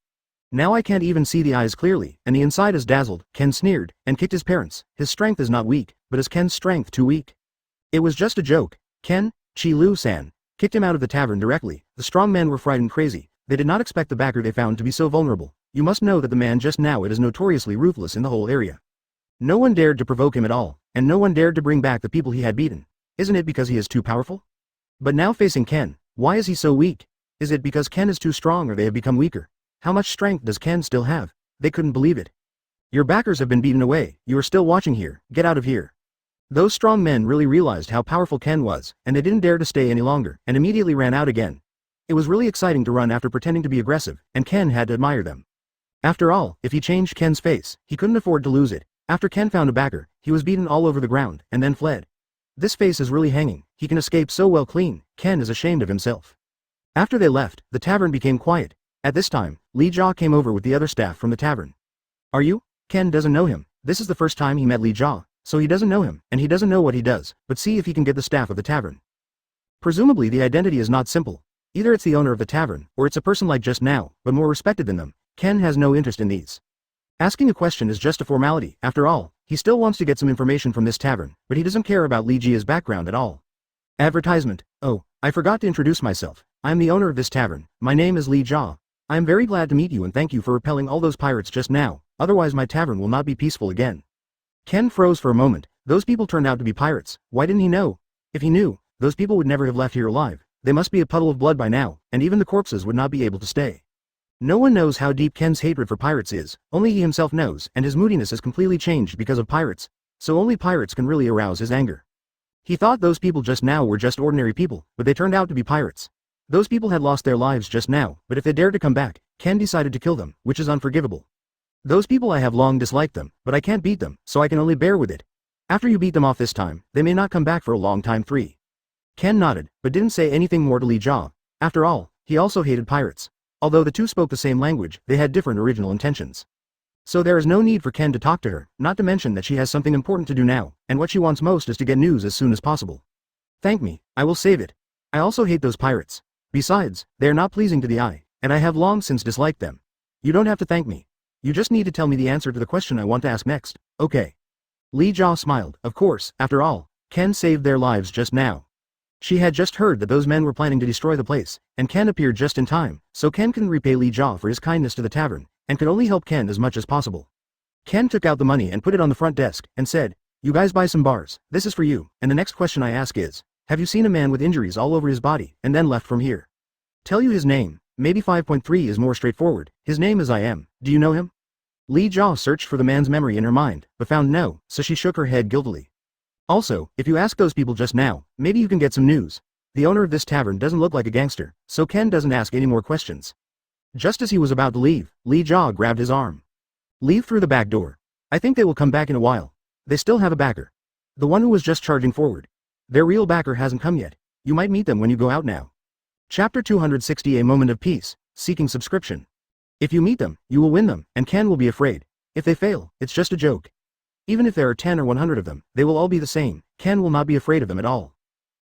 "Now I can't even see the eyes clearly, and the inside is dazzled," Ken sneered, and kicked his parents. His strength is not weak, but is Ken's strength too weak? It was just a joke. Ken, Chi-Lu-san, kicked him out of the tavern directly. The strong men were frightened crazy. They did not expect the backer they found to be so vulnerable. You must know that the man just now is notoriously ruthless in the whole area. No one dared to provoke him at all, and no one dared to bring back the people he had beaten. Isn't it because he is too powerful? But now facing Ken, why is he so weak? Is it because Ken is too strong or they have become weaker? How much strength does Ken still have? They couldn't believe it. "Your backers have been beaten away. You are still watching here. Get out of here." Those strong men really realized how powerful Ken was, and they didn't dare to stay any longer, and immediately ran out again. It was really exciting to run after pretending to be aggressive, and Ken had to admire them. After all, if he changed Ken's face, he couldn't afford to lose it. After Ken found a backer, he was beaten all over the ground, and then fled. This face is really hanging. He can escape so well clean. Ken is ashamed of himself. After they left, the tavern became quiet. At this time, Li Jia came over with the other staff from the tavern. "Are you?" Ken doesn't know him. This is the first time he met Li Jia, so he doesn't know him, and he doesn't know what he does, but see if he can get the staff of the tavern. Presumably the identity is not simple. Either it's the owner of the tavern, or it's a person like just now, but more respected than them. Ken has no interest in these. Asking a question is just a formality. After all, he still wants to get some information from this tavern, but he doesn't care about Li Jia's background at all. Advertisement. "Oh, I forgot to introduce myself. I am the owner of this tavern. My name is Li Jia. I am very glad to meet you and thank you for repelling all those pirates just now, otherwise my tavern will not be peaceful again." Ken froze for a moment. Those people turned out to be pirates. Why didn't he know? If he knew, those people would never have left here alive. They must be a puddle of blood by now, and even the corpses would not be able to stay. No one knows how deep Ken's hatred for pirates is, only he himself knows, and his moodiness has completely changed because of pirates, so only pirates can really arouse his anger. He thought those people just now were just ordinary people, but they turned out to be pirates. Those people had lost their lives just now, but if they dared to come back, Ken decided to kill them, which is unforgivable. Those people I have long disliked them, but I can't beat them, so I can only bear with it. After you beat them off this time, they may not come back for a long time. 3. Ken nodded, but didn't say anything more to Li Jia. After all, he also hated pirates. Although the two spoke the same language, they had different original intentions. So there is no need for Ken to talk to her, not to mention that she has something important to do now, and what she wants most is to get news as soon as possible. Thank me, I will save it. I also hate those pirates. Besides, they are not pleasing to the eye, and I have long since disliked them. You don't have to thank me. You just need to tell me the answer to the question I want to ask next, okay? Li Jia smiled. Of course, after all, Ken saved their lives just now. She had just heard that those men were planning to destroy the place, and Ken appeared just in time, so Ken can repay Li Jia for his kindness to the tavern, and could only help Ken as much as possible. Ken took out the money and put it on the front desk, and said, "You guys buy some bars, this is for you, and the next question I ask is, have you seen a man with injuries all over his body, and then left from here? Tell you his name, maybe 5.3 is more straightforward, his name is I am, do you know him?" Li Jia searched for the man's memory in her mind, but found no, so she shook her head guiltily. Also, if you ask those people just now, maybe you can get some news. The owner of this tavern doesn't look like a gangster, so Ken doesn't ask any more questions. Just as he was about to leave, Li Jia grabbed his arm. "Leave through the back door. I think they will come back in a while. They still have a backer. The one who was just charging forward. Their real backer hasn't come yet. You might meet them when you go out now." Chapter 260 A Moment of Peace, Seeking Subscription. If you meet them, you will win them, and Ken will be afraid. If they fail, it's just a joke. Even if there are 10 or 100 of them, they will all be the same, Ken will not be afraid of them at all.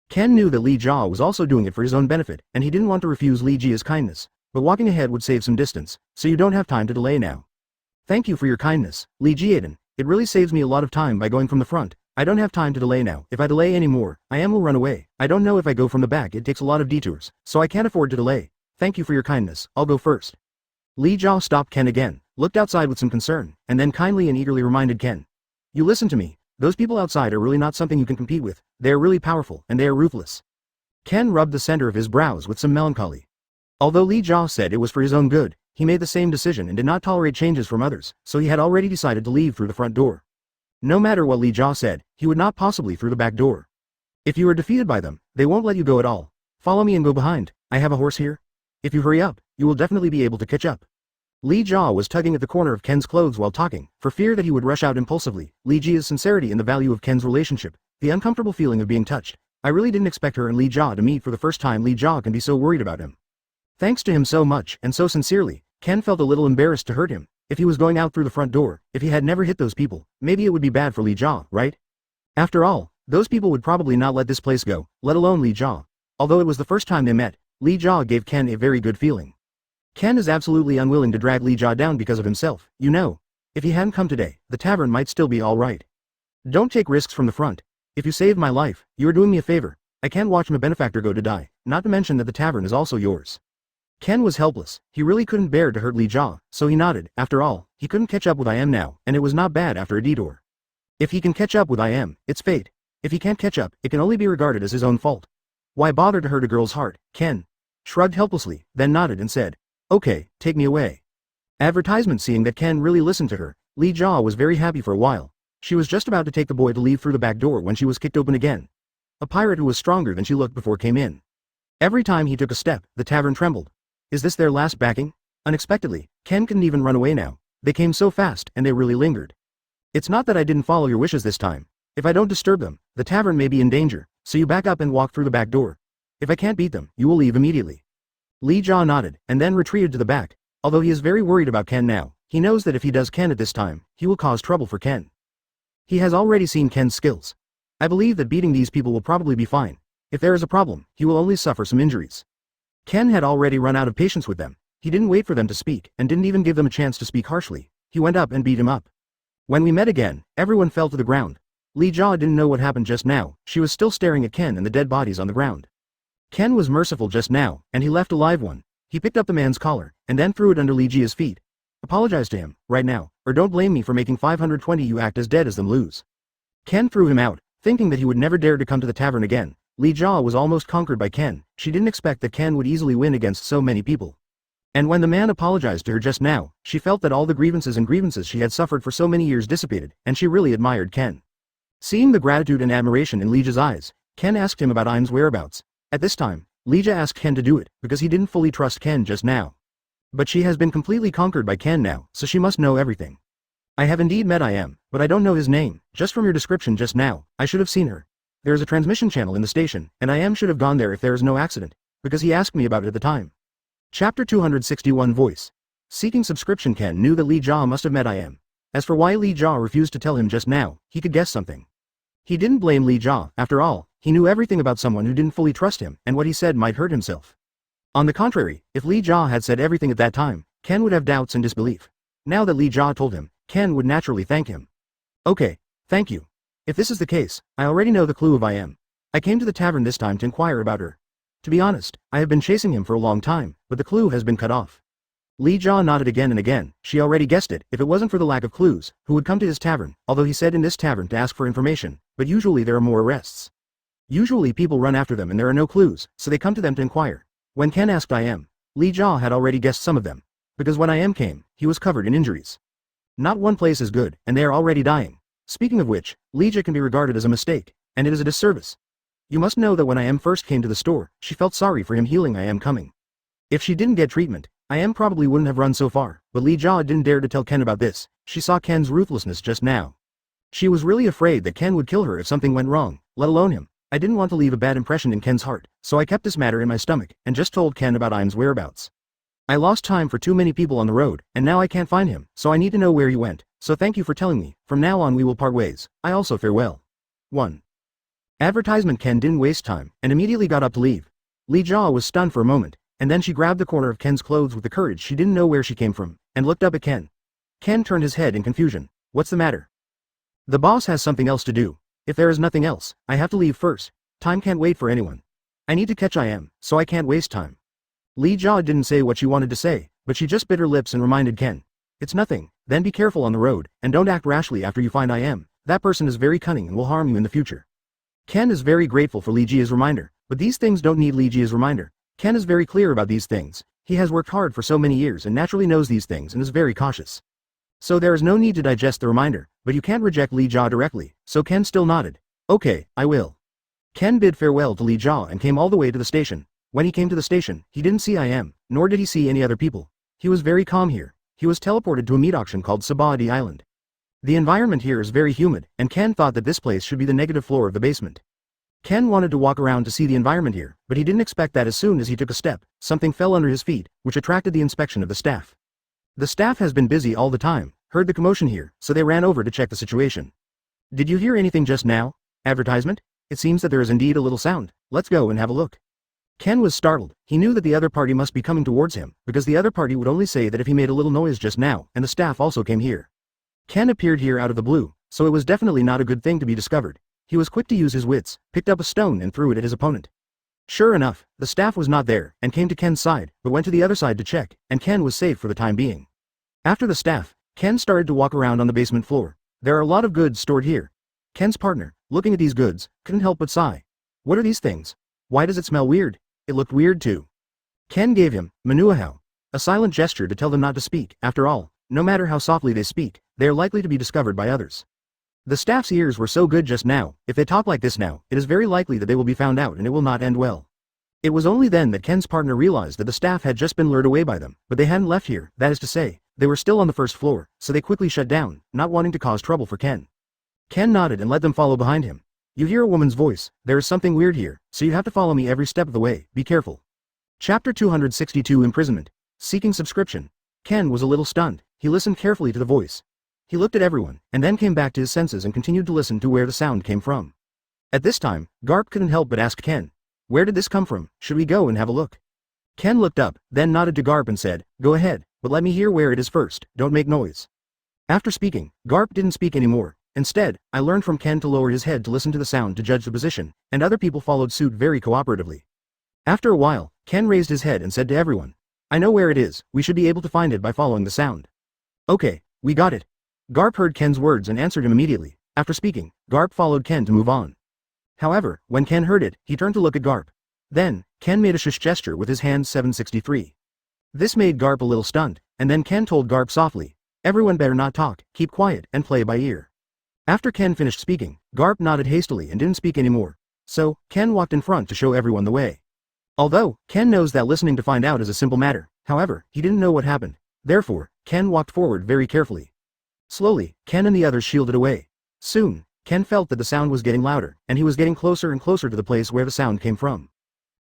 Ken knew that Li Jia was also doing it for his own benefit, and he didn't want to refuse Li Jia's kindness, but walking ahead would save some distance, so you don't have time to delay now. "Thank you for your kindness, Li Jiaden. It really saves me a lot of time by going from the front. I don't have time to delay now. If I delay any more, I will run away. I don't know if I go from the back it takes a lot of detours, so I can't afford to delay. Thank you for your kindness, I'll go first." Li Jia stopped Ken again, looked outside with some concern, and then kindly and eagerly reminded Ken. "You listen to me, those people outside are really not something you can compete with, they are really powerful, and they are ruthless." Ken rubbed the center of his brows with some melancholy. Although Li Jia said it was for his own good, he made the same decision and did not tolerate changes from others, so he had already decided to leave through the front door. No matter what Li Jia said, he would not possibly through the back door. "If you are defeated by them, they won't let you go at all. Follow me and go behind, I have a horse here. If you hurry up, you will definitely be able to catch up." Li Jia was tugging at the corner of Ken's clothes while talking, for fear that he would rush out impulsively. Li Jia's sincerity and the value of Ken's relationship, the uncomfortable feeling of being touched. I really didn't expect her and Li Jia to meet for the first time. Li Jia can be so worried about him. Thanks to him so much, and so sincerely, Ken felt a little embarrassed to hurt him. If he was going out through the front door, if he had never hit those people, maybe it would be bad for Li Jia, right? After all, those people would probably not let this place go, let alone Li Jia. Although it was the first time they met, Li Jia gave Ken a very good feeling. Ken is absolutely unwilling to drag Li Jia down because of himself, you know. If he hadn't come today, the tavern might still be alright. Don't take risks from the front. If you saved my life, you are doing me a favor. I can't watch my benefactor go to die, not to mention that the tavern is also yours. Ken was helpless, he really couldn't bear to hurt Li Jia, so he nodded. After all, he couldn't catch up with I am now, and it was not bad after a detour. If he can catch up with I am, it's fate. If he can't catch up, it can only be regarded as his own fault. Why bother to hurt a girl's heart? Ken shrugged helplessly, then nodded and said, "Okay, take me away." Advertisement. Seeing that Ken really listened to her, Li Jia was very happy for a while. She was just about to take the boy to leave through the back door when she was kicked open again. A pirate who was stronger than she looked before came in. Every time he took a step, the tavern trembled. Is this their last backing? Unexpectedly, Ken couldn't even run away now. They came so fast, and they really lingered. It's not that I didn't follow your wishes this time. If I don't disturb them, the tavern may be in danger, so you back up and walk through the back door. If I can't beat them, you will leave immediately. Li Jia nodded, and then retreated to the back. Although he is very worried about Ken now, he knows that if he does Ken at this time, he will cause trouble for Ken. He has already seen Ken's skills. I believe that beating these people will probably be fine. If there is a problem, he will only suffer some injuries. Ken had already run out of patience with them. He didn't wait for them to speak, and didn't even give them a chance to speak harshly. He went up and beat him up. When we met again, everyone fell to the ground. Li Jia didn't know what happened just now. She was still staring at Ken and the dead bodies on the ground. Ken was merciful just now, and he left a live one. He picked up the man's collar, and then threw it under Li Jia's feet. Apologize to him, right now, or don't blame me for making 520 you act as dead as them lose. Ken threw him out, thinking that he would never dare to come to the tavern again. Li Jia was almost conquered by Ken. She didn't expect that Ken would easily win against so many people. And when the man apologized to her just now, she felt that all the grievances she had suffered for so many years dissipated, and she really admired Ken. Seeing the gratitude and admiration in Li Jia's eyes, Ken asked him about Im's whereabouts. At this time, Leija asked Ken to do it, because he didn't fully trust Ken just now. But she has been completely conquered by Ken now, so she must know everything. I have indeed met IM, but I don't know his name. Just from your description just now, I should have seen her. There is a transmission channel in the station, and IM should have gone there if there is no accident, because he asked me about it at the time. Chapter 261 Voice. Seeking subscription. Ken knew that Li Jia must have met IM. As for why Li Jia refused to tell him just now, he could guess something. He didn't blame Li Jia, after all, he knew everything about someone who didn't fully trust him, and what he said might hurt himself. On the contrary, if Li Jia had said everything at that time, Ken would have doubts and disbelief. Now that Li Jia told him, Ken would naturally thank him. Okay, thank you. If this is the case, I already know the clue of IM. I came to the tavern this time to inquire about her. To be honest, I have been chasing him for a long time, but the clue has been cut off. Li Jia nodded again and again. She already guessed it. If it wasn't for the lack of clues, who would come to his tavern, although he said in this tavern to ask for information, but usually there are more arrests. Usually people run after them and there are no clues, so they come to them to inquire. When Ken asked IM, Li Jia had already guessed some of them. Because when IM came, he was covered in injuries. Not one place is good, and they are already dying. Speaking of which, Li Jia can be regarded as a mistake, and it is a disservice. You must know that when IM first came to the store, she felt sorry for him healing IM coming. If she didn't get treatment, IM probably wouldn't have run so far, but Li Jia didn't dare to tell Ken about this. She saw Ken's ruthlessness just now. She was really afraid that Ken would kill her if something went wrong, let alone him. I didn't want to leave a bad impression in Ken's heart, so I kept this matter in my stomach, and just told Ken about IM's whereabouts. I lost time for too many people on the road, and now I can't find him, so I need to know where he went, so thank you for telling me. From now on we will part ways. I also farewell. 1. Advertisement. Ken didn't waste time, and immediately got up to leave. Li Jia was stunned for a moment, and then she grabbed the corner of Ken's clothes with the courage she didn't know where she came from, and looked up at Ken. Ken turned his head in confusion. What's the matter? The boss has something else to do. If there is nothing else, I have to leave first. Time can't wait for anyone. I need to catch IM, so I can't waste time. Li Jia didn't say what she wanted to say, but she just bit her lips and reminded Ken. It's nothing, then be careful on the road, and don't act rashly after you find IM. That person is very cunning and will harm you in the future. Ken is very grateful for Li Jia's reminder, but these things don't need Li Jia's reminder. Ken is very clear about these things. He has worked hard for so many years and naturally knows these things and is very cautious. So there is no need to digest the reminder, but you can't reject Li Jia directly, so Ken still nodded. Okay, I will. Ken bid farewell to Li Jia and came all the way to the station. When he came to the station, he didn't see IM, nor did he see any other people. He was very calm here. He was teleported to a meat auction called Sabadi Island. The environment here is very humid, and Ken thought that this place should be the negative floor of the basement. Ken wanted to walk around to see the environment here, but he didn't expect that as soon as he took a step, something fell under his feet, which attracted the inspection of the staff. The staff has been busy all the time, heard the commotion here, so they ran over to check the situation. Did you hear anything just now? Advertisement? It seems that there is indeed a little sound. Let's go and have a look. Ken was startled. He knew that the other party must be coming towards him, because the other party would only say that if he made a little noise just now, and the staff also came here. Ken appeared here out of the blue, so it was definitely not a good thing to be discovered. He was quick to use his wits, picked up a stone and threw it at his opponent. Sure enough, the staff was not there, and came to Ken's side, but went to the other side to check, and Ken was safe for the time being. After the staff, Ken started to walk around on the basement floor. There are a lot of goods stored here. Ken's partner, looking at these goods, couldn't help but sigh. What are these things? Why does it smell weird? It looked weird too. Ken gave him, Manuahao, a silent gesture to tell them not to speak. After all, no matter how softly they speak, they are likely to be discovered by others. The staff's ears were so good just now. If they talk like this now, it is very likely that they will be found out and it will not end well. It was only then that Ken's partner realized that the staff had just been lured away by them, but they hadn't left here, that is to say, they were still on the first floor, so they quickly shut down, not wanting to cause trouble for Ken. Ken nodded and let them follow behind him. You hear a woman's voice. There is something weird here, so you have to follow me every step of the way. Be careful. Chapter 262 Imprisonment. Seeking subscription. Ken was a little stunned. He listened carefully to the voice. He looked at everyone, and then came back to his senses and continued to listen to where the sound came from. At this time, Garp couldn't help but ask Ken, where did this come from? Should we go and have a look? Ken looked up, then nodded to Garp and said, go ahead, but let me hear where it is first. Don't make noise. After speaking, Garp didn't speak anymore. Instead, I learned from Ken to lower his head to listen to the sound to judge the position, and other people followed suit very cooperatively. After a while, Ken raised his head and said to everyone, I know where it is. We should be able to find it by following the sound. Okay, we got it. Garp heard Ken's words and answered him immediately. After speaking, Garp followed Ken to move on. However, when Ken heard it, he turned to look at Garp. Then, Ken made a shush gesture with his hand 763. This made Garp a little stunned, and then Ken told Garp softly, everyone better not talk, keep quiet, and play by ear. After Ken finished speaking, Garp nodded hastily and didn't speak anymore. So, Ken walked in front to show everyone the way. Although, Ken knows that listening to find out is a simple matter, however, he didn't know what happened. Therefore, Ken walked forward very carefully. Slowly, Ken and the others shielded away. Soon, Ken felt that the sound was getting louder, and he was getting closer and closer to the place where the sound came from.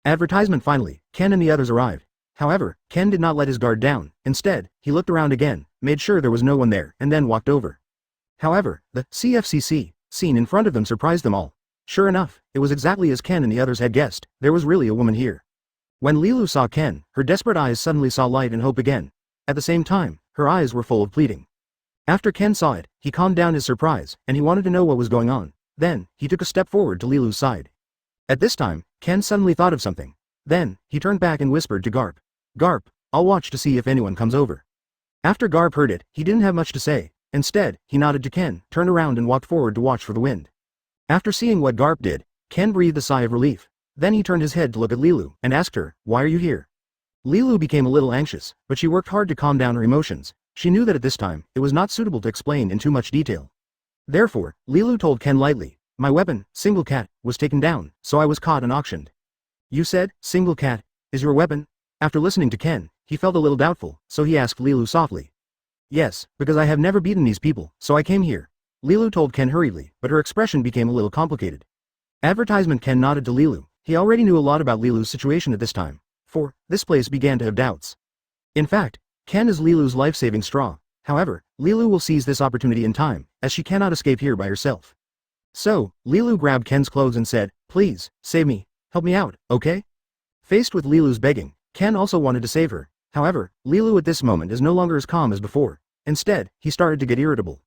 Advertisement finally, Ken and the others arrived. However, Ken did not let his guard down. Instead, he looked around again, made sure there was no one there, and then walked over. However, the CFCC scene in front of them surprised them all. Sure enough, it was exactly as Ken and the others had guessed. There was really a woman here. When Lilu saw Ken, her desperate eyes suddenly saw light and hope again. At the same time, her eyes were full of pleading. After Ken saw it, he calmed down his surprise, and he wanted to know what was going on. Then, he took a step forward to Lilu's side. At this time, Ken suddenly thought of something. Then, he turned back and whispered to Garp. Garp, I'll watch to see if anyone comes over. After Garp heard it, he didn't have much to say. Instead, he nodded to Ken, turned around and walked forward to watch for the wind. After seeing what Garp did, Ken breathed a sigh of relief. Then he turned his head to look at Lilu, and asked her, "Why are you here?" Lilu became a little anxious, but she worked hard to calm down her emotions. She knew that at this time, it was not suitable to explain in too much detail. Therefore, Lilu told Ken lightly, "My weapon, Single Cat, was taken down, so I was caught and auctioned." "You said, Single Cat, is your weapon?" After listening to Ken, he felt a little doubtful, so he asked Lilu softly. "Yes, because I have never beaten these people, so I came here." Lilu told Ken hurriedly, but her expression became a little complicated. Advertisement Ken nodded to Lilu. He already knew a lot about Lilu's situation at this time. For, this place began to have doubts. In fact, Ken is Lilu's life-saving straw. However, Lilu will seize this opportunity in time, as she cannot escape here by herself. So, Lilu grabbed Ken's clothes and said, "Please, save me, help me out, okay?" Faced with Lilu's begging, Ken also wanted to save her. However, Lilu at this moment is no longer as calm as before. Instead, he started to get irritable.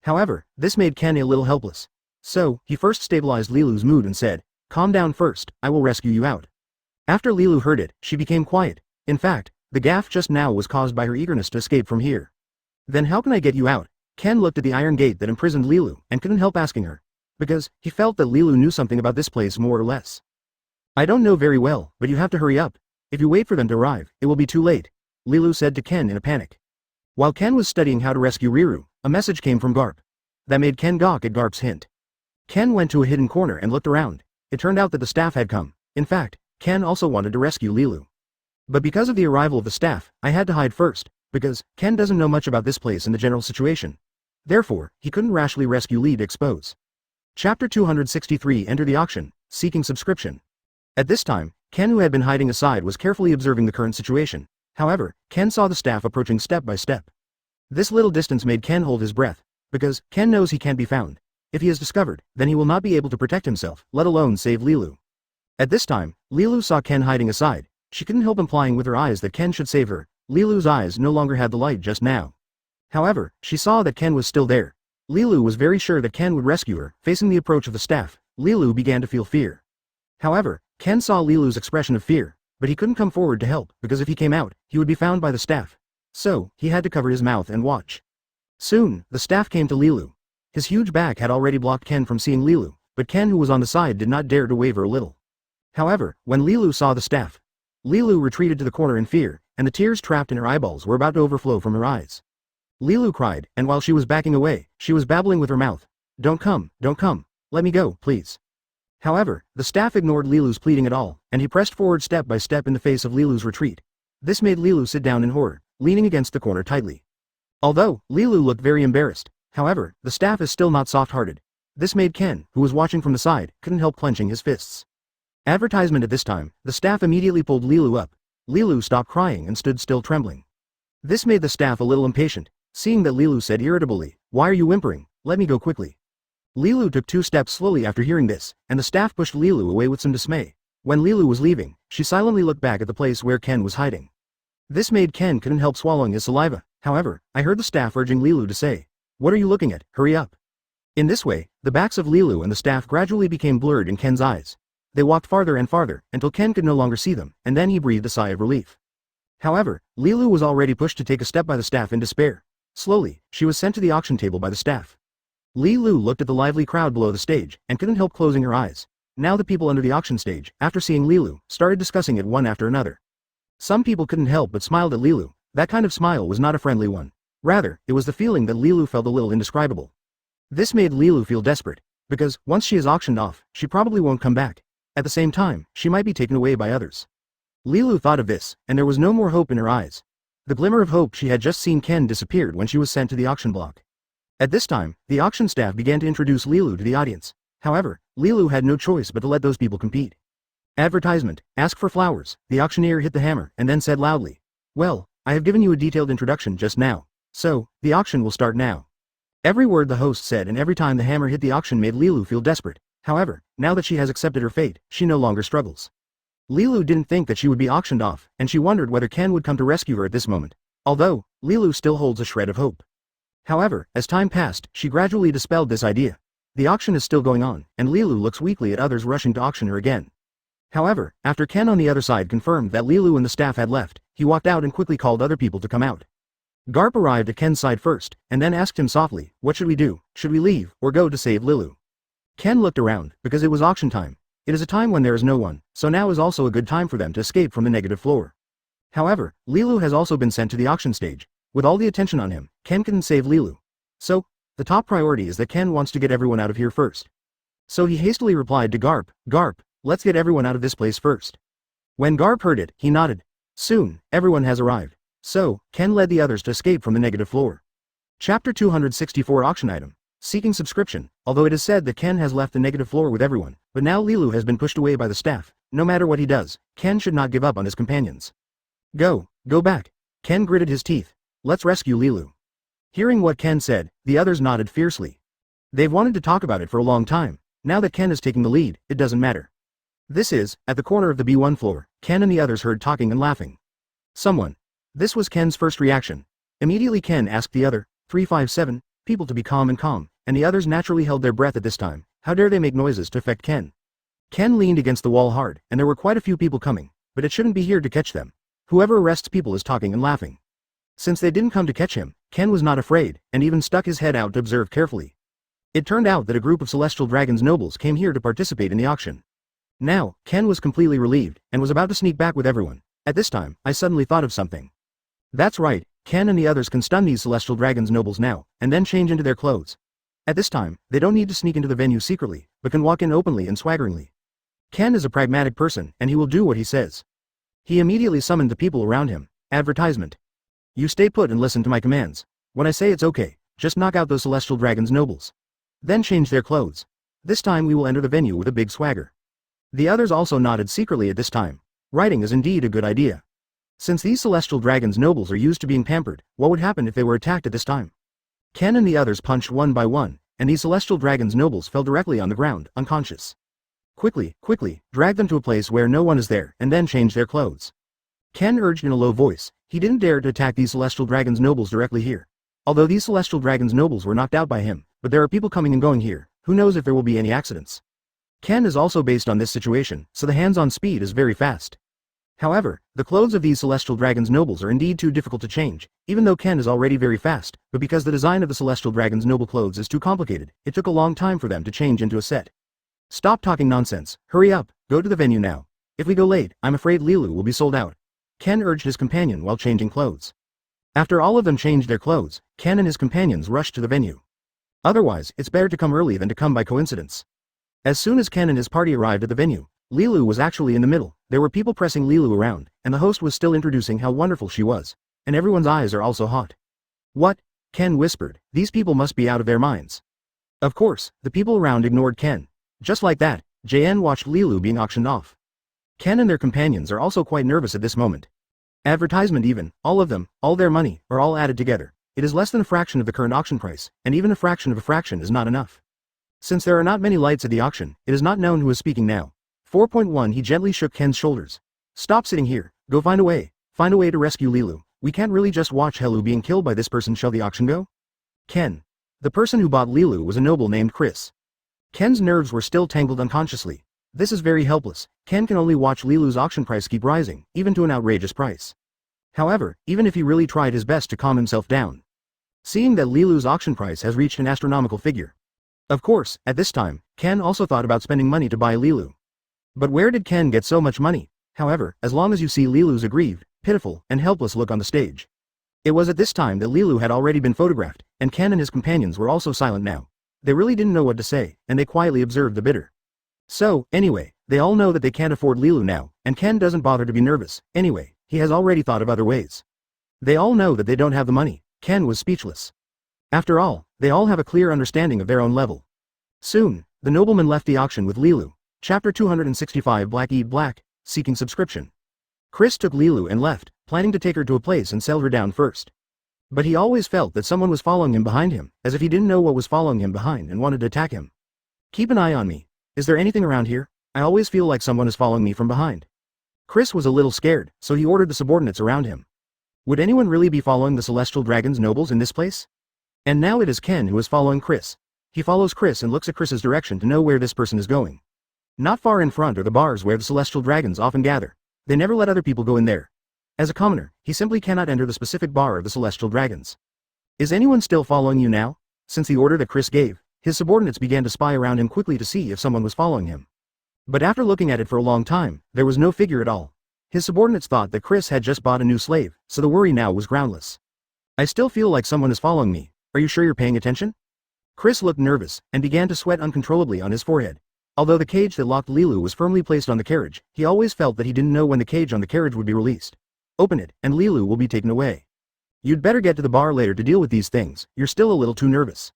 However, this made Ken a little helpless. So, he first stabilized Lilu's mood and said, "Calm down first, I will rescue you out." After Lilu heard it, she became quiet. In fact, the gaffe just now was caused by her eagerness to escape from here. "Then how can I get you out?" Ken looked at the iron gate that imprisoned Lilu, and couldn't help asking her. Because, he felt that Lilu knew something about this place more or less. "I don't know very well, but you have to hurry up. If you wait for them to arrive, it will be too late," Lilu said to Ken in a panic. While Ken was studying how to rescue Rimuru, a message came from Garp. That made Ken gawk at Garp's hint. Ken went to a hidden corner and looked around. It turned out that the staff had come. In fact, Ken also wanted to rescue Lilu. But because of the arrival of the staff, I had to hide first, because Ken doesn't know much about this place and the general situation. Therefore, he couldn't rashly rescue Lee to expose. Chapter 263 Enter the auction, seeking subscription. At this time, Ken, who had been hiding aside, was carefully observing the current situation. However, Ken saw the staff approaching step by step. This little distance made Ken hold his breath, because Ken knows he can't be found. If he is discovered, then he will not be able to protect himself, let alone save Lilu. At this time, Lilu saw Ken hiding aside. She couldn't help implying with her eyes that Ken should save her. Lilu's eyes no longer had the light just now. However, she saw that Ken was still there. Lilu was very sure that Ken would rescue her. Facing the approach of the staff, Lilu began to feel fear. However, Ken saw Lilu's expression of fear, but he couldn't come forward to help, because if he came out, he would be found by the staff. So, he had to cover his mouth and watch. Soon, the staff came to Lilu. His huge back had already blocked Ken from seeing Lilu, but Ken, who was on the side, did not dare to waver a little. However, when Lilu saw the staff, Lilu retreated to the corner in fear, and the tears trapped in her eyeballs were about to overflow from her eyes. Lilu cried, and while she was backing away, she was babbling with her mouth. Don't come, let me go, please." However, the staff ignored Lilu's pleading at all, and he pressed forward step by step in the face of Lilu's retreat. This made Lilu sit down in horror, leaning against the corner tightly. Although, Lilu looked very embarrassed, however, the staff is still not soft-hearted. This made Ken, who was watching from the side, couldn't help clenching his fists. Advertisement at this time, the staff immediately pulled Lilu up. Lilu stopped crying and stood still trembling. This made the staff a little impatient. Seeing that, Lilu said irritably, "Why are you whimpering? Let me go quickly." Lilu took 2 steps slowly after hearing this, and the staff pushed Lilu away with some dismay. When Lilu was leaving, she silently looked back at the place where Ken was hiding. This made Ken couldn't help swallowing his saliva. However, I heard the staff urging Lilu to say, "What are you looking at? Hurry up." In this way, the backs of Lilu and the staff gradually became blurred in Ken's eyes. They walked farther and farther, until Ken could no longer see them, and then he breathed a sigh of relief. However, Lilu was already pushed to take a step by the staff in despair. Slowly, she was sent to the auction table by the staff. Lilu looked at the lively crowd below the stage, and couldn't help closing her eyes. Now the people under the auction stage, after seeing Lilu, started discussing it one after another. Some people couldn't help but smiled at Lilu. That kind of smile was not a friendly one. Rather, it was the feeling that Lilu felt a little indescribable. This made Lilu feel desperate, because, once she is auctioned off, she probably won't come back. At the same time, she might be taken away by others. Lilu thought of this, and there was no more hope in her eyes. The glimmer of hope she had just seen Ken disappeared when she was sent to the auction block. At this time, the auction staff began to introduce Lilu to the audience. However, Lilu had no choice but to let those people compete. Advertisement, ask for flowers. The auctioneer hit the hammer and then said loudly, "Well, I have given you a detailed introduction just now. So, the auction will start now." Every word the host said and every time the hammer hit the auction made Lilu feel desperate. However, now that she has accepted her fate, she no longer struggles. Lilu didn't think that she would be auctioned off, and she wondered whether Ken would come to rescue her at this moment. Although, Lilu still holds a shred of hope. However, as time passed, she gradually dispelled this idea. The auction is still going on, and Lilu looks weakly at others rushing to auction her again. However, after Ken on the other side confirmed that Lilu and the staff had left, he walked out and quickly called other people to come out. Garp arrived at Ken's side first, and then asked him softly, "What should we do? Should we leave, or go to save Lilu?" Ken looked around, because it was auction time. It is a time when there is no one, so now is also a good time for them to escape from the negative floor. However, Lilu has also been sent to the auction stage. With all the attention on him, Ken couldn't save Lilu. So, the top priority is that Ken wants to get everyone out of here first. So he hastily replied to Garp, "Garp, let's get everyone out of this place first." When Garp heard it, he nodded. Soon, everyone has arrived. So, Ken led the others to escape from the negative floor. Chapter 264 Auction Item. Seeking subscription. Although it is said that Ken has left the negative floor with everyone, but now Lilu has been pushed away by the staff. No matter what he does, Ken should not give up on his companions. Go back. Ken gritted his teeth. Let's rescue Lilu. Hearing what Ken said, the others nodded fiercely. They've wanted to talk about it for a long time. Now that Ken is taking the lead, it doesn't matter. This is, at the corner of the B1 floor, Ken and the others heard talking and laughing. Someone. This was Ken's first reaction. Immediately Ken asked the other, 357, people to be calm, and the others naturally held their breath at this time. How dare they make noises to affect Ken? Ken leaned against the wall hard, and there were quite a few people coming, but it shouldn't be here to catch them. Whoever arrests people is talking and laughing. Since they didn't come to catch him, Ken was not afraid, and even stuck his head out to observe carefully. It turned out that a group of Celestial Dragons nobles came here to participate in the auction. Now, Ken was completely relieved, and was about to sneak back with everyone. At this time, I suddenly thought of something. That's right, Ken and the others can stun these Celestial Dragons nobles now, and then change into their clothes. At this time, they don't need to sneak into the venue secretly, but can walk in openly and swaggeringly. Ken is a pragmatic person, and he will do what he says. He immediately summoned the people around him. Advertisement. You stay put and listen to my commands. When I say it's okay, just knock out those Celestial Dragons nobles. Then change their clothes. This time we will enter the venue with a big swagger. The others also nodded secretly at this time. Writing is indeed a good idea. Since these Celestial Dragons nobles are used to being pampered, what would happen if they were attacked at this time? Ken and the others punched one by one, and these Celestial Dragons nobles fell directly on the ground, unconscious. Quickly, drag them to a place where no one is there, and then change their clothes. Ken urged in a low voice. He didn't dare to attack these Celestial Dragons nobles directly here. Although these Celestial Dragons nobles were knocked out by him, but there are people coming and going here, who knows if there will be any accidents. Ken is also based on this situation, so the hands-on speed is very fast. However, the clothes of these Celestial Dragons nobles are indeed too difficult to change, even though Ken is already very fast, but because the design of the Celestial Dragons noble clothes is too complicated, it took a long time for them to change into a set. Stop talking nonsense, hurry up, go to the venue now. If we go late, I'm afraid Lilu will be sold out. Ken urged his companion while changing clothes. After all of them changed their clothes, Ken and his companions rushed to the venue. Otherwise, it's better to come early than to come by coincidence. As soon as Ken and his party arrived at the venue, Lilu was actually in the middle. There were people pressing Lilu around, and the host was still introducing how wonderful she was. And everyone's eyes are also hot. What? Ken whispered, these people must be out of their minds. Of course, the people around ignored Ken. Just like that, JN watched Lilu being auctioned off. Ken and their companions are also quite nervous at this moment. Advertisement even, all of them, all their money, are all added together. It is less than a fraction of the current auction price, and even a fraction of a fraction is not enough. Since there are not many lights at the auction, it is not known who is speaking now. 4.1 He gently shook Ken's shoulders. Stop sitting here, go find a way to rescue Lilu. We can't really just watch Helu being killed by this person. Shall the auction go? Ken. The person who bought Lilu was a noble named Chris. Ken's nerves were still tangled unconsciously. This is very helpless. Ken can only watch Lilu's auction price keep rising, even to an outrageous price. However, even if he really tried his best to calm himself down. Seeing that Lilu's auction price has reached an astronomical figure. Of course, at this time, Ken also thought about spending money to buy Lilu. But where did Ken get so much money? However, as long as you see Lilu's aggrieved, pitiful, and helpless look on the stage. It was at this time that Lilu had already been photographed, and Ken and his companions were also silent now. They really didn't know what to say, and they quietly observed the bidder. So, anyway, They all know that they can't afford Lilu now, and Ken doesn't bother to be nervous. Anyway, he has already thought of other ways. They all know that they don't have the money. Ken was speechless. After all, they all have a clear understanding of their own level. Soon, the nobleman left the auction with Lilu. Chapter 265 Black Eat Black, Seeking Subscription. Chris took Lilu and left, planning to take her to a place and sell her down first. But he always felt that someone was following him behind him, as if he didn't know what was following him behind and wanted to attack him. Keep an eye on me. Is there anything around here? I always feel like someone is following me from behind. Chris was a little scared, so he ordered the subordinates around him. Would anyone really be following the Celestial Dragon's nobles in this place? And now it is Ken who is following Chris. He follows Chris and looks at Chris's direction to know where this person is going. Not far in front are the bars where the Celestial Dragons often gather. They never let other people go in there. As a commoner, he simply cannot enter the specific bar of the Celestial Dragons. Is anyone still following you now? Since the order that Chris gave, his subordinates began to spy around him quickly to see if someone was following him. But after looking at it for a long time, there was no figure at all. His subordinates thought that Chris had just bought a new slave, so the worry now was groundless. I still feel like someone is following me. Are you sure you're paying attention? Chris looked nervous, and began to sweat uncontrollably on his forehead. Although the cage that locked Lilu was firmly placed on the carriage, he always felt that he didn't know when the cage on the carriage would be released. Open it, and Lilu will be taken away. You'd better get to the bar later to deal with these things, you're still a little too nervous.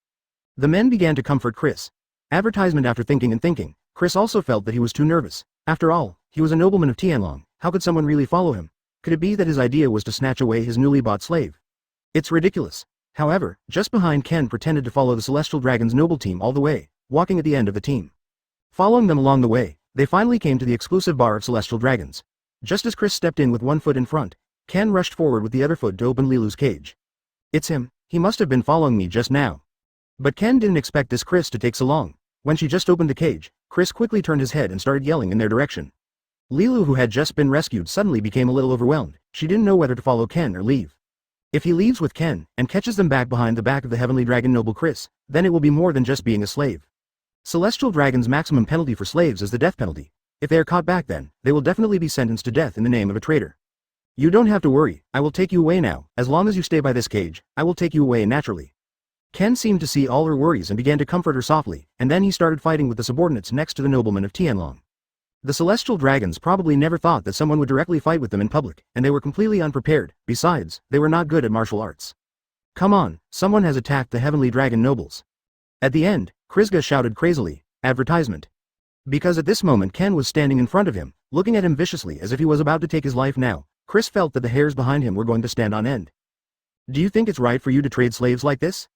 The men began to comfort Chris. Advertisement after thinking and thinking, Chris also felt that he was too nervous. After all, he was a nobleman of Tianlong. How could someone really follow him? Could it be that his idea was to snatch away his newly bought slave? It's ridiculous. However, just behind Ken pretended to follow the Celestial Dragon's noble team all the way, walking at the end of the team. Following them along the way, they finally came to the exclusive bar of Celestial Dragons. Just as Chris stepped in with one foot in front, Ken rushed forward with the other foot to open Lilu's cage. It's him. He must have been following me just now. But Ken didn't expect this Chris to take so long. When she just opened the cage, Chris quickly turned his head and started yelling in their direction. Lilu, who had just been rescued, suddenly became a little overwhelmed. She didn't know whether to follow Ken or leave. If he leaves with Ken, and catches them back behind the back of the Heavenly Dragon Noble Chris, then it will be more than just being a slave. Celestial Dragon's maximum penalty for slaves is the death penalty. If they are caught back then, they will definitely be sentenced to death in the name of a traitor. You don't have to worry, I will take you away now. As long as you stay by this cage, I will take you away naturally. Ken seemed to see all her worries and began to comfort her softly, and then he started fighting with the subordinates next to the nobleman of Tianlong. The Celestial Dragons probably never thought that someone would directly fight with them in public, and they were completely unprepared. Besides, they were not good at martial arts. Come on, someone has attacked the Heavenly Dragon nobles. At the end, Krizga shouted crazily, advertisement. Because at this moment Ken was standing in front of him, looking at him viciously as if he was about to take his life now. Chris felt that the hairs behind him were going to stand on end. Do you think it's right for you to trade slaves like this?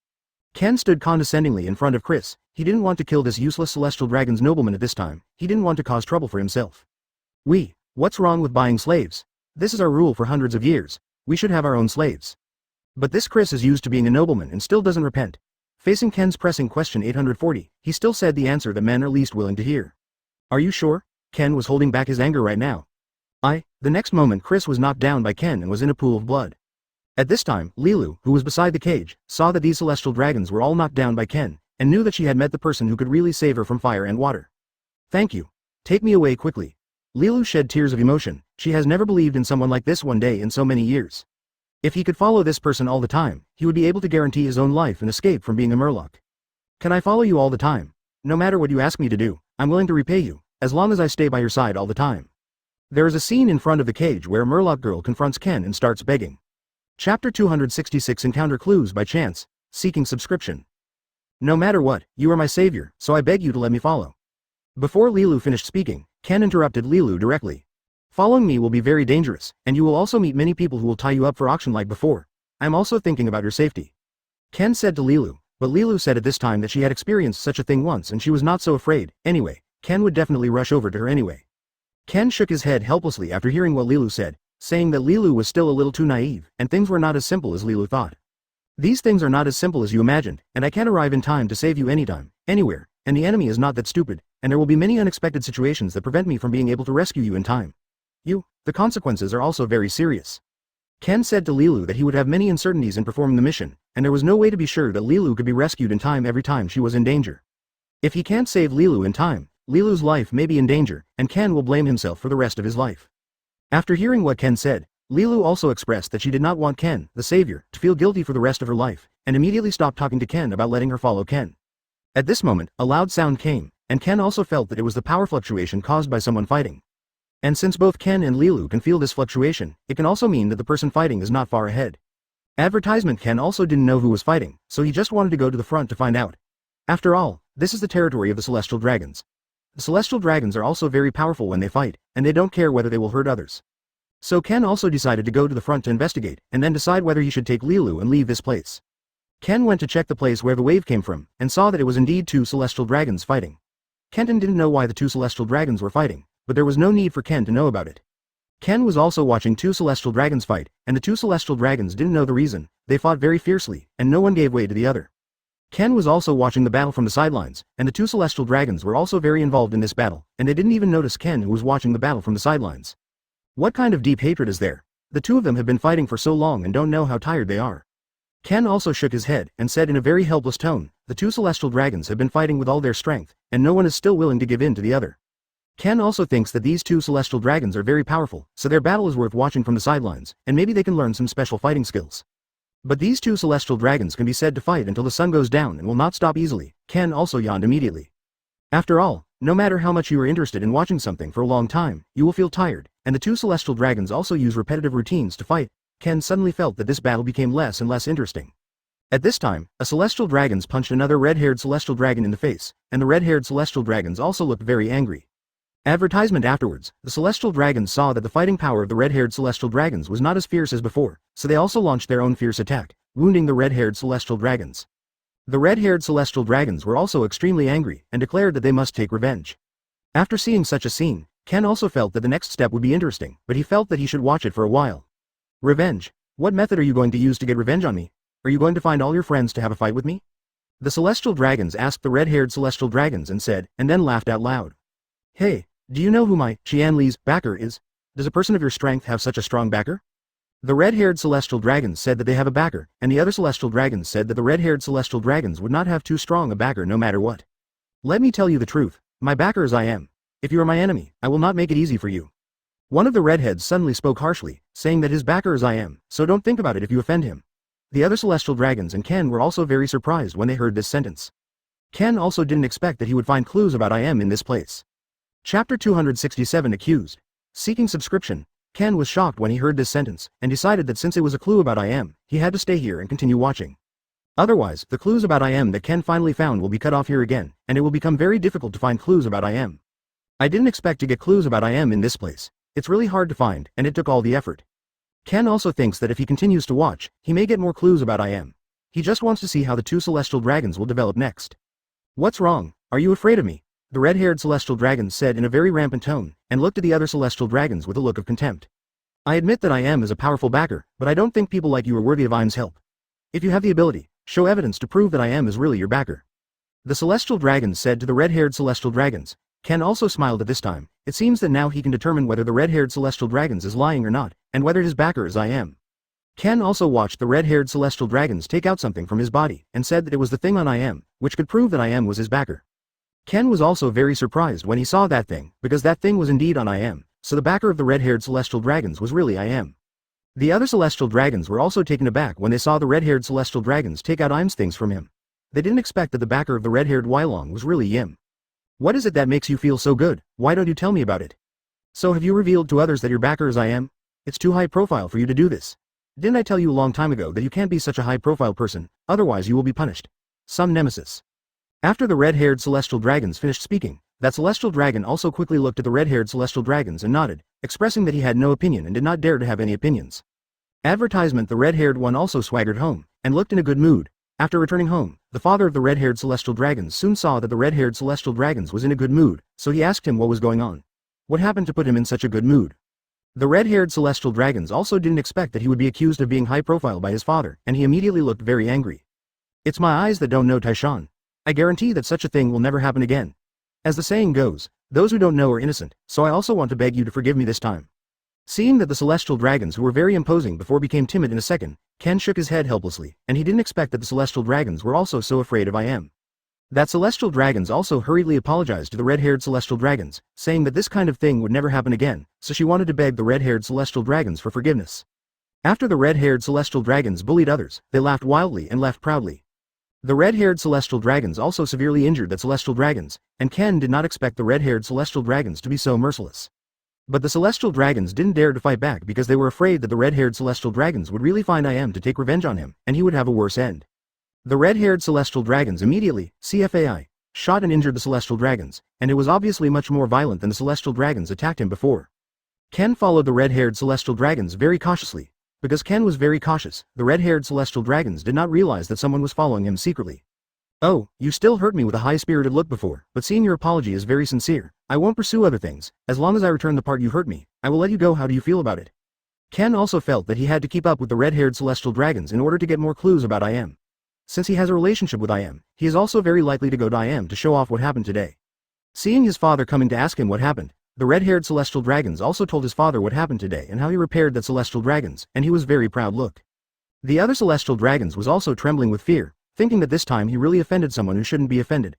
Ken stood condescendingly in front of Chris. He didn't want to kill this useless Celestial Dragon's nobleman at this time. He didn't want to cause trouble for himself. What's wrong with buying slaves? This is our rule for hundreds of years. We should have our own slaves. But this Chris is used to being a nobleman and still doesn't repent. Facing Ken's pressing question 840, he still said the answer that men are least willing to hear. Are you sure? Ken was holding back his anger right now. The next moment Chris was knocked down by Ken and was in a pool of blood. At this time, Lilu, who was beside the cage, saw that these Celestial Dragons were all knocked down by Ken, and knew that she had met the person who could really save her from fire and water. Thank you. Take me away quickly. Lilu shed tears of emotion. She has never believed in someone like this one day in so many years. If he could follow this person all the time, he would be able to guarantee his own life and escape from being a Murloc. Can I follow you all the time? No matter what you ask me to do, I'm willing to repay you, as long as I stay by your side all the time. There is a scene in front of the cage where a Murloc girl confronts Ken and starts begging. Chapter 266 Encounter Clues by Chance, Seeking Subscription. No matter what, you are my savior, so I beg you to let me follow. Before Lilu finished speaking, Ken interrupted Lilu directly. Following me will be very dangerous, and you will also meet many people who will tie you up for auction like before. I'm also thinking about your safety. Ken said to Lilu, but Lilu said at this time that she had experienced such a thing once and she was not so afraid. Anyway, Ken would definitely rush over to her anyway. Ken shook his head helplessly after hearing what Lilu said, saying that Lilu was still a little too naive, and things were not as simple as Lilu thought. These things are not as simple as you imagined, and I can arrive in time to save you anytime, anywhere, and the enemy is not that stupid, and there will be many unexpected situations that prevent me from being able to rescue you in time. The consequences are also very serious. Ken said to Lilu that he would have many uncertainties in performing the mission, and there was no way to be sure that Lilu could be rescued in time every time she was in danger. If he can't save Lilu in time, Lilu's life may be in danger, and Ken will blame himself for the rest of his life. After hearing what Ken said, Lilu also expressed that she did not want Ken, the savior, to feel guilty for the rest of her life, and immediately stopped talking to Ken about letting her follow Ken. At this moment, a loud sound came, and Ken also felt that it was the power fluctuation caused by someone fighting. And since both Ken and Lilu can feel this fluctuation, it can also mean that the person fighting is not far ahead. Advertisement Ken also didn't know who was fighting, so he just wanted to go to the front to find out. After all, this is the territory of the celestial dragons. The celestial dragons are also very powerful when they fight, and they don't care whether they will hurt others. So Ken also decided to go to the front to investigate, and then decide whether he should take Lilu and leave this place. Ken went to check the place where the wave came from, and saw that it was indeed two celestial dragons fighting. Kenton didn't know why the two celestial dragons were fighting, but there was no need for Ken to know about it. Ken was also watching two celestial dragons fight, and the two celestial dragons didn't know the reason. They fought very fiercely, and no one gave way to the other. Ken was also watching the battle from the sidelines, and the two celestial dragons were also very involved in this battle, and they didn't even notice Ken, who was watching the battle from the sidelines. What kind of deep hatred is there? The two of them have been fighting for so long and don't know how tired they are. Ken also shook his head and said in a very helpless tone, the two celestial dragons have been fighting with all their strength, and no one is still willing to give in to the other. Ken also thinks that these two celestial dragons are very powerful, so their battle is worth watching from the sidelines, and maybe they can learn some special fighting skills. But these two celestial dragons can be said to fight until the sun goes down and will not stop easily. Ken also yawned immediately. After all, no matter how much you are interested in watching something for a long time, you will feel tired, and the two celestial dragons also use repetitive routines to fight. Ken suddenly felt that this battle became less and less interesting. At this time, a celestial dragon punched another red-haired celestial dragon in the face, and the red-haired celestial dragons also looked very angry. Advertisement afterwards, the celestial dragons saw that the fighting power of the red-haired celestial dragons was not as fierce as before, so they also launched their own fierce attack, wounding the red-haired celestial dragons. The red-haired celestial dragons were also extremely angry, and declared that they must take revenge. After seeing such a scene, Ken also felt that the next step would be interesting, but he felt that he should watch it for a while. Revenge? What method are you going to use to get revenge on me? Are you going to find all your friends to have a fight with me? The celestial dragons asked the red-haired celestial dragons and said, and then laughed out loud. Hey, do you know who my Qianli's backer is? Does a person of your strength have such a strong backer? The red-haired celestial dragons said that they have a backer, and the other celestial dragons said that the red-haired celestial dragons would not have too strong a backer no matter what. Let me tell you the truth, my backer is I am. If you are my enemy, I will not make it easy for you. One of the redheads suddenly spoke harshly, saying that his backer is I am, so don't think about it if you offend him. The other celestial dragons and Ken were also very surprised when they heard this sentence. Ken also didn't expect that he would find clues about I am in this place. Chapter 267 Accused. Seeking subscription. Ken was shocked when he heard this sentence, and decided that since it was a clue about I am, he had to stay here and continue watching. Otherwise, the clues about I am that Ken finally found will be cut off here again, and it will become very difficult to find clues about I am. I didn't expect to get clues about I am in this place. It's really hard to find, and it took all the effort. Ken also thinks that if he continues to watch, he may get more clues about I am. He just wants to see how the two celestial dragons will develop next. What's wrong? Are you afraid of me? The red-haired celestial dragon said in a very rampant tone, and looked at the other celestial dragons with a look of contempt. I admit that I am is a powerful backer, but I don't think people like you are worthy of Im's help. If you have the ability, show evidence to prove that I am is really your backer. The celestial dragons said to the red-haired celestial dragons. Ken also smiled at this time. It seems that now he can determine whether the red-haired celestial dragons is lying or not, and whether his backer is I am. Ken also watched the red-haired celestial dragons take out something from his body, and said that it was the thing on I am, which could prove that I am was his backer. Ken was also very surprised when he saw that thing, because that thing was indeed on I am, so the backer of the red-haired celestial dragons was really I am. The other celestial dragons were also taken aback when they saw the red-haired celestial dragons take out Im's things from him. They didn't expect that the backer of the red-haired Wylong was really Yim. What is it that makes you feel so good? Why don't you tell me about it? So have you revealed to others that your backer is I am? It's too high profile for you to do this. Didn't I tell you a long time ago that you can't be such a high profile person, otherwise you will be punished. Some nemesis. After the red-haired celestial dragons finished speaking, that celestial dragon also quickly looked at the red-haired celestial dragons and nodded, expressing that he had no opinion and did not dare to have any opinions. Advertisement. The red-haired one also swaggered home, and looked in a good mood. After returning home, the father of the red-haired celestial dragons soon saw that the red-haired celestial dragons was in a good mood, so he asked him what was going on. What happened to put him in such a good mood? The red-haired celestial dragons also didn't expect that he would be accused of being high profile by his father, and he immediately looked very angry. It's my eyes that don't know Taishan. I guarantee that such a thing will never happen again. As the saying goes, those who don't know are innocent, so I also want to beg you to forgive me this time. Seeing that the celestial dragons who were very imposing before became timid in a second, Ken shook his head helplessly, and he didn't expect that the celestial dragons were also so afraid of I am. That celestial dragons also hurriedly apologized to the red-haired celestial dragons, saying that this kind of thing would never happen again, so she wanted to beg the red-haired celestial dragons for forgiveness. After the red-haired celestial dragons bullied others, they laughed wildly and left proudly. The red-haired celestial dragons also severely injured the celestial dragons, and Ken did not expect the red-haired celestial dragons to be so merciless. But the celestial dragons didn't dare to fight back because they were afraid that the red-haired celestial dragons would really find Im to take revenge on him, and he would have a worse end. The red-haired celestial dragons immediately, CFAI, shot and injured the celestial dragons, and it was obviously much more violent than the celestial dragons attacked him before. Ken followed the red-haired celestial dragons very cautiously. Because Ken was very cautious, the red-haired celestial dragons did not realize that someone was following him secretly. "Oh, you still hurt me with a high-spirited look before, but seeing your apology is very sincere. I won't pursue other things. As long as I return the part you hurt me, I will let you go. How do you feel about it?" Ken also felt that he had to keep up with the red-haired celestial dragons in order to get more clues about Im. Since he has a relationship with Im, he is also very likely to go to Im to show off what happened today. Seeing his father coming to ask him what happened, the red-haired celestial dragons also told his father what happened today and how he repaired that celestial dragons, and he was very proud. Look. The other celestial dragons was also trembling with fear, thinking that this time he really offended someone who shouldn't be offended.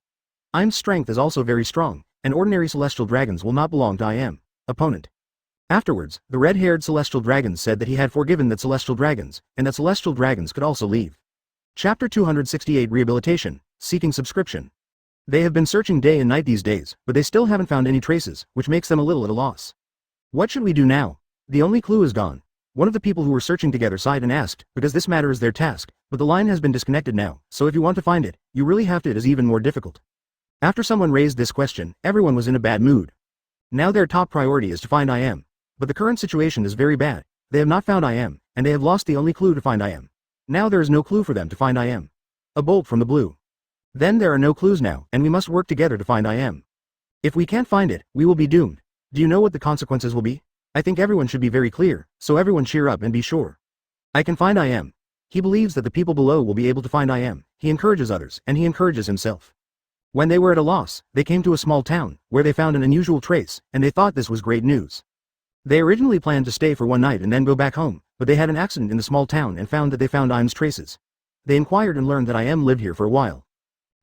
Im's strength is also very strong, and ordinary celestial dragons will not belong to Im, opponent. Afterwards, the red-haired celestial dragons said that he had forgiven the celestial dragons, and that celestial dragons could also leave. Chapter 268 Rehabilitation, Seeking Subscription. They have been searching day and night these days, but they still haven't found any traces, which makes them a little at a loss. What should we do now? The only clue is gone. One of the people who were searching together sighed and asked, because this matter is their task, but the line has been disconnected now, so if you want to find it, you really have to. It is even more difficult. After someone raised this question, everyone was in a bad mood. Now their top priority is to find Im. But the current situation is very bad. They have not found Im, and they have lost the only clue to find Im. Now there is no clue for them to find Im. A bolt from the blue. Then there are no clues now, and we must work together to find Im. If we can't find it, we will be doomed. Do you know what the consequences will be? I think everyone should be very clear, so everyone cheer up and be sure. I can find Im. He believes that the people below will be able to find Im. He encourages others, and he encourages himself. When they were at a loss, they came to a small town, where they found an unusual trace, and they thought this was great news. They originally planned to stay for one night and then go back home, but they had an accident in the small town and found that they found Im's traces. They inquired and learned that Im lived here for a while.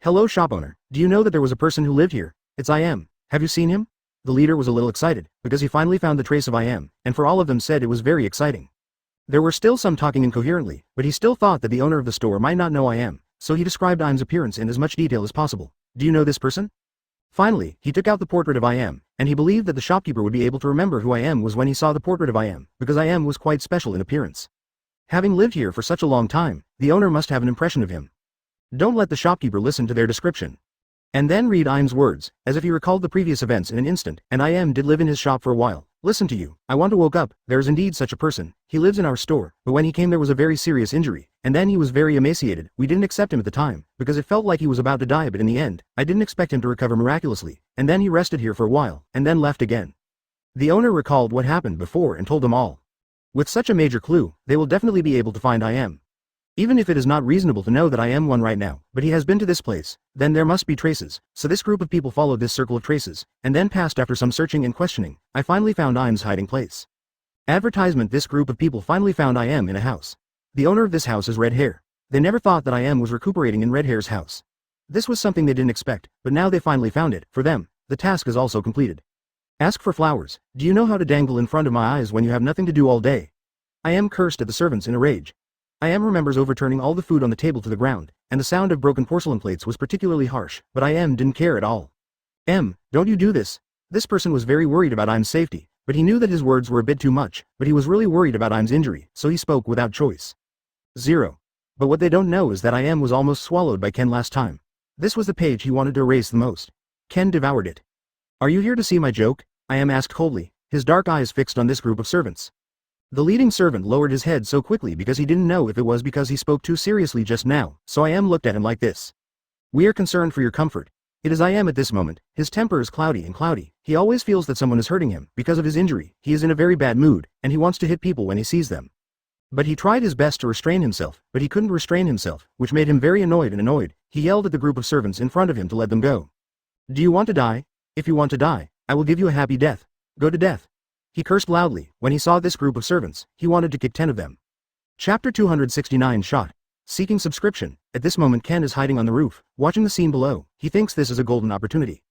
"Hello shop owner, do you know that there was a person who lived here? It's Im. Have you seen him?" The leader was a little excited, because he finally found the trace of Im, and for all of them said it was very exciting. There were still some talking incoherently, but he still thought that the owner of the store might not know Im, so he described Im's appearance in as much detail as possible. "Do you know this person?" Finally, he took out the portrait of Im, and he believed that the shopkeeper would be able to remember who Im was when he saw the portrait of Im, because Im was quite special in appearance. Having lived here for such a long time, the owner must have an impression of him. Don't let the shopkeeper listen to their description. And then read Im's words, as if he recalled the previous events in an instant, and Im did live in his shop for a while. "Listen to you, I want to woke up, there is indeed such a person, he lives in our store, but when he came there was a very serious injury, and then he was very emaciated. We didn't accept him at the time, because it felt like he was about to die, but in the end, I didn't expect him to recover miraculously, and then he rested here for a while, and then left again." The owner recalled what happened before and told them all. With such a major clue, they will definitely be able to find Im. Even if it is not reasonable to know that Im won right now, but he has been to this place, then there must be traces, so this group of people followed this circle of traces, and then passed after some searching and questioning. I finally found Im's hiding place. Advertisement: this group of people finally found Im in a house. The owner of this house is Red Hair. They never thought that Im was recuperating in Red Hair's house. This was something they didn't expect, but now they finally found it. For them, the task is also completed. Ask for flowers. Do you know how to dangle in front of my eyes when you have nothing to do all day? Im cursed at the servants in a rage. Im remembers overturning all the food on the table to the ground, and the sound of broken porcelain plates was particularly harsh, but Im didn't care at all. Don't you do this. This person was very worried about Im's safety, but he knew that his words were a bit too much, but he was really worried about Im's injury, so he spoke without choice. 0. But what they don't know is that Im was almost swallowed by Ken last time. This was the page he wanted to erase the most. Ken devoured it. "Are you here to see my joke?" Im asked coldly, his dark eyes fixed on this group of servants. The leading servant lowered his head so quickly because he didn't know if it was because he spoke too seriously just now, so Im looked at him like this. "We are concerned for your comfort. It is Im at this moment. His temper is cloudy and cloudy. He always feels that someone is hurting him because of his injury. He is in a very bad mood, and he wants to hit people when he sees them. But he tried his best to restrain himself, but he couldn't restrain himself, which made him very annoyed. He yelled at the group of servants in front of him to let them go. Do you want to die? If you want to die, I will give you a happy death. Go to death." He cursed loudly. When he saw this group of servants, he wanted to kick 10 of them. Chapter 269 Shot. Seeking subscription. At this moment Ken is hiding on the roof, watching the scene below. He thinks this is a golden opportunity.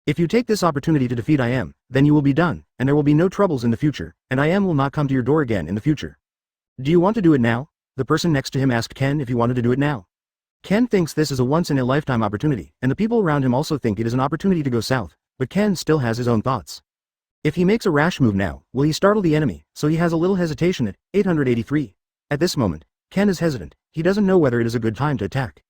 If you take this opportunity to defeat Im, then you will be done, and there will be no troubles in the future, and Im will not come to your door again in the future. Do you want to do it now? The person next to him asked Ken if he wanted to do it now. Ken thinks this is a once-in-a-lifetime opportunity, and the people around him also think it is an opportunity to go south, but Ken still has his own thoughts. If he makes a rash move now, will he startle the enemy? So he has a little hesitation at 883. At this moment, Ken is hesitant. He doesn't know whether it is a good time to attack.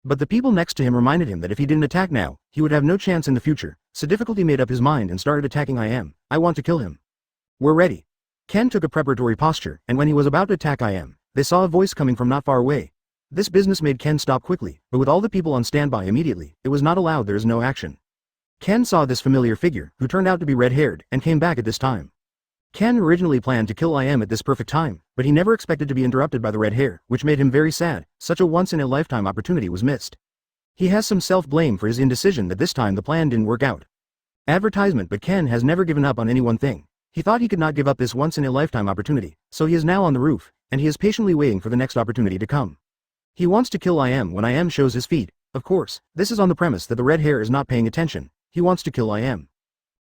But the people next to him reminded him that if he didn't attack now, he would have no chance in the future, so Difficulty made up his mind and started attacking I want to kill him. We're ready. Ken took a preparatory posture, and when he was about to attack they saw a voice coming from not far away. This business made Ken stop quickly, but with all the people on standby immediately, it was not allowed, there is no action. Ken saw this familiar figure, who turned out to be red-haired, and came back at this time. Ken originally planned to kill at this perfect time, but he never expected to be interrupted by the red hair, which made him very sad. Such a once-in-a-lifetime opportunity was missed. He has some self-blame for his indecision that this time the plan didn't work out. Advertisement, but Ken has never given up on any one thing. He thought he could not give up this once-in-a-lifetime opportunity, so he is now on the roof, and he is patiently waiting for the next opportunity to come. He wants to kill when shows his feet. Of course, this is on the premise that the red hair is not paying attention. He wants to kill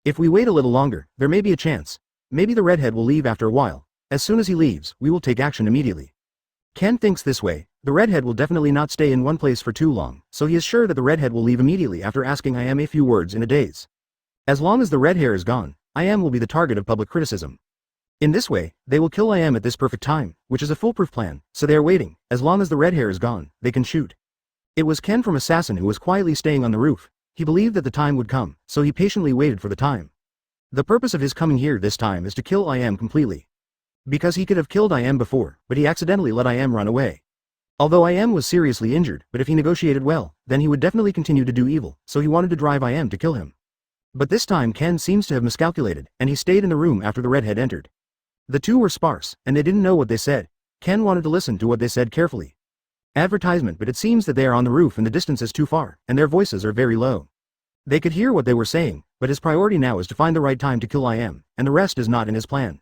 If we wait a little longer, there may be a chance. Maybe the redhead will leave after a while. As soon as he leaves, we will take action immediately. Ken thinks this way. The redhead will definitely not stay in one place for too long, so he is sure that the redhead will leave immediately after asking a few words in a daze. As long as the red hair is gone, will be the target of public criticism. In this way, they will kill at this perfect time, which is a foolproof plan, so they are waiting. As long as the red hair is gone, they can shoot. It was Ken from Assassin who was quietly staying on the roof. He believed that the time would come, so he patiently waited for the time. The purpose of his coming here this time is to kill completely. Because he could have killed before, but he accidentally let run away. Although was seriously injured, but if he negotiated well, then he would definitely continue to do evil, so he wanted to drive to kill him. But this time Ken seems to have miscalculated, and he stayed in the room after the redhead entered. The two were sparse, and they didn't know what they said. Ken wanted to listen to what they said carefully. Advertisement, but it seems that they are on the roof and the distance is too far, and their voices are very low. They could hear what they were saying, but his priority now is to find the right time to kill and the rest is not in his plan.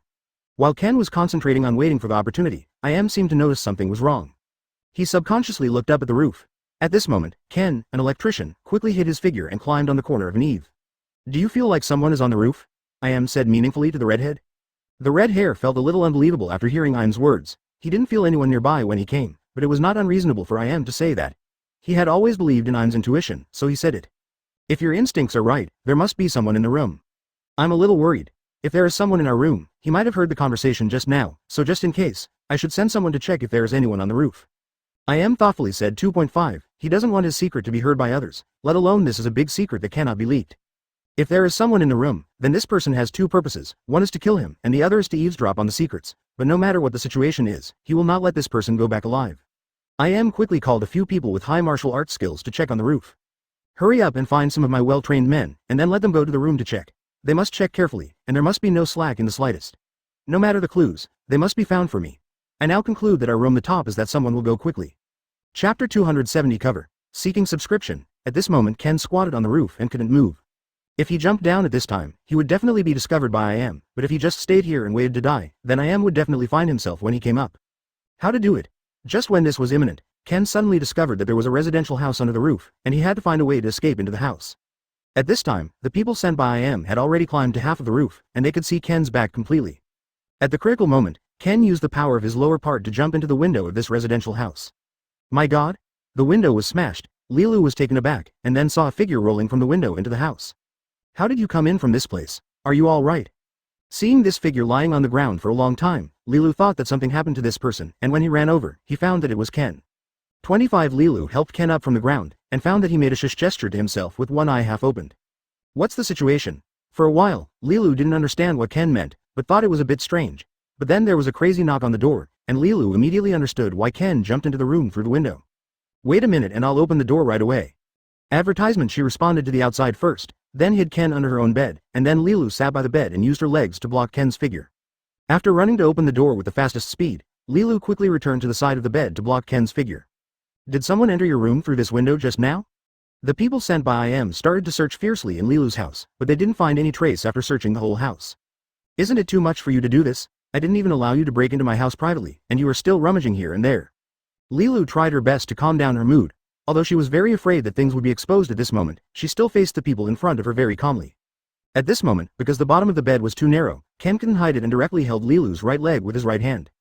While Ken was concentrating on waiting for the opportunity, seemed to notice something was wrong. He subconsciously looked up at the roof. At this moment, Ken, an electrician, quickly hid his figure and climbed on the corner of an eave. Do you feel like someone is on the roof? Said meaningfully to the redhead. The red hair felt a little unbelievable after hearing words. He didn't feel anyone nearby when he came, but it was not unreasonable for to say that. He had always believed in intuition, so he said it. If your instincts are right, there must be someone in the room. I'm a little worried. If there is someone in our room, he might have heard the conversation just now, so just in case, I should send someone to check if there is anyone on the roof. Thoughtfully said 2.5, he doesn't want his secret to be heard by others, let alone this is a big secret that cannot be leaked. If there is someone in the room, then this person has two purposes, one is to kill him, and the other is to eavesdrop on the secrets, but no matter what the situation is, he will not let this person go back alive. Quickly called a few people with high martial arts skills to check on the roof. Hurry up and find some of my well-trained men, and then let them go to the room to check. They must check carefully, and there must be no slack in the slightest. No matter the clues, they must be found for me. I now conclude that our room the top is that someone will go quickly. Chapter 270 cover. Seeking subscription. At this moment Ken squatted on the roof and couldn't move. If he jumped down at this time, he would definitely be discovered by but if he just stayed here and waited to die, then would definitely find himself when he came up. How to do it? Just when this was imminent, Ken suddenly discovered that there was a residential house under the roof, and he had to find a way to escape into the house. At this time, the people sent by had already climbed to half of the roof, and they could see Ken's back completely. At the critical moment, Ken used the power of his lower part to jump into the window of this residential house. My God! The window was smashed. Lilu was taken aback, and then saw a figure rolling from the window into the house. How did you come in from this place? Are you all right? Seeing this figure lying on the ground for a long time, Lilu thought that something happened to this person, and when he ran over, he found that it was Ken. 25 Lilu helped Ken up from the ground, and found that he made a shush gesture to himself with one eye half opened. What's the situation? For a while, Lilu didn't understand what Ken meant, but thought it was a bit strange. But then there was a crazy knock on the door, and Lilu immediately understood why Ken jumped into the room through the window. Wait a minute and I'll open the door right away. Advertisement. She responded to the outside first, then hid Ken under her own bed, and then Lilu sat by the bed and used her legs to block Ken's figure. After running to open the door with the fastest speed, Lilu quickly returned to the side of the bed to block Ken's figure. Did someone enter your room through this window just now? The people sent by started to search fiercely in Lilu's house, but they didn't find any trace after searching the whole house. Isn't it too much for you to do this? I didn't even allow you to break into my house privately, and you are still rummaging here and there. Lilu tried her best to calm down her mood. Although she was very afraid that things would be exposed at this moment, she still faced the people in front of her very calmly. At this moment, because the bottom of the bed was too narrow, Ken couldn't hide it and directly held Lilu's right leg with his right hand.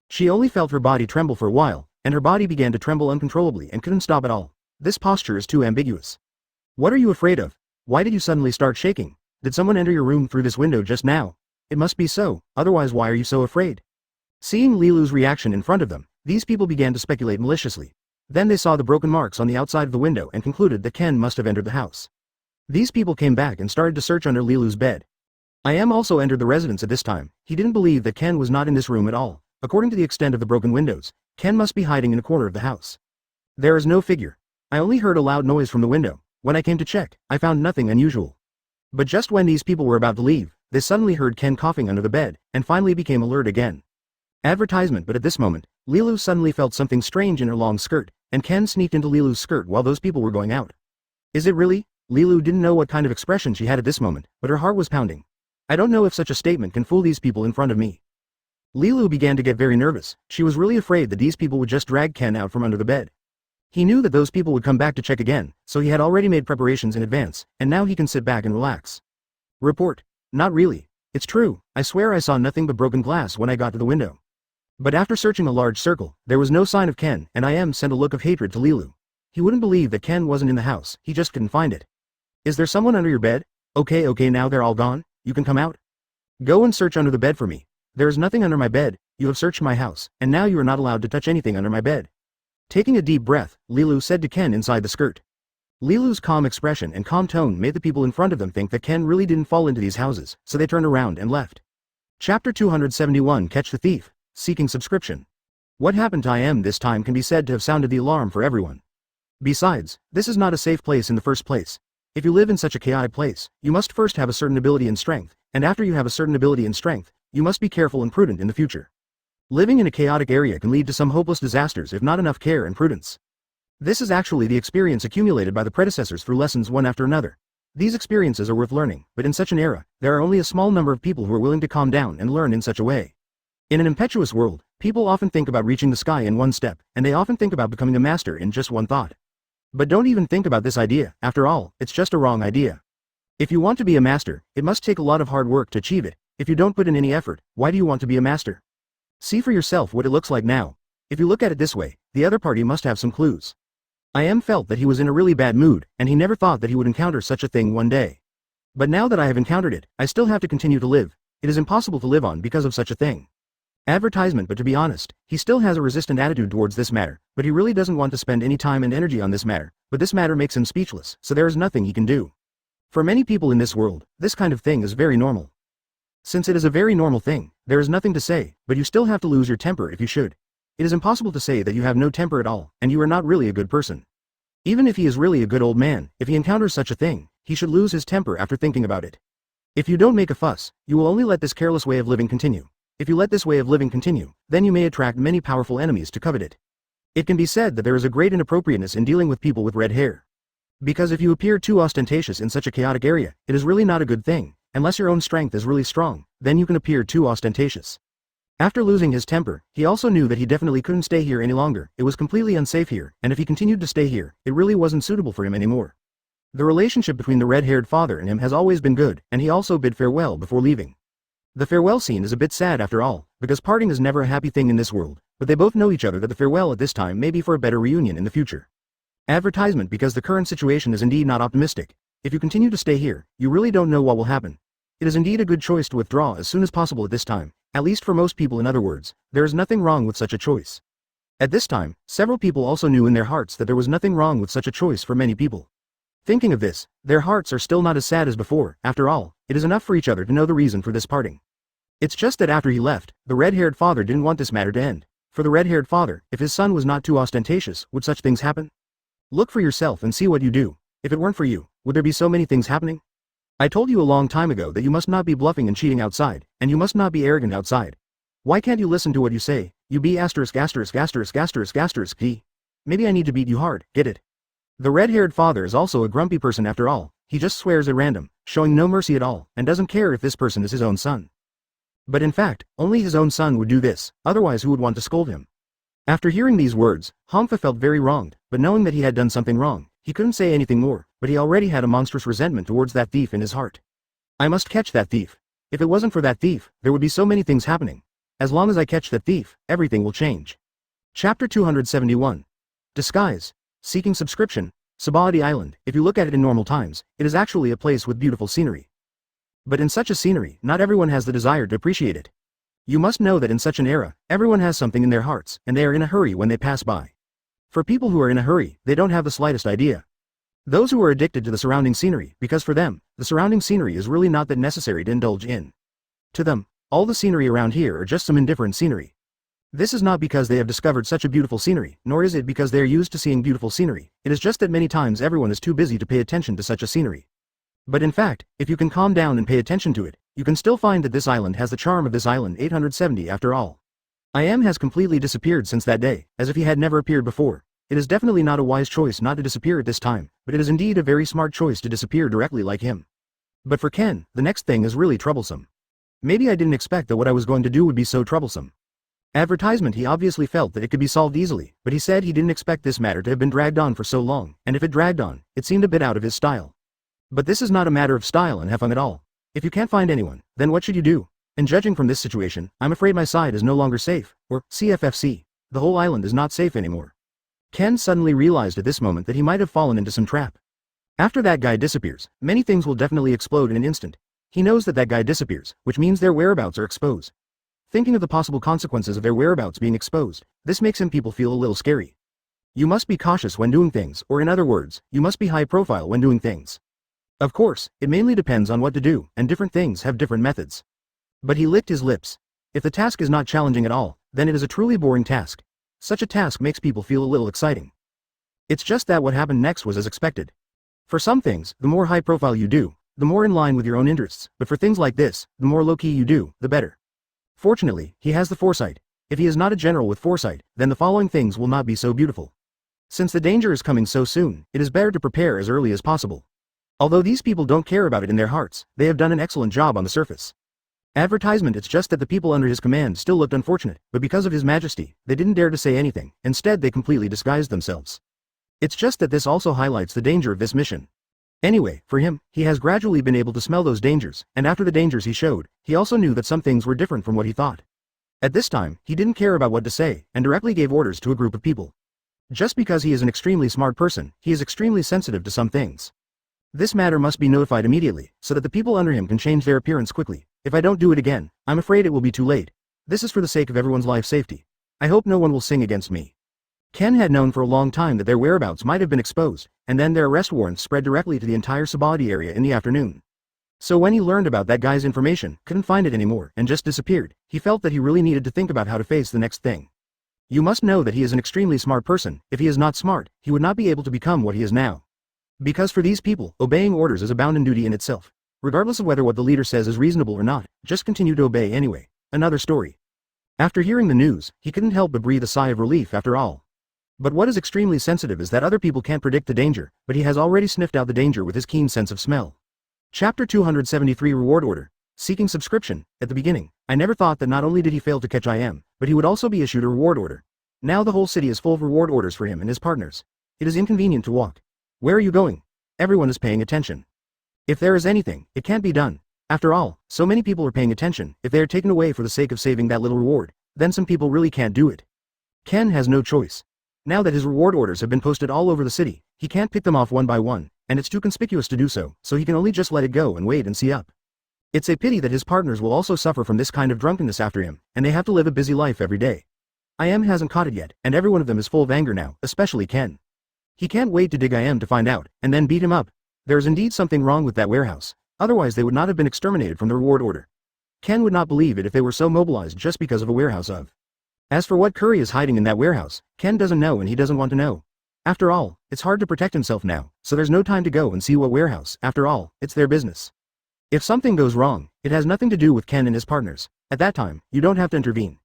She only felt her body tremble for a while, and her body began to tremble uncontrollably and couldn't stop at all. This posture is too ambiguous. What are you afraid of? Why did you suddenly start shaking? Did someone enter your room through this window just now? It must be so, otherwise why are you so afraid? Seeing Lilu's reaction in front of them, these people began to speculate maliciously. Then they saw the broken marks on the outside of the window and concluded that Ken must have entered the house. These people came back and started to search under Lilu's bed. I am also entered the residence at this time. He didn't believe that Ken was not in this room at all. According to the extent of the broken windows, Ken must be hiding in a corner of the house. There is no figure. I only heard a loud noise from the window. When I came to check, I found nothing unusual. But just when these people were about to leave, they suddenly heard Ken coughing under the bed, and finally became alert again. Advertisement. But at this moment, Lilu suddenly felt something strange in her long skirt, and Ken sneaked into Lilu's skirt while those people were going out. Is it really? Lilu didn't know what kind of expression she had at this moment, but her heart was pounding. I don't know if such a statement can fool these people in front of me. Lilu began to get very nervous. She was really afraid that these people would just drag Ken out from under the bed. He knew that those people would come back to check again, so he had already made preparations in advance, and now he can sit back and relax. Report. Not really. It's true, I swear I saw nothing but broken glass when I got to the window. But after searching a large circle, there was no sign of Ken, and I sent a look of hatred to Lilu. He wouldn't believe that Ken wasn't in the house, he just couldn't find it. Is there someone under your bed? Okay, now they're all gone, you can come out. Go and search under the bed for me. There is nothing under my bed, you have searched my house, and now you are not allowed to touch anything under my bed. Taking a deep breath, Lilu said to Ken inside the skirt. Lilu's calm expression and calm tone made the people in front of them think that Ken really didn't fall into these houses, so they turned around and left. Chapter 271 Catch the Thief, Seeking Subscription. What happened to IM this time can be said to have sounded the alarm for everyone. Besides, this is not a safe place in the first place. If you live in such a chaotic place, you must first have a certain ability and strength, and after you have a certain ability and strength, you must be careful and prudent in the future. Living in a chaotic area can lead to some hopeless disasters if not enough care and prudence. This is actually the experience accumulated by the predecessors through lessons one after another. These experiences are worth learning, but in such an era, there are only a small number of people who are willing to calm down and learn in such a way. In an impetuous world, people often think about reaching the sky in one step, and they often think about becoming a master in just one thought. But don't even think about this idea, after all, it's just a wrong idea. If you want to be a master, it must take a lot of hard work to achieve it. If you don't put in any effort, why do you want to be a master? See for yourself what it looks like now. If you look at it this way, the other party must have some clues. IM felt that he was in a really bad mood, and he never thought that he would encounter such a thing one day. But now that I have encountered it, I still have to continue to live. It is impossible to live on because of such a thing. Advertisement. But to be honest, he still has a resistant attitude towards this matter, but he really doesn't want to spend any time and energy on this matter, but this matter makes him speechless, so there is nothing he can do. For many people in this world, this kind of thing is very normal. Since it is a very normal thing, there is nothing to say, but you still have to lose your temper if you should. It is impossible to say that you have no temper at all, and you are not really a good person. Even if he is really a good old man, if he encounters such a thing, he should lose his temper after thinking about it. If you don't make a fuss, you will only let this careless way of living continue. If you let this way of living continue, then you may attract many powerful enemies to covet it. It can be said that there is a great inappropriateness in dealing with people with red hair. Because if you appear too ostentatious in such a chaotic area, it is really not a good thing. Unless your own strength is really strong, then you can appear too ostentatious. After losing his temper, he also knew that he definitely couldn't stay here any longer. It was completely unsafe here, and if he continued to stay here, it really wasn't suitable for him anymore. The relationship between the red-haired father and him has always been good, and he also bid farewell before leaving. The farewell scene is a bit sad after all, because parting is never a happy thing in this world, but they both know each other that the farewell at this time may be for a better reunion in the future. Advertisement. Because the current situation is indeed not optimistic. If you continue to stay here, you really don't know what will happen. It is indeed a good choice to withdraw as soon as possible at this time, at least for most people. In other words, there is nothing wrong with such a choice. At this time, several people also knew in their hearts that there was nothing wrong with such a choice for many people. Thinking of this, their hearts are still not as sad as before. After all, it is enough for each other to know the reason for this parting. It's just that after he left, the red-haired father didn't want this matter to end. For the red-haired father, if his son was not too ostentatious, would such things happen? Look for yourself and see what you do. If it weren't for you, would there be so many things happening? I told you a long time ago that you must not be bluffing and cheating outside, and you must not be arrogant outside. Why can't you listen to what you say? You be asterisk. Maybe I need to beat you hard, get it? The red-haired father is also a grumpy person after all. He just swears at random, showing no mercy at all, and doesn't care if this person is his own son. But in fact, only his own son would do this, otherwise who would want to scold him? After hearing these words, Hongfa felt very wronged, but knowing that he had done something wrong, he couldn't say anything more, but he already had a monstrous resentment towards that thief in his heart. I must catch that thief. If it wasn't for that thief, there would be so many things happening. As long as I catch that thief, everything will change. Chapter 271. Disguise. Seeking subscription. Sabaody Island, if you look at it in normal times, it is actually a place with beautiful scenery. But in such a scenery, not everyone has the desire to appreciate it. You must know that in such an era, everyone has something in their hearts, and they are in a hurry when they pass by. For people who are in a hurry, they don't have the slightest idea. Those who are addicted to the surrounding scenery, because for them, the surrounding scenery is really not that necessary to indulge in. To them, all the scenery around here are just some indifferent scenery. This is not because they have discovered such a beautiful scenery, nor is it because they are used to seeing beautiful scenery, it is just that many times everyone is too busy to pay attention to such a scenery. But in fact, if you can calm down and pay attention to it, you can still find that this island has the charm of this island 870 after all. I.M. has completely disappeared since that day, as if he had never appeared before. It is definitely not a wise choice not to disappear at this time, but it is indeed a very smart choice to disappear directly like him. But for Ken, the next thing is really troublesome. Maybe I didn't expect that what I was going to do would be so troublesome. Advertisement. He obviously felt that it could be solved easily, but he said he didn't expect this matter to have been dragged on for so long, and if it dragged on, it seemed a bit out of his style. But this is not a matter of style and have fun at all. If you can't find anyone, then what should you do? And judging from this situation, I'm afraid my side is no longer safe, or CFFC. The whole island is not safe anymore. Ken suddenly realized at this moment that he might have fallen into some trap. After that guy disappears, many things will definitely explode in an instant. He knows that that guy disappears, which means their whereabouts are exposed. Thinking of the possible consequences of their whereabouts being exposed, this makes people feel a little scary. You must be cautious when doing things, or in other words, you must be high profile when doing things. Of course, it mainly depends on what to do, and different things have different methods. But he licked his lips. If the task is not challenging at all, then it is a truly boring task. Such a task makes people feel a little exciting. It's just that what happened next was as expected. For some things, the more high profile you do, the more in line with your own interests, but for things like this, the more low-key you do, the better. Fortunately, he has the foresight. If he is not a general with foresight, then the following things will not be so beautiful. Since the danger is coming so soon, it is better to prepare as early as possible. Although these people don't care about it in their hearts, they have done an excellent job on the surface. Advertisement. It's just that the people under his command still looked unfortunate, but because of his majesty, they didn't dare to say anything, instead they completely disguised themselves. It's just that this also highlights the danger of this mission. Anyway, for him, he has gradually been able to smell those dangers, and after the dangers he showed, he also knew that some things were different from what he thought. At this time, he didn't care about what to say, and directly gave orders to a group of people. Just because he is an extremely smart person, he is extremely sensitive to some things. This matter must be notified immediately, so that the people under him can change their appearance quickly. If I don't do it again, I'm afraid it will be too late. This is for the sake of everyone's life safety. I hope no one will sing against me. Ken had known for a long time that their whereabouts might have been exposed, and then their arrest warrants spread directly to the entire Sabaody area in the afternoon. So when he learned about that guy's information, couldn't find it anymore, and just disappeared, he felt that he really needed to think about how to face the next thing. You must know that he is an extremely smart person. If he is not smart, he would not be able to become what he is now. Because for these people, obeying orders is a bounden duty in itself. Regardless of whether what the leader says is reasonable or not, just continue to obey anyway. Another story. After hearing the news, he couldn't help but breathe a sigh of relief after all. But what is extremely sensitive is that other people can't predict the danger, but he has already sniffed out the danger with his keen sense of smell. Chapter 273. Reward Order. Seeking subscription. At the beginning, I never thought that not only did he fail to catch IM, but he would also be issued a reward order. Now the whole city is full of reward orders for him and his partners. It is inconvenient to walk. Where are you going? Everyone is paying attention. If there is anything, it can't be done. After all, so many people are paying attention. If they are taken away for the sake of saving that little reward, then some people really can't do it. Ken has no choice. Now that his reward orders have been posted all over the city, he can't pick them off one by one, and it's too conspicuous to do so he can only just let it go and wait and see up. It's a pity that his partners will also suffer from this kind of drunkenness after him, and they have to live a busy life every day. IM hasn't caught it yet, and every one of them is full of anger now, especially Ken. He can't wait to dig IM to find out, and then beat him up. There is indeed something wrong with that warehouse, otherwise they would not have been exterminated from the reward order. Ken would not believe it if they were so mobilized just because of a warehouse of. As for what Curry is hiding in that warehouse, Ken doesn't know and he doesn't want to know. After all, it's hard to protect himself now, so there's no time to go and see what warehouse. After all, it's their business. If something goes wrong, it has nothing to do with Ken and his partners. At that time, you don't have to intervene.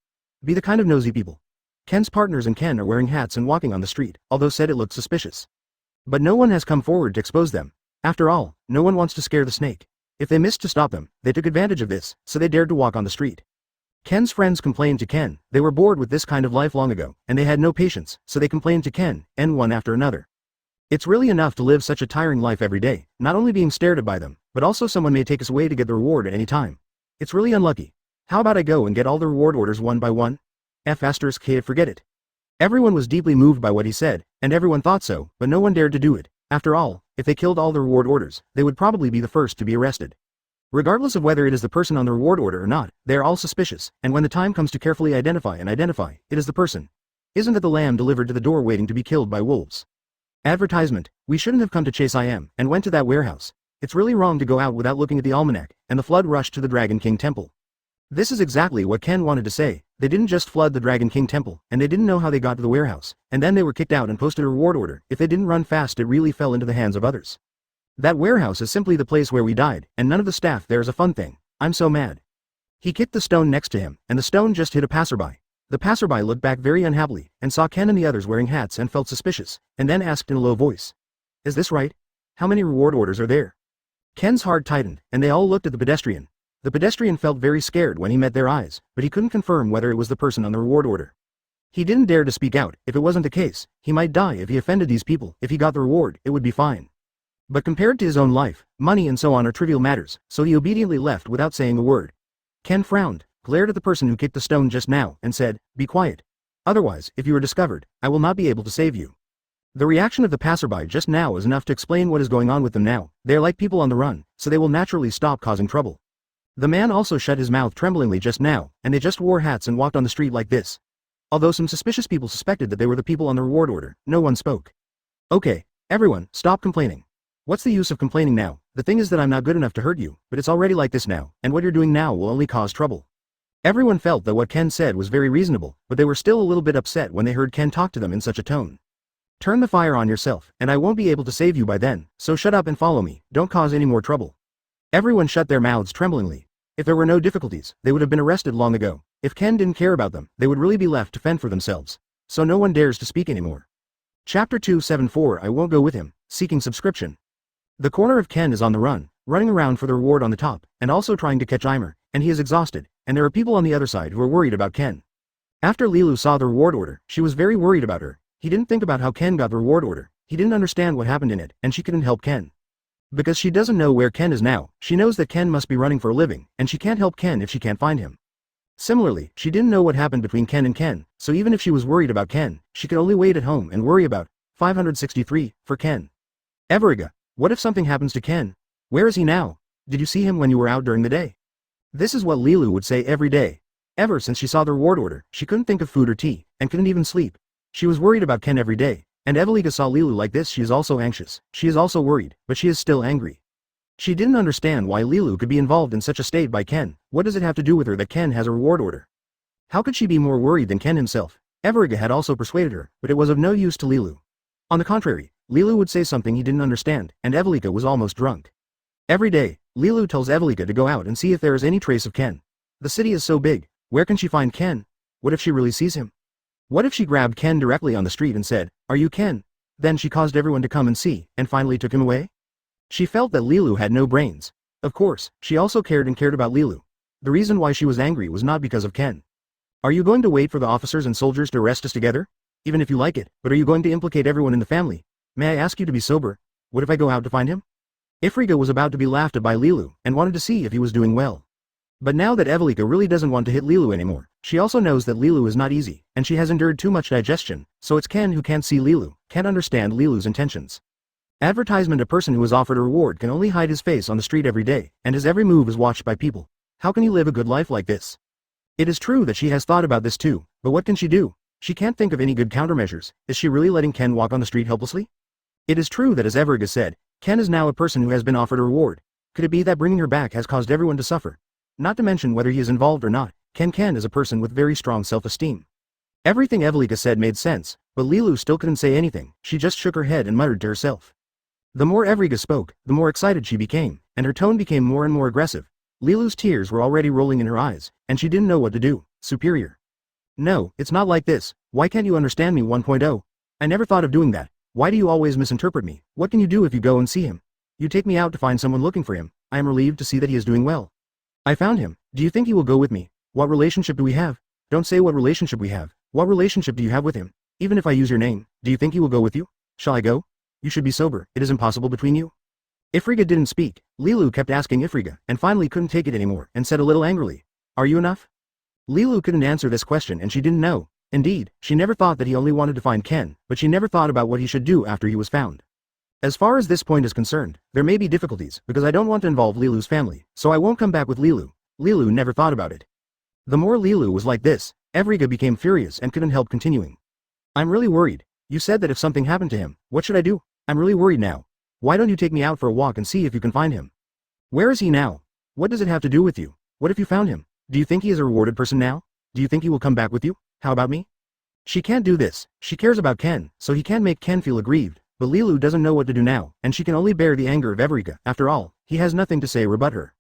Be the kind of nosy people. Ken's partners and Ken are wearing hats and walking on the street, although said it looked suspicious. But no one has come forward to expose them. After all, no one wants to scare the snake. If they missed to stop them, they took advantage of this, so they dared to walk on the street. Ken's friends complained to Ken. They were bored with this kind of life long ago, and they had no patience, so they complained to Ken, and one after another. It's really enough to live such a tiring life every day, not only being stared at by them, but also someone may take us away to get the reward at any time. It's really unlucky. How about I go and get all the reward orders one by one? Forget it. Everyone was deeply moved by what he said, and everyone thought so, but no one dared to do it. After all, if they killed all the reward orders, they would probably be the first to be arrested. Regardless of whether it is the person on the reward order or not, they are all suspicious, and when the time comes to carefully identify, it is the person. Isn't it the lamb delivered to the door waiting to be killed by wolves? Advertisement: we shouldn't have come to chase and went to that warehouse. It's really wrong to go out without looking at the almanac, and the flood rushed to the Dragon King Temple. This is exactly what Ken wanted to say. They didn't just flood the Dragon King Temple, and they didn't know how they got to the warehouse, and then they were kicked out and posted a reward order. If they didn't run fast, it really fell into the hands of others. That warehouse is simply the place where we died, and none of the staff there is a fun thing. I'm so mad. He kicked the stone next to him, and the stone just hit a passerby. The passerby looked back very unhappily, and saw Ken and the others wearing hats and felt suspicious, and then asked in a low voice, "Is this right? How many reward orders are there?" Ken's heart tightened, and they all looked at the pedestrian. The pedestrian felt very scared when he met their eyes, but he couldn't confirm whether it was the person on the reward order. He didn't dare to speak out. If it wasn't the case, he might die if he offended these people. If he got the reward, it would be fine. But compared to his own life, money and so on are trivial matters, so he obediently left without saying a word. Ken frowned, glared at the person who kicked the stone just now, and said, "Be quiet. Otherwise, if you are discovered, I will not be able to save you." The reaction of the passerby just now is enough to explain what is going on with them now. They are like people on the run, so they will naturally stop causing trouble. The man also shut his mouth tremblingly just now, and they just wore hats and walked on the street like this. Although some suspicious people suspected that they were the people on the reward order, no one spoke. "Okay, everyone, stop complaining. What's the use of complaining now? The thing is that I'm not good enough to hurt you, but it's already like this now, and what you're doing now will only cause trouble." Everyone felt that what Ken said was very reasonable, but they were still a little bit upset when they heard Ken talk to them in such a tone. "Turn the fire on yourself, and I won't be able to save you by then, so shut up and follow me. Don't cause any more trouble." Everyone shut their mouths tremblingly. If there were no difficulties, they would have been arrested long ago. If Ken didn't care about them, they would really be left to fend for themselves. So no one dares to speak anymore. Chapter 274. I won't go with him, seeking subscription. The corner of Ken is on the run, running around for the reward on the top, and also trying to catch Rimuru, and he is exhausted, and there are people on the other side who are worried about Ken. After Lilu saw the reward order, she was very worried about her. He didn't think about how Ken got the reward order, he didn't understand what happened in it, and she couldn't help Ken. Because she doesn't know where Ken is now, she knows that Ken must be running for a living, and she can't help Ken if she can't find him. Similarly, she didn't know what happened between Ken and Ken, so even if she was worried about Ken, she could only wait at home and worry about 563 for Ken. Everiga, what if something happens to Ken? Where is he now? Did you see him when you were out during the day? This is what Lilu would say every day. Ever since she saw the reward order, she couldn't think of food or tea, and couldn't even sleep. She was worried about Ken every day. And Eveliga saw Lilu like this. She is also anxious, she is also worried, but she is still angry. She didn't understand why Lilu could be involved in such a state by Ken. What does it have to do with her that Ken has a reward order? How could she be more worried than Ken himself? Everiga had also persuaded her, but it was of no use to Lilu. On the contrary, Lilu would say something he didn't understand, and Eveliga was almost drunk. Every day, Lilu tells Eveliga to go out and see if there is any trace of Ken. The city is so big, where can she find Ken? What if she really sees him? What if she grabbed Ken directly on the street and said, "Are you Ken?" Then she caused everyone to come and see, and finally took him away? She felt that Lilu had no brains. Of course, she also cared about Lilu. The reason why she was angry was not because of Ken. "Are you going to wait for the officers and soldiers to arrest us together? Even if you like it, but are you going to implicate everyone in the family? May I ask you to be sober? What if I go out to find him?" Ifriga was about to be laughed at by Lilu, and wanted to see if he was doing well. But now that Evelica really doesn't want to hit Lilu anymore, she also knows that Lilu is not easy, and she has endured too much digestion, so it's Ken who can't see Lilu, can't understand Lilu's intentions. Advertisement: a person who is offered a reward can only hide his face on the street every day, and his every move is watched by people. How can he live a good life like this? It is true that she has thought about this too, but what can she do? She can't think of any good countermeasures. Is she really letting Ken walk on the street helplessly? It is true that, as Everiga said, Ken is now a person who has been offered a reward. Could it be that bringing her back has caused everyone to suffer? Not to mention whether he is involved or not, Ken is a person with very strong self-esteem. Everything Evelica said made sense, but Lilu still couldn't say anything. She just shook her head and muttered to herself. The more Everiga spoke, the more excited she became, and her tone became more and more aggressive. Lilu's tears were already rolling in her eyes, and she didn't know what to do. "Superior. No, it's not like this. Why can't you understand me 1.0? I never thought of doing that. Why do you always misinterpret me? What can you do if you go and see him? You take me out to find someone looking for him. I am relieved to see that he is doing well. I found him. Do you think he will go with me? What relationship do we have? Don't say what relationship we have. What relationship do you have with him? Even if I use your name, do you think he will go with you? Shall I go? You should be sober. It is impossible between you." Ifriga didn't speak. Lilu kept asking Ifriga, and finally couldn't take it anymore, and said a little angrily, "Are you enough?" Lilu couldn't answer this question, and she didn't know. Indeed, she never thought that he only wanted to find Ken, but she never thought about what he should do after he was found. As far as this point is concerned, there may be difficulties, because I don't want to involve Lilu's family, so I won't come back with Lilu. Lilu never thought about it. The more Lilu was like this, Evrika became furious and couldn't help continuing. I'm really worried. You said that if something happened to him, what should I do? I'm really worried now. Why don't you take me out for a walk and see if you can find him? Where is he now? What does it have to do with you? What if you found him? Do you think he is a rewarded person now? Do you think he will come back with you? How about me? She can't do this. She cares about Ken, so he can't make Ken feel aggrieved. But Lilu doesn't know what to do now, and she can only bear the anger of Evrika. After all, he has nothing to say rebut her.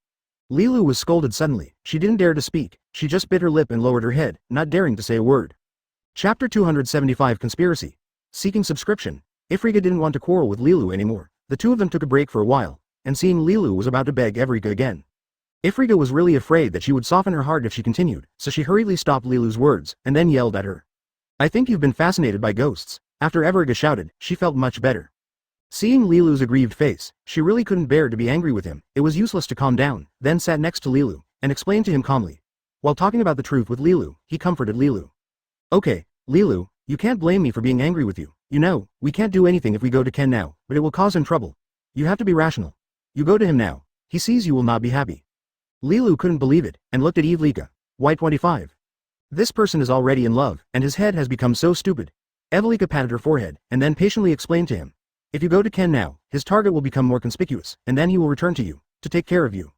Lilu was scolded suddenly. She didn't dare to speak. She just bit her lip and lowered her head, not daring to say a word. Chapter 275 Conspiracy. Seeking subscription. Evrika didn't want to quarrel with Lilu anymore. The two of them took a break for a while, and seeing Lilu was about to beg Evrika again. Evrika was really afraid that she would soften her heart if she continued, so she hurriedly stopped Lilu's words, and then yelled at her. I think you've been fascinated by ghosts. After Evrika shouted, she felt much better. Seeing Lilu's aggrieved face, she really couldn't bear to be angry with him. It was useless to calm down, then sat next to Lilu, and explained to him calmly. While talking about the truth with Lilu, he comforted Lilu. Okay, Lilu, you can't blame me for being angry with you. You know, we can't do anything if we go to Ken now, but it will cause him trouble. You have to be rational. You go to him now. He sees you will not be happy. Lilu couldn't believe it, and looked at Evrika. Why 25? This person is already in love, and his head has become so stupid. Evrika patted her forehead, and then patiently explained to him. If you go to Ken now, his target will become more conspicuous, and then he will return to you, to take care of you.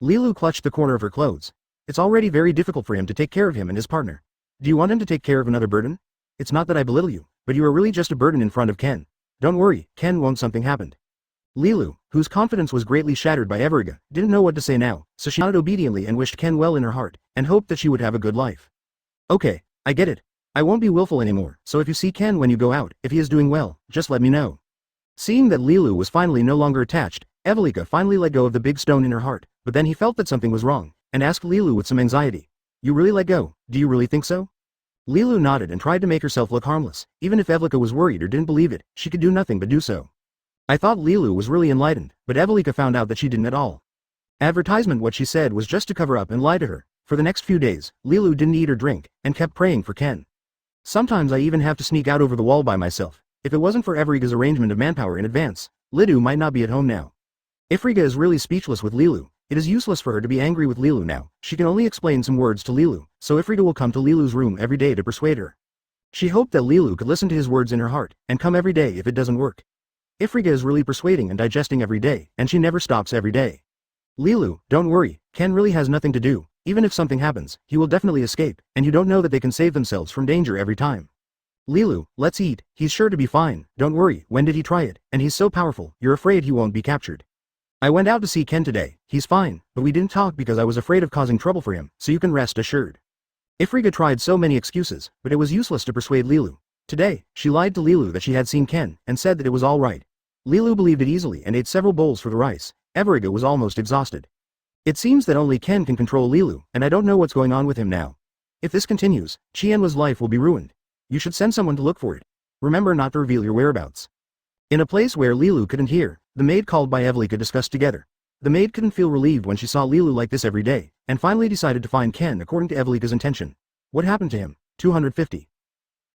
Lilu clutched the corner of her clothes. It's already very difficult for him to take care of him and his partner. Do you want him to take care of another burden? It's not that I belittle you, but you are really just a burden in front of Ken. Don't worry, Ken won't. Something happened. Lilu, whose confidence was greatly shattered by Evrika, didn't know what to say now, so she nodded obediently and wished Ken well in her heart, and hoped that she would have a good life. Okay, I get it. I won't be willful anymore, so if you see Ken when you go out, if he is doing well, just let me know. Seeing that Lilu was finally no longer attached, Evrika finally let go of the big stone in her heart, but then he felt that something was wrong, and asked Lilu with some anxiety. You really let go? Do you really think so? Lilu nodded and tried to make herself look harmless. Even if Evrika was worried or didn't believe it, she could do nothing but do so. I thought Lilu was really enlightened, but Evrika found out that she didn't at all. Advertisement what she said was just to cover up and lie to her. For the next few days, Lilu didn't eat or drink, and kept praying for Ken. Sometimes I even have to sneak out over the wall by myself. If it wasn't for Evrika's arrangement of manpower in advance, Lilu might not be at home now. Evrika is really speechless with Lilu. It is useless for her to be angry with Lilu now. She can only explain some words to Lilu, so Evrika will come to Lilu's room every day to persuade her. She hoped that Lilu could listen to his words in her heart, and come every day if it doesn't work. Evrika is really persuading and digesting every day, and she never stops every day. Lilu, don't worry, Ken really has nothing to do. Even if something happens, he will definitely escape, and you don't know that they can save themselves from danger every time. Lilu, let's eat. He's sure to be fine. Don't worry. When did he try it? And he's so powerful, you're afraid he won't be captured. I went out to see Ken today. He's fine, but we didn't talk because I was afraid of causing trouble for him, so you can rest assured. Evrika tried so many excuses, but it was useless to persuade Lilu. Today, she lied to Lilu that she had seen Ken, and said that it was all right. Lilu believed it easily and ate several bowls for the rice. Evrika was almost exhausted. It seems that only Ken can control Lilu, and I don't know what's going on with him now. If this continues, Chienwa's life will be ruined. You should send someone to look for it. Remember not to reveal your whereabouts. In a place where Lilu couldn't hear, the maid called by Evrika discussed together. The maid couldn't feel relieved when she saw Lilu like this every day, and finally decided to find Ken according to Evrika's intention. What happened to him? 250.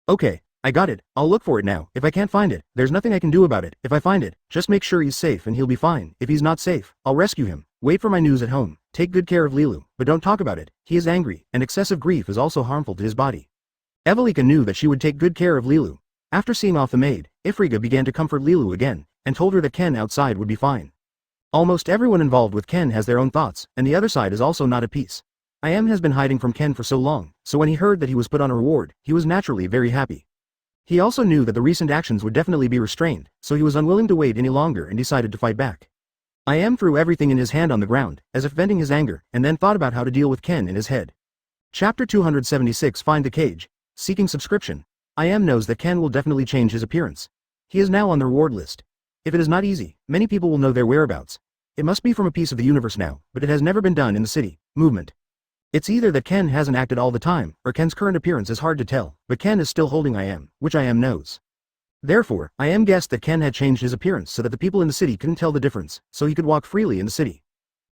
Okay, I got it. I'll look for it now. If I can't find it, there's nothing I can do about it. If I find it, just make sure he's safe and he'll be fine. If he's not safe, I'll rescue him. Wait for my news at home. Take good care of Lilu, but don't talk about it. He is angry, and excessive grief is also harmful to his body. Evrika knew that she would take good care of Lilu. After seeing off the maid, Evrika began to comfort Lilu again, and told her that Ken outside would be fine. Almost everyone involved with Ken has their own thoughts, and the other side is also not at peace. Im has been hiding from Ken for so long, so when he heard that he was put on a reward, he was naturally very happy. He also knew that the recent actions would definitely be restrained, so he was unwilling to wait any longer and decided to fight back. Im threw everything in his hand on the ground, as if venting his anger, and then thought about how to deal with Ken in his head. Chapter 276 Find the Cage. Seeking subscription. Im knows that Ken will definitely change his appearance. He is now on the reward list. If it is not easy, many people will know their whereabouts. It must be from a piece of the universe now, but it has never been done in the city. Movement. It's either that Ken hasn't acted all the time, or Ken's current appearance is hard to tell, but Ken is still holding Im, which Im knows. Therefore, Im guessed that Ken had changed his appearance so that the people in the city couldn't tell the difference, so he could walk freely in the city.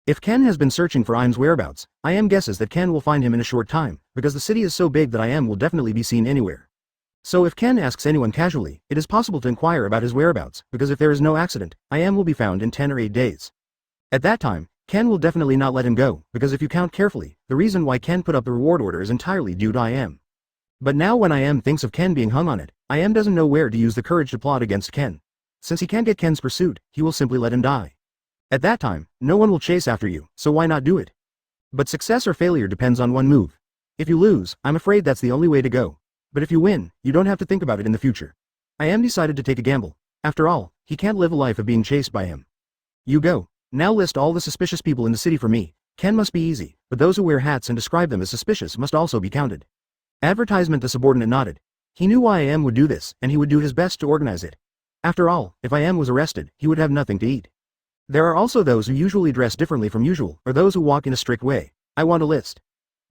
If Ken has been searching for Im's whereabouts, I guesses that Ken will find him in a short time, because the city is so big that will definitely be seen anywhere. So if Ken asks anyone casually, it is possible to inquire about his whereabouts, because if there is no accident, will be found in 10 or 8 days. At that time, Ken will definitely not let him go, because if you count carefully, the reason why Ken put up the reward order is entirely due to Im. But now when Im thinks of Ken being hung on it, Im doesn't know where to use the courage to plot against Ken. Since he can't get Ken's pursuit, he will simply let him die. At that time, no one will chase after you, so why not do it? But success or failure depends on one move. If you lose, I'm afraid that's the only way to go. But if you win, you don't have to think about it in the future. Im decided to take a gamble. After all, he can't live a life of being chased by him. You go. Now list all the suspicious people in the city for me. Ken must be easy, but those who wear hats and describe them as suspicious must also be counted. Advertisement. The subordinate nodded. He knew why Im would do this, and he would do his best to organize it. After all, if Im was arrested, he would have nothing to eat. There are also those who usually dress differently from usual, or those who walk in a strict way. I want a list.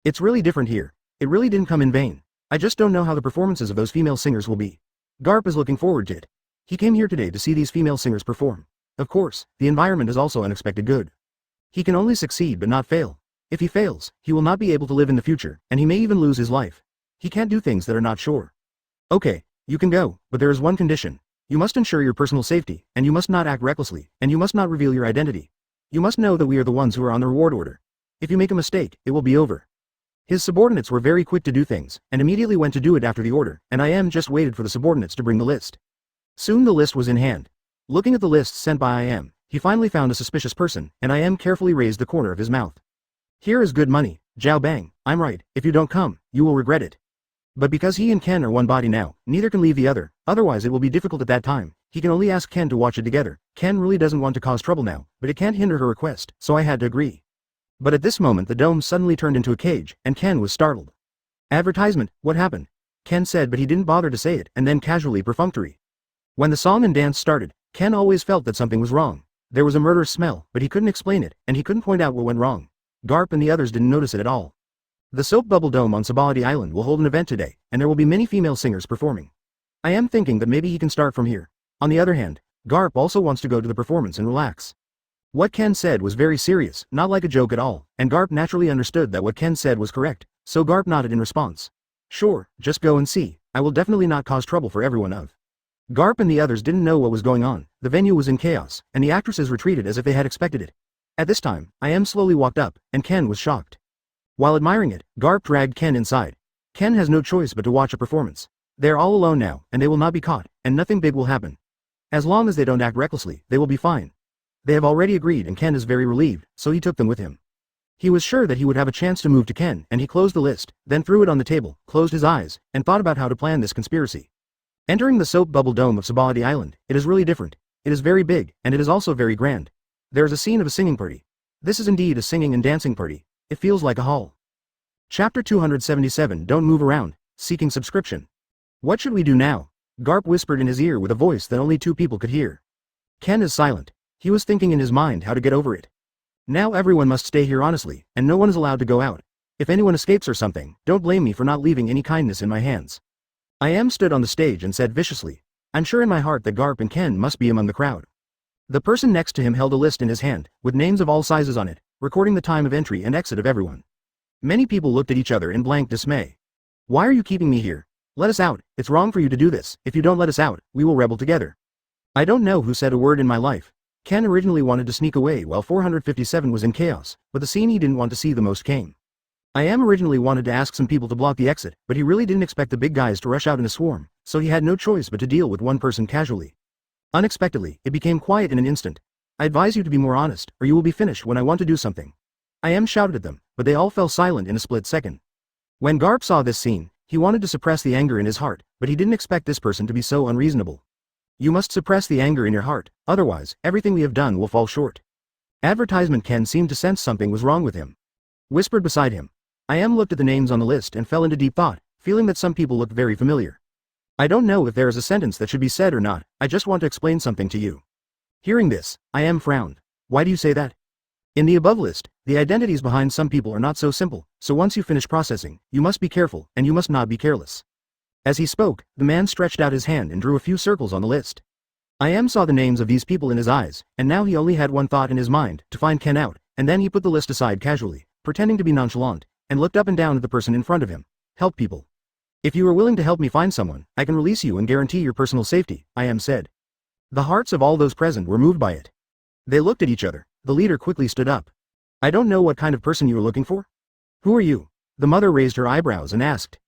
It's really different here. It really didn't come in vain. I just don't know how the performances of those female singers will be. Garp is looking forward to it. He came here today to see these female singers perform. Of course, the environment is also unexpected good. He can only succeed but not fail. If he fails, he will not be able to live in the future, and he may even lose his life. He can't do things that are not sure. Okay, you can go, but there is one condition. You must ensure your personal safety, and you must not act recklessly, and you must not reveal your identity. You must know that we are the ones who are on the reward order. If you make a mistake, it will be over. His subordinates were very quick to do things, and immediately went to do it after the order, and Im just waited for the subordinates to bring the list. Soon the list was in hand. Looking at the lists sent by Im, he finally found a suspicious person, and Im carefully raised the corner of his mouth. Here is good money, Zhao Bang, I'm right, if you don't come, you will regret it. But because he and Ken are one body now, neither can leave the other, otherwise it will be difficult at that time. He can only ask Ken to watch it together. Ken really doesn't want to cause trouble now, but it can't hinder her request, so I had to agree. But at this moment the dome suddenly turned into a cage, and Ken was startled. Advertisement, what happened? Ken said, but he didn't bother to say it, and then casually perfunctory. When the song and dance started, Ken always felt that something was wrong. There was a murderous smell, but he couldn't explain it, and he couldn't point out what went wrong. Garp and the others didn't notice it at all. The Soap Bubble Dome on Sabaladi Island will hold an event today, and there will be many female singers performing. I am thinking that maybe he can start from here. On the other hand, Garp also wants to go to the performance and relax. What Ken said was very serious, not like a joke at all, and Garp naturally understood that what Ken said was correct, so Garp nodded in response. Sure, just go and see. I will definitely not cause trouble for everyone of. Garp and the others didn't know what was going on. The venue was in chaos, and the actresses retreated as if they had expected it. At this time, Im slowly walked up, and Ken was shocked. While admiring it, Garp dragged Ken inside. Ken has no choice but to watch a performance. They are all alone now, and they will not be caught, and nothing big will happen. As long as they don't act recklessly, they will be fine. They have already agreed, and Ken is very relieved, so he took them with him. He was sure that he would have a chance to move to Ken, and he closed the list, then threw it on the table, closed his eyes, and thought about how to plan this conspiracy. Entering the Soap Bubble Dome of Sabaladi Island, it is really different. It is very big, and it is also very grand. There is a scene of a singing party. This is indeed a singing and dancing party. It feels like a hall. Chapter 277. Don't move around. Seeking subscription. What should we do now? Garp whispered in his ear with a voice that only two people could hear. Ken is silent. He was thinking in his mind how to get over it. Now everyone must stay here honestly, and no one is allowed to go out. If anyone escapes or something, don't blame me for not leaving any kindness in my hands. Im stood on the stage and said viciously. I'm sure in my heart that Garp and Ken must be among the crowd. The person next to him held a list in his hand, with names of all sizes on it, recording the time of entry and exit of everyone. Many people looked at each other in blank dismay. Why are you keeping me here? Let us out. It's wrong for you to do this. If you don't let us out, we will rebel together. I don't know who said a word in my life. Ken originally wanted to sneak away while 457 was in chaos, but the scene he didn't want to see the most came. Im originally wanted to ask some people to block the exit, but he really didn't expect the big guys to rush out in a swarm, so he had no choice but to deal with one person casually. Unexpectedly, it became quiet in an instant. I advise you to be more honest, or you will be finished when I want to do something. Im shouted at them, but they all fell silent in a split second. When Garp saw this scene, he wanted to suppress the anger in his heart, but he didn't expect this person to be so unreasonable. You must suppress the anger in your heart, otherwise, everything we have done will fall short. Advertisement. Ken seemed to sense something was wrong with him. Whispered beside him. Im looked at the names on the list and fell into deep thought, feeling that some people looked very familiar. I don't know if there is a sentence that should be said or not, I just want to explain something to you. Hearing this, Im frowned. Why do you say that? In the above list, the identities behind some people are not so simple, so once you finish processing, you must be careful, and you must not be careless. As he spoke, the man stretched out his hand and drew a few circles on the list. Im saw the names of these people in his eyes, and now he only had one thought in his mind, to find Ken out. and then he put the list aside casually, pretending to be nonchalant, and looked up and down at the person in front of him. Help people. If you are willing to help me find someone, I can release you and guarantee your personal safety, I said. The hearts of all those present were moved by it. They looked at each other. The leader quickly stood up. I don't know what kind of person you are looking for. Who are you? The mother raised her eyebrows and asked.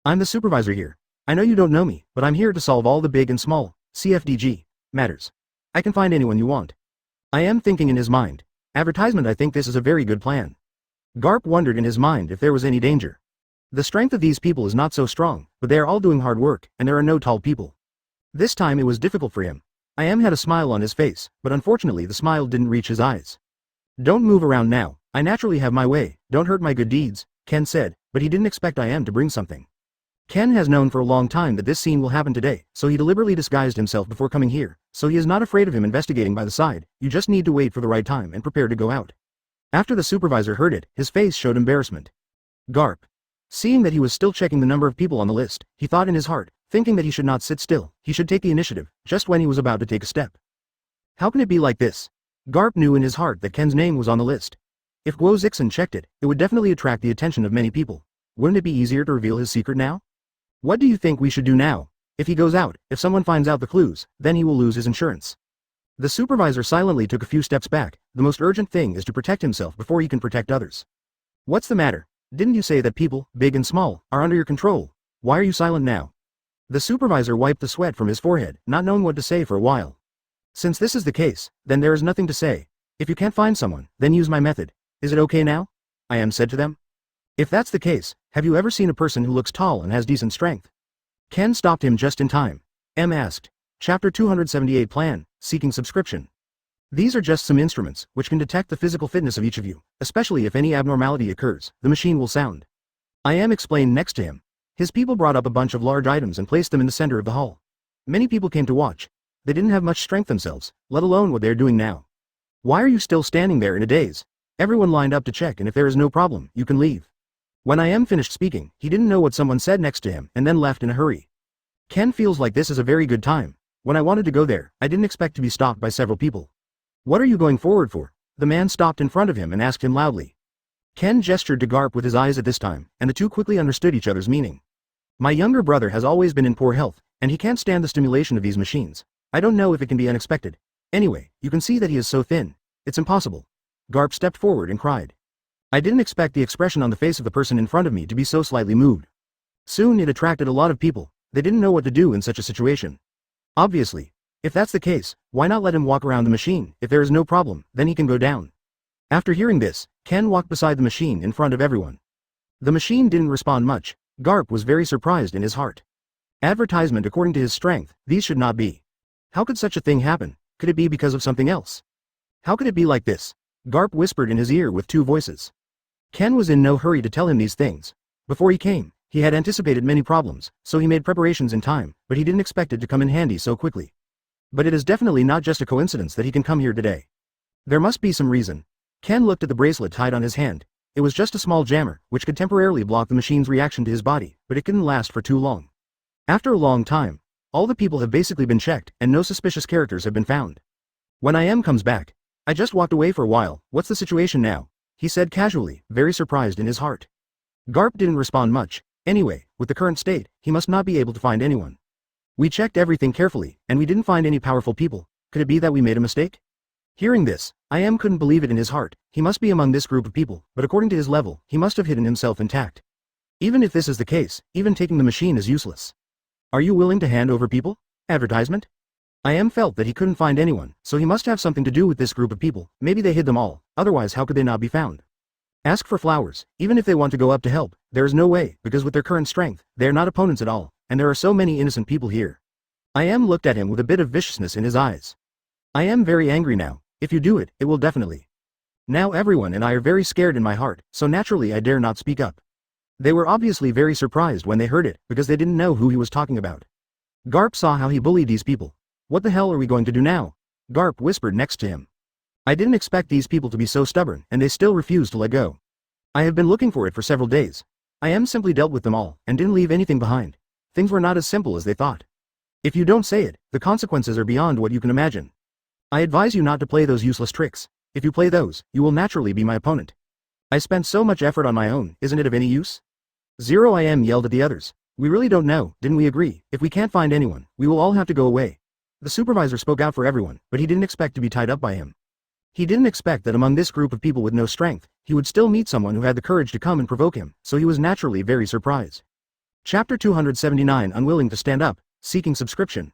I'm the supervisor here. I know you don't know me, but I'm here to solve all the big and small, CFDG, matters. I can find anyone you want. I am thinking in his mind. Advertisement, I think this is a very good plan. Garp wondered in his mind if there was any danger. The strength of these people is not so strong, but they are all doing hard work, and there are no tall people. This time it was difficult for him. I had a smile on his face, but unfortunately the smile didn't reach his eyes. Don't move around now, I naturally have my way, don't hurt my good deeds, Ken said, but he didn't expect to bring something. Ken has known for a long time that this scene will happen today, so he deliberately disguised himself before coming here, so he is not afraid of him investigating by the side. You just need to wait for the right time and prepare to go out. After the supervisor heard it, his face showed embarrassment. Garp. Seeing that he was still checking the number of people on the list, he thought in his heart, thinking that he should not sit still, he should take the initiative, just when he was about to take a step. How can it be like this? Garp knew in his heart that Ken's name was on the list. If Guo Zixin checked it, it would definitely attract the attention of many people. Wouldn't it be easier to reveal his secret now? What do you think we should do now? If he goes out, if someone finds out the clues, then he will lose his insurance. The supervisor silently took a few steps back. The most urgent thing is to protect himself before he can protect others. What's the matter? Didn't you say that people, big and small, are under your control? Why are you silent now? The supervisor wiped the sweat from his forehead, not knowing what to say for a while. Since this is the case, then there is nothing to say. If you can't find someone, then use my method. Is it okay now? I said to them. If that's the case, have you ever seen a person who looks tall and has decent strength? Ken stopped him just in time. Asked. Chapter 278 Plan, Seeking Subscription. These are just some instruments, which can detect the physical fitness of each of you, especially if any abnormality occurs, the machine will sound. Explained next to him. His people brought up a bunch of large items and placed them in the center of the hall. Many people came to watch. They didn't have much strength themselves, let alone what they're doing now. Why are you still standing there in a daze? Everyone lined up to check, and if there is no problem, you can leave. When finished speaking, he didn't know what someone said next to him and then left in a hurry. Ken feels like this is a very good time. When I wanted to go there, I didn't expect to be stopped by several people. What are you going forward for? The man stopped in front of him and asked him loudly. Ken gestured to Garp with his eyes at this time, and the two quickly understood each other's meaning. My younger brother has always been in poor health, and he can't stand the stimulation of these machines. I don't know if it can be unexpected. Anyway, you can see that he is so thin. It's impossible. Garp stepped forward and cried. I didn't expect the expression on the face of the person in front of me to be so slightly moved. Soon it attracted a lot of people. They didn't know what to do in such a situation. Obviously. If that's the case, why not let him walk around the machine? If there is no problem, then he can go down. After hearing this, Ken walked beside the machine in front of everyone. The machine didn't respond much. Garp was very surprised in his heart. Advertisement according to his strength, these should not be. How could such a thing happen? Could it be because of something else? How could it be like this? Garp whispered in his ear with two voices. Ken was in no hurry to tell him these things. Before he came, he had anticipated many problems, so he made preparations in time, but he didn't expect it to come in handy so quickly. But it is definitely not just a coincidence that he can come here today. There must be some reason. Ken looked at the bracelet tied on his hand. It was just a small jammer, which could temporarily block the machine's reaction to his body, but it couldn't last for too long. After a long time, all the people have basically been checked, and no suspicious characters have been found. When comes back. I just walked away for a while. What's the situation now? He said casually, very surprised in his heart. Garp didn't respond much. Anyway, with the current state, he must not be able to find anyone. We checked everything carefully, and we didn't find any powerful people. Could it be that we made a mistake? Hearing this, couldn't believe it in his heart. He must be among this group of people, but according to his level, he must have hidden himself intact. Even if this is the case, even taking the machine is useless. Are you willing to hand over people? Advertisement? Felt that he couldn't find anyone, so he must have something to do with this group of people. Maybe they hid them all, otherwise how could they not be found? Ask for flowers, even if they want to go up to help. There is no way, because with their current strength, they are not opponents at all, and there are so many innocent people here. Looked at him with a bit of viciousness in his eyes. I am very angry now. If you do it, it will definitely. Now everyone and I are very scared in my heart, so naturally I dare not speak up. They were obviously very surprised when they heard it, because they didn't know who he was talking about. Garp saw how he bullied these people. What the hell are we going to do now? Garp whispered next to him. I didn't expect these people to be so stubborn, and they still refuse to let go. I have been looking for it for several days. Simply dealt with them all, and didn't leave anything behind. Things were not as simple as they thought. If you don't say it, the consequences are beyond what you can imagine. I advise you not to play those useless tricks. If you play those, you will naturally be my opponent. I spent so much effort on my own, isn't it of any use? 0 yelled at the others. We really don't know, didn't we agree? If we can't find anyone, we will all have to go away. The supervisor spoke out for everyone, but he didn't expect to be tied up by him. He didn't expect that among this group of people with no strength, he would still meet someone who had the courage to come and provoke him, so he was naturally very surprised. Chapter 279 Unwilling to stand up, seeking subscription.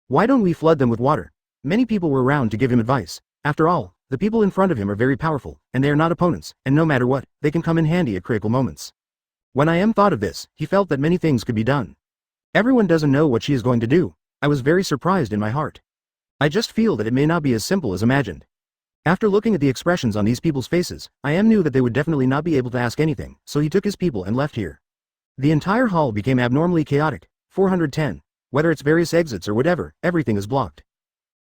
Why don't we flood them with water? Many people were around to give him advice. After all, the people in front of him are very powerful, and they are not opponents, and no matter what, they can come in handy at critical moments. When I thought of this, he felt that many things could be done. Everyone doesn't know what she is going to do. I was very surprised in my heart. I just feel that it may not be as simple as imagined. After looking at the expressions on these people's faces, I knew that they would definitely not be able to ask anything, so he took his people and left here. The entire hall became abnormally chaotic. 410. Whether it's various exits or whatever, everything is blocked.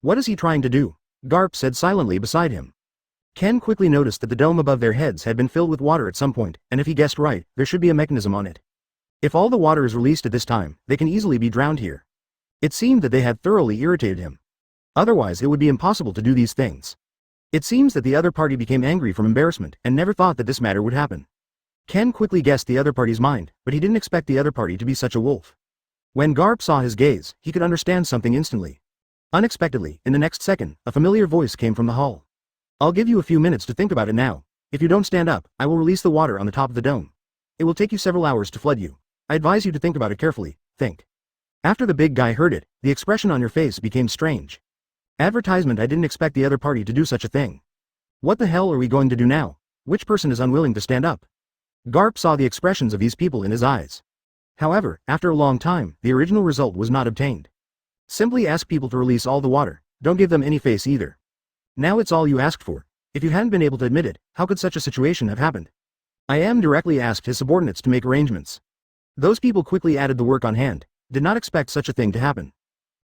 What is he trying to do? Garp said silently beside him. Ken quickly noticed that the dome above their heads had been filled with water at some point, and if he guessed right, there should be a mechanism on it. If all the water is released at this time, they can easily be drowned here. It seemed that they had thoroughly irritated him. Otherwise it would be impossible to do these things. It seems that the other party became angry from embarrassment and never thought that this matter would happen. Ken quickly guessed the other party's mind, but he didn't expect the other party to be such a wolf. When Garp saw his gaze, he could understand something instantly. Unexpectedly, in the next second, a familiar voice came from the hall. I'll give you a few minutes to think about it now. If you don't stand up, I will release the water on the top of the dome. It will take you several hours to flood you. I advise you to think about it carefully. Think. After the big guy heard it, the expression on your face became strange. Advertisement. I didn't expect the other party to do such a thing. What the hell are we going to do now? Which person is unwilling to stand up? Garp saw the expressions of these people in his eyes. However, after a long time, the original result was not obtained. Simply ask people to release all the water, don't give them any face either. Now it's all you asked for. If you hadn't been able to admit it, how could such a situation have happened? Directly asked his subordinates to make arrangements. Those people quickly added the work on hand, did not expect such a thing to happen.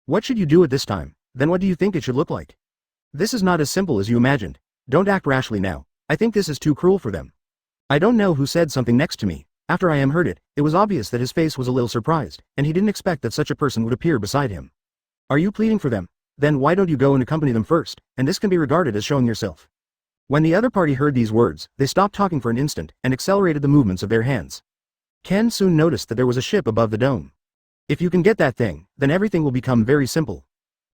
What should you do at this time? Then what do you think it should look like? This is not as simple as you imagined. Don't act rashly now. I think this is too cruel for them. I don't know who said something next to me. After I heard it, it was obvious that his face was a little surprised, and he didn't expect that such a person would appear beside him. Are you pleading for them? Then why don't you go and accompany them first, and this can be regarded as showing yourself. When the other party heard these words, they stopped talking for an instant and accelerated the movements of their hands. Ken soon noticed that there was a ship above the dome. If you can get that thing, then everything will become very simple.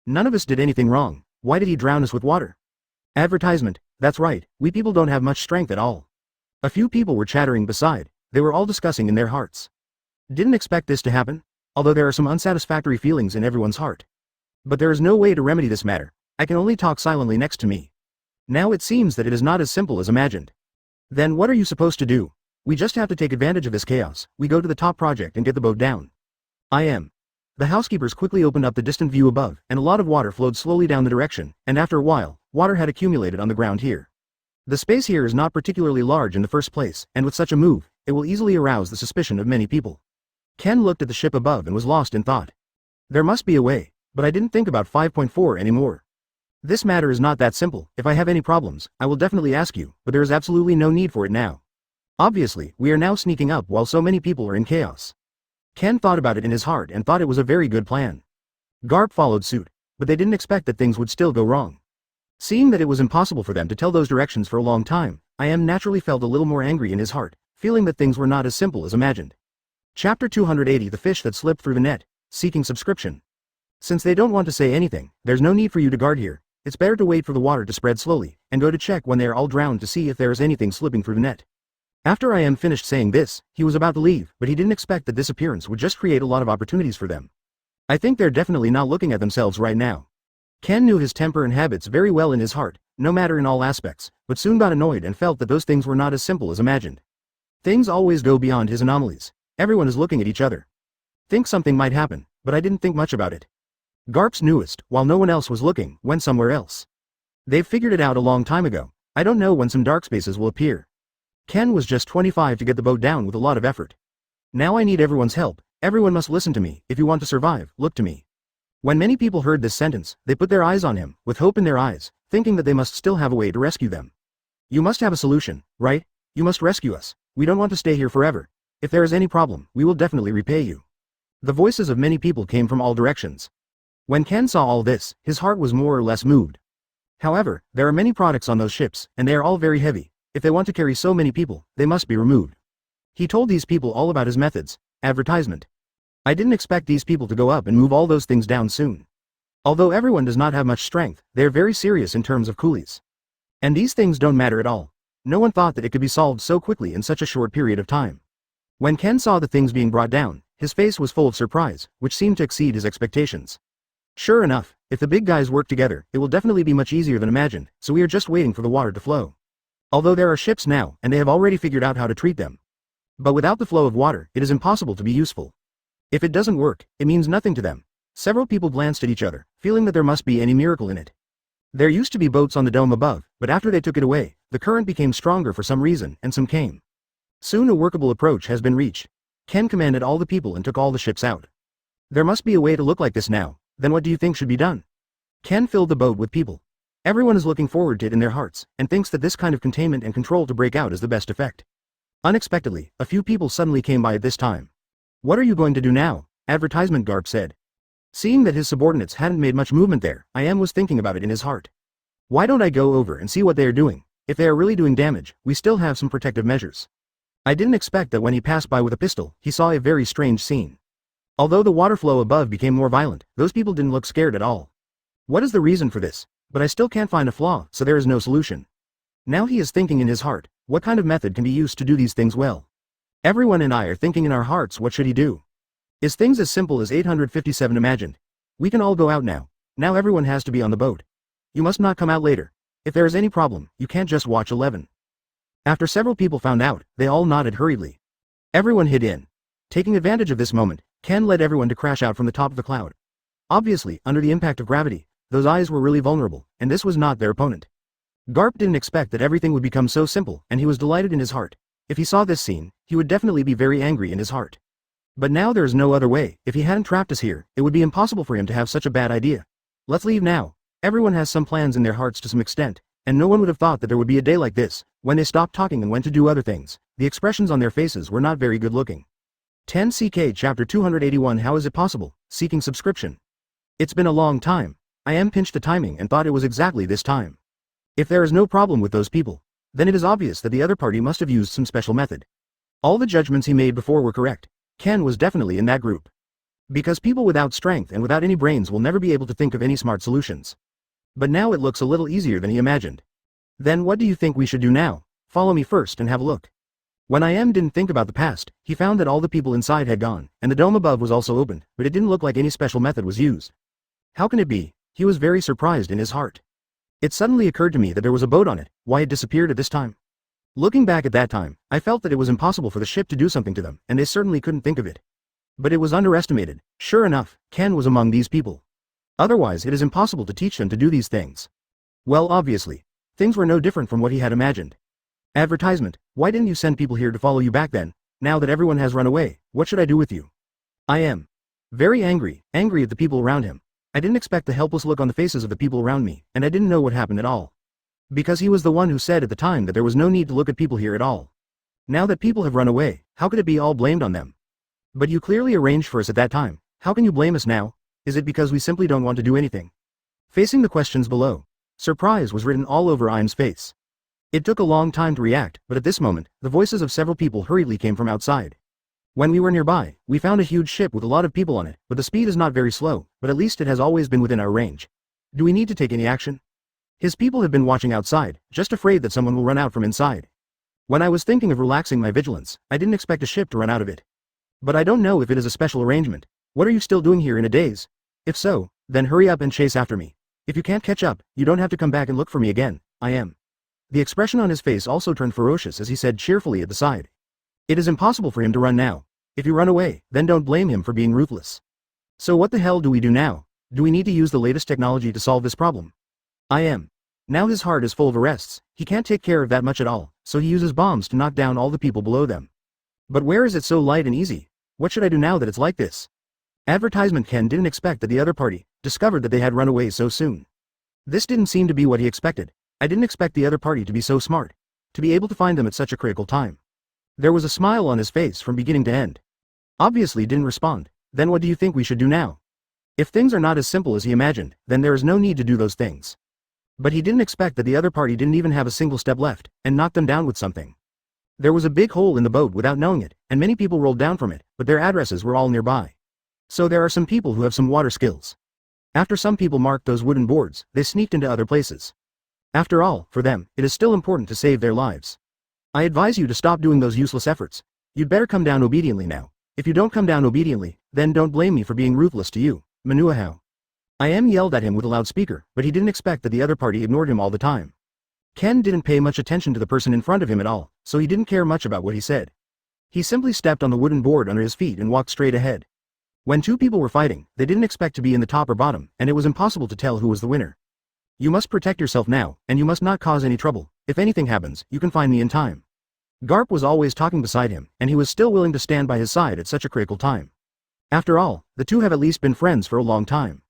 None of us did anything wrong. Why did he drown us with water? Advertisement. That's right, we people don't have much strength at all. A few people were chattering beside, they were all discussing in their hearts. Didn't expect this to happen, although there are some unsatisfactory feelings in everyone's heart. But there is no way to remedy this matter. I can only talk silently next to me. Now it seems that it is not as simple as imagined. Then what are you supposed to do? We just have to take advantage of this chaos. We go to the top project and get the boat down. The housekeepers quickly opened up the distant view above, and a lot of water flowed slowly down the direction, and after a while, water had accumulated on the ground here. The space here is not particularly large in the first place, and with such a move, it will easily arouse the suspicion of many people. Ken looked at the ship above and was lost in thought. There must be a way, but I didn't think about 5.4 anymore. This matter is not that simple. If I have any problems, I will definitely ask you, but there is absolutely no need for it now. Obviously, we are now sneaking up while so many people are in chaos. Ken thought about it in his heart and thought it was a very good plan. Garp followed suit, but they didn't expect that things would still go wrong. Seeing that it was impossible for them to tell those directions for a long time, naturally felt a little more angry in his heart, feeling that things were not as simple as imagined. Chapter 280 The Fish That Slipped Through the Net, Seeking Subscription. Since they don't want to say anything, there's no need for you to guard here. It's better to wait for the water to spread slowly, and go to check when they are all drowned to see if there is anything slipping through the net. After finished saying this, he was about to leave, but he didn't expect that this appearance would just create a lot of opportunities for them. I think they're definitely not looking at themselves right now. Ken knew his temper and habits very well in his heart, no matter in all aspects, but soon got annoyed and felt that those things were not as simple as imagined. Things always go beyond his anomalies. Everyone is looking at each other. Think something might happen, but I didn't think much about it. Garp's newest, while no one else was looking, went somewhere else. They've figured it out a long time ago. I don't know when some dark spaces will appear. Ken was just 25 to get the boat down with a lot of effort. Now I need everyone's help. Everyone must listen to me. If you want to survive, look to me. When many people heard this sentence, they put their eyes on him, with hope in their eyes, thinking that they must still have a way to rescue them. You must have a solution, right? You must rescue us. We don't want to stay here forever. If there is any problem, we will definitely repay you. The voices of many people came from all directions. When Ken saw all this, his heart was more or less moved. However, there are many products on those ships, and they are all very heavy. If they want to carry so many people, they must be removed. He told these people all about his methods. Advertisement. I didn't expect these people to go up and move all those things down soon. Although everyone does not have much strength, they are very serious in terms of coolies. And these things don't matter at all. No one thought that it could be solved so quickly in such a short period of time. When Ken saw the things being brought down, his face was full of surprise, which seemed to exceed his expectations. Sure enough, if the big guys work together, it will definitely be much easier than imagined, so we are just waiting for the water to flow. Although there are ships now, and they have already figured out how to treat them. But without the flow of water, it is impossible to be useful. If it doesn't work, it means nothing to them. Several people glanced at each other, feeling that there must be any miracle in it. There used to be boats on the dome above, but after they took it away, the current became stronger for some reason, and some came. Soon a workable approach has been reached. Ken commanded all the people and took all the ships out. There must be a way to look like this now. Then what do you think should be done? Ken filled the boat with people. Everyone is looking forward to it in their hearts, and thinks that this kind of containment and control to break out is the best effect. Unexpectedly, a few people suddenly came by at this time. What are you going to do now? Advertisement Garp said. Seeing that his subordinates hadn't made much movement there, was thinking about it in his heart. Why don't I go over and see what they are doing? If they are really doing damage, we still have some protective measures. I didn't expect that when he passed by with a pistol, he saw a very strange scene. Although the water flow above became more violent, those people didn't look scared at all. What is the reason for this? But I still can't find a flaw, so there is no solution. Now he is thinking in his heart, what kind of method can be used to do these things well? Everyone and I are thinking in our hearts, what should he do? Is things as simple as 857 imagined? We can all go out now. Now everyone has to be on the boat. You must not come out later. If there is any problem, you can't just watch 11. After several people found out, they all nodded hurriedly. Everyone hid in. Taking advantage of this moment, Ken led everyone to crash out from the top of the cloud. Obviously, under the impact of gravity, those eyes were really vulnerable, and this was not their opponent. Garp didn't expect that everything would become so simple, and he was delighted in his heart. If he saw this scene, he would definitely be very angry in his heart. But now there is no other way. If he hadn't trapped us here, it would be impossible for him to have such a bad idea. Let's leave now. Everyone has some plans in their hearts to some extent, and no one would have thought that there would be a day like this. When they stopped talking and went to do other things, the expressions on their faces were not very good looking. 10 CK Chapter 281 How is it possible? Seeking subscription. It's been a long time. Pinched the timing and thought it was exactly this time. If there is no problem with those people, then it is obvious that the other party must have used some special method. All the judgments he made before were correct. Ken was definitely in that group. Because people without strength and without any brains will never be able to think of any smart solutions. But now it looks a little easier than he imagined. Then what do you think we should do now? Follow me first and have a look. When didn't think about the past, he found that all the people inside had gone, and the dome above was also opened, but it didn't look like any special method was used. How can it be? He was very surprised in his heart. It suddenly occurred to me that there was a boat on it. Why it disappeared at this time? Looking back at that time, I felt that it was impossible for the ship to do something to them, and they certainly couldn't think of it. But it was underestimated. Sure enough, Ken was among these people. Otherwise it is impossible to teach them to do these things. Well, obviously, things were no different from what he had imagined. Advertisement, why didn't you send people here to follow you back then? Now that everyone has run away, what should I do with you? I am very angry at the people around him. I didn't expect the helpless look on the faces of the people around me, and I didn't know what happened at all. Because he was the one who said at the time that there was no need to look at people here at all. Now that people have run away, how could it be all blamed on them? But you clearly arranged for us at that time. How can you blame us now? Is it because we simply don't want to do anything? Facing the questions below, surprise was written all over Im's face. It took a long time to react, but at this moment, the voices of several people hurriedly came from outside. When we were nearby, we found a huge ship with a lot of people on it, but the speed is not very slow, but at least it has always been within our range. Do we need to take any action? His people have been watching outside, just afraid that someone will run out from inside. When I was thinking of relaxing my vigilance, I didn't expect a ship to run out of it. But I don't know if it is a special arrangement. What are you still doing here in a daze? If so, then hurry up and chase after me. If you can't catch up, you don't have to come back and look for me again. I am. The expression on his face also turned ferocious as he said cheerfully at the side. It is impossible for him to run now. If you run away, then don't blame him for being ruthless. So what the hell do we do now? Do we need to use the latest technology to solve this problem? I am. Now his heart is full of arrests. He can't take care of that much at all, so he uses bombs to knock down all the people below them. But where is it so light and easy? What should I do now that it's like this? Advertisement Ken didn't expect that the other party discovered that they had run away so soon. This didn't seem to be what he expected. I didn't expect the other party to be so smart, to be able to find them at such a critical time. There was a smile on his face from beginning to end. Obviously didn't respond. Then what do you think we should do now? If things are not as simple as he imagined, then there is no need to do those things. But he didn't expect that the other party didn't even have a single step left, and knocked them down with something. There was a big hole in the boat without knowing it, and many people rolled down from it, but their addresses were all nearby. So there are some people who have some water skills. After some people marked those wooden boards, they sneaked into other places. After all, for them, it is still important to save their lives. I advise you to stop doing those useless efforts. You'd better come down obediently now. If you don't come down obediently, then don't blame me for being ruthless to you, Manuahao. I yelled at him with a loudspeaker, but he didn't expect that the other party ignored him all the time. Ken didn't pay much attention to the person in front of him at all, so he didn't care much about what he said. He simply stepped on the wooden board under his feet and walked straight ahead. When two people were fighting, they didn't expect to be in the top or bottom, and it was impossible to tell who was the winner. You must protect yourself now, and you must not cause any trouble. If anything happens, you can find me in time. Garp was always talking beside him, and he was still willing to stand by his side at such a critical time. After all, the two have at least been friends for a long time.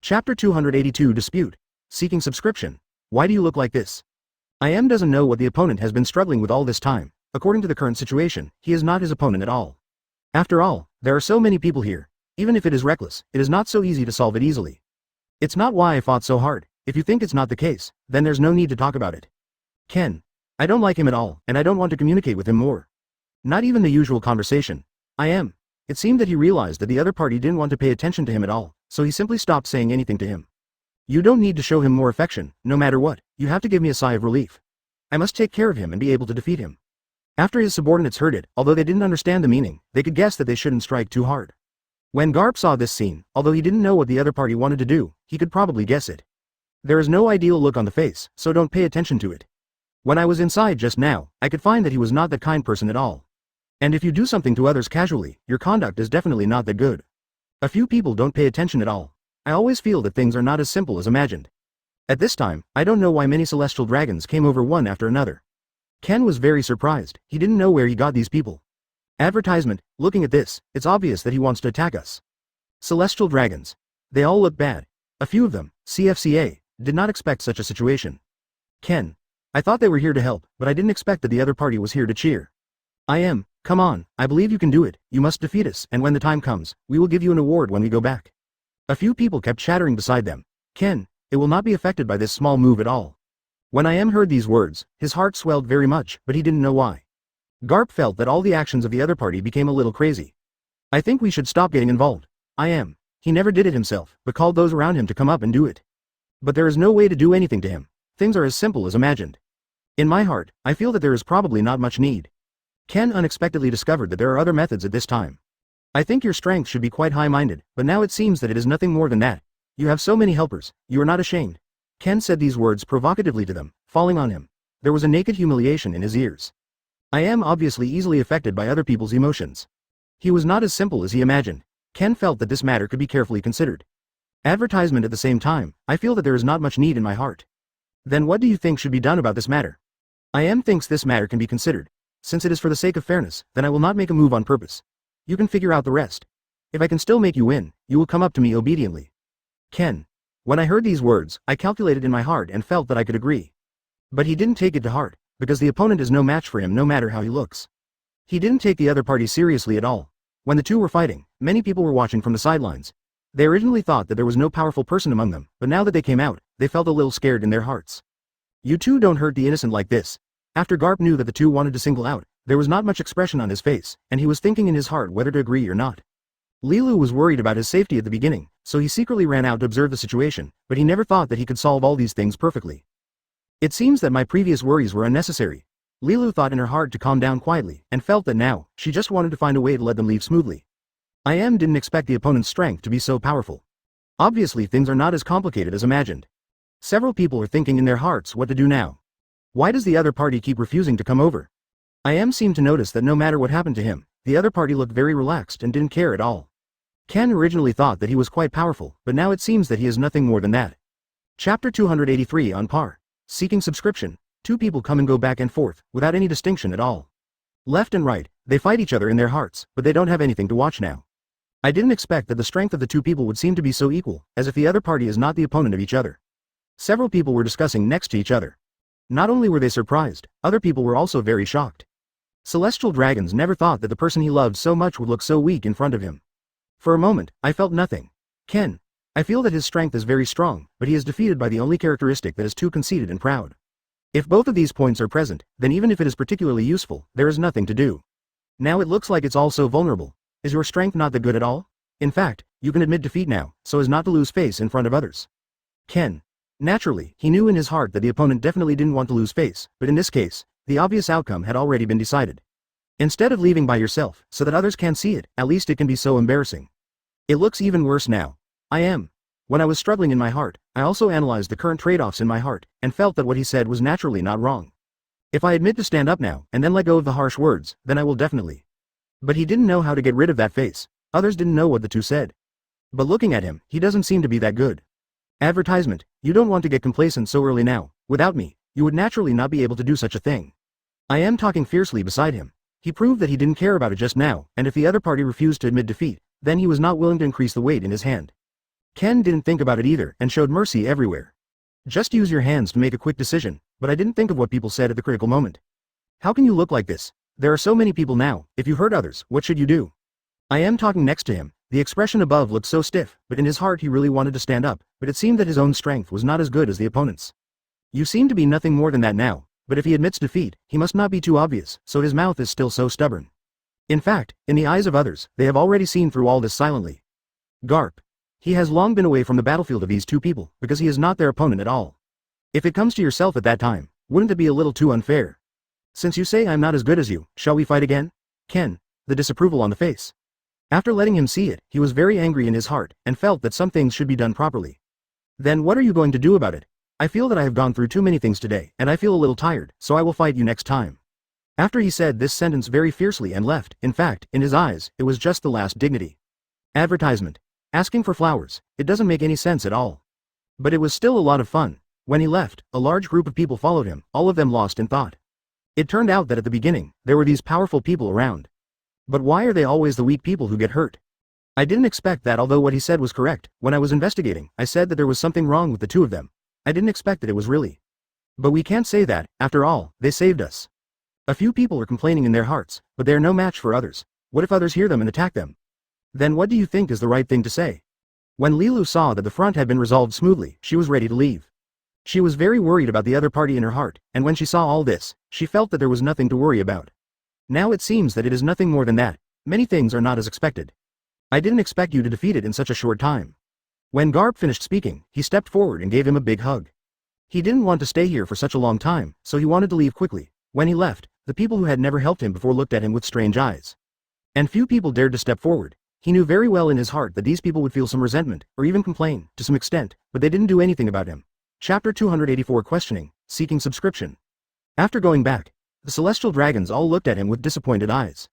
Chapter 282 Dispute. Seeking subscription. Why do you look like this? Doesn't know what the opponent has been struggling with all this time. According to the current situation, he is not his opponent at all. After all, there are so many people here. Even if it is reckless, it is not so easy to solve it easily. It's not why I fought so hard. If you think it's not the case, then there's no need to talk about it. Ken. I don't like him at all, and I don't want to communicate with him more. Not even the usual conversation. It seemed that he realized that the other party didn't want to pay attention to him at all, so he simply stopped saying anything to him. You don't need to show him more affection, no matter what, you have to give me a sigh of relief. I must take care of him and be able to defeat him. After his subordinates heard it, although they didn't understand the meaning, they could guess that they shouldn't strike too hard. When Garp saw this scene, although he didn't know what the other party wanted to do, he could probably guess it. There is no ideal look on the face, so don't pay attention to it. When I was inside just now, I could find that he was not that kind person at all. And if you do something to others casually, your conduct is definitely not that good. A few people don't pay attention at all. I always feel that things are not as simple as imagined. At this time, I don't know why many celestial dragons came over one after another. Ken was very surprised. He didn't know where he got these people. Advertisement. Looking at this, it's obvious that he wants to attack us. Celestial dragons. They all look bad. A few of them, CFCA, did not expect such a situation. Ken. I thought they were here to help, but I didn't expect that the other party was here to cheer. Come on, I believe you can do it. You must defeat us, and when the time comes, we will give you an award when we go back. A few people kept chattering beside them. Ken. It will not be affected by this small move at all. When heard these words, his heart swelled very much, but he didn't know why. Garp felt that all the actions of the other party became a little crazy. I think we should stop getting involved. He never did it himself, but called those around him to come up and do it. But there is no way to do anything to him. Things are as simple as imagined. In my heart, I feel that there is probably not much need. Ken unexpectedly discovered that there are other methods at this time. I think your strength should be quite high-minded, but now it seems that it is nothing more than that. You have so many helpers, you are not ashamed. Ken said these words provocatively to them, falling on him. There was a naked humiliation in his ears. I am obviously easily affected by other people's emotions. He was not as simple as he imagined. Ken felt that this matter could be carefully considered. Advertisement at the same time, I feel that there is not much need in my heart. Then what do you think should be done about this matter? Thinks this matter can be considered. Since it is for the sake of fairness, then I will not make a move on purpose. You can figure out the rest. If I can still make you win, you will come up to me obediently. Ken. When I heard these words, I calculated in my heart and felt that I could agree. But he didn't take it to heart, because the opponent is no match for him no matter how he looks. He didn't take the other party seriously at all. When the two were fighting, many people were watching from the sidelines. They originally thought that there was no powerful person among them, but now that they came out, they felt a little scared in their hearts. You two don't hurt the innocent like this. After Garp knew that the two wanted to single out, there was not much expression on his face, and he was thinking in his heart whether to agree or not. Lilu was worried about his safety at the beginning, so he secretly ran out to observe the situation, but he never thought that he could solve all these things perfectly. It seems that my previous worries were unnecessary. Lilu thought in her heart to calm down quietly, and felt that now, she just wanted to find a way to let them leave smoothly. Didn't expect the opponent's strength to be so powerful. Obviously things are not as complicated as imagined. Several people are thinking in their hearts what to do now. Why does the other party keep refusing to come over? Seemed to notice that no matter what happened to him, the other party looked very relaxed and didn't care at all. Ken originally thought that he was quite powerful, but now it seems that he is nothing more than that. Chapter 283 On par. Seeking subscription. Two people come and go back and forth, without any distinction at all. Left and right, they fight each other in their hearts, but they don't have anything to watch now. I didn't expect that the strength of the two people would seem to be so equal, as if the other party is not the opponent of each other. Several people were discussing next to each other. Not only were they surprised, other people were also very shocked. Celestial dragons never thought that the person he loved so much would look so weak in front of him. For a moment, I felt nothing. Ken. I feel that his strength is very strong, but he is defeated by the only characteristic that is too conceited and proud. If both of these points are present, then even if it is particularly useful, there is nothing to do. Now it looks like it's all so vulnerable. Is your strength not that good at all? In fact, you can admit defeat now, so as not to lose face in front of others. Ken. Naturally, he knew in his heart that the opponent definitely didn't want to lose face, but in this case, the obvious outcome had already been decided. Instead of leaving by yourself, so that others can see it, at least it can be so embarrassing. It looks even worse now. When I was struggling in my heart, I also analyzed the current trade-offs in my heart, and felt that what he said was naturally not wrong. If I admit to stand up now, and then let go of the harsh words, then I will definitely. But he didn't know how to get rid of that face. Others didn't know what the two said. But looking at him, he doesn't seem to be that good. Advertisement, you don't want to get complacent so early now. Without me, you would naturally not be able to do such a thing. I am talking fiercely beside him. He proved that he didn't care about it just now, and if the other party refused to admit defeat, then he was not willing to increase the weight in his hand. Ken didn't think about it either, and showed mercy everywhere. Just use your hands to make a quick decision, but I didn't think of what people said at the critical moment. How can you look like this? There are so many people now, if you hurt others, what should you do? I am talking next to him. The expression above looked so stiff, but in his heart he really wanted to stand up, but it seemed that his own strength was not as good as the opponent's. You seem to be nothing more than that now, but if he admits defeat, he must not be too obvious, so his mouth is still so stubborn. In fact, in the eyes of others, they have already seen through all this silently. Garp. He has long been away from the battlefield of these two people, because he is not their opponent at all. If it comes to yourself at that time, wouldn't it be a little too unfair? Since you say I'm not as good as you, shall we fight again? Ken. The disapproval on the face. After letting him see it, he was very angry in his heart, and felt that some things should be done properly. Then what are you going to do about it? I feel that I have gone through too many things today, and I feel a little tired, so I will fight you next time. After he said this sentence very fiercely and left, in fact, in his eyes, it was just the last dignity. Advertisement. Asking for flowers, it doesn't make any sense at all. But it was still a lot of fun. When he left, a large group of people followed him, all of them lost in thought. It turned out that at the beginning, there were these powerful people around. But why are they always the weak people who get hurt? I didn't expect that, although what he said was correct. When I was investigating, I said that there was something wrong with the two of them. I didn't expect that it was really. But we can't say that, after all, they saved us. A few people are complaining in their hearts, but they are no match for others. What if others hear them and attack them? Then what do you think is the right thing to say? When Lilu saw that the front had been resolved smoothly, she was ready to leave. She was very worried about the other party in her heart, and when she saw all this, she felt that there was nothing to worry about. Now it seems that it is nothing more than that. Many things are not as expected. I didn't expect you to defeat it in such a short time. When Garp finished speaking, he stepped forward and gave him a big hug. He didn't want to stay here for such a long time, so he wanted to leave quickly. When he left, the people who had never helped him before looked at him with strange eyes. And few people dared to step forward. He knew very well in his heart that these people would feel some resentment, or even complain, to some extent, but they didn't do anything about him. Chapter 284 Questioning, Seeking Subscription. After going back, the celestial dragons all looked at him with disappointed eyes.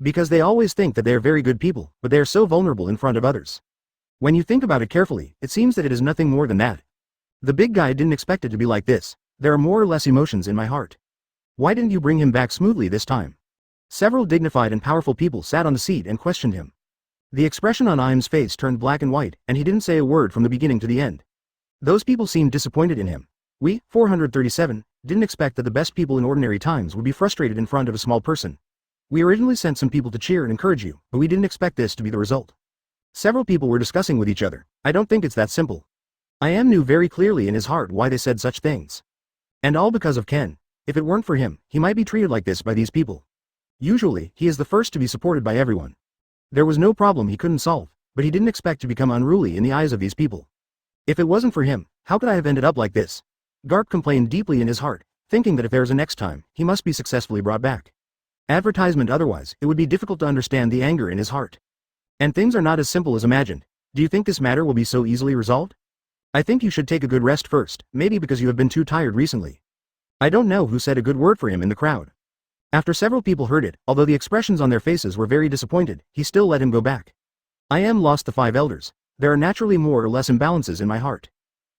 Because they always think that they are very good people, but they are so vulnerable in front of others. When you think about it carefully, it seems that it is nothing more than that. The big guy didn't expect it to be like this. There are more or less emotions in my heart. Why didn't you bring him back smoothly this time? Several dignified and powerful people sat on the seat and questioned him. The expression on Im's face turned black and white, and he didn't say a word from the beginning to the end. Those people seemed disappointed in him. We, 437, didn't expect that the best people in ordinary times would be frustrated in front of a small person. We originally sent some people to cheer and encourage you, but we didn't expect this to be the result. Several people were discussing with each other. I don't think it's that simple. Im knew very clearly in his heart why they said such things. And all because of Ken. If it weren't for him, he might be treated like this by these people. Usually, he is the first to be supported by everyone. There was no problem he couldn't solve, but he didn't expect to become unruly in the eyes of these people. If it wasn't for him, how could I have ended up like this? Garp complained deeply in his heart, thinking that if there is a next time, he must be successfully brought back. Advertisement otherwise, it would be difficult to understand the anger in his heart. And things are not as simple as imagined. Do you think this matter will be so easily resolved? I think you should take a good rest first, maybe because you have been too tired recently. I don't know who said a good word for him in the crowd. After several people heard it, although the expressions on their faces were very disappointed, he still let him go back. Im lost the 5 elders. There are naturally more or less imbalances in my heart.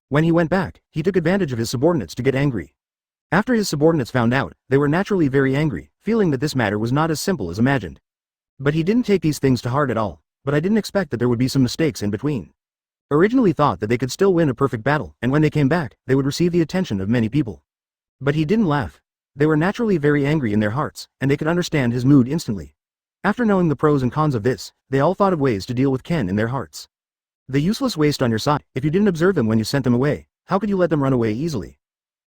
When he went back, he took advantage of his subordinates to get angry. After his subordinates found out, they were naturally very angry, feeling that this matter was not as simple as imagined. But he didn't take these things to heart at all, but I didn't expect that there would be some mistakes in between. Originally thought that they could still win a perfect battle, and when they came back, they would receive the attention of many people. But he didn't laugh. They were naturally very angry in their hearts, and they could understand his mood instantly. After knowing the pros and cons of this, they all thought of ways to deal with Ken in their hearts. The useless waste on your side. If you didn't observe them when you sent them away, how could you let them run away easily?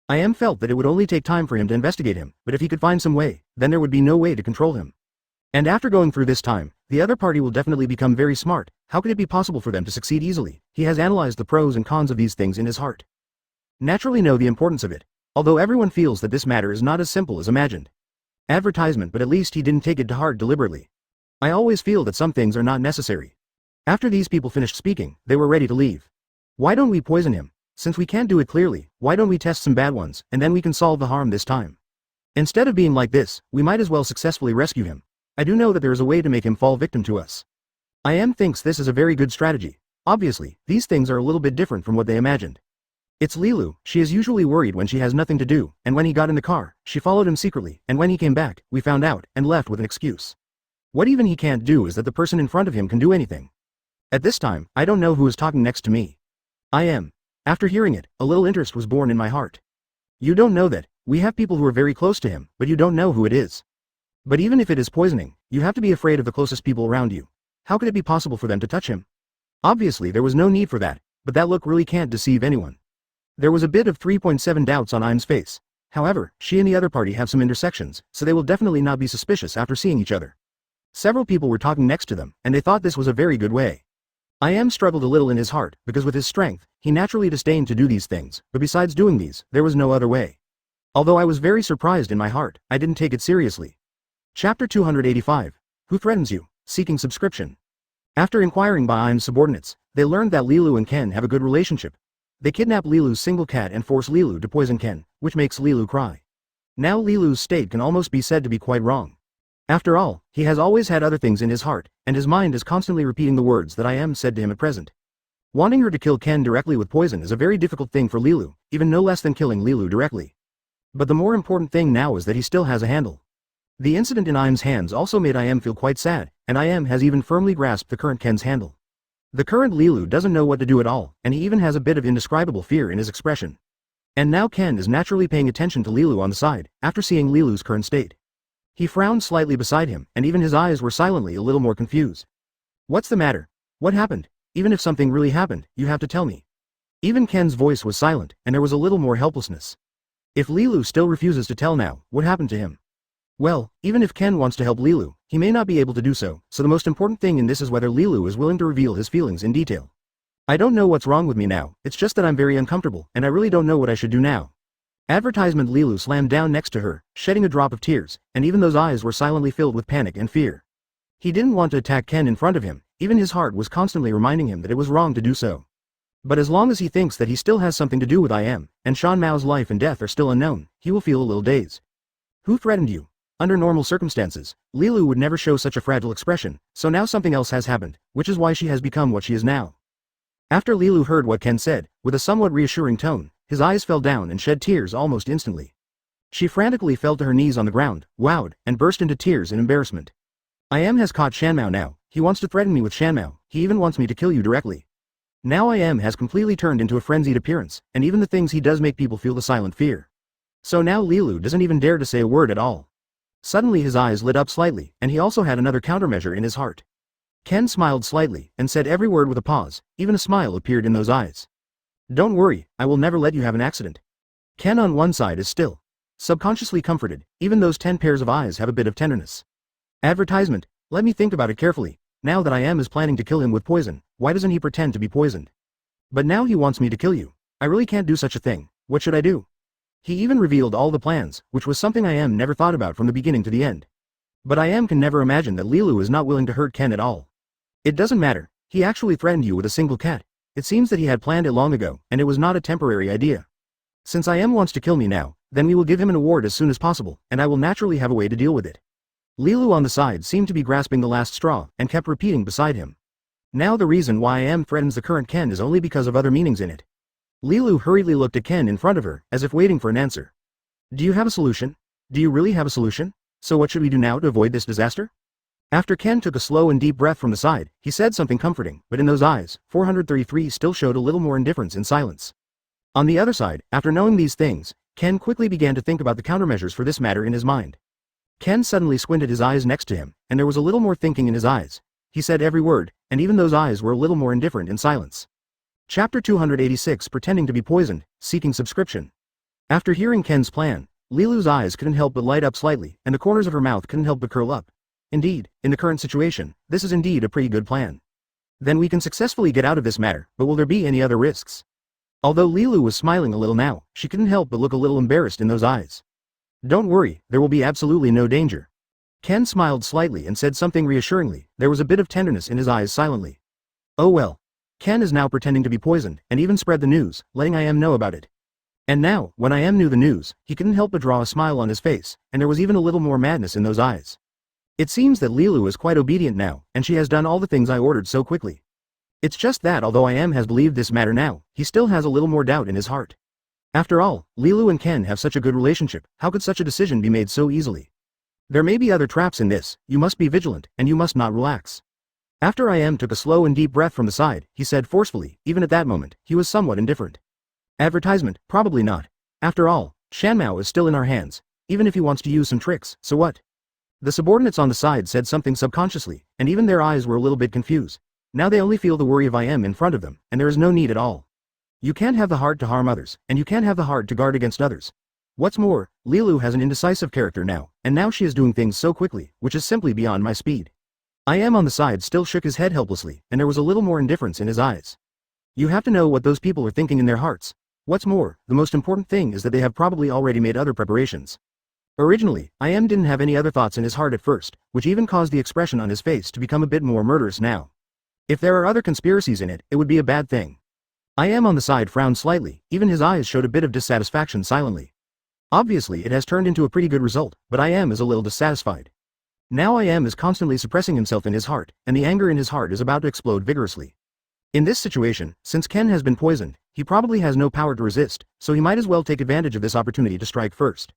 I felt that it would only take time for him to investigate him, but if he could find some way, then there would be no way to control him. And after going through this time, the other party will definitely become very smart. How could it be possible for them to succeed easily? He has analyzed the pros and cons of these things in his heart. Naturally know the importance of it, although everyone feels that this matter is not as simple as imagined. Advertisement, but at least he didn't take it to heart deliberately. I always feel that some things are not necessary. After these people finished speaking, they were ready to leave. Why don't we poison him? Since we can't do it clearly, why don't we test some bad ones, and then we can solve the harm this time. Instead of being like this, we might as well successfully rescue him. I do know that there is a way to make him fall victim to us. Thinks this is a very good strategy. Obviously, these things are a little bit different from what they imagined. It's Lilu. She is usually worried when she has nothing to do, and when he got in the car, she followed him secretly, and when he came back, we found out, and left with an excuse. What even he can't do is that the person in front of him can do anything. At this time, I don't know who is talking next to me. After hearing it, a little interest was born in my heart. You don't know that. We have people who are very close to him, but you don't know who it is. But even if it is poisoning, you have to be afraid of the closest people around you. How could it be possible for them to touch him? Obviously there was no need for that, but that look really can't deceive anyone. There was a bit of 3.7 doubts on Im's face. However, she and the other party have some intersections, so they will definitely not be suspicious after seeing each other. Several people were talking next to them, and they thought this was a very good way. Struggled a little in his heart, because with his strength, he naturally disdained to do these things, but besides doing these, there was no other way. Although I was very surprised in my heart, I didn't take it seriously. Chapter 285. Who threatens you? Seeking subscription. After inquiring by Im's subordinates, they learned that Lilu and Ken have a good relationship. They kidnap Lilu's single cat and force Lilu to poison Ken, which makes Lilu cry. Now Lilu's state can almost be said to be quite wrong. After all, he has always had other things in his heart, and his mind is constantly repeating the words that said to him at present. Wanting her to kill Ken directly with poison is a very difficult thing for Lilu, even no less than killing Lilu directly. But the more important thing now is that he still has a handle. The incident in Im's hands also made feel quite sad, and has even firmly grasped the current Ken's handle. The current Lilu doesn't know what to do at all, and he even has a bit of indescribable fear in his expression. And now Ken is naturally paying attention to Lilu on the side, after seeing Lilu's current state. He frowned slightly beside him, and even his eyes were silently a little more confused. What's the matter? What happened? Even if something really happened, you have to tell me. Even Ken's voice was silent, and there was a little more helplessness. If Lilu still refuses to tell now, what happened to him? Well, even if Ken wants to help Lilu, he may not be able to do so, so the most important thing in this is whether Lilu is willing to reveal his feelings in detail. I don't know what's wrong with me now, it's just that I'm very uncomfortable, and I really don't know what I should do now. Advertisement. Lilu slammed down next to her, shedding a drop of tears, and even those eyes were silently filled with panic and fear. He didn't want to attack Ken in front of him, even his heart was constantly reminding him that it was wrong to do so. But as long as he thinks that he still has something to do with and Shan Mao's life and death are still unknown, he will feel a little dazed. Who threatened you? Under normal circumstances, Lilu would never show such a fragile expression, so now something else has happened, which is why she has become what she is now. After Lilu heard what Ken said, with a somewhat reassuring tone, his eyes fell down and shed tears almost instantly. She frantically fell to her knees on the ground, wowed, and burst into tears in embarrassment. Has caught Shanmao now, he wants to threaten me with Shanmao, he even wants me to kill you directly. Now has completely turned into a frenzied appearance, and even the things he does make people feel the silent fear. So now Lilu doesn't even dare to say a word at all. Suddenly his eyes lit up slightly, and he also had another countermeasure in his heart. Ken smiled slightly, and said every word with a pause, even a smile appeared in those eyes. Don't worry, I will never let you have an accident. Ken on one side is still subconsciously comforted, even those 10 pairs of eyes have a bit of tenderness. Advertisement. Let me think about it carefully. Now that is planning to kill him with poison, why doesn't he pretend to be poisoned? But now he wants me to kill you. I really can't do such a thing. What should I do? He even revealed all the plans, which was something never thought about from the beginning to the end. But can never imagine that Lilu is not willing to hurt Ken at all. It doesn't matter, he actually threatened you with a single cat. It seems that he had planned it long ago, and it was not a temporary idea. Since wants to kill me now, then we will give him an award as soon as possible, and I will naturally have a way to deal with it. Lilu on the side seemed to be grasping the last straw, and kept repeating beside him. Now the reason why threatens the current Ken is only because of other meanings in it. Lilu hurriedly looked at Ken in front of her, as if waiting for an answer. Do you have a solution? Do you really have a solution? So what should we do now to avoid this disaster? After Ken took a slow and deep breath from the side, he said something comforting, but in those eyes, 433 still showed a little more indifference in silence. On the other side, after knowing these things, Ken quickly began to think about the countermeasures for this matter in his mind. Ken suddenly squinted his eyes next to him, and there was a little more thinking in his eyes. he said every word, and even those eyes were a little more indifferent in silence. Chapter 286 Pretending to be Poisoned, Seeking Subscription. After hearing Ken's plan, Lilu's eyes couldn't help but light up slightly, and the corners of her mouth couldn't help but curl up. Indeed, in the current situation, this is indeed a pretty good plan. Then we can successfully get out of this matter, but will there be any other risks? Although Lilu was smiling a little now, she couldn't help but look a little embarrassed in those eyes. Don't worry, there will be absolutely no danger. Ken smiled slightly and said something reassuringly. There was a bit of tenderness in his eyes silently. Oh well. Ken is now pretending to be poisoned, and even spread the news, letting I.M. know about it. And now, when I.M. knew the news, he couldn't help but draw a smile on his face, and there was even a little more madness in those eyes. It seems that Lilu is quite obedient now, and she has done all the things I ordered so quickly. It's just that although I.M. has believed this matter now, he still has a little more doubt in his heart. After all, Lilu and Ken have such a good relationship, how could such a decision be made so easily? There may be other traps in this, you must be vigilant, and you must not relax. After I.M. took a slow and deep breath from the side, he said forcefully, even at that moment, he was somewhat indifferent. Advertisement, probably not. After all, Shanmao is still in our hands, even if he wants to use some tricks, so what? The subordinates on the side said something subconsciously, and even their eyes were a little bit confused. Now they only feel the worry of I.M. in front of them, and there is no need at all. You can't have the heart to harm others, and you can't have the heart to guard against others. What's more, Lilu has an indecisive character now, and now she is doing things so quickly, which is simply beyond my speed. I.M. on the side still shook his head helplessly, and there was a little more indifference in his eyes. You have to know what those people are thinking in their hearts. What's more, the most important thing is that they have probably already made other preparations. Originally, I.M. didn't have any other thoughts in his heart at first, which even caused the expression on his face to become a bit more murderous now. If there are other conspiracies in it, it would be a bad thing. I.M. on the side frowned slightly, even his eyes showed a bit of dissatisfaction silently. Obviously it has turned into a pretty good result, but I.M. is a little dissatisfied. Now I.M. is constantly suppressing himself in his heart, and the anger in his heart is about to explode vigorously. In this situation, since Ken has been poisoned, he probably has no power to resist, so he might as well take advantage of this opportunity to strike first.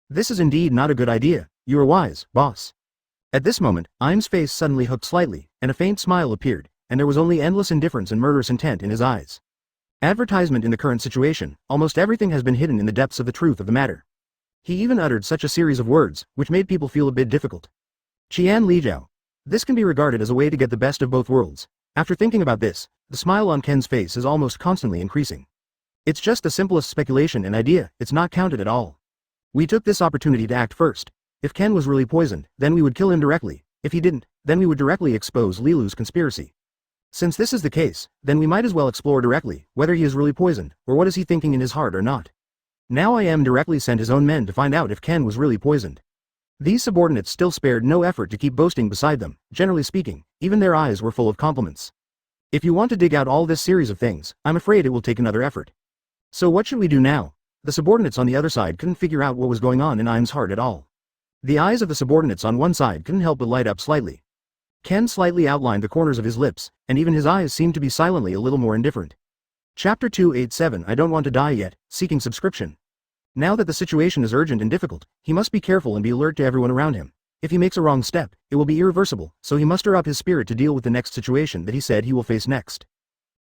This is indeed not a good idea. You are wise, boss. At this moment, I.M.'s face suddenly hooked slightly, and a faint smile appeared, and there was only endless indifference and murderous intent in his eyes. Advertisement in the current situation, almost everything has been hidden in the depths of the truth of the matter. He even uttered such a series of words, which made people feel a bit difficult. Qian Lijiao. This can be regarded as a way to get the best of both worlds. After thinking about this, the smile on Ken's face is almost constantly increasing. It's just the simplest speculation and idea, it's not counted at all. We took this opportunity to act first. If Ken was really poisoned, then we would kill him directly. If he didn't, then we would directly expose Lilu's conspiracy. Since this is the case, then we might as well explore directly, whether he is really poisoned, or what is he thinking in his heart or not. Now I.M. directly sent his own men to find out if Ken was really poisoned. These subordinates still spared no effort to keep boasting beside them, generally speaking, even their eyes were full of compliments. If you want to dig out all this series of things, I'm afraid it will take another effort. So what should we do now? The subordinates on the other side couldn't figure out what was going on in I.M.'s heart at all. The eyes of the subordinates on one side couldn't help but light up slightly. Ken slightly outlined the corners of his lips, and even his eyes seemed to be silently a little more indifferent. Chapter 287 I Don't Want to Die Yet, Seeking Subscription. Now that the situation is urgent and difficult, he must be careful and be alert to everyone around him. If he makes a wrong step, it will be irreversible, so he must stir up his spirit to deal with the next situation that he said he will face next.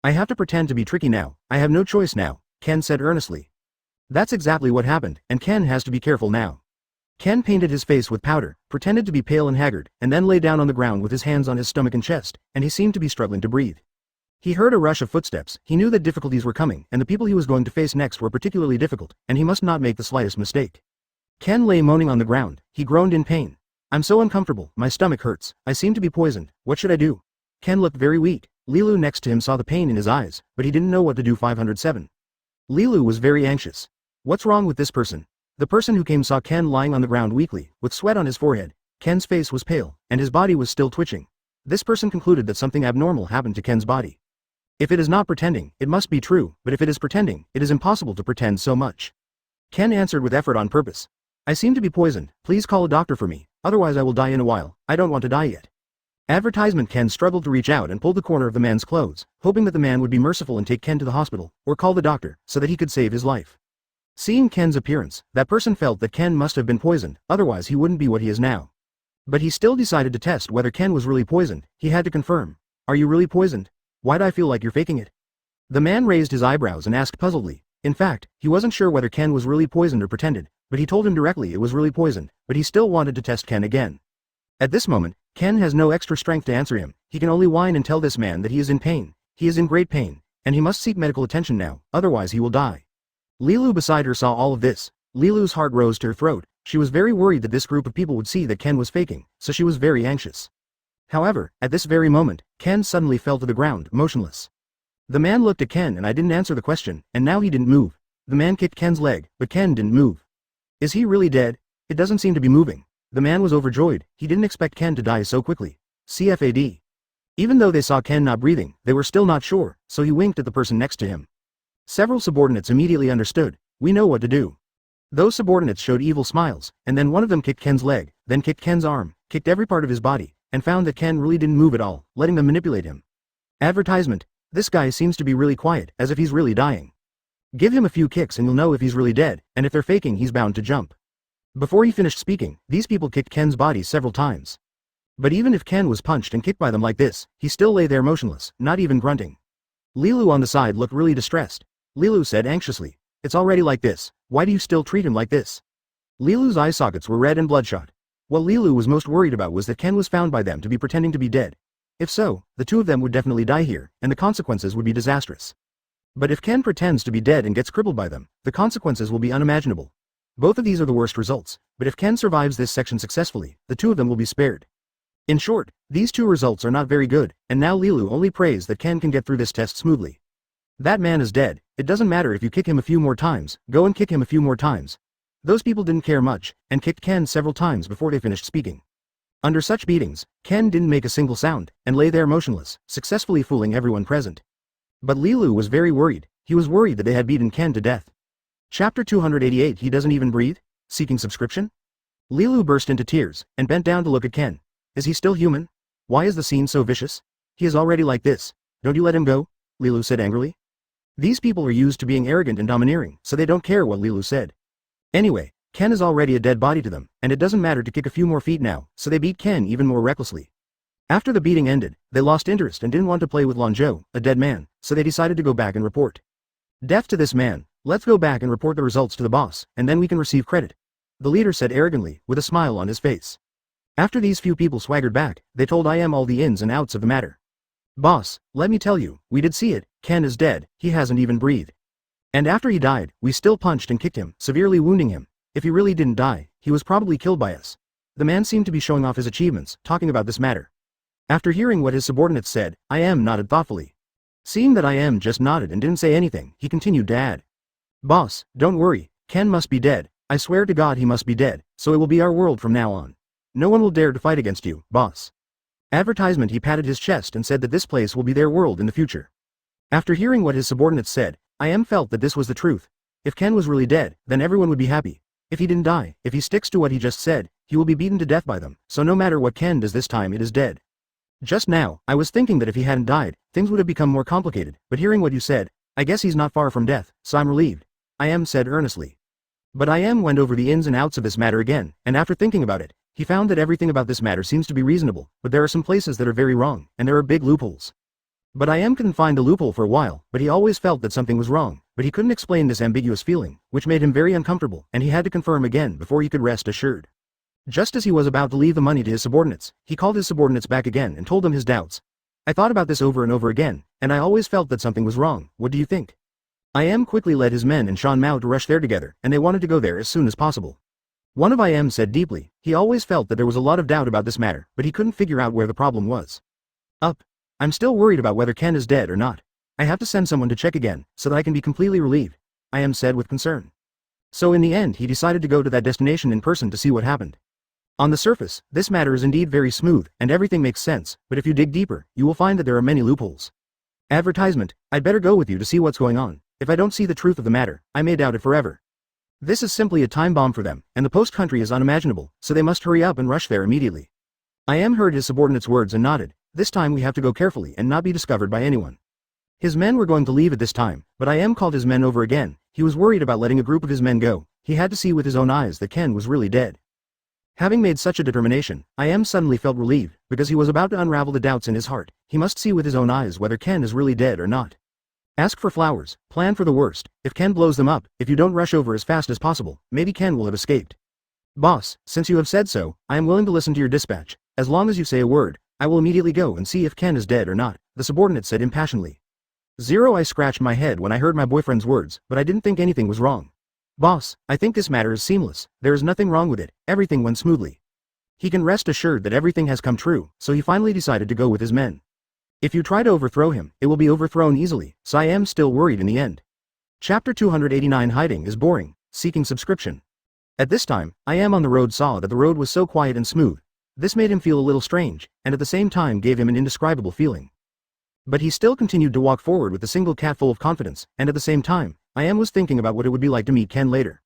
I have to pretend to be tricky now, I have no choice now, Ken said earnestly. That's exactly what happened, and Ken has to be careful now. Ken painted his face with powder, pretended to be pale and haggard, and then lay down on the ground with his hands on his stomach and chest, and he seemed to be struggling to breathe. He heard a rush of footsteps, he knew that difficulties were coming, and the people he was going to face next were particularly difficult, and he must not make the slightest mistake. Ken lay moaning on the ground, he groaned in pain. I'm so uncomfortable, my stomach hurts, I seem to be poisoned, what should I do? Ken looked very weak. Lilu next to him saw the pain in his eyes, but he didn't know what to do. 507. Lilu was very anxious. What's wrong with this person? The person who came saw Ken lying on the ground weakly, with sweat on his forehead. Ken's face was pale, and his body was still twitching. This person concluded that something abnormal happened to Ken's body. If it is not pretending, it must be true, but if it is pretending, it is impossible to pretend so much. Ken answered with effort on purpose. I seem to be poisoned, please call a doctor for me, otherwise I will die in a while, I don't want to die yet. Advertisement. Ken struggled to reach out and pulled the corner of the man's clothes, hoping that the man would be merciful and take Ken to the hospital, or call the doctor, so that he could save his life. Seeing Ken's appearance, that person felt that Ken must have been poisoned, otherwise he wouldn't be what he is now. But he still decided to test whether Ken was really poisoned. He had to confirm. Are you really poisoned? Why'd I feel like you're faking it? The man raised his eyebrows and asked puzzledly. In fact, he wasn't sure whether Ken was really poisoned or pretended, but he told him directly it was really poisoned, but he still wanted to test Ken again. At this moment, Ken has no extra strength to answer him. He can only whine and tell this man that he is in pain. He is in great pain, and he must seek medical attention now, otherwise he will die. Lilu beside her saw all of this. Lilu's heart rose to her throat. She was very worried that this group of people would see that Ken was faking, so she was very anxious. However, at this very moment, Ken suddenly fell to the ground, motionless. The man looked at Ken and I didn't answer the question, and now he didn't move. The man kicked Ken's leg, but Ken didn't move. Is he really dead? It doesn't seem to be moving. The man was overjoyed. He didn't expect Ken to die so quickly. CFAD. Even though they saw Ken not breathing, they were still not sure, so he winked at the person next to him. Several subordinates immediately understood. We know what to do. Those subordinates showed evil smiles, and then one of them kicked Ken's leg, then kicked Ken's arm, kicked every part of his body, and found that Ken really didn't move at all, letting them manipulate him. Advertisement. This guy seems to be really quiet, as if he's really dying. Give him a few kicks and you'll know if he's really dead, and if they're faking he's bound to jump. Before he finished speaking, these people kicked Ken's body several times. But even if Ken was punched and kicked by them like this, he still lay there motionless, not even grunting. Lilu on the side looked really distressed. Lilu said anxiously, "It's already like this, why do you still treat him like this?" Lilu's eye sockets were red and bloodshot. What Lilu was most worried about was that Ken was found by them to be pretending to be dead. If so, the two of them would definitely die here, and the consequences would be disastrous. But if Ken pretends to be dead and gets crippled by them, the consequences will be unimaginable. Both of these are the worst results, but if Ken survives this section successfully, the two of them will be spared. In short, these two results are not very good, and now Lilu only prays that Ken can get through this test smoothly. That man is dead. It doesn't matter if you kick him a few more times, go and kick him a few more times. Those people didn't care much, and kicked Ken several times before they finished speaking. Under such beatings, Ken didn't make a single sound, and lay there motionless, successfully fooling everyone present. But Lilu was very worried. He was worried that they had beaten Ken to death. Chapter 288. He doesn't even breathe? Seeking subscription? Lilu burst into tears, and bent down to look at Ken. Is he still human? Why is the scene so vicious? He is already like this. Don't you let him go? Lilu said angrily. These people are used to being arrogant and domineering, so they don't care what Lilu said. Anyway, Ken is already a dead body to them, and it doesn't matter to kick a few more feet now, so they beat Ken even more recklessly. After the beating ended, they lost interest and didn't want to play with Lonjo, a dead man, so they decided to go back and report. Deaf to this man, let's go back and report the results to the boss, and then we can receive credit. The leader said arrogantly, with a smile on his face. After these few people swaggered back, they told IM all the ins and outs of the matter. Boss, let me tell you, we did see it, Ken is dead, he hasn't even breathed. And after he died, we still punched and kicked him, severely wounding him. If he really didn't die, he was probably killed by us. The man seemed to be showing off his achievements, talking about this matter. After hearing what his subordinates said, IM nodded thoughtfully. Seeing that IM just nodded and didn't say anything, he continued to add. Boss, don't worry, Ken must be dead, I swear to God he must be dead, so it will be our world from now on. No one will dare to fight against you, boss. Advertisement. He patted his chest and said that this place will be their world in the future. After hearing what his subordinates said, IM felt that this was the truth. If Ken was really dead, then everyone would be happy. If he didn't die, if he sticks to what he just said, he will be beaten to death by them, so no matter what Ken does this time it is dead. Just now, I was thinking that if he hadn't died, things would have become more complicated, but hearing what you said, I guess he's not far from death, so I'm relieved. IM said earnestly. But IM went over the ins and outs of this matter again, and after thinking about it, he found that everything about this matter seems to be reasonable, but there are some places that are very wrong, and there are big loopholes. But IM couldn't find the loophole for a while, but he always felt that something was wrong, but he couldn't explain this ambiguous feeling, which made him very uncomfortable, and he had to confirm again before he could rest assured. Just as he was about to leave the money to his subordinates, he called his subordinates back again and told them his doubts. I thought about this over and over again, and I always felt that something was wrong. What do you think? IM quickly led his men and Shan Mao to rush there together, and they wanted to go there as soon as possible. One of IM said deeply, he always felt that there was a lot of doubt about this matter, but he couldn't figure out where the problem was. I'm still worried about whether Ken is dead or not. I have to send someone to check again, so that I can be completely relieved, IM said with concern. So in the end he decided to go to that destination in person to see what happened. On the surface, this matter is indeed very smooth, and everything makes sense, but if you dig deeper, you will find that there are many loopholes. Advertisement. I'd better go with you to see what's going on. If I don't see the truth of the matter, I may doubt it forever. This is simply a time bomb for them, and the post country is unimaginable, so they must hurry up and rush there immediately. IM heard his subordinate's words and nodded. This time we have to go carefully and not be discovered by anyone. His men were going to leave at this time, but IM called his men over again. He was worried about letting a group of his men go. He had to see with his own eyes that Ken was really dead. Having made such a determination, IM suddenly felt relieved, because he was about to unravel the doubts in his heart. He must see with his own eyes whether Ken is really dead or not. Ask for flowers, plan for the worst. If Ken blows them up, if you don't rush over as fast as possible, maybe Ken will have escaped. Boss, since you have said so, I am willing to listen to your dispatch. As long as you say a word, I will immediately go and see if Ken is dead or not, the subordinate said impassionedly. I scratched my head when I heard my boyfriend's words, but I didn't think anything was wrong. Boss, I think this matter is seamless, there is nothing wrong with it, everything went smoothly. He can rest assured that everything has come true, so he finally decided to go with his men. If you try to overthrow him, it will be overthrown easily, so I am still worried in the end. Chapter 289 Hiding is boring, seeking subscription. At this time, I am on the road saw that the road was so quiet and smooth. This made him feel a little strange, and at the same time gave him an indescribable feeling. But he still continued to walk forward with a single cat full of confidence, and at the same time, I am was thinking about what it would be like to meet Ken later.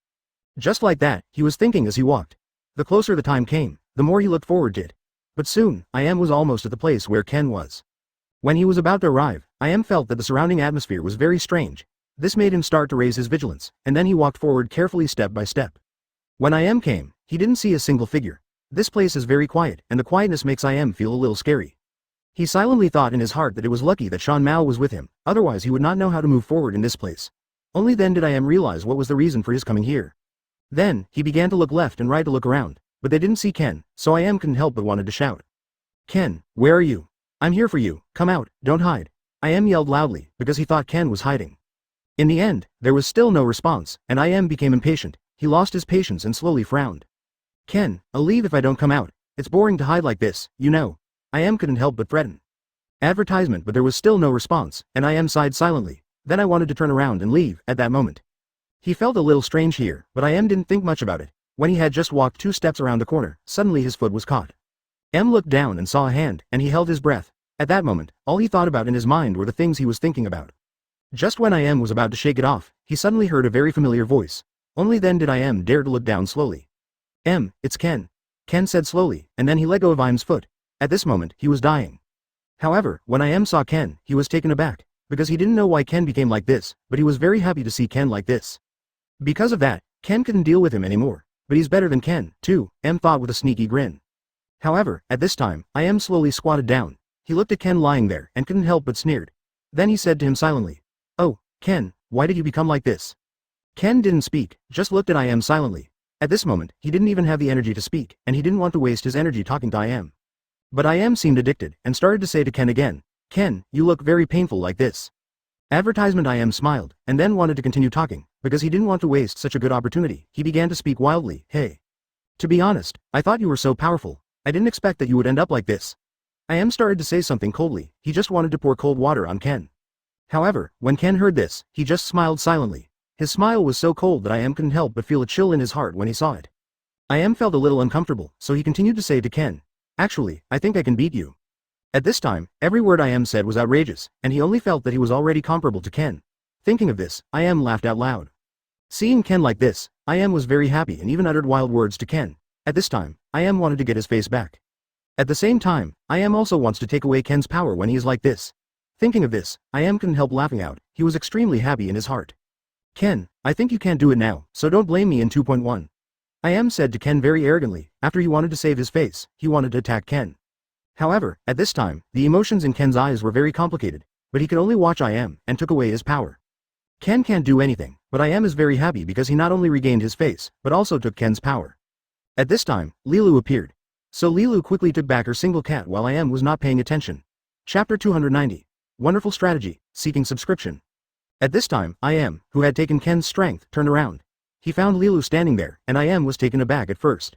Just like that, he was thinking as he walked. The closer the time came, the more he looked forward to it. But soon, I am was almost at the place where Ken was. When he was about to arrive, I am felt that the surrounding atmosphere was very strange. This made him start to raise his vigilance, and then he walked forward carefully step by step. When I am came, he didn't see a single figure. This place is very quiet, and the quietness makes I am feel a little scary. He silently thought in his heart that it was lucky that Sean Mao was with him, otherwise he would not know how to move forward in this place. Only then did I am realize what was the reason for his coming here. Then, he began to look left and right to look around, but they didn't see Ken, so I am couldn't help but wanted to shout. Ken, where are you? I'm here for you, come out, don't hide. I am yelled loudly, because he thought Ken was hiding. In the end, there was still no response, and I am became impatient. He lost his patience and slowly frowned. Ken, I'll leave if I don't come out. It's boring to hide like this, you know. I am couldn't help but threaten. Advertisement, but there was still no response, and I am sighed silently. Then I wanted to turn around and leave at that moment. He felt a little strange here, but I am didn't think much about it. When he had just walked 2 steps around the corner, suddenly his foot was caught. M looked down and saw a hand, and he held his breath. At that moment, all he thought about in his mind were the things he was thinking about. Just when I am was about to shake it off, he suddenly heard a very familiar voice. Only then did I am dare to look down slowly. M, it's Ken. Ken said slowly, and then he let go of Im's foot. At this moment, he was dying. However, when I am saw Ken, he was taken aback, because he didn't know why Ken became like this, but he was very happy to see Ken like this. Because of that, Ken couldn't deal with him anymore, but he's better than Ken, too, M thought with a sneaky grin. However, at this time, I am slowly squatted down. He looked at Ken lying there and couldn't help but sneered. Then he said to him silently, "Oh, Ken, why did you become like this?" Ken didn't speak, just looked at I am silently. At this moment, he didn't even have the energy to speak, and he didn't want to waste his energy talking to I am. But I am seemed addicted, and started to say to Ken again, "Ken, you look very painful like this." Advertisement I am smiled, and then wanted to continue talking, because he didn't want to waste such a good opportunity. He began to speak wildly, "Hey. To be honest, I thought you were so powerful. I didn't expect that you would end up like this." I am started to say something coldly. He just wanted to pour cold water on Ken. However, when Ken heard this, he just smiled silently. His smile was so cold that I am couldn't help but feel a chill in his heart when he saw it. I am felt a little uncomfortable, so he continued to say to Ken, "Actually, I think I can beat you." At this time, every word I am said was outrageous, and he only felt that he was already comparable to Ken. Thinking of this, I am laughed out loud. Seeing Ken like this, I am was very happy and even uttered wild words to Ken. At this time, I am wanted to get his face back. At the same time, I am also wants to take away Ken's power when he is like this. Thinking of this, I am couldn't help laughing out. He was extremely happy in his heart. "Ken, I think you can't do it now, so don't blame me in 2.1. I am said to Ken very arrogantly. After he wanted to save his face, he wanted to attack Ken. However, at this time, the emotions in Ken's eyes were very complicated, but he could only watch I am, and took away his power. Ken can't do anything, but I am is very happy because he not only regained his face, but also took Ken's power. At this time, Lilu appeared. So Lilu quickly took back her single cat while I am was not paying attention. Chapter 290. Wonderful strategy, seeking subscription. At this time, I am, who had taken Ken's strength, turned around. He found Lilu standing there, and I am was taken aback at first.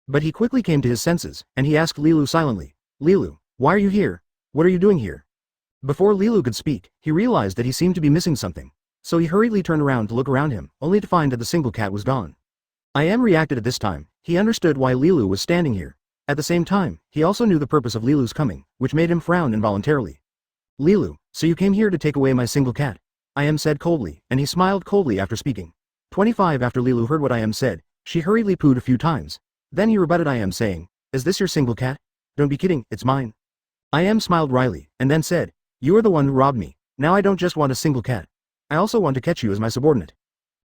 But he quickly came to his senses, and he asked Lilu silently, "Lilu, why are you here? What are you doing here?" Before Lilu could speak, he realized that he seemed to be missing something. So he hurriedly turned around to look around him, only to find that the single cat was gone. I am reacted at this time. He understood why Lilu was standing here. At the same time, he also knew the purpose of Lilu's coming, which made him frown involuntarily. "Lilu, so you came here to take away my single cat?" I am said coldly, and he smiled coldly after speaking. 25 After Lilu heard what I am said, she hurriedly pooed a few times. Then he rebutted I am saying, "Is this your single cat? Don't be kidding, it's mine." I am smiled wryly, and then said, "You are the one who robbed me. Now I don't just want a single cat. I also want to catch you as my subordinate."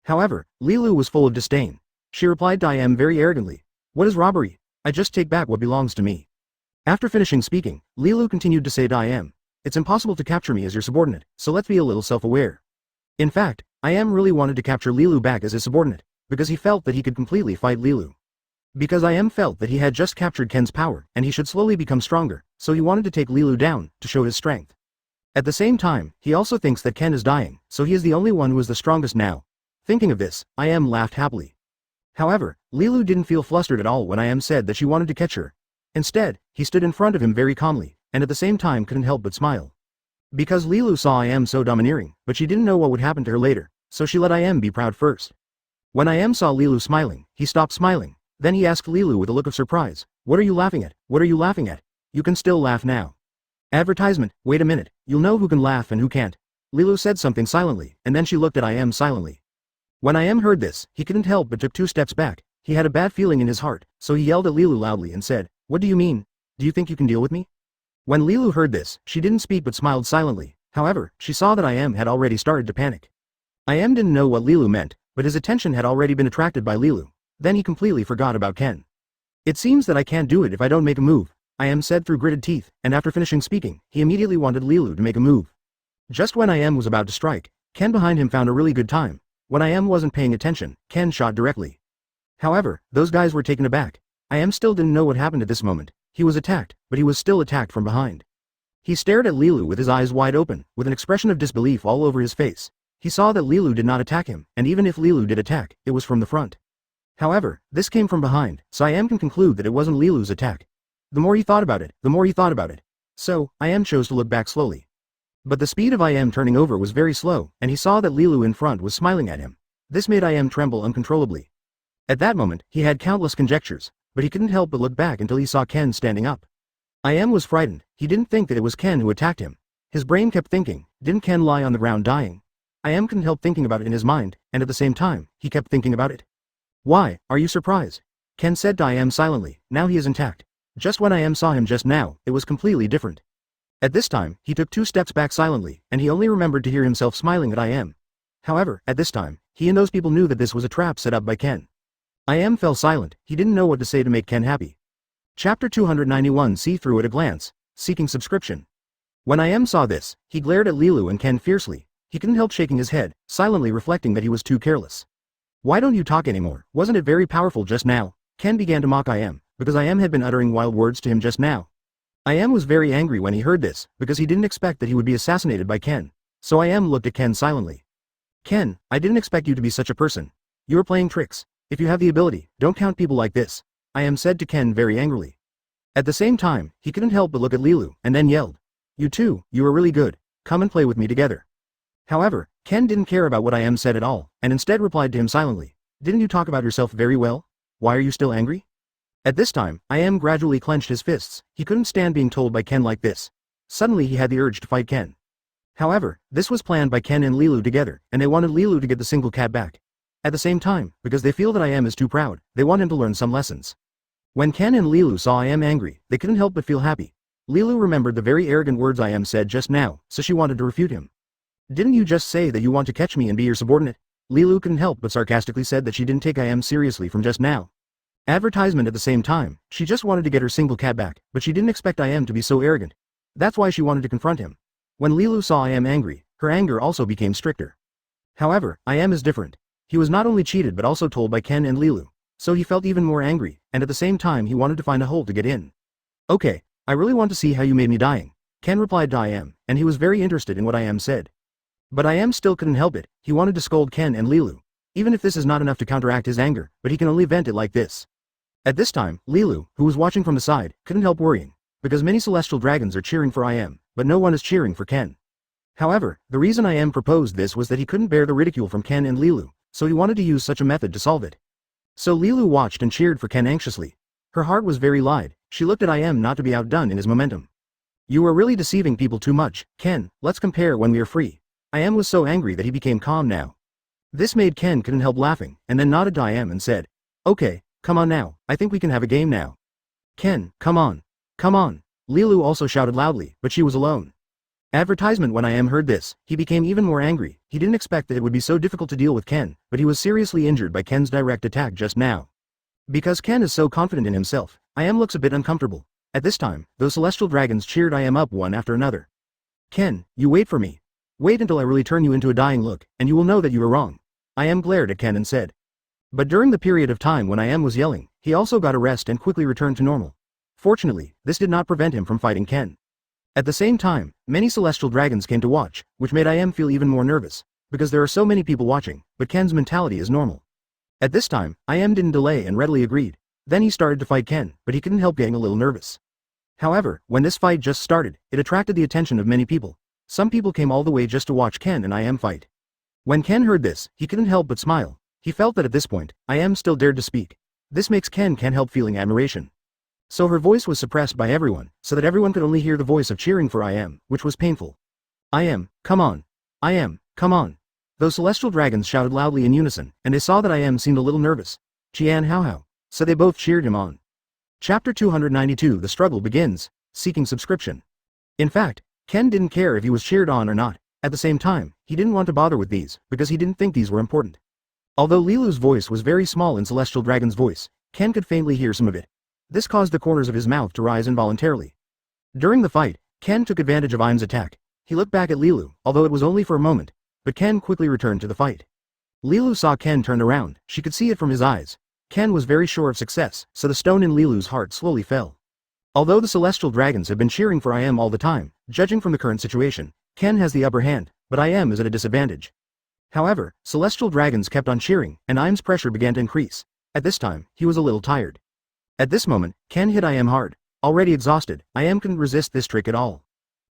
However, Lilu was full of disdain. She replied to I am very arrogantly, "What is robbery? I just take back what belongs to me." After finishing speaking, Lilu continued to say to I am, "It's impossible to capture me as your subordinate, so let's be a little self-aware." In fact, I am really wanted to capture Lilu back as his subordinate, because he felt that he could completely fight Lilu. Because I am felt that he had just captured Ken's power, and he should slowly become stronger, so he wanted to take Lilu down, to show his strength. At the same time, he also thinks that Ken is dying, so he is the only one who is the strongest now. Thinking of this, I am laughed happily. However, Lilu didn't feel flustered at all when I am said that she wanted to catch her. Instead, he stood in front of him very calmly, and at the same time couldn't help but smile. Because Lilu saw I am so domineering, but she didn't know what would happen to her later, so she let I am be proud first. When I am saw Lilu smiling, he stopped smiling. Then he asked Lilu with a look of surprise, "What are you laughing at? What are you laughing at? You can still laugh now." Advertisement, wait a minute, you'll know who can laugh and who can't. Lilu said something silently, and then she looked at I am silently. When I am heard this, he couldn't help but took 2 steps back. He had a bad feeling in his heart, so he yelled at Lilu loudly and said, "What do you mean? Do you think you can deal with me?" When Lilu heard this, she didn't speak but smiled silently. However, she saw that I am had already started to panic. I am didn't know what Lilu meant, but his attention had already been attracted by Lilu. Then he completely forgot about Ken. "It seems that I can't do it if I don't make a move," I am said through gritted teeth, and after finishing speaking, he immediately wanted Lilu to make a move. Just when I am was about to strike, Ken behind him found a really good time. When I am wasn't paying attention, Ken shot directly. However, those guys were taken aback. I am still didn't know what happened at this moment. He was attacked, but he was still attacked from behind. He stared at Lilu with his eyes wide open, with an expression of disbelief all over his face. He saw that Lilu did not attack him, and even if Lilu did attack, it was from the front. However, this came from behind, so I am can conclude that it wasn't Lilu's attack. The more he thought about it, So, I am chose to look back slowly. But the speed of I am turning over was very slow, and he saw that Lilu in front was smiling at him. This made I am tremble uncontrollably. At that moment, he had countless conjectures, but he couldn't help but look back until he saw Ken standing up. I am was frightened. He didn't think that it was Ken who attacked him. His brain kept thinking, didn't Ken lie on the ground dying? I am couldn't help thinking about it in his mind, and at the same time, he kept thinking about it. "Why, are you surprised?" Ken said to I am silently. Now he is intact. Just when I am saw him just now, it was completely different. At this time, he took 2 steps back silently, and he only remembered to hear himself smiling at I am. However, at this time, he and those people knew that this was a trap set up by Ken. I am fell silent. He didn't know what to say to make Ken happy. Chapter 291 See Through at a Glance, Seeking Subscription. When I am saw this, he glared at Lilu and Ken fiercely. He couldn't help shaking his head, silently reflecting that he was too careless. "Why don't you talk anymore? Wasn't it very powerful just now?" Ken began to mock I am, because I am had been uttering wild words to him just now. I am was very angry when he heard this, because he didn't expect that he would be assassinated by Ken. So I am looked at Ken silently. "Ken, I didn't expect you to be such a person. You are playing tricks. If you have the ability, don't count people like this," I am said to Ken very angrily. At the same time, he couldn't help but look at Lilu, and then yelled, "You too, you are really good. Come and play with me together." However, Ken didn't care about what I am said at all, and instead replied to him silently, "Didn't you talk about yourself very well? Why are you still angry?" At this time, I am gradually clenched his fists. He couldn't stand being told by Ken like this. Suddenly he had the urge to fight Ken. However, this was planned by Ken and Lilu together, and they wanted Lilu to get the single cat back. At the same time, because they feel that I am is too proud, they want him to learn some lessons. When Ken and Lilu saw I am angry, they couldn't help but feel happy. Lilu remembered the very arrogant words I am said just now, so she wanted to refute him. "Didn't you just say that you want to catch me and be your subordinate?" Lilu couldn't help but sarcastically said that she didn't take I am seriously from just now. Advertisement at the same time, she just wanted to get her single cat back, but she didn't expect I am to be so arrogant. That's why she wanted to confront him. When Lilu saw I am angry, her anger also became stricter. However, I am is different. He was not only cheated but also told by Ken and Lilu, so he felt even more angry, and at the same time he wanted to find a hole to get in. "Okay, I really want to see how you made me dying," Ken replied to I am, and he was very interested in what I am said. But I am still couldn't help it. He wanted to scold Ken and Lilu. Even if this is not enough to counteract his anger, but he can only vent it like this. At this time, Lilu, who was watching from the side, couldn't help worrying, because many celestial dragons are cheering for I am, but no one is cheering for Ken. However, the reason I am proposed this was that he couldn't bear the ridicule from Ken and Lilu, so he wanted to use such a method to solve it. So Lilu watched and cheered for Ken anxiously. Her heart was very light. She looked at I am not to be outdone in his momentum. "You are really deceiving people too much, Ken. Let's compare when we are free." I am was so angry that he became calm now. This made Ken couldn't help laughing, and then nodded to I am and said, "Okay, come on now, I think we can have a game now." "Ken, come on. Come on." Lilu also shouted loudly, but she was alone. Advertisement when I am heard this, he became even more angry. He didn't expect that it would be so difficult to deal with Ken, but he was seriously injured by Ken's direct attack just now. Because Ken is so confident in himself, I am looks a bit uncomfortable. At this time, those celestial dragons cheered I am up one after another. "Ken, you wait for me. Wait until I really turn you into a dying look, and you will know that you are wrong." I am glared at Ken and said. But during the period of time when I am was yelling, he also got a rest and quickly returned to normal. Fortunately, this did not prevent him from fighting Ken. At the same time, many celestial dragons came to watch, which made I am feel even more nervous, because there are so many people watching, but Ken's mentality is normal. At this time, I am didn't delay and readily agreed. Then he started to fight Ken, but he couldn't help getting a little nervous. However, when this fight just started, it attracted the attention of many people. Some people came all the way just to watch Ken and I am fight. When Ken heard this, he couldn't help but smile. He felt that at this point, I am still dared to speak. This makes Ken can't help feeling admiration. So her voice was suppressed by everyone, so that everyone could only hear the voice of cheering for I am, which was painful. I am, come on. I am, come on. Those celestial dragons shouted loudly in unison, and they saw that I am seemed a little nervous. Jian how. So they both cheered him on. Chapter 292 The struggle begins, seeking subscription. In fact, Ken didn't care if he was cheered on or not. At the same time, he didn't want to bother with these, because he didn't think these were important. Although Lilu's voice was very small in Celestial Dragon's voice, Ken could faintly hear some of it. This caused the corners of his mouth to rise involuntarily. During the fight, Ken took advantage of Im's attack. He looked back at Lilu, although it was only for a moment, but Ken quickly returned to the fight. Lilu saw Ken turn around, she could see it from his eyes. Ken was very sure of success, so the stone in Lilu's heart slowly fell. Although the Celestial Dragons have been cheering for I am all the time, judging from the current situation, Ken has the upper hand, but I am is at a disadvantage. However, Celestial Dragons kept on cheering, and Im's pressure began to increase. At this time, he was a little tired. At this moment, Ken hit I am hard. Already exhausted, I am couldn't resist this trick at all.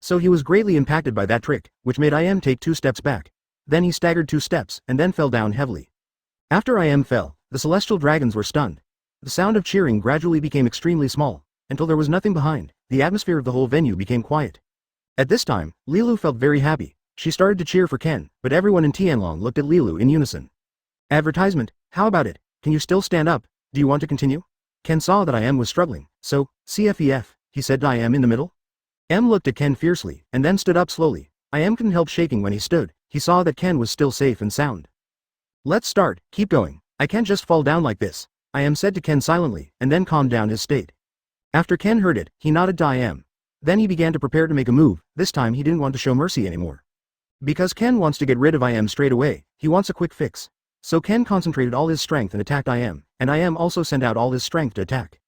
So he was greatly impacted by that trick, which made I am take 2 steps back. Then he staggered 2 steps, and then fell down heavily. After I am fell, the Celestial Dragons were stunned. The sound of cheering gradually became extremely small, until there was nothing behind. The atmosphere of the whole venue became quiet. At this time, Lilu felt very happy. She started to cheer for Ken, but everyone in Tianlong looked at Lilu in unison. Advertisement, how about it? Can you still stand up? Do you want to continue? Ken saw that I am was struggling, so, CFEF, he said to I am in the middle. M looked at Ken fiercely, and then stood up slowly. I am couldn't help shaking when he stood. He saw that Ken was still safe and sound. Let's start, keep going. I can't just fall down like this. I am said to Ken silently, and then calmed down his state. After Ken heard it, he nodded to I am. Then he began to prepare to make a move. This time he didn't want to show mercy anymore. Because Ken wants to get rid of I am straight away, he wants a quick fix. So Ken concentrated all his strength and attacked I am, and I am also sent out all his strength to attack.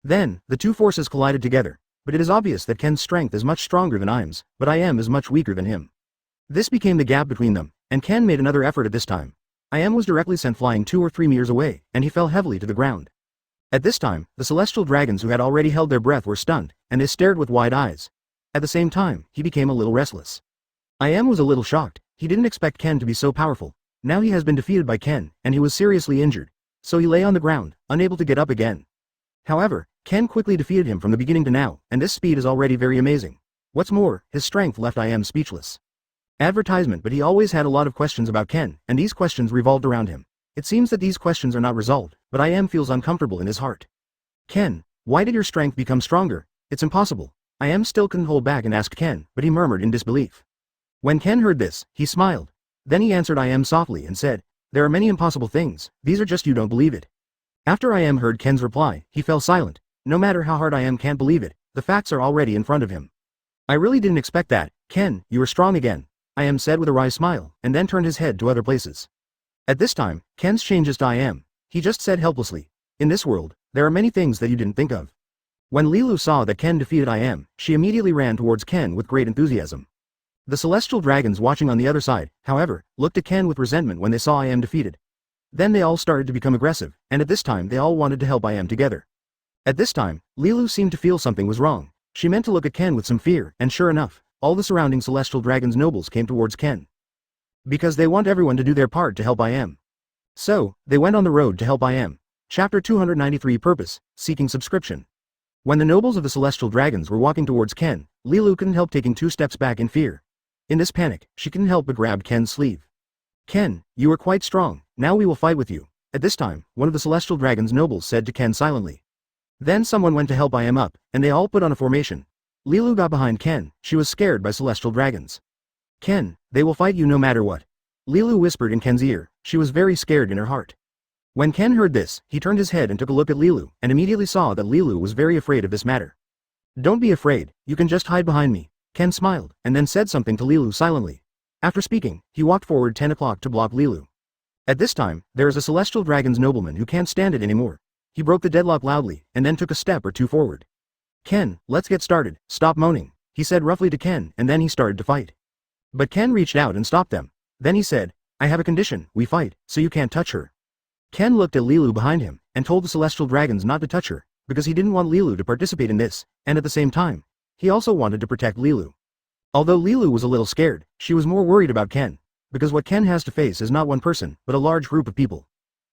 Then, the two forces collided together, but it is obvious that Ken's strength is much stronger than Im's, but I am is much weaker than him. This became the gap between them, and Ken made another effort at this time. I am was directly sent flying 2 or 3 meters away, and he fell heavily to the ground. At this time, the Celestial Dragons who had already held their breath were stunned, and they stared with wide eyes. At the same time, he became a little restless. I am was a little shocked. He didn't expect Ken to be so powerful. Now he has been defeated by Ken, and he was seriously injured. So he lay on the ground, unable to get up again. However, Ken quickly defeated him from the beginning to now, and this speed is already very amazing. What's more, his strength left I am speechless. Advertisement, but he always had a lot of questions about Ken, and these questions revolved around him. It seems that these questions are not resolved, but I am feels uncomfortable in his heart. Ken, why did your strength become stronger? It's impossible. I am still couldn't hold back and asked Ken, but he murmured in disbelief. When Ken heard this, he smiled. Then he answered I am softly and said, there are many impossible things, these are just you don't believe it. After I am heard Ken's reply, he fell silent. No matter how hard I am can't believe it, the facts are already in front of him. I really didn't expect that. Ken, you are strong again. I am said with a wry smile, and then turned his head to other places. At this time, Ken's changes to I am. He just said helplessly, in this world, there are many things that you didn't think of. When Lilu saw that Ken defeated I am, she immediately ran towards Ken with great enthusiasm. The Celestial Dragons watching on the other side, however, looked at Ken with resentment when they saw I am defeated. Then they all started to become aggressive, and at this time they all wanted to help I am together. At this time, Lilu seemed to feel something was wrong. She meant to look at Ken with some fear, and sure enough, all the surrounding Celestial Dragons nobles came towards Ken. Because they want everyone to do their part to help I am. So, they went on the road to help I am. Chapter 293 Purpose, Seeking Subscription. When the nobles of the Celestial Dragons were walking towards Ken, Lilu couldn't help taking 2 steps back in fear. In this panic, she couldn't help but grab Ken's sleeve. Ken, you are quite strong, now we will fight with you. At this time, one of the Celestial Dragons' nobles said to Ken silently. Then someone went to help I am up, and they all put on a formation. Lilu got behind Ken, she was scared by Celestial Dragons. Ken, they will fight you no matter what. Lilu whispered in Ken's ear, she was very scared in her heart. When Ken heard this, he turned his head and took a look at Lilu, and immediately saw that Lilu was very afraid of this matter. Don't be afraid, you can just hide behind me. Ken smiled, and then said something to Lilu silently. After speaking, he walked forward 10 o'clock to block Lilu. At this time, there is a celestial dragon's nobleman who can't stand it anymore. He broke the deadlock loudly, and then took a step or two forward. "Ken, let's get started, stop moaning," he said roughly to Ken, and then he started to fight. But Ken reached out and stopped them. Then he said, "I have a condition, we fight, so you can't touch her." Ken looked at Lilu behind him, and told the celestial dragons not to touch her, because he didn't want Lilu to participate in this, and at the same time, he also wanted to protect Lilu. Although Lilu was a little scared, she was more worried about Ken, because what Ken has to face is not one person, but a large group of people.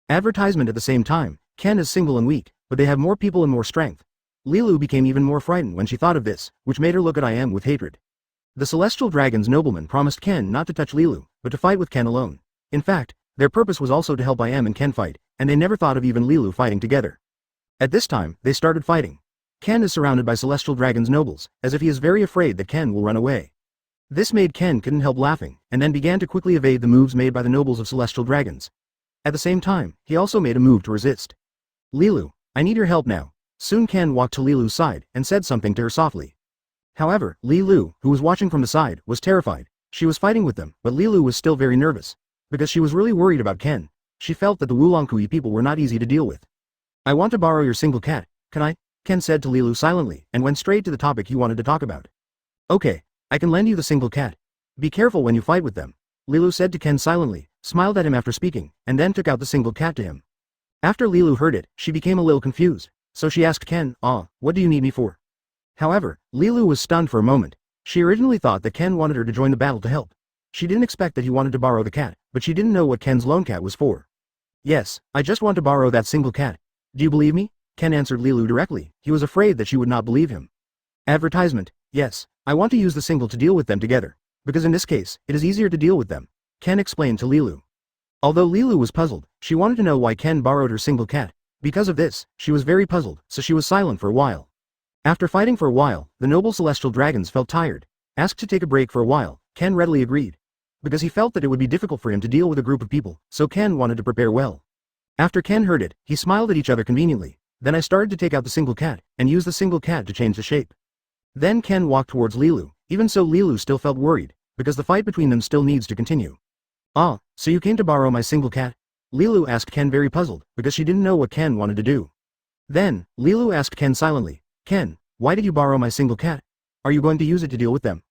Advertisement at the same time, Ken is single and weak, but they have more people and more strength. Lilu became even more frightened when she thought of this, which made her look at Im with hatred. The celestial dragon's nobleman promised Ken not to touch Lilu, but to fight with Ken alone. In fact, their purpose was also to help Im and Ken fight, and they never thought of even Lilu fighting together. At this time, they started fighting. Ken is surrounded by celestial dragon's nobles, as if he is very afraid that Ken will run away. This made Ken couldn't help laughing, and then began to quickly evade the moves made by the nobles of celestial dragons. At the same time, he also made a move to resist. "Lilu, I need your help now." Soon Ken walked to Lilu's side, and said something to her softly. However, Lilu, who was watching from the side, was terrified. She was fighting with them, but Lilu was still very nervous. Because she was really worried about Ken. She felt that the Wulongkui people were not easy to deal with. "I want to borrow your single cat, can I?" Ken said to Lilu silently, and went straight to the topic he wanted to talk about. "Okay, I can lend you the single cat. Be careful when you fight with them," Lilu said to Ken silently, smiled at him after speaking, and then took out the single cat to him. After Lilu heard it, she became a little confused, so she asked Ken, "What do you need me for?" However, Lilu was stunned for a moment. She originally thought that Ken wanted her to join the battle to help. She didn't expect that he wanted to borrow the cat, but she didn't know what Ken's lone cat was for. "Yes, I just want to borrow that single cat. Do you believe me?" Ken answered Lilu directly. He was afraid that she would not believe him. Advertisement: "Yes, I want to use the single to deal with them together, because in this case, it is easier to deal with them," Ken explained to Lilu. Although Lilu was puzzled, she wanted to know why Ken borrowed her single cat. Because of this, she was very puzzled, so she was silent for a while. After fighting for a while, the noble celestial dragons felt tired. Asked to take a break for a while, Ken readily agreed. Because he felt that it would be difficult for him to deal with a group of people, so Ken wanted to prepare well. After Ken heard it, he smiled at each other conveniently. Then I started to take out the single cat, and use the single cat to change the shape. Then Ken walked towards Lilu. Even so, Lilu still felt worried, because the fight between them still needs to continue. "Ah, so you came to borrow my single cat?" Lilu asked Ken, very puzzled, because she didn't know what Ken wanted to do. Then, Lilu asked Ken silently, "Ken, why did you borrow my single cat? Are you going to use it to deal with them?"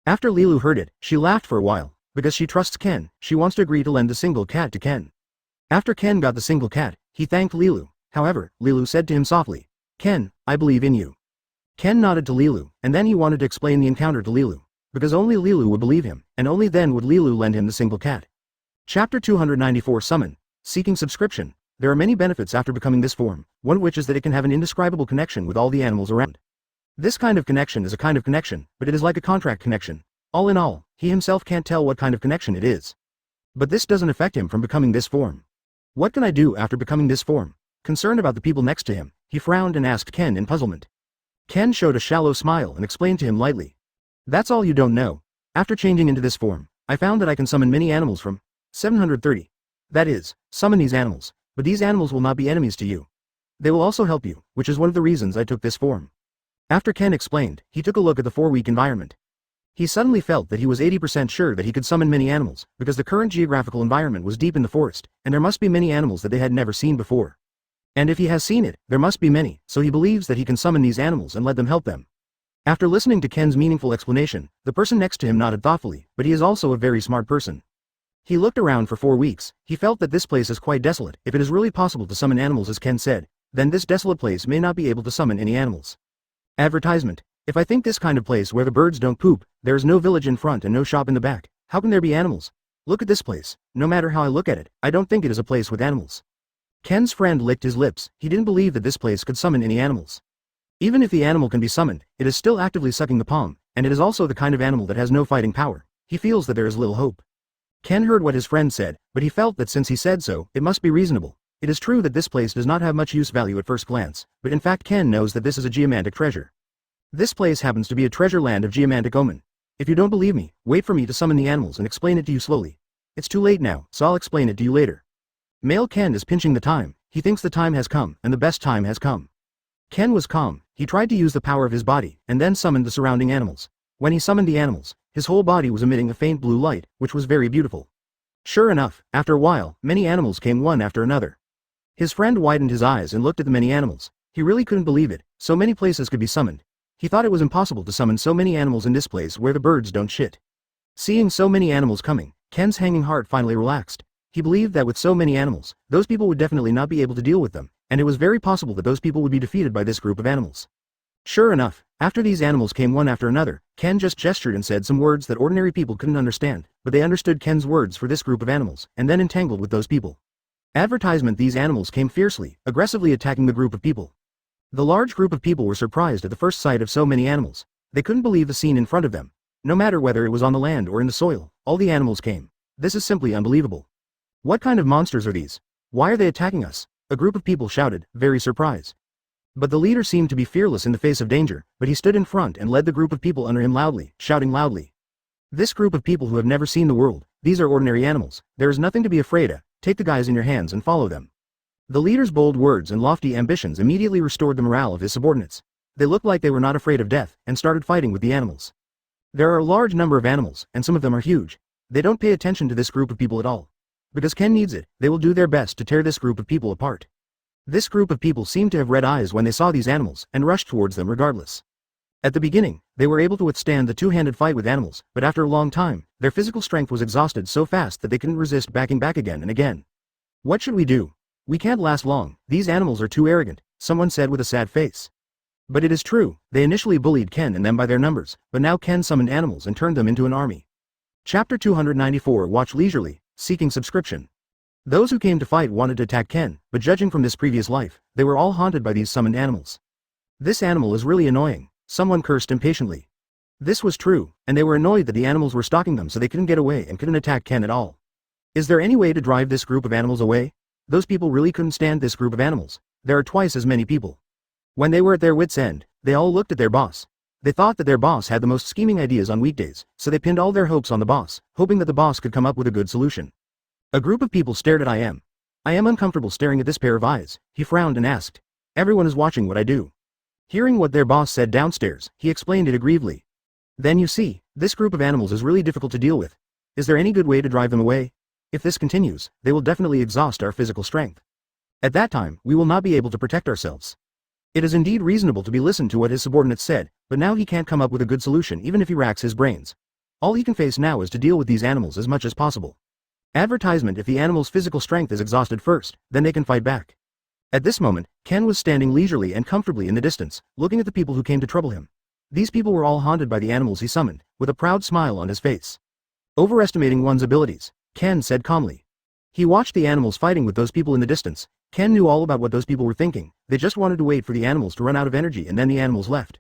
After Lilu heard it, she laughed for a while. Because she trusts Ken, she wants to agree to lend the single cat to Ken. After Ken got the single cat, he thanked Lilu. However, Lilu said to him softly, "Ken, I believe in you." Ken nodded to Lilu, and then he wanted to explain the encounter to Lilu. Because only Lilu would believe him, and only then would Lilu lend him the single cat. Chapter 294 Summon. Seeking subscription. There are many benefits after becoming this form, one of which is that it can have an indescribable connection with all the animals around. This kind of connection is a kind of connection, but it is like a contract connection. All in all, he himself can't tell what kind of connection it is. But this doesn't affect him from becoming this form. What can I do after becoming this form? Concerned about the people next to him, he frowned and asked Ken in puzzlement. Ken showed a shallow smile and explained to him lightly. "That's all you don't know. After changing into this form, I found that I can summon many animals from 730. That is, summon these animals, but these animals will not be enemies to you. They will also help you, which is one of the reasons I took this form." After Ken explained, he took a look at the 4-week environment. He suddenly felt that he was 80% sure that he could summon many animals, because the current geographical environment was deep in the forest, and there must be many animals that they had never seen before. And if he has seen it, there must be many, so he believes that he can summon these animals and let them help them. After listening to Ken's meaningful explanation, the person next to him nodded thoughtfully, but he is also a very smart person. He looked around for 4 weeks. He felt that this place is quite desolate. If it is really possible to summon animals as Ken said, then this desolate place may not be able to summon any animals. Advertisement: "If I think this kind of place where the birds don't poop, there is no village in front and no shop in the back, how can there be animals? Look at this place. No matter how I look at it, I don't think it is a place with animals." Ken's friend licked his lips. He didn't believe that this place could summon any animals. Even if the animal can be summoned, it is still actively sucking the palm, and it is also the kind of animal that has no fighting power. He feels that there is little hope. Ken heard what his friend said, but he felt that since he said so, it must be reasonable. It is true that this place does not have much use value at first glance, but in fact Ken knows that this is a geomantic treasure. This place happens to be a treasure land of geomantic omen. If you don't believe me, wait for me to summon the animals and explain it to you slowly. It's too late now, so I'll explain it to you later. Male Ken is pinching the time. He thinks the time has come, and the best time has come. Ken was calm. He tried to use the power of his body, and then summoned the surrounding animals. When he summoned the animals, his whole body was emitting a faint blue light, which was very beautiful. Sure enough, after a while, many animals came one after another. His friend widened his eyes and looked at the many animals. He really couldn't believe it, so many places could be summoned. He thought it was impossible to summon so many animals in this place where the birds don't shit. Seeing so many animals coming, Ken's hanging heart finally relaxed. He believed that with so many animals, those people would definitely not be able to deal with them, and it was very possible that those people would be defeated by this group of animals. Sure enough, after these animals came one after another, Ken just gestured and said some words that ordinary people couldn't understand, but they understood Ken's words for this group of animals, and then entangled with those people. Advertisement: these animals came fiercely, aggressively attacking the group of people. The large group of people were surprised at the first sight of so many animals. They couldn't believe the scene in front of them. No matter whether it was on the land or in the soil, all the animals came. This is simply unbelievable. What kind of monsters are these? Why are they attacking us? A group of people shouted, very surprised. But the leader seemed to be fearless in the face of danger, but he stood in front and led the group of people under him loudly, shouting loudly. This group of people who have never seen the world, these are ordinary animals, there is nothing to be afraid of, take the guys in your hands and follow them. The leader's bold words and lofty ambitions immediately restored the morale of his subordinates. They looked like they were not afraid of death, and started fighting with the animals. There are a large number of animals, and some of them are huge. They don't pay attention to this group of people at all. Because Ken needs it, they will do their best to tear this group of people apart. This group of people seemed to have red eyes when they saw these animals, and rushed towards them regardless. At the beginning, they were able to withstand the two-handed fight with animals, but after a long time, their physical strength was exhausted so fast that they couldn't resist backing back again and again. What should we do? We can't last long, these animals are too arrogant, someone said with a sad face. But it is true, they initially bullied Ken and them by their numbers, but now Ken summoned animals and turned them into an army. Chapter 294. Watch leisurely, seeking subscription. Those who came to fight wanted to attack Ken, but judging from this previous life, they were all haunted by these summoned animals. This animal is really annoying, someone cursed impatiently. This was true, and they were annoyed that the animals were stalking them so they couldn't get away and couldn't attack Ken at all. Is there any way to drive this group of animals away? Those people really couldn't stand this group of animals. There are twice as many people. When they were at their wits' end, they all looked at their boss. They thought that their boss had the most scheming ideas on weekdays, so they pinned all their hopes on the boss, hoping that the boss could come up with a good solution. A group of people stared at I am. I am uncomfortable staring at this pair of eyes, he frowned and asked. Everyone is watching what I do. Hearing what their boss said downstairs, he explained it aggrievely. Then you see, this group of animals is really difficult to deal with. Is there any good way to drive them away? If this continues, they will definitely exhaust our physical strength. At that time, we will not be able to protect ourselves. It is indeed reasonable to be listened to what his subordinates said, but now he can't come up with a good solution even if he racks his brains. All he can face now is to deal with these animals as much as possible. Advertisement: if the animal's physical strength is exhausted first, then they can fight back. At this moment, Ken was standing leisurely and comfortably in the distance, looking at the people who came to trouble him. These people were all haunted by the animals he summoned, with a proud smile on his face. Overestimating one's abilities, Ken said calmly. He watched the animals fighting with those people in the distance. Ken knew all about what those people were thinking. They just wanted to wait for the animals to run out of energy and then the animals left.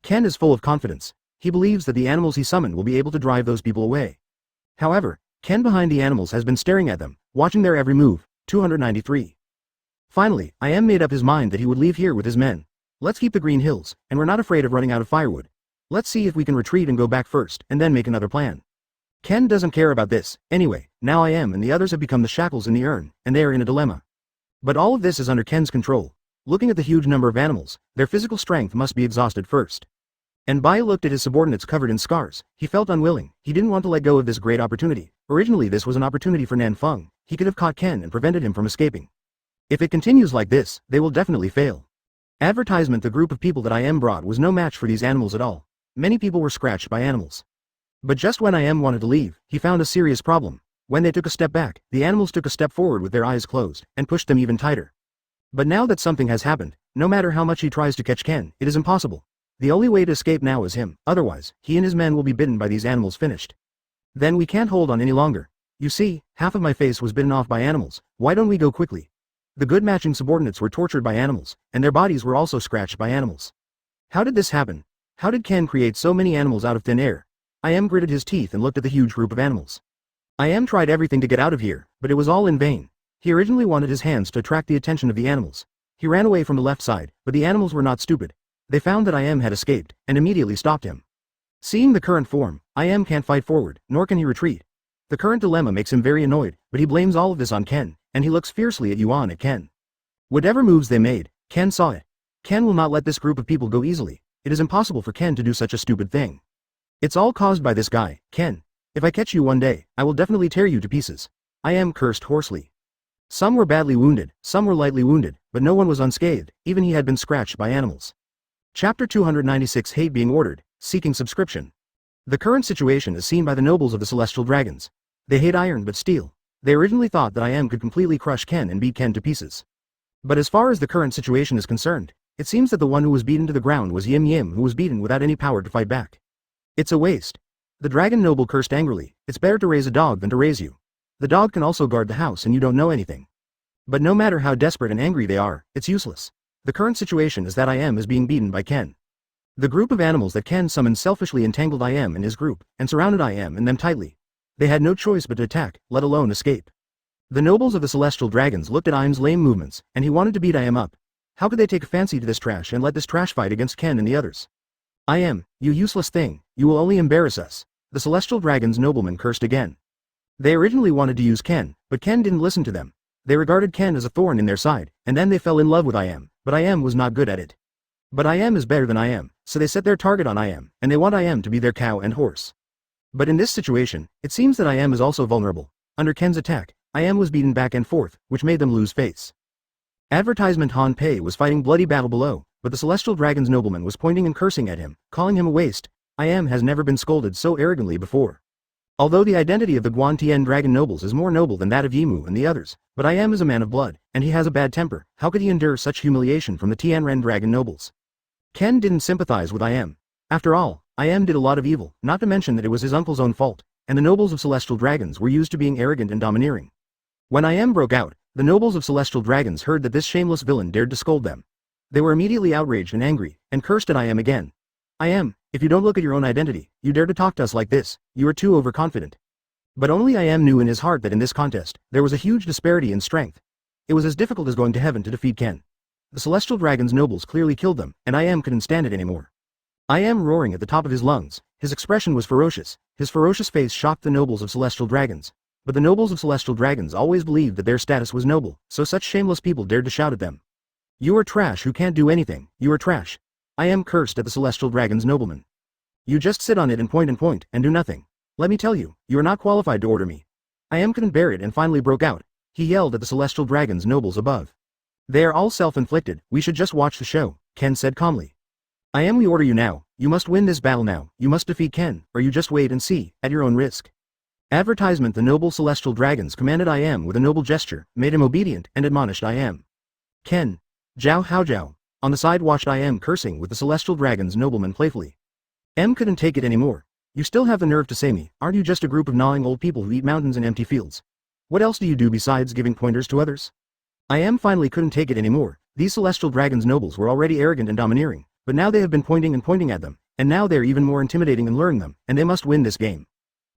Ken is full of confidence. He believes that the animals he summoned will be able to drive those people away. However, Ken behind the animals has been staring at them, watching their every move. 293. Finally, I am made up his mind that he would leave here with his men. Let's keep the Green Hills, and we're not afraid of running out of firewood. Let's see if we can retreat and go back first, and then make another plan. Ken doesn't care about this. Anyway, now I am and the others have become the shackles in the urn, and they are in a dilemma. But all of this is under Ken's control. Looking at the huge number of animals, their physical strength must be exhausted first. And Bai looked at his subordinates covered in scars. He felt unwilling. He didn't want to let go of this great opportunity. Originally this was an opportunity for Nan Feng. He could have caught Ken and prevented him from escaping. If it continues like this, they will definitely fail. Advertisement: the group of people that I am brought was no match for these animals at all. Many people were scratched by animals. But just when I am wanted to leave, he found a serious problem. When they took a step back, the animals took a step forward with their eyes closed, and pushed them even tighter. But now that something has happened, no matter how much he tries to catch Ken, it is impossible. The only way to escape now is him, otherwise, he and his men will be bitten by these animals finished. Then we can't hold on any longer. You see, half of my face was bitten off by animals. Why don't we go quickly? The good matching subordinates were tortured by animals, and their bodies were also scratched by animals. How did this happen? How did Ken create so many animals out of thin air? I am gritted his teeth and looked at the huge group of animals. I am tried everything to get out of here, but it was all in vain. He originally wanted his hands to attract the attention of the animals. He ran away from the left side, but the animals were not stupid. They found that I am had escaped, and immediately stopped him. Seeing the current form, I am can't fight forward, nor can he retreat. The current dilemma makes him very annoyed, but he blames all of this on Ken, and he looks fiercely at Yuan at Ken. Whatever moves they made, Ken saw it. Ken will not let this group of people go easily. It is impossible for Ken to do such a stupid thing. It's all caused by this guy, Ken. If I catch you one day, I will definitely tear you to pieces. I am cursed hoarsely. Some were badly wounded, some were lightly wounded, but no one was unscathed, even he had been scratched by animals. Chapter 296 Hate being ordered, seeking subscription. The current situation is seen by the nobles of the Celestial Dragons. They hate iron but steel. They originally thought that I am could completely crush Ken and beat Ken to pieces. But as far as the current situation is concerned, it seems that the one who was beaten to the ground was Yim Yim, who was beaten without any power to fight back. It's a waste. The dragon noble cursed angrily. It's better to raise a dog than to raise you. The dog can also guard the house and you don't know anything. But no matter how desperate and angry they are, it's useless. The current situation is that I am is being beaten by Ken. The group of animals that Ken summoned selfishly entangled I am in his group, and surrounded I am and them tightly. They had no choice but to attack, let alone escape. The nobles of the Celestial Dragons looked at I am's lame movements, and he wanted to beat I am up. How could they take a fancy to this trash and let this trash fight against Ken and the others? I am, you useless thing, you will only embarrass us. The Celestial Dragons nobleman cursed again. They originally wanted to use Ken, but Ken didn't listen to them. They regarded Ken as a thorn in their side, and then they fell in love with I am, but I am was not good at it. But I am is better than I am, so they set their target on I am, and they want I am to be their cow and horse. But in this situation, it seems that I am is also vulnerable. Under Ken's attack, I am was beaten back and forth, which made them lose face. Advertisement Han Pei was fighting bloody battle below, but the Celestial Dragon's nobleman was pointing and cursing at him, calling him a waste. I am has never been scolded so arrogantly before. Although the identity of the Guan Tian dragon nobles is more noble than that of Yimu and the others, but I am is a man of blood, and he has a bad temper. How could he endure such humiliation from the Tianren dragon nobles? Ken didn't sympathize with I am. After all, I am did a lot of evil, not to mention that it was his uncle's own fault, and the nobles of Celestial Dragons were used to being arrogant and domineering. When I am broke out, the nobles of Celestial Dragons heard that this shameless villain dared to scold them. They were immediately outraged and angry, and cursed at I am again. I am, if you don't look at your own identity, you dare to talk to us like this, you are too overconfident. But only I am knew in his heart that in this contest, there was a huge disparity in strength. It was as difficult as going to heaven to defeat Ken. The Celestial Dragon's nobles clearly killed them, and I am couldn't stand it anymore. I am roaring at the top of his lungs, his expression was ferocious, his ferocious face shocked the nobles of Celestial Dragons. But the nobles of Celestial Dragons always believed that their status was noble, so such shameless people dared to shout at them. You are trash who can't do anything, you are trash. I am cursed at the Celestial Dragon's nobleman. You just sit on it and point, and do nothing. Let me tell you, you are not qualified to order me. I am couldn't bear it and finally broke out. He yelled at the Celestial Dragon's nobles above. They are all self-inflicted, we should just watch the show, Ken said calmly. I am we order you now, you must win this battle now, you must defeat Ken, or you just wait and see, at your own risk. Advertisement the noble Celestial Dragons commanded I am with a noble gesture, made him obedient, and admonished I am. Ken. Zhao Hao Zhao. On the side watched I am cursing with the Celestial Dragon's nobleman playfully. M couldn't take it anymore. You still have the nerve to say me, aren't you just a group of gnawing old people who eat mountains and empty fields? What else do you do besides giving pointers to others? I am finally couldn't take it anymore. These Celestial Dragons nobles were already arrogant and domineering, but now they have been pointing at them, and now they are even more intimidating and luring them, and they must win this game.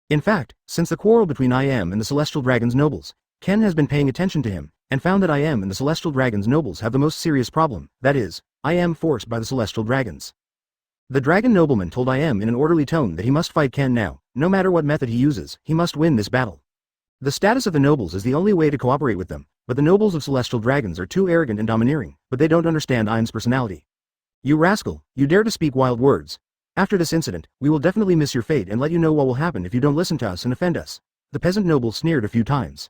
In fact, since the quarrel between I am and the Celestial Dragons nobles, Ken has been paying attention to him, and found that I am and the Celestial Dragons nobles have the most serious problem, that is, I am forced by the Celestial Dragons. The dragon nobleman told I am in an orderly tone that he must fight Ken now, no matter what method he uses, he must win this battle. The status of the nobles is the only way to cooperate with them, but the nobles of Celestial Dragons are too arrogant and domineering, but they don't understand I am's personality. You rascal, you dare to speak wild words. After this incident, we will definitely miss your fate and let you know what will happen if you don't listen to us and offend us. The peasant nobles sneered a few times.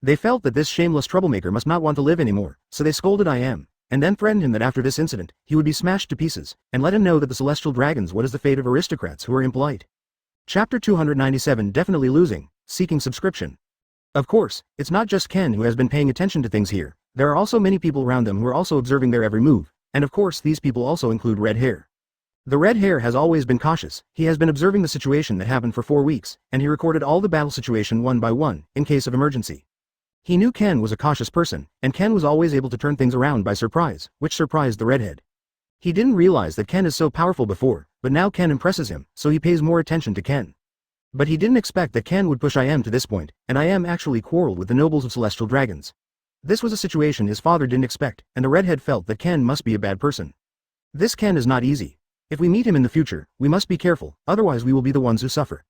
They felt that this shameless troublemaker must not want to live anymore, so they scolded I am, and then threatened him that after this incident, he would be smashed to pieces, and let him know that the Celestial Dragons what is the fate of aristocrats who are impolite. Chapter 297 Definitely losing, seeking subscription. Of course, it's not just Ken who has been paying attention to things here, there are also many people around them who are also observing their every move, and of course these people also include Red Hair. The Red Hair has always been cautious, he has been observing the situation that happened for 4 weeks, and he recorded all the battle situation one by one, in case of emergency. He knew Ken was a cautious person, and Ken was always able to turn things around by surprise, which surprised the redhead. He didn't realize that Ken is so powerful before, but now Ken impresses him, so he pays more attention to Ken. But he didn't expect that Ken would push I am to this point, and I am actually quarreled with the nobles of Celestial Dragons. This was a situation his father didn't expect, and the redhead felt that Ken must be a bad person. This Ken is not easy. If we meet him in the future, we must be careful, otherwise we will be the ones who suffer.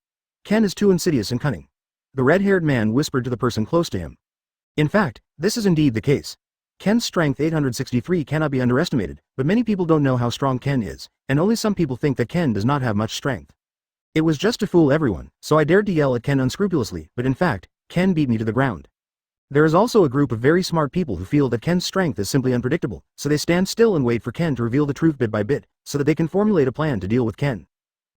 Ken is too insidious and cunning. The red-haired man whispered to the person close to him. In fact, this is indeed the case. Ken's strength 863 cannot be underestimated, but many people don't know how strong Ken is, and only some people think that Ken does not have much strength. It was just to fool everyone, so I dared to yell at Ken unscrupulously, but in fact, Ken beat me to the ground. There is also a group of very smart people who feel that Ken's strength is simply unpredictable, so they stand still and wait for Ken to reveal the truth bit by bit, so that they can formulate a plan to deal with Ken.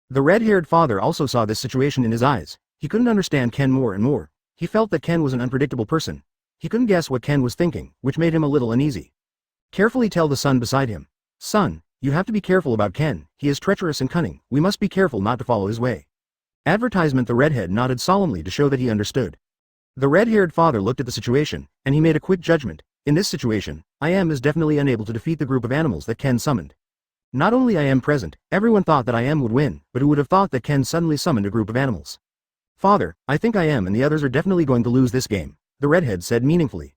The red-haired father also saw this situation in his eyes. He couldn't understand Ken more and more. He felt that Ken was an unpredictable person. He couldn't guess what Ken was thinking, which made him a little uneasy. Carefully tell the son beside him. Son, you have to be careful about Ken, he is treacherous and cunning, we must be careful not to follow his way. Advertisement. The redhead nodded solemnly to show that he understood. The red-haired father looked at the situation, and he made a quick judgment. In this situation, I is definitely unable to defeat the group of animals that Ken summoned. Not only I present, everyone thought that I would win, but who would have thought that Ken suddenly summoned a group of animals? Father, I think I and the others are definitely going to lose this game, the redhead said meaningfully.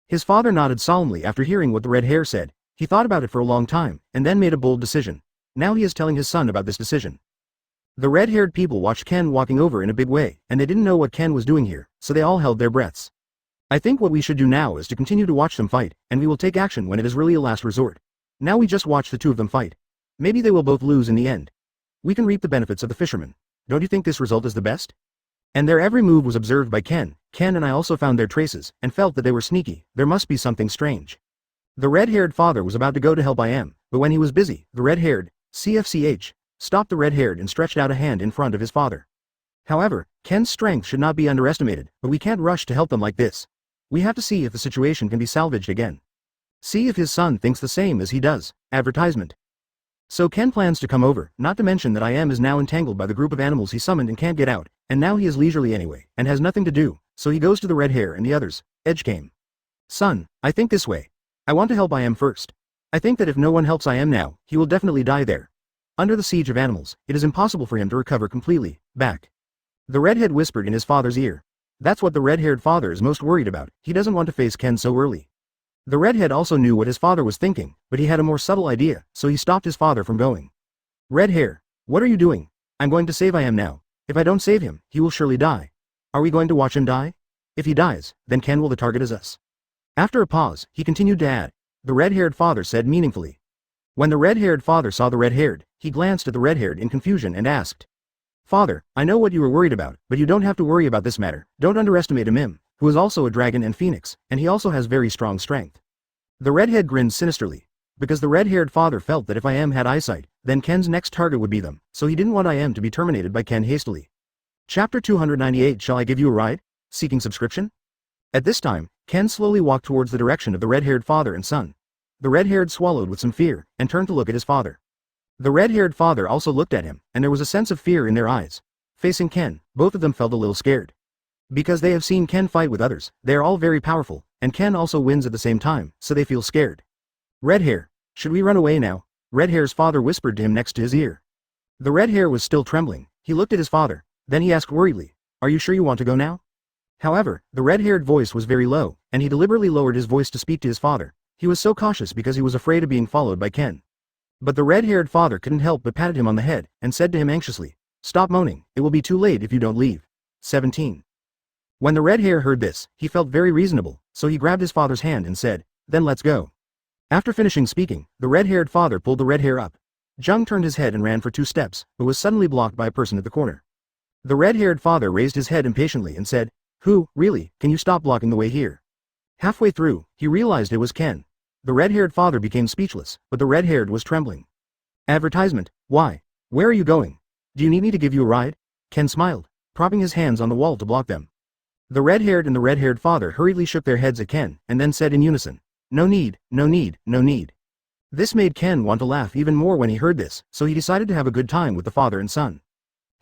His father nodded solemnly after hearing what the red hair said. He thought about it for a long time, and then made a bold decision. Now he is telling his son about this decision. The red-haired people watched Ken walking over in a big way, and they didn't know what Ken was doing here, so they all held their breaths. I think what we should do now is to continue to watch them fight, and we will take action when it is really a last resort. Now we just watch the two of them fight. Maybe they will both lose in the end. We can reap the benefits of the fisherman. Don't you think this result is the best? And their every move was observed by Ken. Ken and I also found their traces, and felt that they were sneaky. There must be something strange. The red-haired father was about to go to help but when he was busy, the red-haired, CFCH, stopped the red-haired and stretched out a hand in front of his father. However, Ken's strength should not be underestimated, but we can't rush to help them like this. We have to see if the situation can be salvaged again. See if his son thinks the same as he does. Advertisement. So Ken plans to come over, not to mention that is now entangled by the group of animals he summoned and can't get out, and now he is leisurely anyway, and has nothing to do, so he goes to the red hair and the others. Edge came. Son, I think this way. I want to help first. I think that if no one helps now, he will definitely die there. Under the siege of animals, it is impossible for him to recover completely, back. The redhead whispered in his father's ear. That's what the red-haired father is most worried about. He doesn't want to face Ken so early. The redhead also knew what his father was thinking, but he had a more subtle idea, so he stopped his father from going. Red hair, what are you doing? I'm going to save now. If I don't save him, he will surely die. Are we going to watch him die? If he dies, then Ken will the target is us. After a pause, he continued to add. The red-haired father said meaningfully. When the red-haired father saw the red-haired, he glanced at the red-haired in confusion and asked. Father, I know what you were worried about, but you don't have to worry about this matter. Don't underestimate him, who is also a dragon and phoenix, and he also has very strong strength. The redhead grinned sinisterly. Because the red-haired father felt that if had eyesight, then Ken's next target would be them, so he didn't want to be terminated by Ken hastily. Chapter 298. Shall I give you a ride? Seeking subscription? At this time, Ken slowly walked towards the direction of the red-haired father and son. The red-haired swallowed with some fear, and turned to look at his father. The red-haired father also looked at him, and there was a sense of fear in their eyes. Facing Ken, both of them felt a little scared. Because they have seen Ken fight with others, they are all very powerful, and Ken also wins at the same time, so they feel scared. Red hair, should we run away now? Red hair's father whispered to him next to his ear. The red hair was still trembling. He looked at his father. Then he asked worriedly, are you sure you want to go now? However, the red-haired voice was very low, and he deliberately lowered his voice to speak to his father. He was so cautious because he was afraid of being followed by Ken. But the red-haired father couldn't help but patted him on the head, and said to him anxiously, stop moaning, it will be too late if you don't leave. 17. When the red hair heard this, he felt very reasonable, so he grabbed his father's hand and said, then let's go. After finishing speaking, the red-haired father pulled the red hair up. Jung turned his head and ran for 2 steps, but was suddenly blocked by a person at the corner. The red-haired father raised his head impatiently and said, who, really, can you stop blocking the way here? Halfway through, he realized it was Ken. The red-haired father became speechless, but the red-haired was trembling. Advertisement, why? Where are you going? Do you need me to give you a ride? Ken smiled, propping his hands on the wall to block them. The red-haired and the red-haired father hurriedly shook their heads at Ken, and then said in unison, no need, no need, no need. This made Ken want to laugh even more when he heard this, so he decided to have a good time with the father and son.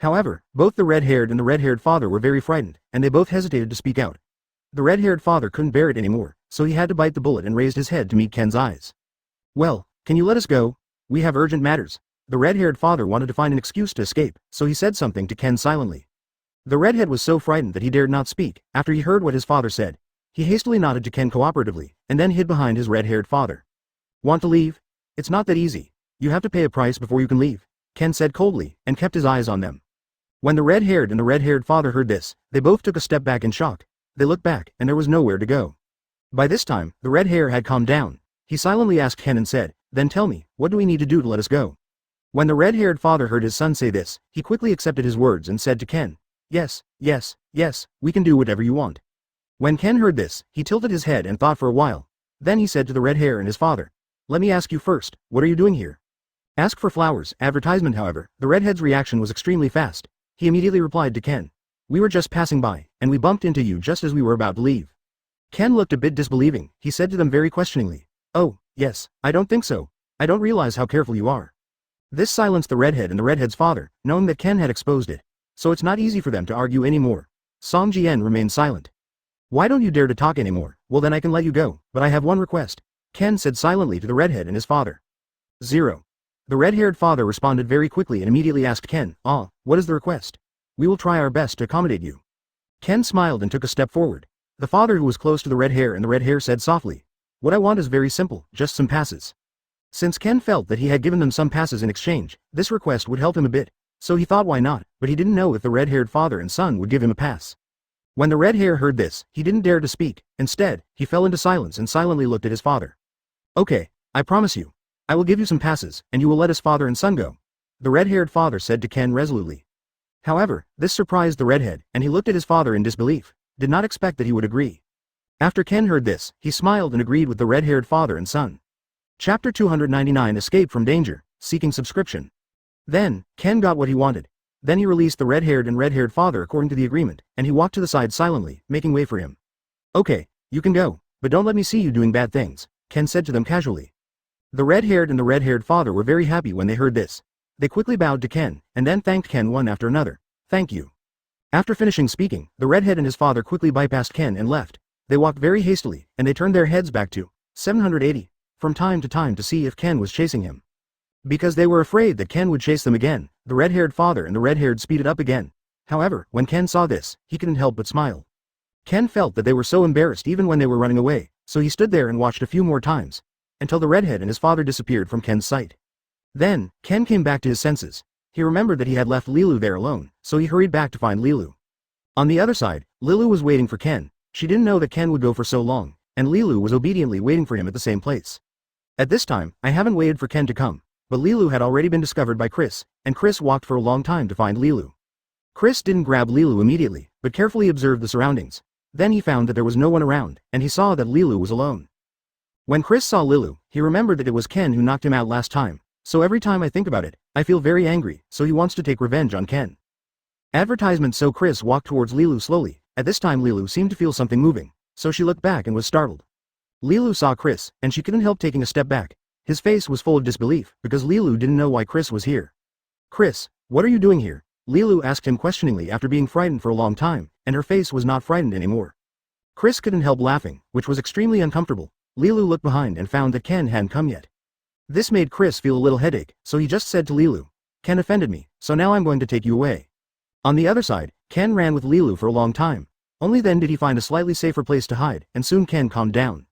However, both the red-haired and the red-haired father were very frightened, and they both hesitated to speak out. The red-haired father couldn't bear it anymore, so he had to bite the bullet and raised his head to meet Ken's eyes. Well, can you let us go? We have urgent matters. The red-haired father wanted to find an excuse to escape, so he said something to Ken silently. The redhead was so frightened that he dared not speak. After he heard what his father said, he hastily nodded to Ken cooperatively, and then hid behind his red-haired father. Want to leave? It's not that easy. You have to pay a price before you can leave, Ken said coldly, and kept his eyes on them. When the red-haired and the red-haired father heard this, they both took a step back in shock. They looked back, and there was nowhere to go. By this time, the red hair had calmed down. He silently asked Ken and said, then tell me, what do we need to do to let us go? When the red-haired father heard his son say this, he quickly accepted his words and said to Ken, Yes, yes, yes, we can do whatever you want. When Ken heard this, he tilted his head and thought for a while. Then he said to the red hair and his father, "Let me ask you first, what are you doing here?" Ask for flowers, advertisement. However, the redhead's reaction was extremely fast. He immediately replied to Ken, "We were just passing by, and we bumped into you just as we were about to leave." Ken looked a bit disbelieving. He said to them very questioningly, "Oh, yes, I don't think so. I don't realize how careful you are." This silenced the redhead and the redhead's father, knowing that Ken had exposed it. So it's not easy for them to argue anymore. Song Jian remained silent. "Why don't you dare to talk anymore? Well, then I can let you go, but I have one request," Ken said silently to the redhead and his father. 0. The red-haired father responded very quickly and immediately asked Ken, "What is the request?" "We will try our best to accommodate you." Ken smiled and took a step forward. The father, who was close to the red hair and the red hair, said softly, "What I want is very simple, just some passes." Since Ken felt that he had given them some passes in exchange, this request would help him a bit, so he thought why not, but he didn't know if the red-haired father and son would give him a pass. When the red hair heard this, he didn't dare to speak. Instead, he fell into silence and silently looked at his father. "Okay, I promise you. I will give you some passes, and you will let us father and son go," the red-haired father said to Ken resolutely. However, this surprised the redhead, and he looked at his father in disbelief, did not expect that he would agree. After Ken heard this, he smiled and agreed with the red-haired father and son. Chapter 299 Escape from Danger, Seeking Subscription. Then, Ken got what he wanted. Then he released the red-haired father according to the agreement, and he walked to the side silently, making way for him. "Okay, you can go, but don't let me see you doing bad things," Ken said to them casually. The red-haired and the red-haired father were very happy when they heard this. They quickly bowed to Ken, and then thanked Ken one after another. "Thank you." After finishing speaking, the redhead and his father quickly bypassed Ken and left. They walked very hastily, and they turned their heads back to 780 from time to time to see if Ken was chasing him. Because they were afraid that Ken would chase them again, the red-haired father and the red-haired speeded up again. However, when Ken saw this, he couldn't help but smile. Ken felt that they were so embarrassed even when they were running away, so he stood there and watched a few more times, until the redhead and his father disappeared from Ken's sight. Then, Ken came back to his senses. He remembered that he had left Lilu there alone, so he hurried back to find Lilu. On the other side, Lilu was waiting for Ken. She didn't know that Ken would go for so long, and Lilu was obediently waiting for him at the same place. At this time, I haven't waited for Ken to come, but Lilu had already been discovered by Chris, and Chris walked for a long time to find Lilu. Chris didn't grab Lilu immediately, but carefully observed the surroundings. Then he found that there was no one around, and he saw that Lilu was alone. When Chris saw Lilu, he remembered that it was Ken who knocked him out last time, so every time I think about it, I feel very angry, so he wants to take revenge on Ken. Advertisement. So Chris walked towards Lilu slowly. At this time Lilu seemed to feel something moving, so she looked back and was startled. Lilu saw Chris, and she couldn't help taking a step back. His face was full of disbelief, because Lilu didn't know why Chris was here. "Chris, what are you doing here?" Lilu asked him questioningly after being frightened for a long time, and her face was not frightened anymore. Chris couldn't help laughing, which was extremely uncomfortable. Lilu looked behind and found that Ken hadn't come yet. This made Chris feel a little headache, so he just said to Lilu, "Ken offended me, so now I'm going to take you away." On the other side, Ken ran with Lilu for a long time. Only then did he find a slightly safer place to hide, and soon Ken calmed down.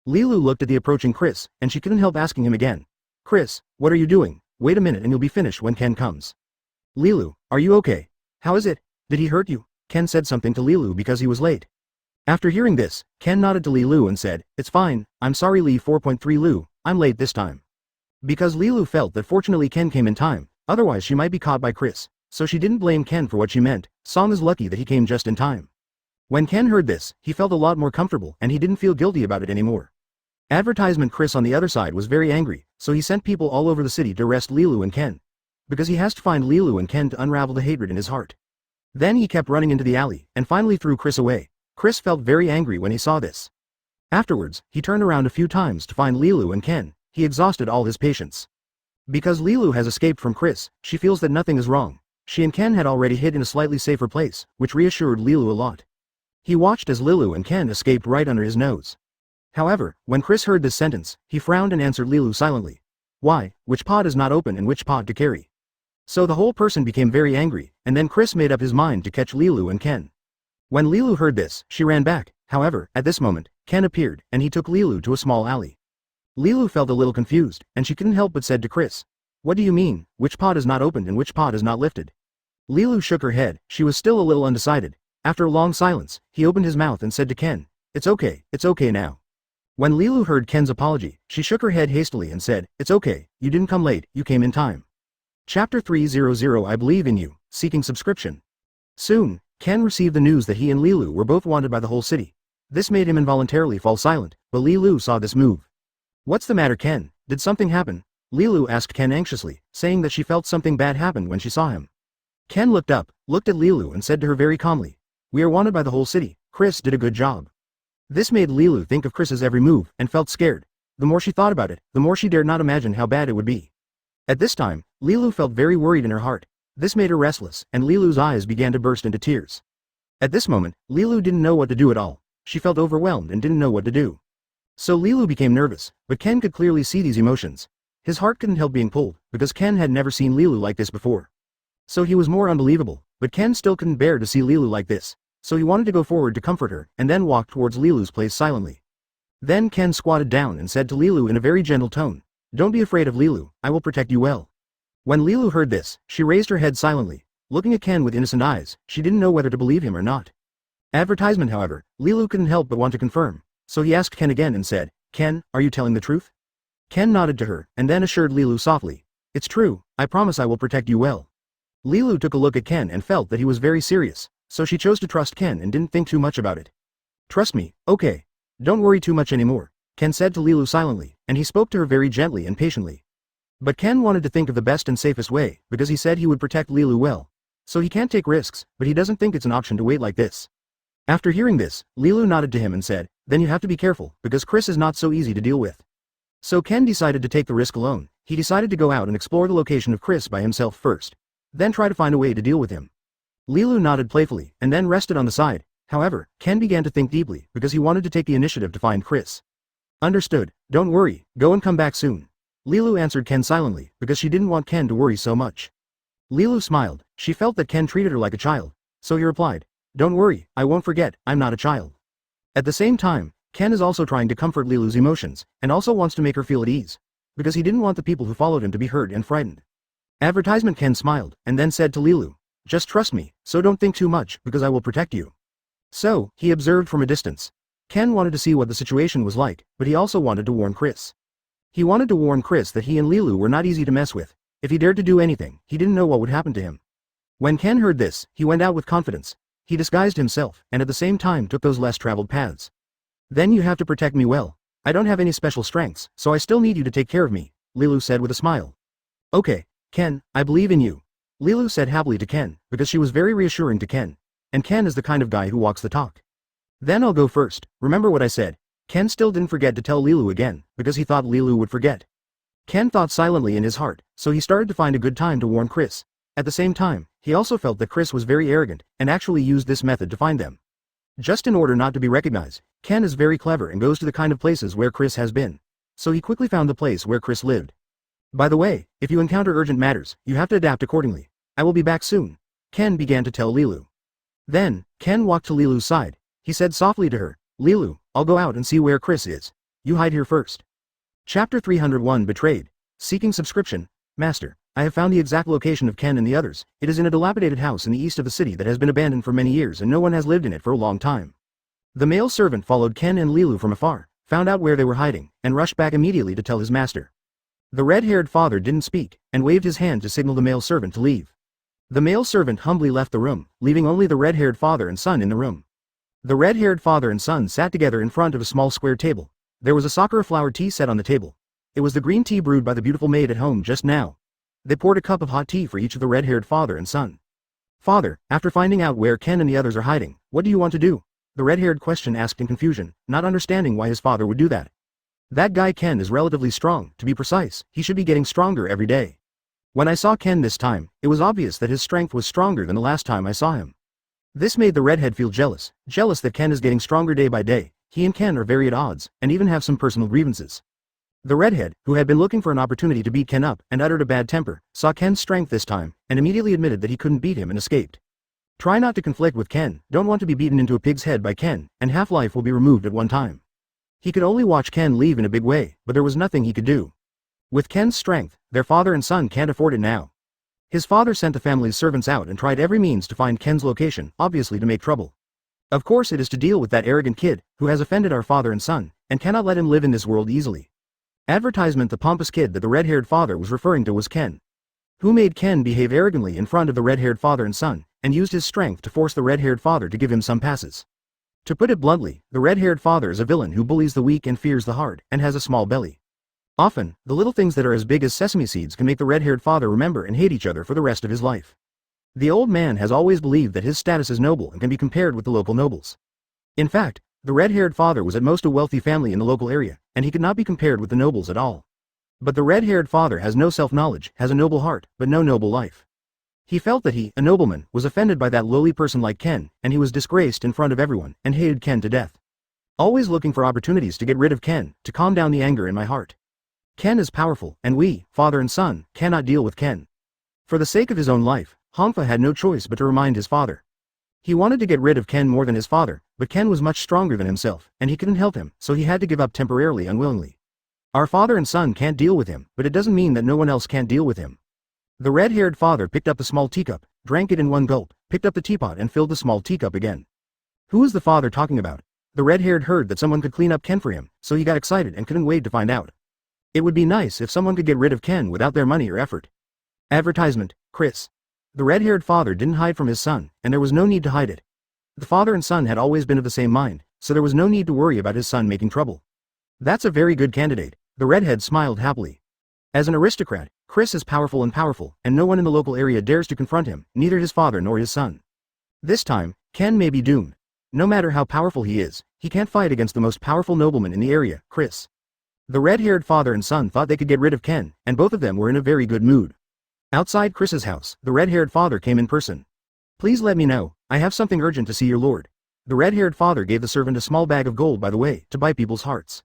Lilu looked at the approaching Chris, and she couldn't help asking him again, "Chris, what are you doing? Wait a minute and you'll be finished when Ken comes." "Lilu, are you okay? How is it? Did he hurt you?" Ken said something to Lilu because he was late. After hearing this, Ken nodded to Lilu and said, "It's fine, I'm sorry Li 4.3 Lu, I'm late this time." Because Lilu felt that fortunately Ken came in time, otherwise she might be caught by Chris, so she didn't blame Ken for what she meant. Song is lucky that he came just in time. When Ken heard this, he felt a lot more comfortable and he didn't feel guilty about it anymore. Advertisement. Chris on the other side was very angry, so he sent people all over the city to arrest Lilu and Ken. Because he has to find Lilu and Ken to unravel the hatred in his heart. Then he kept running into the alley, and finally threw Chris away. Chris felt very angry when he saw this. Afterwards, he turned around a few times to find Lilu and Ken. He exhausted all his patience. Because Lilu has escaped from Chris, she feels that nothing is wrong. She and Ken had already hid in a slightly safer place, which reassured Lilu a lot. He watched as Lilu and Ken escaped right under his nose. However, when Chris heard this sentence, he frowned and answered Lilu silently. "Why, which pod is not open and which pod to carry?" So the whole person became very angry, and then Chris made up his mind to catch Lilu and Ken. When Lilu heard this, she ran back. However, at this moment, Ken appeared, and he took Lilu to a small alley. Lilu felt a little confused, and she couldn't help but said to Chris, "What do you mean, which pod is not opened and which pod is not lifted?" Lilu shook her head. She was still a little undecided. After a long silence, he opened his mouth and said to Ken, it's okay now." When Lilu heard Ken's apology, she shook her head hastily and said, "It's okay, you didn't come late, you came in time." Chapter 300 I Believe in You, Seeking Subscription. Soon, Ken received the news that he and Lilu were both wanted by the whole city. This made him involuntarily fall silent, but Lilu saw this move. "What's the matter, Ken? Did something happen?" Lilu asked Ken anxiously, saying that she felt something bad happened when she saw him. Ken looked up, looked at Lilu and said to her very calmly, "We are wanted by the whole city. Chris did a good job." This made Lilu think of Chris's every move and felt scared. The more she thought about it, the more she dared not imagine how bad it would be. At this time, Lilu felt very worried in her heart. This made her restless, and Lilu's eyes began to burst into tears. At this moment, Lilu didn't know what to do at all. She felt overwhelmed and didn't know what to do. So Lilu became nervous, but Ken could clearly see these emotions. His heart couldn't help being pulled, because Ken had never seen Lilu like this before. So he was more unbelievable, but Ken still couldn't bear to see Lilu like this, so he wanted to go forward to comfort her and then walk towards Lilu's place silently. Then Ken squatted down and said to Lilu in a very gentle tone, "Don't be afraid of Lilu, I will protect you well." When Lilu heard this, she raised her head silently, looking at Ken with innocent eyes. She didn't know whether to believe him or not. Advertisement, however, Lilu couldn't help but want to confirm, so he asked Ken again and said, "Ken, are you telling the truth?" Ken nodded to her and then assured Lilu softly, "It's true, I promise I will protect you well." Lilu took a look at Ken and felt that he was very serious, so she chose to trust Ken and didn't think too much about it. "Trust me, okay. Don't worry too much anymore," Ken said to Lilu silently, and he spoke to her very gently and patiently. But Ken wanted to think of the best and safest way, because he said he would protect Lilu well. So he can't take risks, but he doesn't think it's an option to wait like this. After hearing this, Lilu nodded to him and said, "Then you have to be careful, because Chris is not so easy to deal with." So Ken decided to take the risk alone. He decided to go out and explore the location of Chris by himself first, then try to find a way to deal with him. Lilu nodded playfully, and then rested on the side. However, Ken began to think deeply, because he wanted to take the initiative to find Chris. "Understood, don't worry, go and come back soon." Lilu answered Ken silently, because she didn't want Ken to worry so much. Lilu smiled. She felt that Ken treated her like a child, so he replied, "Don't worry, I won't forget, I'm not a child." At the same time, Ken is also trying to comfort Lilu's emotions, and also wants to make her feel at ease, because he didn't want the people who followed him to be hurt and frightened. Advertisement. Ken smiled, and then said to Lilu, "Just trust me, so don't think too much, because I will protect you." So, he observed from a distance. Ken wanted to see what the situation was like, but he also wanted to warn Chris. He wanted to warn Chris that he and Lilu were not easy to mess with. If he dared to do anything, he didn't know what would happen to him. When Ken heard this, he went out with confidence. He disguised himself, and at the same time took those less traveled paths. "Then you have to protect me well. I don't have any special strengths, so I still need you to take care of me," Lilu said with a smile. "Okay, Ken, I believe in you," Lilu said happily to Ken, because she was very reassuring to Ken, and Ken is the kind of guy who walks the talk. "Then I'll go first, remember what I said." Ken still didn't forget to tell Lilu again, because he thought Lilu would forget. Ken thought silently in his heart, so he started to find a good time to warn Chris. At the same time, he also felt that Chris was very arrogant, and actually used this method to find them. Just in order not to be recognized, Ken is very clever and goes to the kind of places where Chris has been. So he quickly found the place where Chris lived. "By the way, if you encounter urgent matters, you have to adapt accordingly. I will be back soon," Ken began to tell Lilu. Then, Ken walked to Lilu's side. He said softly to her, "Lilu, I'll go out and see where Chris is. You hide here first." Chapter 301. Betrayed. Seeking subscription. Master, I have found the exact location of Ken and the others. It is in a dilapidated house in the east of the city that has been abandoned for many years and no one has lived in it for a long time. The male servant followed Ken and Lilu from afar, found out where they were hiding, and rushed back immediately to tell his master. The red-haired father didn't speak, and waved his hand to signal the male servant to leave. The male servant humbly left the room, leaving only the red-haired father and son in the room. The red-haired father and son sat together in front of a small square table. There was a sakura flower tea set on the table. It was the green tea brewed by the beautiful maid at home just now. They poured a cup of hot tea for each of the red-haired father and son. "Father, after finding out where Ken and the others are hiding, what do you want to do?" The red-haired question asked in confusion, not understanding why his father would do that. "That guy Ken is relatively strong, to be precise, he should be getting stronger every day. When I saw Ken this time, it was obvious that his strength was stronger than the last time I saw him." This made the redhead feel jealous that Ken is getting stronger day by day. He and Ken are very at odds, and even have some personal grievances. The redhead, who had been looking for an opportunity to beat Ken up and uttered a bad temper, saw Ken's strength this time, and immediately admitted that he couldn't beat him and escaped. Try not to conflict with Ken, don't want to be beaten into a pig's head by Ken, and half-life will be removed at one time. He could only watch Ken leave in a big way, but there was nothing he could do. With Ken's strength, their father and son can't afford it now. His father sent the family's servants out and tried every means to find Ken's location, obviously to make trouble. Of course it is to deal with that arrogant kid, who has offended our father and son, and cannot let him live in this world easily. Advertisement. The pompous kid that the red-haired father was referring to was Ken. Who made Ken behave arrogantly in front of the red-haired father and son, and used his strength to force the red-haired father to give him some passes. To put it bluntly, the red-haired father is a villain who bullies the weak and fears the hard, and has a small belly. Often, the little things that are as big as sesame seeds can make the red-haired father remember and hate each other for the rest of his life. The old man has always believed that his status is noble and can be compared with the local nobles. In fact, the red-haired father was at most a wealthy family in the local area, and he could not be compared with the nobles at all. But the red-haired father has no self-knowledge, has a noble heart, but no noble life. He felt that he, a nobleman, was offended by that lowly person like Ken, and he was disgraced in front of everyone, and hated Ken to death. Always looking for opportunities to get rid of Ken, to calm down the anger in my heart. Ken is powerful, and we, father and son, cannot deal with Ken. For the sake of his own life, Hongfa had no choice but to remind his father. He wanted to get rid of Ken more than his father, but Ken was much stronger than himself, and he couldn't help him, so he had to give up temporarily unwillingly. Our father and son can't deal with him, but it doesn't mean that no one else can't deal with him. The red-haired father picked up the small teacup, drank it in one gulp, picked up the teapot and filled the small teacup again. Who is the father talking about? The red-haired heard that someone could clean up Ken for him, so he got excited and couldn't wait to find out. It would be nice if someone could get rid of Ken without their money or effort. Advertisement, Chris. The red-haired father didn't hide from his son, and there was no need to hide it. The father and son had always been of the same mind, so there was no need to worry about his son making trouble. That's a very good candidate, the redhead smiled happily. As an aristocrat, Chris is powerful, and no one in the local area dares to confront him, neither his father nor his son. This time, Ken may be doomed. No matter how powerful he is, he can't fight against the most powerful nobleman in the area, Chris. The red-haired father and son thought they could get rid of Ken, and both of them were in a very good mood. Outside Chris's house, the red-haired father came in person. Please let me know, I have something urgent to see your lord. The red-haired father gave the servant a small bag of gold by the way, to buy people's hearts.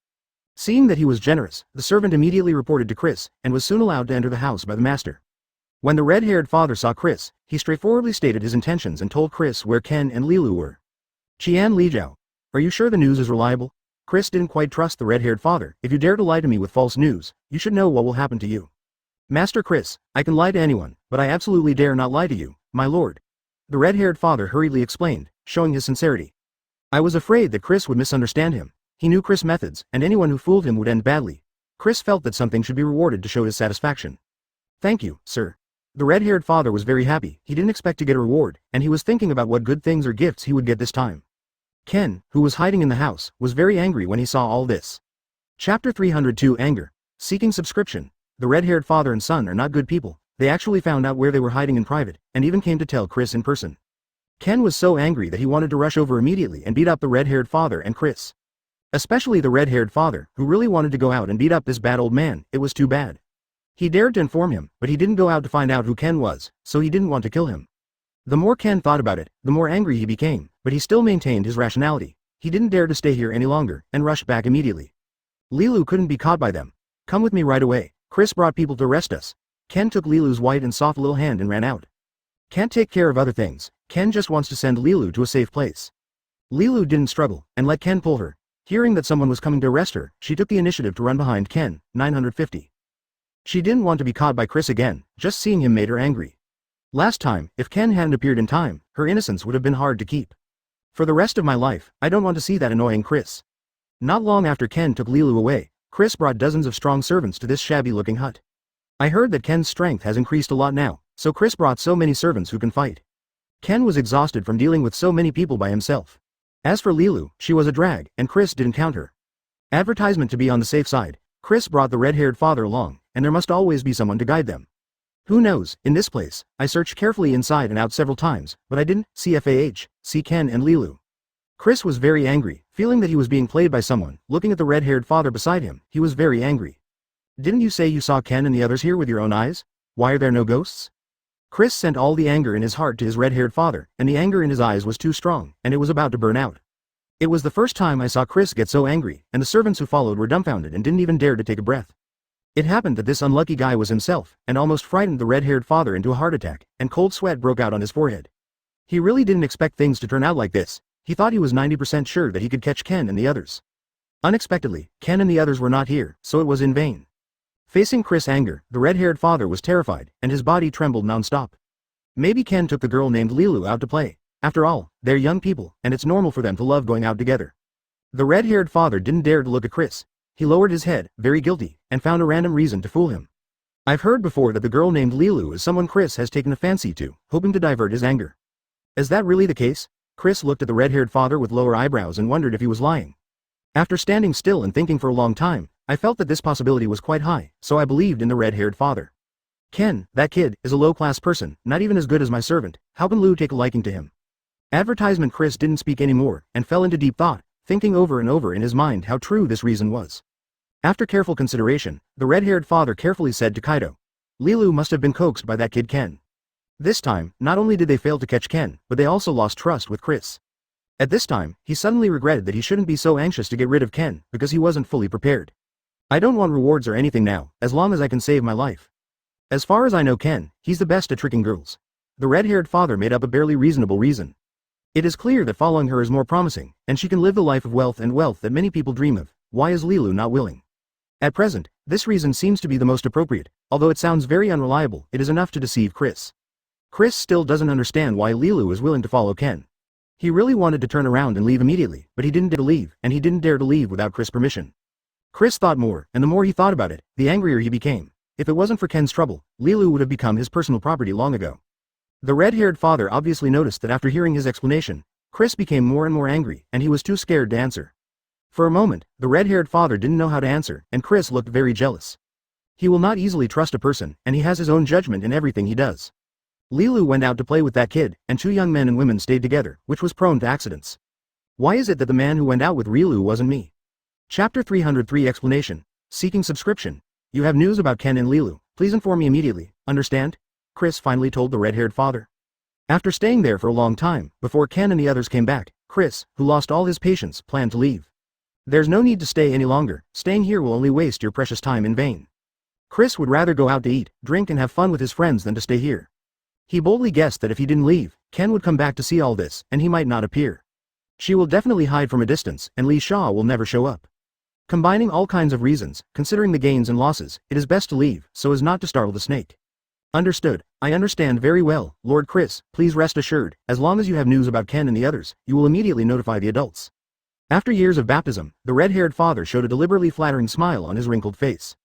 Seeing that he was generous, the servant immediately reported to Chris, and was soon allowed to enter the house by the master. When the red-haired father saw Chris, he straightforwardly stated his intentions and told Chris where Ken and Lilu were. Qian Lijiao. Are you sure the news is reliable? Chris didn't quite trust the red-haired father. If you dare to lie to me with false news, you should know what will happen to you. Master Chris, I can lie to anyone, but I absolutely dare not lie to you, my lord. The red-haired father hurriedly explained, showing his sincerity. I was afraid that Chris would misunderstand him. He knew Chris' methods, and anyone who fooled him would end badly. Chris felt that something should be rewarded to show his satisfaction. Thank you, sir. The red-haired father was very happy. He didn't expect to get a reward, and he was thinking about what good things or gifts he would get this time. Ken, who was hiding in the house, was very angry when he saw all this. Chapter 302 Anger. Seeking subscription. The red-haired father and son are not good people. They actually found out where they were hiding in private, and even came to tell Chris in person. Ken was so angry that he wanted to rush over immediately and beat up the red-haired father and Chris. Especially the red-haired father, who really wanted to go out and beat up this bad old man. It was too bad. He dared to inform him, but he didn't go out to find out who Ken was, so he didn't want to kill him. The more Ken thought about it, the more angry he became, but he still maintained his rationality. He didn't dare to stay here any longer, and rushed back immediately. Lilu couldn't be caught by them. Come with me right away. Chris brought people to arrest us. Ken took Lilu's white and soft little hand and ran out. Can't take care of other things. Ken just wants to send Lilu to a safe place. Lilu didn't struggle, and let Ken pull her. Hearing that someone was coming to arrest her, she took the initiative to run behind Ken, 950. She didn't want to be caught by Chris again, just seeing him made her angry. Last time, if Ken hadn't appeared in time, her innocence would have been hard to keep. For the rest of my life, I don't want to see that annoying Chris. Not long after Ken took Lilu away, Chris brought dozens of strong servants to this shabby-looking hut. I heard that Ken's strength has increased a lot now, so Chris brought so many servants who can fight. Ken was exhausted from dealing with so many people by himself. As for Lilu, she was a drag, and Chris didn't count her. Advertisement to be on the safe side, Chris brought the red-haired father along, and there must always be someone to guide them. Who knows, in this place, I searched carefully inside and out several times, but I didn't see Ken and Lilu. Chris was very angry, feeling that he was being played by someone. Looking at the red-haired father beside him, he was very angry. Didn't you say you saw Ken and the others here with your own eyes? Why are there no ghosts? Chris sent all the anger in his heart to his red-haired father, and the anger in his eyes was too strong, and it was about to burn out. It was the first time I saw Chris get so angry, and the servants who followed were dumbfounded and didn't even dare to take a breath. It happened that this unlucky guy was himself, and almost frightened the red-haired father into a heart attack, and cold sweat broke out on his forehead. He really didn't expect things to turn out like this. He thought he was 90% sure that he could catch Ken and the others. Unexpectedly, Ken and the others were not here, so it was in vain. Facing Chris' anger, the red-haired father was terrified, and his body trembled non-stop. Maybe Ken took the girl named Lilu out to play. After all, they're young people, and it's normal for them to love going out together. The red-haired father didn't dare to look at Chris. He lowered his head, very guilty, and found a random reason to fool him. I've heard before that the girl named Lilu is someone Chris has taken a fancy to, hoping to divert his anger. Is that really the case? Chris looked at the red-haired father with lower eyebrows and wondered if he was lying. After standing still and thinking for a long time, I felt that this possibility was quite high, so I believed in the red-haired father. Ken, that kid, is a low-class person, not even as good as my servant. How can Lou take a liking to him? Advertisement. Chris didn't speak anymore, and fell into deep thought, thinking over and over in his mind how true this reason was. After careful consideration, the red-haired father carefully said to Kaido, Lilu must have been coaxed by that kid Ken. This time, not only did they fail to catch Ken, but they also lost trust with Chris. At this time, he suddenly regretted that he shouldn't be so anxious to get rid of Ken, because he wasn't fully prepared. I don't want rewards or anything now, as long as I can save my life. As far as I know Ken, he's the best at tricking girls. The red-haired father made up a barely reasonable reason. It is clear that following her is more promising, and she can live the life of wealth that many people dream of. Why is Lilu not willing? At present, this reason seems to be the most appropriate, although it sounds very unreliable. It is enough to deceive Chris. Chris still doesn't understand why Lilu is willing to follow Ken. He really wanted to turn around and leave immediately, but he didn't dare to leave, and he didn't dare to leave without Chris' permission. Chris thought more, and the more he thought about it, the angrier he became. If it wasn't for Ken's trouble, Lilu would have become his personal property long ago. The red-haired father obviously noticed that after hearing his explanation, Chris became more and more angry, and he was too scared to answer. For a moment, the red-haired father didn't know how to answer, and Chris looked very jealous. He will not easily trust a person, and he has his own judgment in everything he does. Lilu went out to play with that kid, and two young men and women stayed together, which was prone to accidents. Why is it that the man who went out with Lilu wasn't me? Chapter 303 Explanation. Seeking subscription. You have news about Ken and Lilu, please inform me immediately, understand? Chris finally told the red-haired father. After staying there for a long time, before Ken and the others came back, Chris, who lost all his patience, planned to leave. There's no need to stay any longer, staying here will only waste your precious time in vain. Chris would rather go out to eat, drink and have fun with his friends than to stay here. He boldly guessed that if he didn't leave, Ken would come back to see all this, and he might not appear. She will definitely hide from a distance, and Lee Shaw will never show up. Combining all kinds of reasons, considering the gains and losses, it is best to leave, so as not to startle the snake. Understood. I understand very well, Lord Chris, please rest assured, as long as you have news about Ken and the others, you will immediately notify the adults. After years of baptism, the red-haired father showed a deliberately flattering smile on his wrinkled face.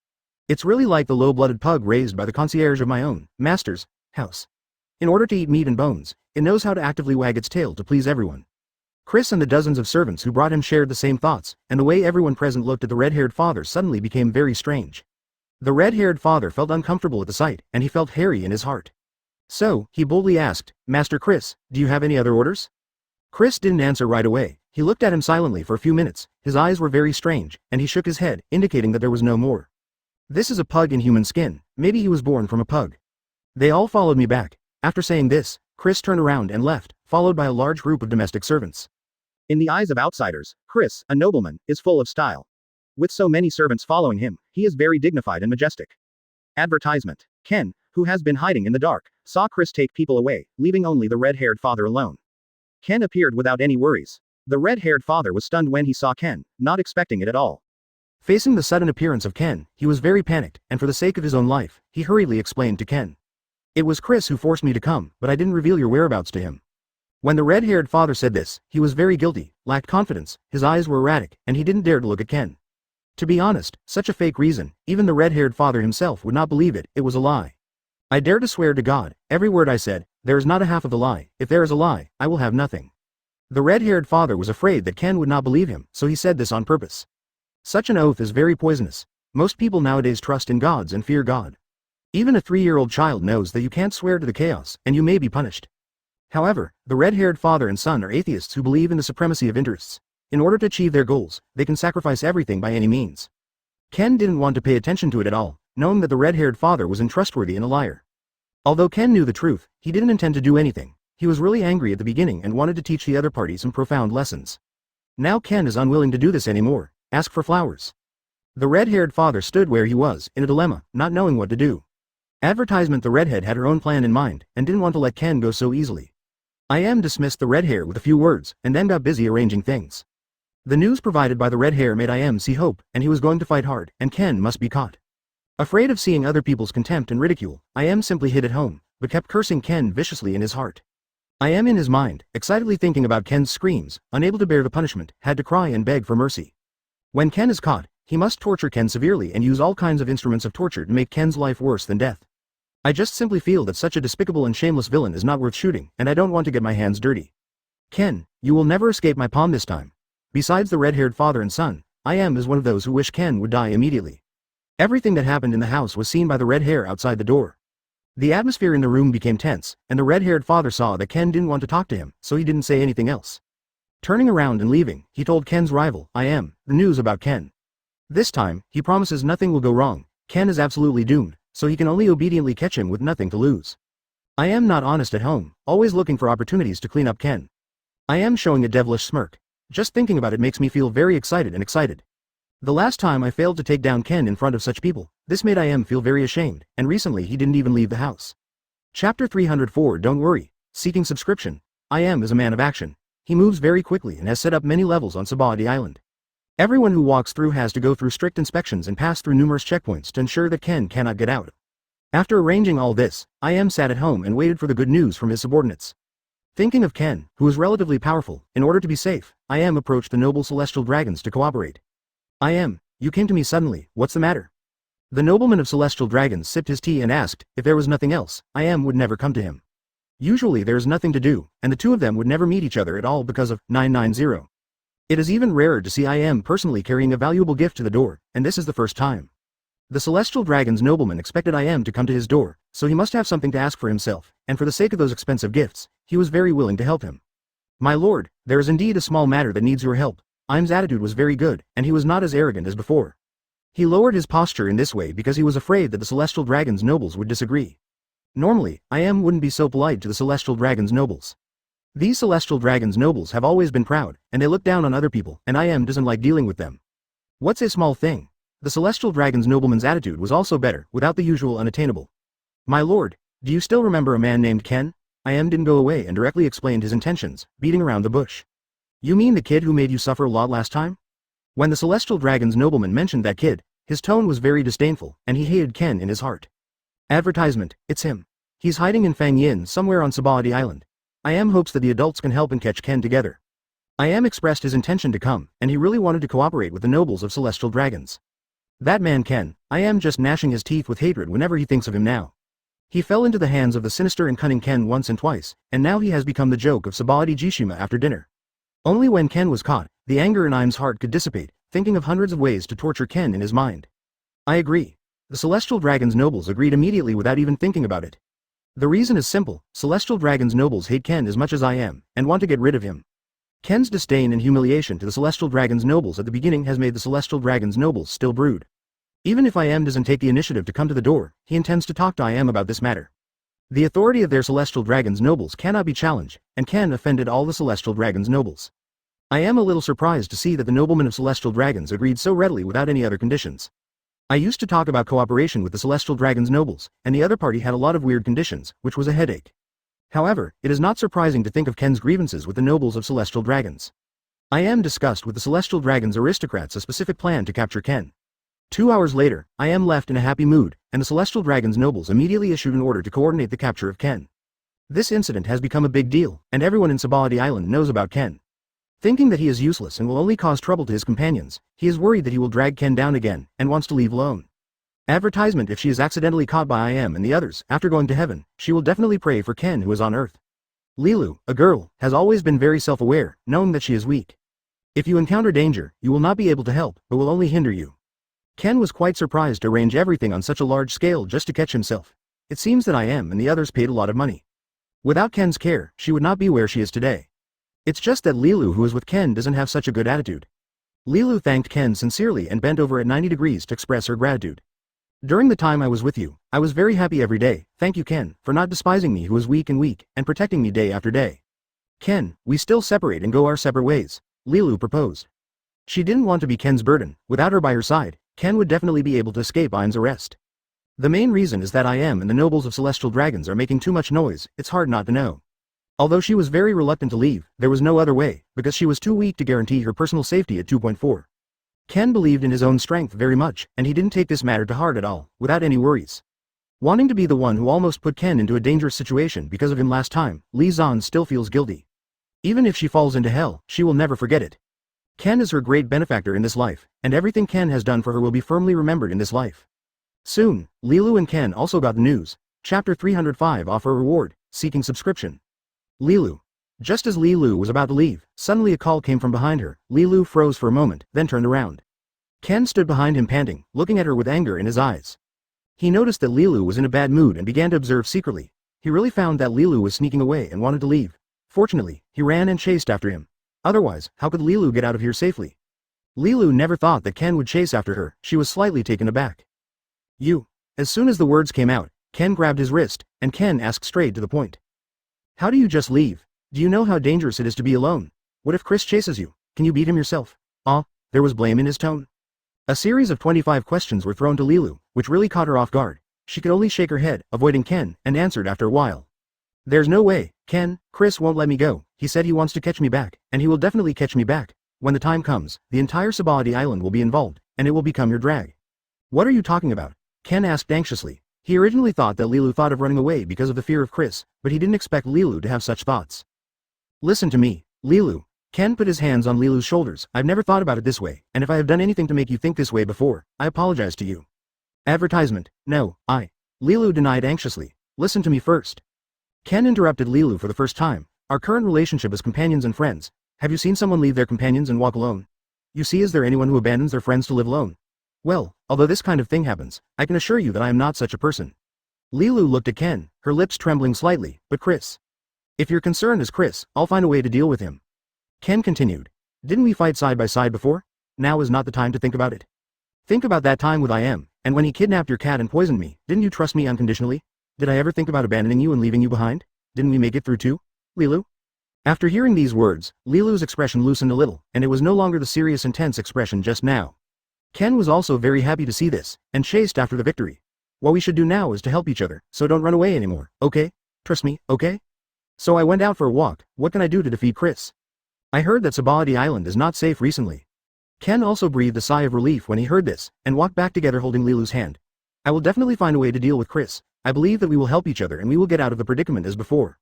It's really like the low-blooded pug raised by the concierge of my own, master's, house. In order to eat meat and bones, it knows how to actively wag its tail to please everyone. Chris and the dozens of servants who brought him shared the same thoughts, and the way everyone present looked at the red-haired father suddenly became very strange. The red-haired father felt uncomfortable at the sight, and he felt hairy in his heart. So, he boldly asked, Master Chris, do you have any other orders? Chris didn't answer right away. He looked at him silently for a few minutes, his eyes were very strange, and he shook his head, indicating that there was no more. This is a pug in human skin, maybe he was born from a pug. They all followed me back. After saying this, Chris turned around and left, followed by a large group of domestic servants. In the eyes of outsiders, Chris, a nobleman, is full of style. With so many servants following him, he is very dignified and majestic. Advertisement. Ken, who has been hiding in the dark, saw Chris take people away, leaving only the red-haired father alone. Ken appeared without any worries. The red-haired father was stunned when he saw Ken, not expecting it at all. Facing the sudden appearance of Ken, he was very panicked, and for the sake of his own life, he hurriedly explained to Ken. It was Chris who forced me to come, but I didn't reveal your whereabouts to him. When the red-haired father said this, he was very guilty, lacked confidence, his eyes were erratic, and he didn't dare to look at Ken. To be honest, such a fake reason, even the red-haired father himself would not believe it, it was a lie. I dare to swear to God, every word I said, there is not a half of the lie, if there is a lie, I will have nothing. The red-haired father was afraid that Ken would not believe him, so he said this on purpose. Such an oath is very poisonous. Most people nowadays trust in gods and fear God. Even a 3-year-old child knows that you can't swear to the chaos, and you may be punished. However, the red-haired father and son are atheists who believe in the supremacy of interests. In order to achieve their goals, they can sacrifice everything by any means. Ken didn't want to pay attention to it at all, knowing that the red-haired father was untrustworthy and a liar. Although Ken knew the truth, he didn't intend to do anything. He was really angry at the beginning and wanted to teach the other party some profound lessons. Now Ken is unwilling to do this anymore. Ask for flowers. The red-haired father stood where he was, in a dilemma, not knowing what to do. Advertisement. The redhead had her own plan in mind, and didn't want to let Ken go so easily. I am dismissed the red hair with a few words, and then got busy arranging things. The news provided by the red hair made I see hope, and he was going to fight hard, and Ken must be caught. Afraid of seeing other people's contempt and ridicule, I simply hid at home, but kept cursing Ken viciously in his heart. I in his mind, excitedly thinking about Ken's screams, unable to bear the punishment, had to cry and beg for mercy. When Ken is caught, he must torture Ken severely and use all kinds of instruments of torture to make Ken's life worse than death. I just simply feel that such a despicable and shameless villain is not worth shooting, and I don't want to get my hands dirty. Ken, you will never escape my palm this time. Besides the red-haired father and son, I am one of those who wish Ken would die immediately. Everything that happened in the house was seen by the red hair outside the door. The atmosphere in the room became tense, and the red-haired father saw that Ken didn't want to talk to him, so he didn't say anything else. Turning around and leaving, he told Ken's rival, the news about Ken. This time, he promises nothing will go wrong. Ken is absolutely doomed, so he can only obediently catch him with nothing to lose. I am not honest at home, always looking for opportunities to clean up Ken. I am showing a devilish smirk. Just thinking about it makes me feel very excited. The last time I failed to take down Ken in front of such people, this made I feel very ashamed, and recently he didn't even leave the house. Chapter 304 Don't worry, seeking subscription. I is a man of action. He moves very quickly and has set up many levels on Sabadi Island. Everyone who walks through has to go through strict inspections and pass through numerous checkpoints to ensure that Ken cannot get out. After arranging all this, I sat at home and waited for the good news from his subordinates. Thinking of Ken, who is relatively powerful, in order to be safe, I approached the noble celestial dragons to cooperate. You came to me suddenly, what's the matter? The nobleman of celestial dragons sipped his tea and asked, if there was nothing else, would never come to him. Usually there is nothing to do, and the two of them would never meet each other at all because of 990. It is even rarer to see personally carrying a valuable gift to the door, and this is the first time. The celestial dragon's nobleman expected to come to his door, so he must have something to ask for himself, and for the sake of those expensive gifts, he was very willing to help him. My lord, there is indeed a small matter that needs your help. Im's attitude was very good, and he was not as arrogant as before. He lowered his posture in this way because he was afraid that the celestial dragon's nobles would disagree. Normally, wouldn't be so polite to the celestial dragon's nobles. These celestial dragon's nobles have always been proud, and they look down on other people, and doesn't like dealing with them. What's a small thing? The celestial dragon's nobleman's attitude was also better, without the usual unattainable. My lord, do you still remember a man named Ken? Didn't go away and directly explained his intentions, beating around the bush. You mean the kid who made you suffer a lot last time? When the celestial dragon's nobleman mentioned that kid, his tone was very disdainful, and he hated Ken in his heart. Advertisement, it's him. He's hiding in Fang Yin somewhere on Sabadi Island. Hopes that the adults can help and catch Ken together. Expressed his intention to come, and he really wanted to cooperate with the nobles of celestial dragons. That man Ken, just gnashing his teeth with hatred whenever he thinks of him now. He fell into the hands of the sinister and cunning Ken once and twice, and now he has become the joke of Sabadi Jishima after dinner. Only when Ken was caught, the anger in Im's heart could dissipate, thinking of hundreds of ways to torture Ken in his mind. I agree. The celestial dragon's nobles agreed immediately without even thinking about it. The reason is simple, celestial dragon's nobles hate Ken as much as I and want to get rid of him. Ken's disdain and humiliation to the celestial dragon's nobles at the beginning has made the celestial dragon's nobles still brood. Even if doesn't take the initiative to come to the door, he intends to talk to about this matter. The authority of their celestial dragon's nobles cannot be challenged, and Ken offended all the celestial dragon's nobles. I am a little surprised to see that the noblemen of celestial dragons agreed so readily without any other conditions. I used to talk about cooperation with the celestial dragon's nobles, and the other party had a lot of weird conditions, which was a headache. However, it is not surprising to think of Ken's grievances with the nobles of celestial dragons. Discussed with the celestial dragons aristocrats a specific plan to capture Ken. 2 hours later, left in a happy mood, and the celestial dragons nobles immediately issued an order to coordinate the capture of Ken. This incident has become a big deal, and everyone in Sabadi Island knows about Ken. Thinking that he is useless and will only cause trouble to his companions, he is worried that he will drag Ken down again, and wants to leave alone. Advertisement: if she is accidentally caught by and the others, after going to heaven, she will definitely pray for Ken who is on earth. Lilu, a girl, has always been very self-aware, knowing that she is weak. If you encounter danger, you will not be able to help, but will only hinder you. Ken was quite surprised to arrange everything on such a large scale just to catch himself. It seems that and the others paid a lot of money. Without Ken's care, she would not be where she is today. It's just that Lilu, who is with Ken, doesn't have such a good attitude. Lilu thanked Ken sincerely and bent over at 90 degrees to express her gratitude. During the time I was with you, I was very happy every day. Thank you, Ken, for not despising me who is weak, and protecting me day after day. Ken, we still separate and go our separate ways, Lilu proposed. She didn't want to be Ken's burden. Without her by her side, Ken would definitely be able to escape Ain's arrest. The main reason is that and the nobles of celestial dragons are making too much noise. It's hard not to know. Although she was very reluctant to leave, there was no other way, because she was too weak to guarantee her personal safety at 2.4. Ken believed in his own strength very much, and he didn't take this matter to heart at all, without any worries. Wanting to be the one who almost put Ken into a dangerous situation because of him last time, Li Zan still feels guilty. Even if she falls into hell, she will never forget it. Ken is her great benefactor in this life, and everything Ken has done for her will be firmly remembered in this life. Soon, Lilu and Ken also got the news. Chapter 305 Offer Reward, Seeking Subscription. Lilu. Just as Lilu was about to leave, suddenly a call came from behind her. Lilu froze for a moment, then turned around. Ken stood behind him panting, looking at her with anger in his eyes. He noticed that Lilu was in a bad mood and began to observe secretly. He really found that Lilu was sneaking away and wanted to leave. Fortunately, he ran and chased after him. Otherwise, how could Lilu get out of here safely? Lilu never thought that Ken would chase after her. She was slightly taken aback. You. As soon as the words came out, Ken grabbed his wrist, and Ken asked straight to the point. How do you just leave? Do you know how dangerous it is to be alone? What if Chris chases you? Can you beat him yourself? There was blame in his tone. A series of 25 questions were thrown to Lilu, which really caught her off guard. She could only shake her head, avoiding Ken, and answered after a while. There's no way, Ken. Chris won't let me go. He said he wants to catch me back, and he will definitely catch me back. When the time comes, the entire Sabaody Island will be involved, and it will become your drag. What are you talking about? Ken asked anxiously. He originally thought that Lilu thought of running away because of the fear of Chris, but he didn't expect Lilu to have such thoughts. Listen to me, Lilu. Ken put his hands on Lilu's shoulders. I've never thought about it this way, and if I have done anything to make you think this way before, I apologize to you. Advertisement. No, Lilu denied anxiously. Listen to me first. Ken interrupted Lilu for the first time. Our current relationship is companions and friends. Have you seen someone leave their companions and walk alone? You see, is there anyone who abandons their friends to live alone? Well, although this kind of thing happens, I can assure you that I am not such a person. Lilu looked at Ken, her lips trembling slightly. But Chris. If your concern is Chris, I'll find a way to deal with him. Ken continued. Didn't we fight side by side before? Now is not the time to think about it. Think about that time with and when he kidnapped your cat and poisoned me. Didn't you trust me unconditionally? Did I ever think about abandoning you and leaving you behind? Didn't we make it through too, Lilu? After hearing these words, Lilu's expression loosened a little, and it was no longer the serious intense expression just now. Ken was also very happy to see this, and chased after the victory. What we should do now is to help each other, so don't run away anymore, okay? Trust me, okay? So I went out for a walk. What can I do to defeat Chris? I heard that Sabaody Island is not safe recently. Ken also breathed a sigh of relief when he heard this, and walked back together holding Lilu's hand. I will definitely find a way to deal with Chris. I believe that we will help each other and we will get out of the predicament as before.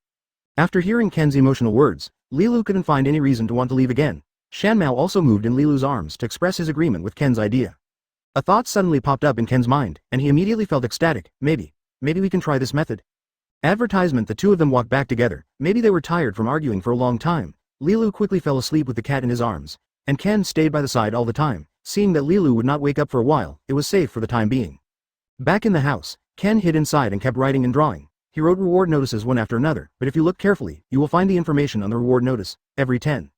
After hearing Ken's emotional words, Lilu couldn't find any reason to want to leave again. Shanmao also moved in Lilu's arms to express his agreement with Ken's idea. A thought suddenly popped up in Ken's mind, and he immediately felt ecstatic. Maybe we can try this method. Advertisement. The two of them walked back together. Maybe they were tired from arguing for a long time. Lilu quickly fell asleep with the cat in his arms, and Ken stayed by the side all the time. Seeing that Lilu would not wake up for a while, it was safe for the time being. Back in the house, Ken hid inside and kept writing and drawing. He wrote reward notices one after another, but if you look carefully, you will find the information on the reward notice, every 10.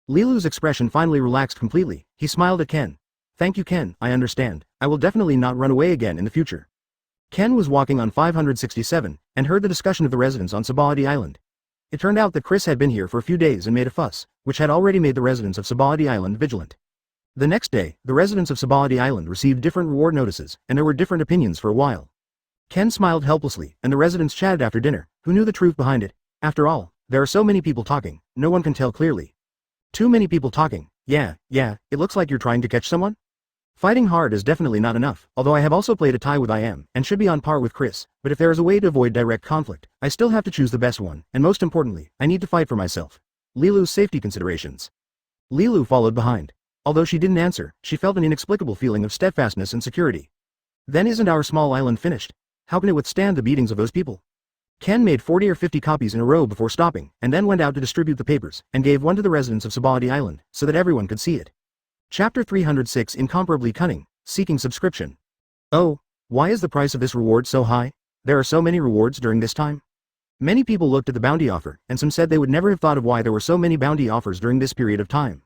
Lilu's expression finally relaxed completely. He smiled at Ken. Thank you, Ken, I understand. I will definitely not run away again in the future. Ken was walking on 567, and heard the discussion of the residents on Sabaody Island. It turned out that Chris had been here for a few days and made a fuss, which had already made the residents of Sabaody Island vigilant. The next day, the residents of Sabaody Island received different reward notices, and there were different opinions for a while. Ken smiled helplessly, and the residents chatted after dinner. Who knew the truth behind it? After all, there are so many people talking, no one can tell clearly. Too many people talking. Yeah, it looks like you're trying to catch someone? Fighting hard is definitely not enough, although I have also played a tie with and should be on par with Chris, but if there is a way to avoid direct conflict, I still have to choose the best one, and most importantly, I need to fight for myself. Lilu's safety considerations. Lilu followed behind. Although she didn't answer, she felt an inexplicable feeling of steadfastness and security. Then isn't our small island finished? How can it withstand the beatings of those people? Ken made 40 or 50 copies in a row before stopping, and then went out to distribute the papers, and gave one to the residents of Sabaody Island, so that everyone could see it. Chapter 306 Incomparably Cunning, Seeking Subscription. Oh, why is the price of this reward so high? There are so many rewards during this time. Many people looked at the bounty offer, and some said they would never have thought of why there were so many bounty offers during this period of time.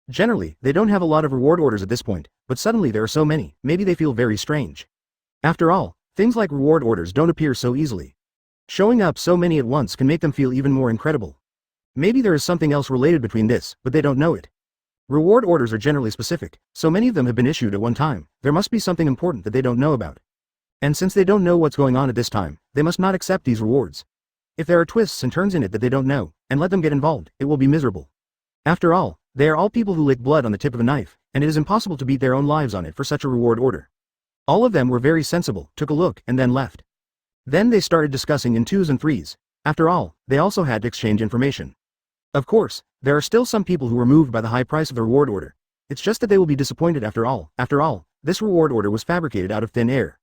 Generally, they don't have a lot of reward orders at this point, but suddenly there are so many, maybe they feel very strange. After all, things like reward orders don't appear so easily. Showing up so many at once can make them feel even more incredible. Maybe there is something else related between this, but they don't know it. Reward orders are generally specific, so many of them have been issued at one time. There must be something important that they don't know about. And since they don't know what's going on at this time, they must not accept these rewards. If there are twists and turns in it that they don't know, and let them get involved, it will be miserable. After all, they are all people who lick blood on the tip of a knife, and it is impossible to beat their own lives on it for such a reward order. All of them were very sensible, took a look, and then left. Then they started discussing in twos and threes. After all, they also had to exchange information. Of course, there are still some people who were moved by the high price of the reward order. It's just that they will be disappointed after all. After all, this reward order was fabricated out of thin air.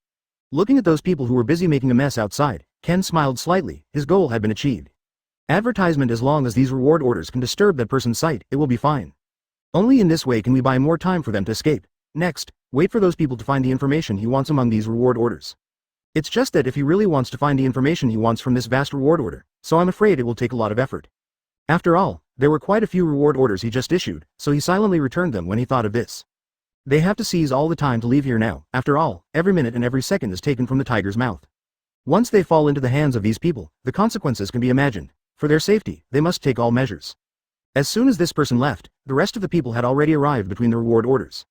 Looking at those people who were busy making a mess outside, Ken smiled slightly. His goal had been achieved. Advertisement: as long as these reward orders can disturb that person's sight, it will be fine. Only in this way can we buy more time for them to escape. Next, wait for those people to find the information he wants among these reward orders. It's just that if he really wants to find the information he wants from this vast reward order, so I'm afraid it will take a lot of effort. After all, there were quite a few reward orders he just issued, so he silently returned them when he thought of this. They have to seize all the time to leave here now. After all, every minute and every second is taken from the tiger's mouth. Once they fall into the hands of these people, the consequences can be imagined. For their safety, they must take all measures. As soon as this person left, the rest of the people had already arrived between the reward orders.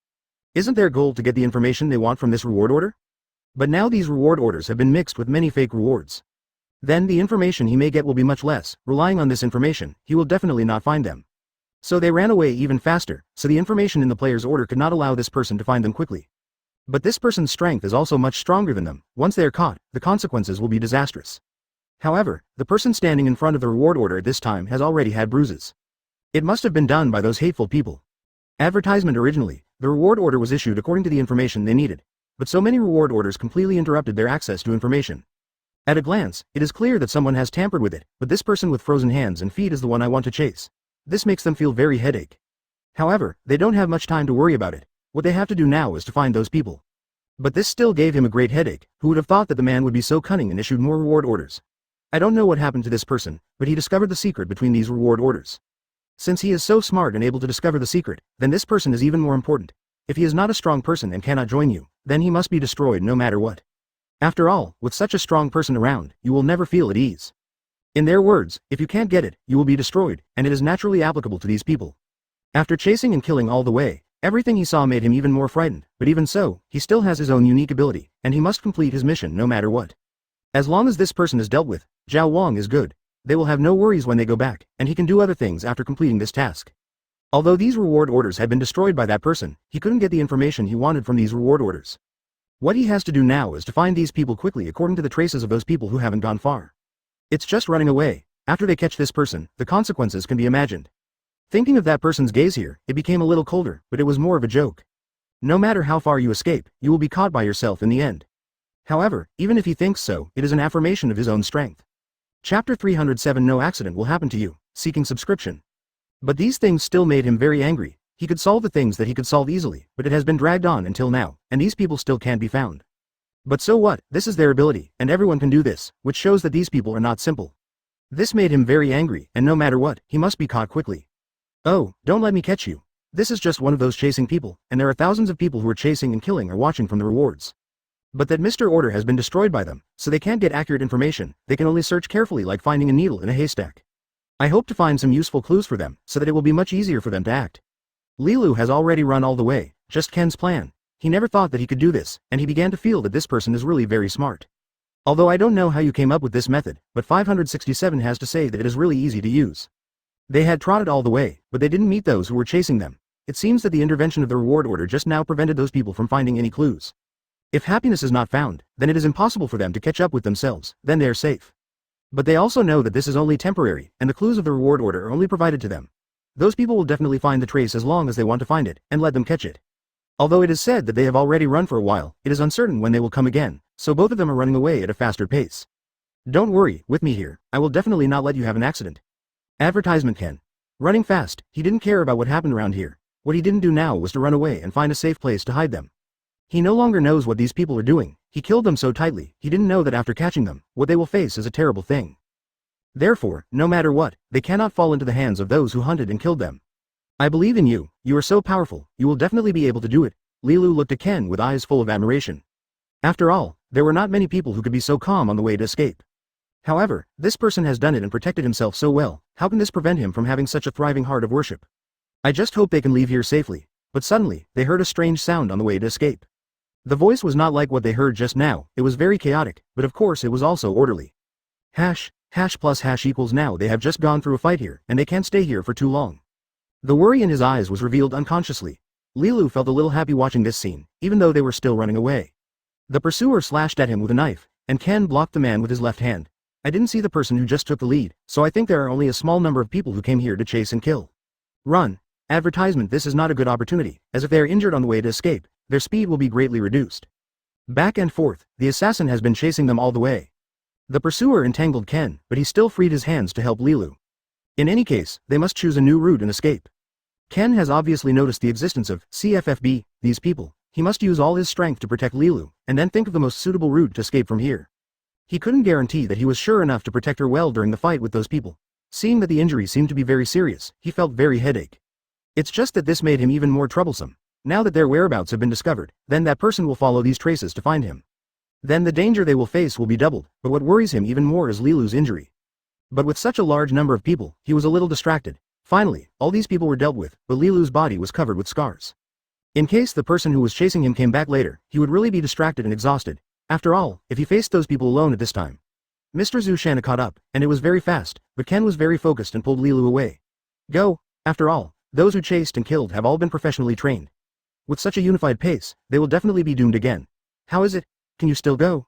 Isn't their goal to get the information they want from this reward order? But now these reward orders have been mixed with many fake rewards. Then the information he may get will be much less. Relying on this information, he will definitely not find them. So they ran away even faster, so the information in the player's order could not allow this person to find them quickly. But this person's strength is also much stronger than them. Once they are caught, the consequences will be disastrous. However, the person standing in front of the reward order at this time has already had bruises. It must have been done by those hateful people. Advertisement: originally, the reward order was issued according to the information they needed. But so many reward orders completely interrupted their access to information. At a glance, it is clear that someone has tampered with it, but this person with frozen hands and feet is the one I want to chase. This makes them feel very headache. However, they don't have much time to worry about it. What they have to do now is to find those people. But this still gave him a great headache. Who would have thought that the man would be so cunning and issued more reward orders? I don't know what happened to this person, but he discovered the secret between these reward orders. Since he is so smart and able to discover the secret, then this person is even more important. If he is not a strong person and cannot join you, then he must be destroyed no matter what. After all, with such a strong person around, you will never feel at ease. In their words, if you can't get it, you will be destroyed, and it is naturally applicable to these people. After chasing and killing all the way, everything he saw made him even more frightened, but even so, he still has his own unique ability, and he must complete his mission no matter what. As long as this person is dealt with, Zhao Wang is good. They will have no worries when they go back, and he can do other things after completing this task. Although these reward orders had been destroyed by that person, he couldn't get the information he wanted from these reward orders. What he has to do now is to find these people quickly according to the traces of those people who haven't gone far. It's just running away. After they catch this person, the consequences can be imagined. Thinking of that person's gaze here, it became a little colder, but it was more of a joke. No matter how far you escape, you will be caught by yourself in the end. However, even if he thinks so, it is an affirmation of his own strength. Chapter 307: No accident will happen to you. Seeking subscription. But these things still made him very angry. He could solve the things that he could solve easily, but it has been dragged on until now, and these people still can't be found. But so what? This is their ability, and everyone can do this, which shows that these people are not simple. This made him very angry, and no matter what, he must be caught quickly. Oh, don't let me catch you. This is just one of those chasing people, and there are thousands of people who are chasing and killing or watching from the rewards. But that Mr. Order has been destroyed by them, so they can't get accurate information. They can only search carefully like finding a needle in a haystack. I hope to find some useful clues for them, so that it will be much easier for them to act. Lilu has already run all the way, just Ken's plan. He never thought that he could do this, and he began to feel that this person is really very smart. Although I don't know how you came up with this method, but 567 has to say that it is really easy to use. They had trotted all the way, but they didn't meet those who were chasing them. It seems that the intervention of the reward order just now prevented those people from finding any clues. If happiness is not found, then it is impossible for them to catch up with themselves, then they are safe. But they also know that this is only temporary, and the clues of the reward order are only provided to them. Those people will definitely find the trace as long as they want to find it, and let them catch it. Although it is said that they have already run for a while, it is uncertain when they will come again, so both of them are running away at a faster pace. Don't worry, with me here, I will definitely not let you have an accident. Advertisement: Ken. Running fast, he didn't care about what happened around here. What he didn't do now was to run away and find a safe place to hide them. He no longer knows what these people are doing. He killed them so tightly, he didn't know that after catching them, what they will face is a terrible thing. Therefore, no matter what, they cannot fall into the hands of those who hunted and killed them. I believe in you, you are so powerful, you will definitely be able to do it. Lilu looked at Ken with eyes full of admiration. After all, there were not many people who could be so calm on the way to escape. However, this person has done it and protected himself so well, how can this prevent him from having such a thriving heart of worship? I just hope they can leave here safely. But suddenly, they heard a strange sound on the way to escape. The voice was not like what they heard just now, it was very chaotic, but of course it was also orderly. Hash plus hash equals now they have just gone through a fight here, and they can't stay here for too long. The worry in his eyes was revealed unconsciously. Lilu felt a little happy watching this scene, even though they were still running away. The pursuer slashed at him with a knife, and Ken blocked the man with his left hand. I didn't see the person who just took the lead, so I think there are only a small number of people who came here to chase and kill. Run. Advertisement: This is not a good opportunity, as if they are injured on the way to escape, their speed will be greatly reduced. Back and forth, the assassin has been chasing them all the way. The pursuer entangled Ken, but he still freed his hands to help Lilu. In any case, they must choose a new route and escape. Ken has obviously noticed the existence of CFFB, these people. He must use all his strength to protect Lilu, and then think of the most suitable route to escape from here. He couldn't guarantee that he was sure enough to protect her well during the fight with those people. Seeing that the injury seemed to be very serious, he felt very headache. It's just that this made him even more troublesome. Now that their whereabouts have been discovered, then that person will follow these traces to find him. Then the danger they will face will be doubled, but what worries him even more is Lilu's injury. But with such a large number of people, he was a little distracted. Finally, all these people were dealt with, but Lilu's body was covered with scars. In case the person who was chasing him came back later, he would really be distracted and exhausted. After all, if he faced those people alone at this time. Mr. Zushana caught up, and it was very fast, but Ken was very focused and pulled Lilu away. Go! After all, those who chased and killed have all been professionally trained. With such a unified pace, they will definitely be doomed again. How is it? Can you still go?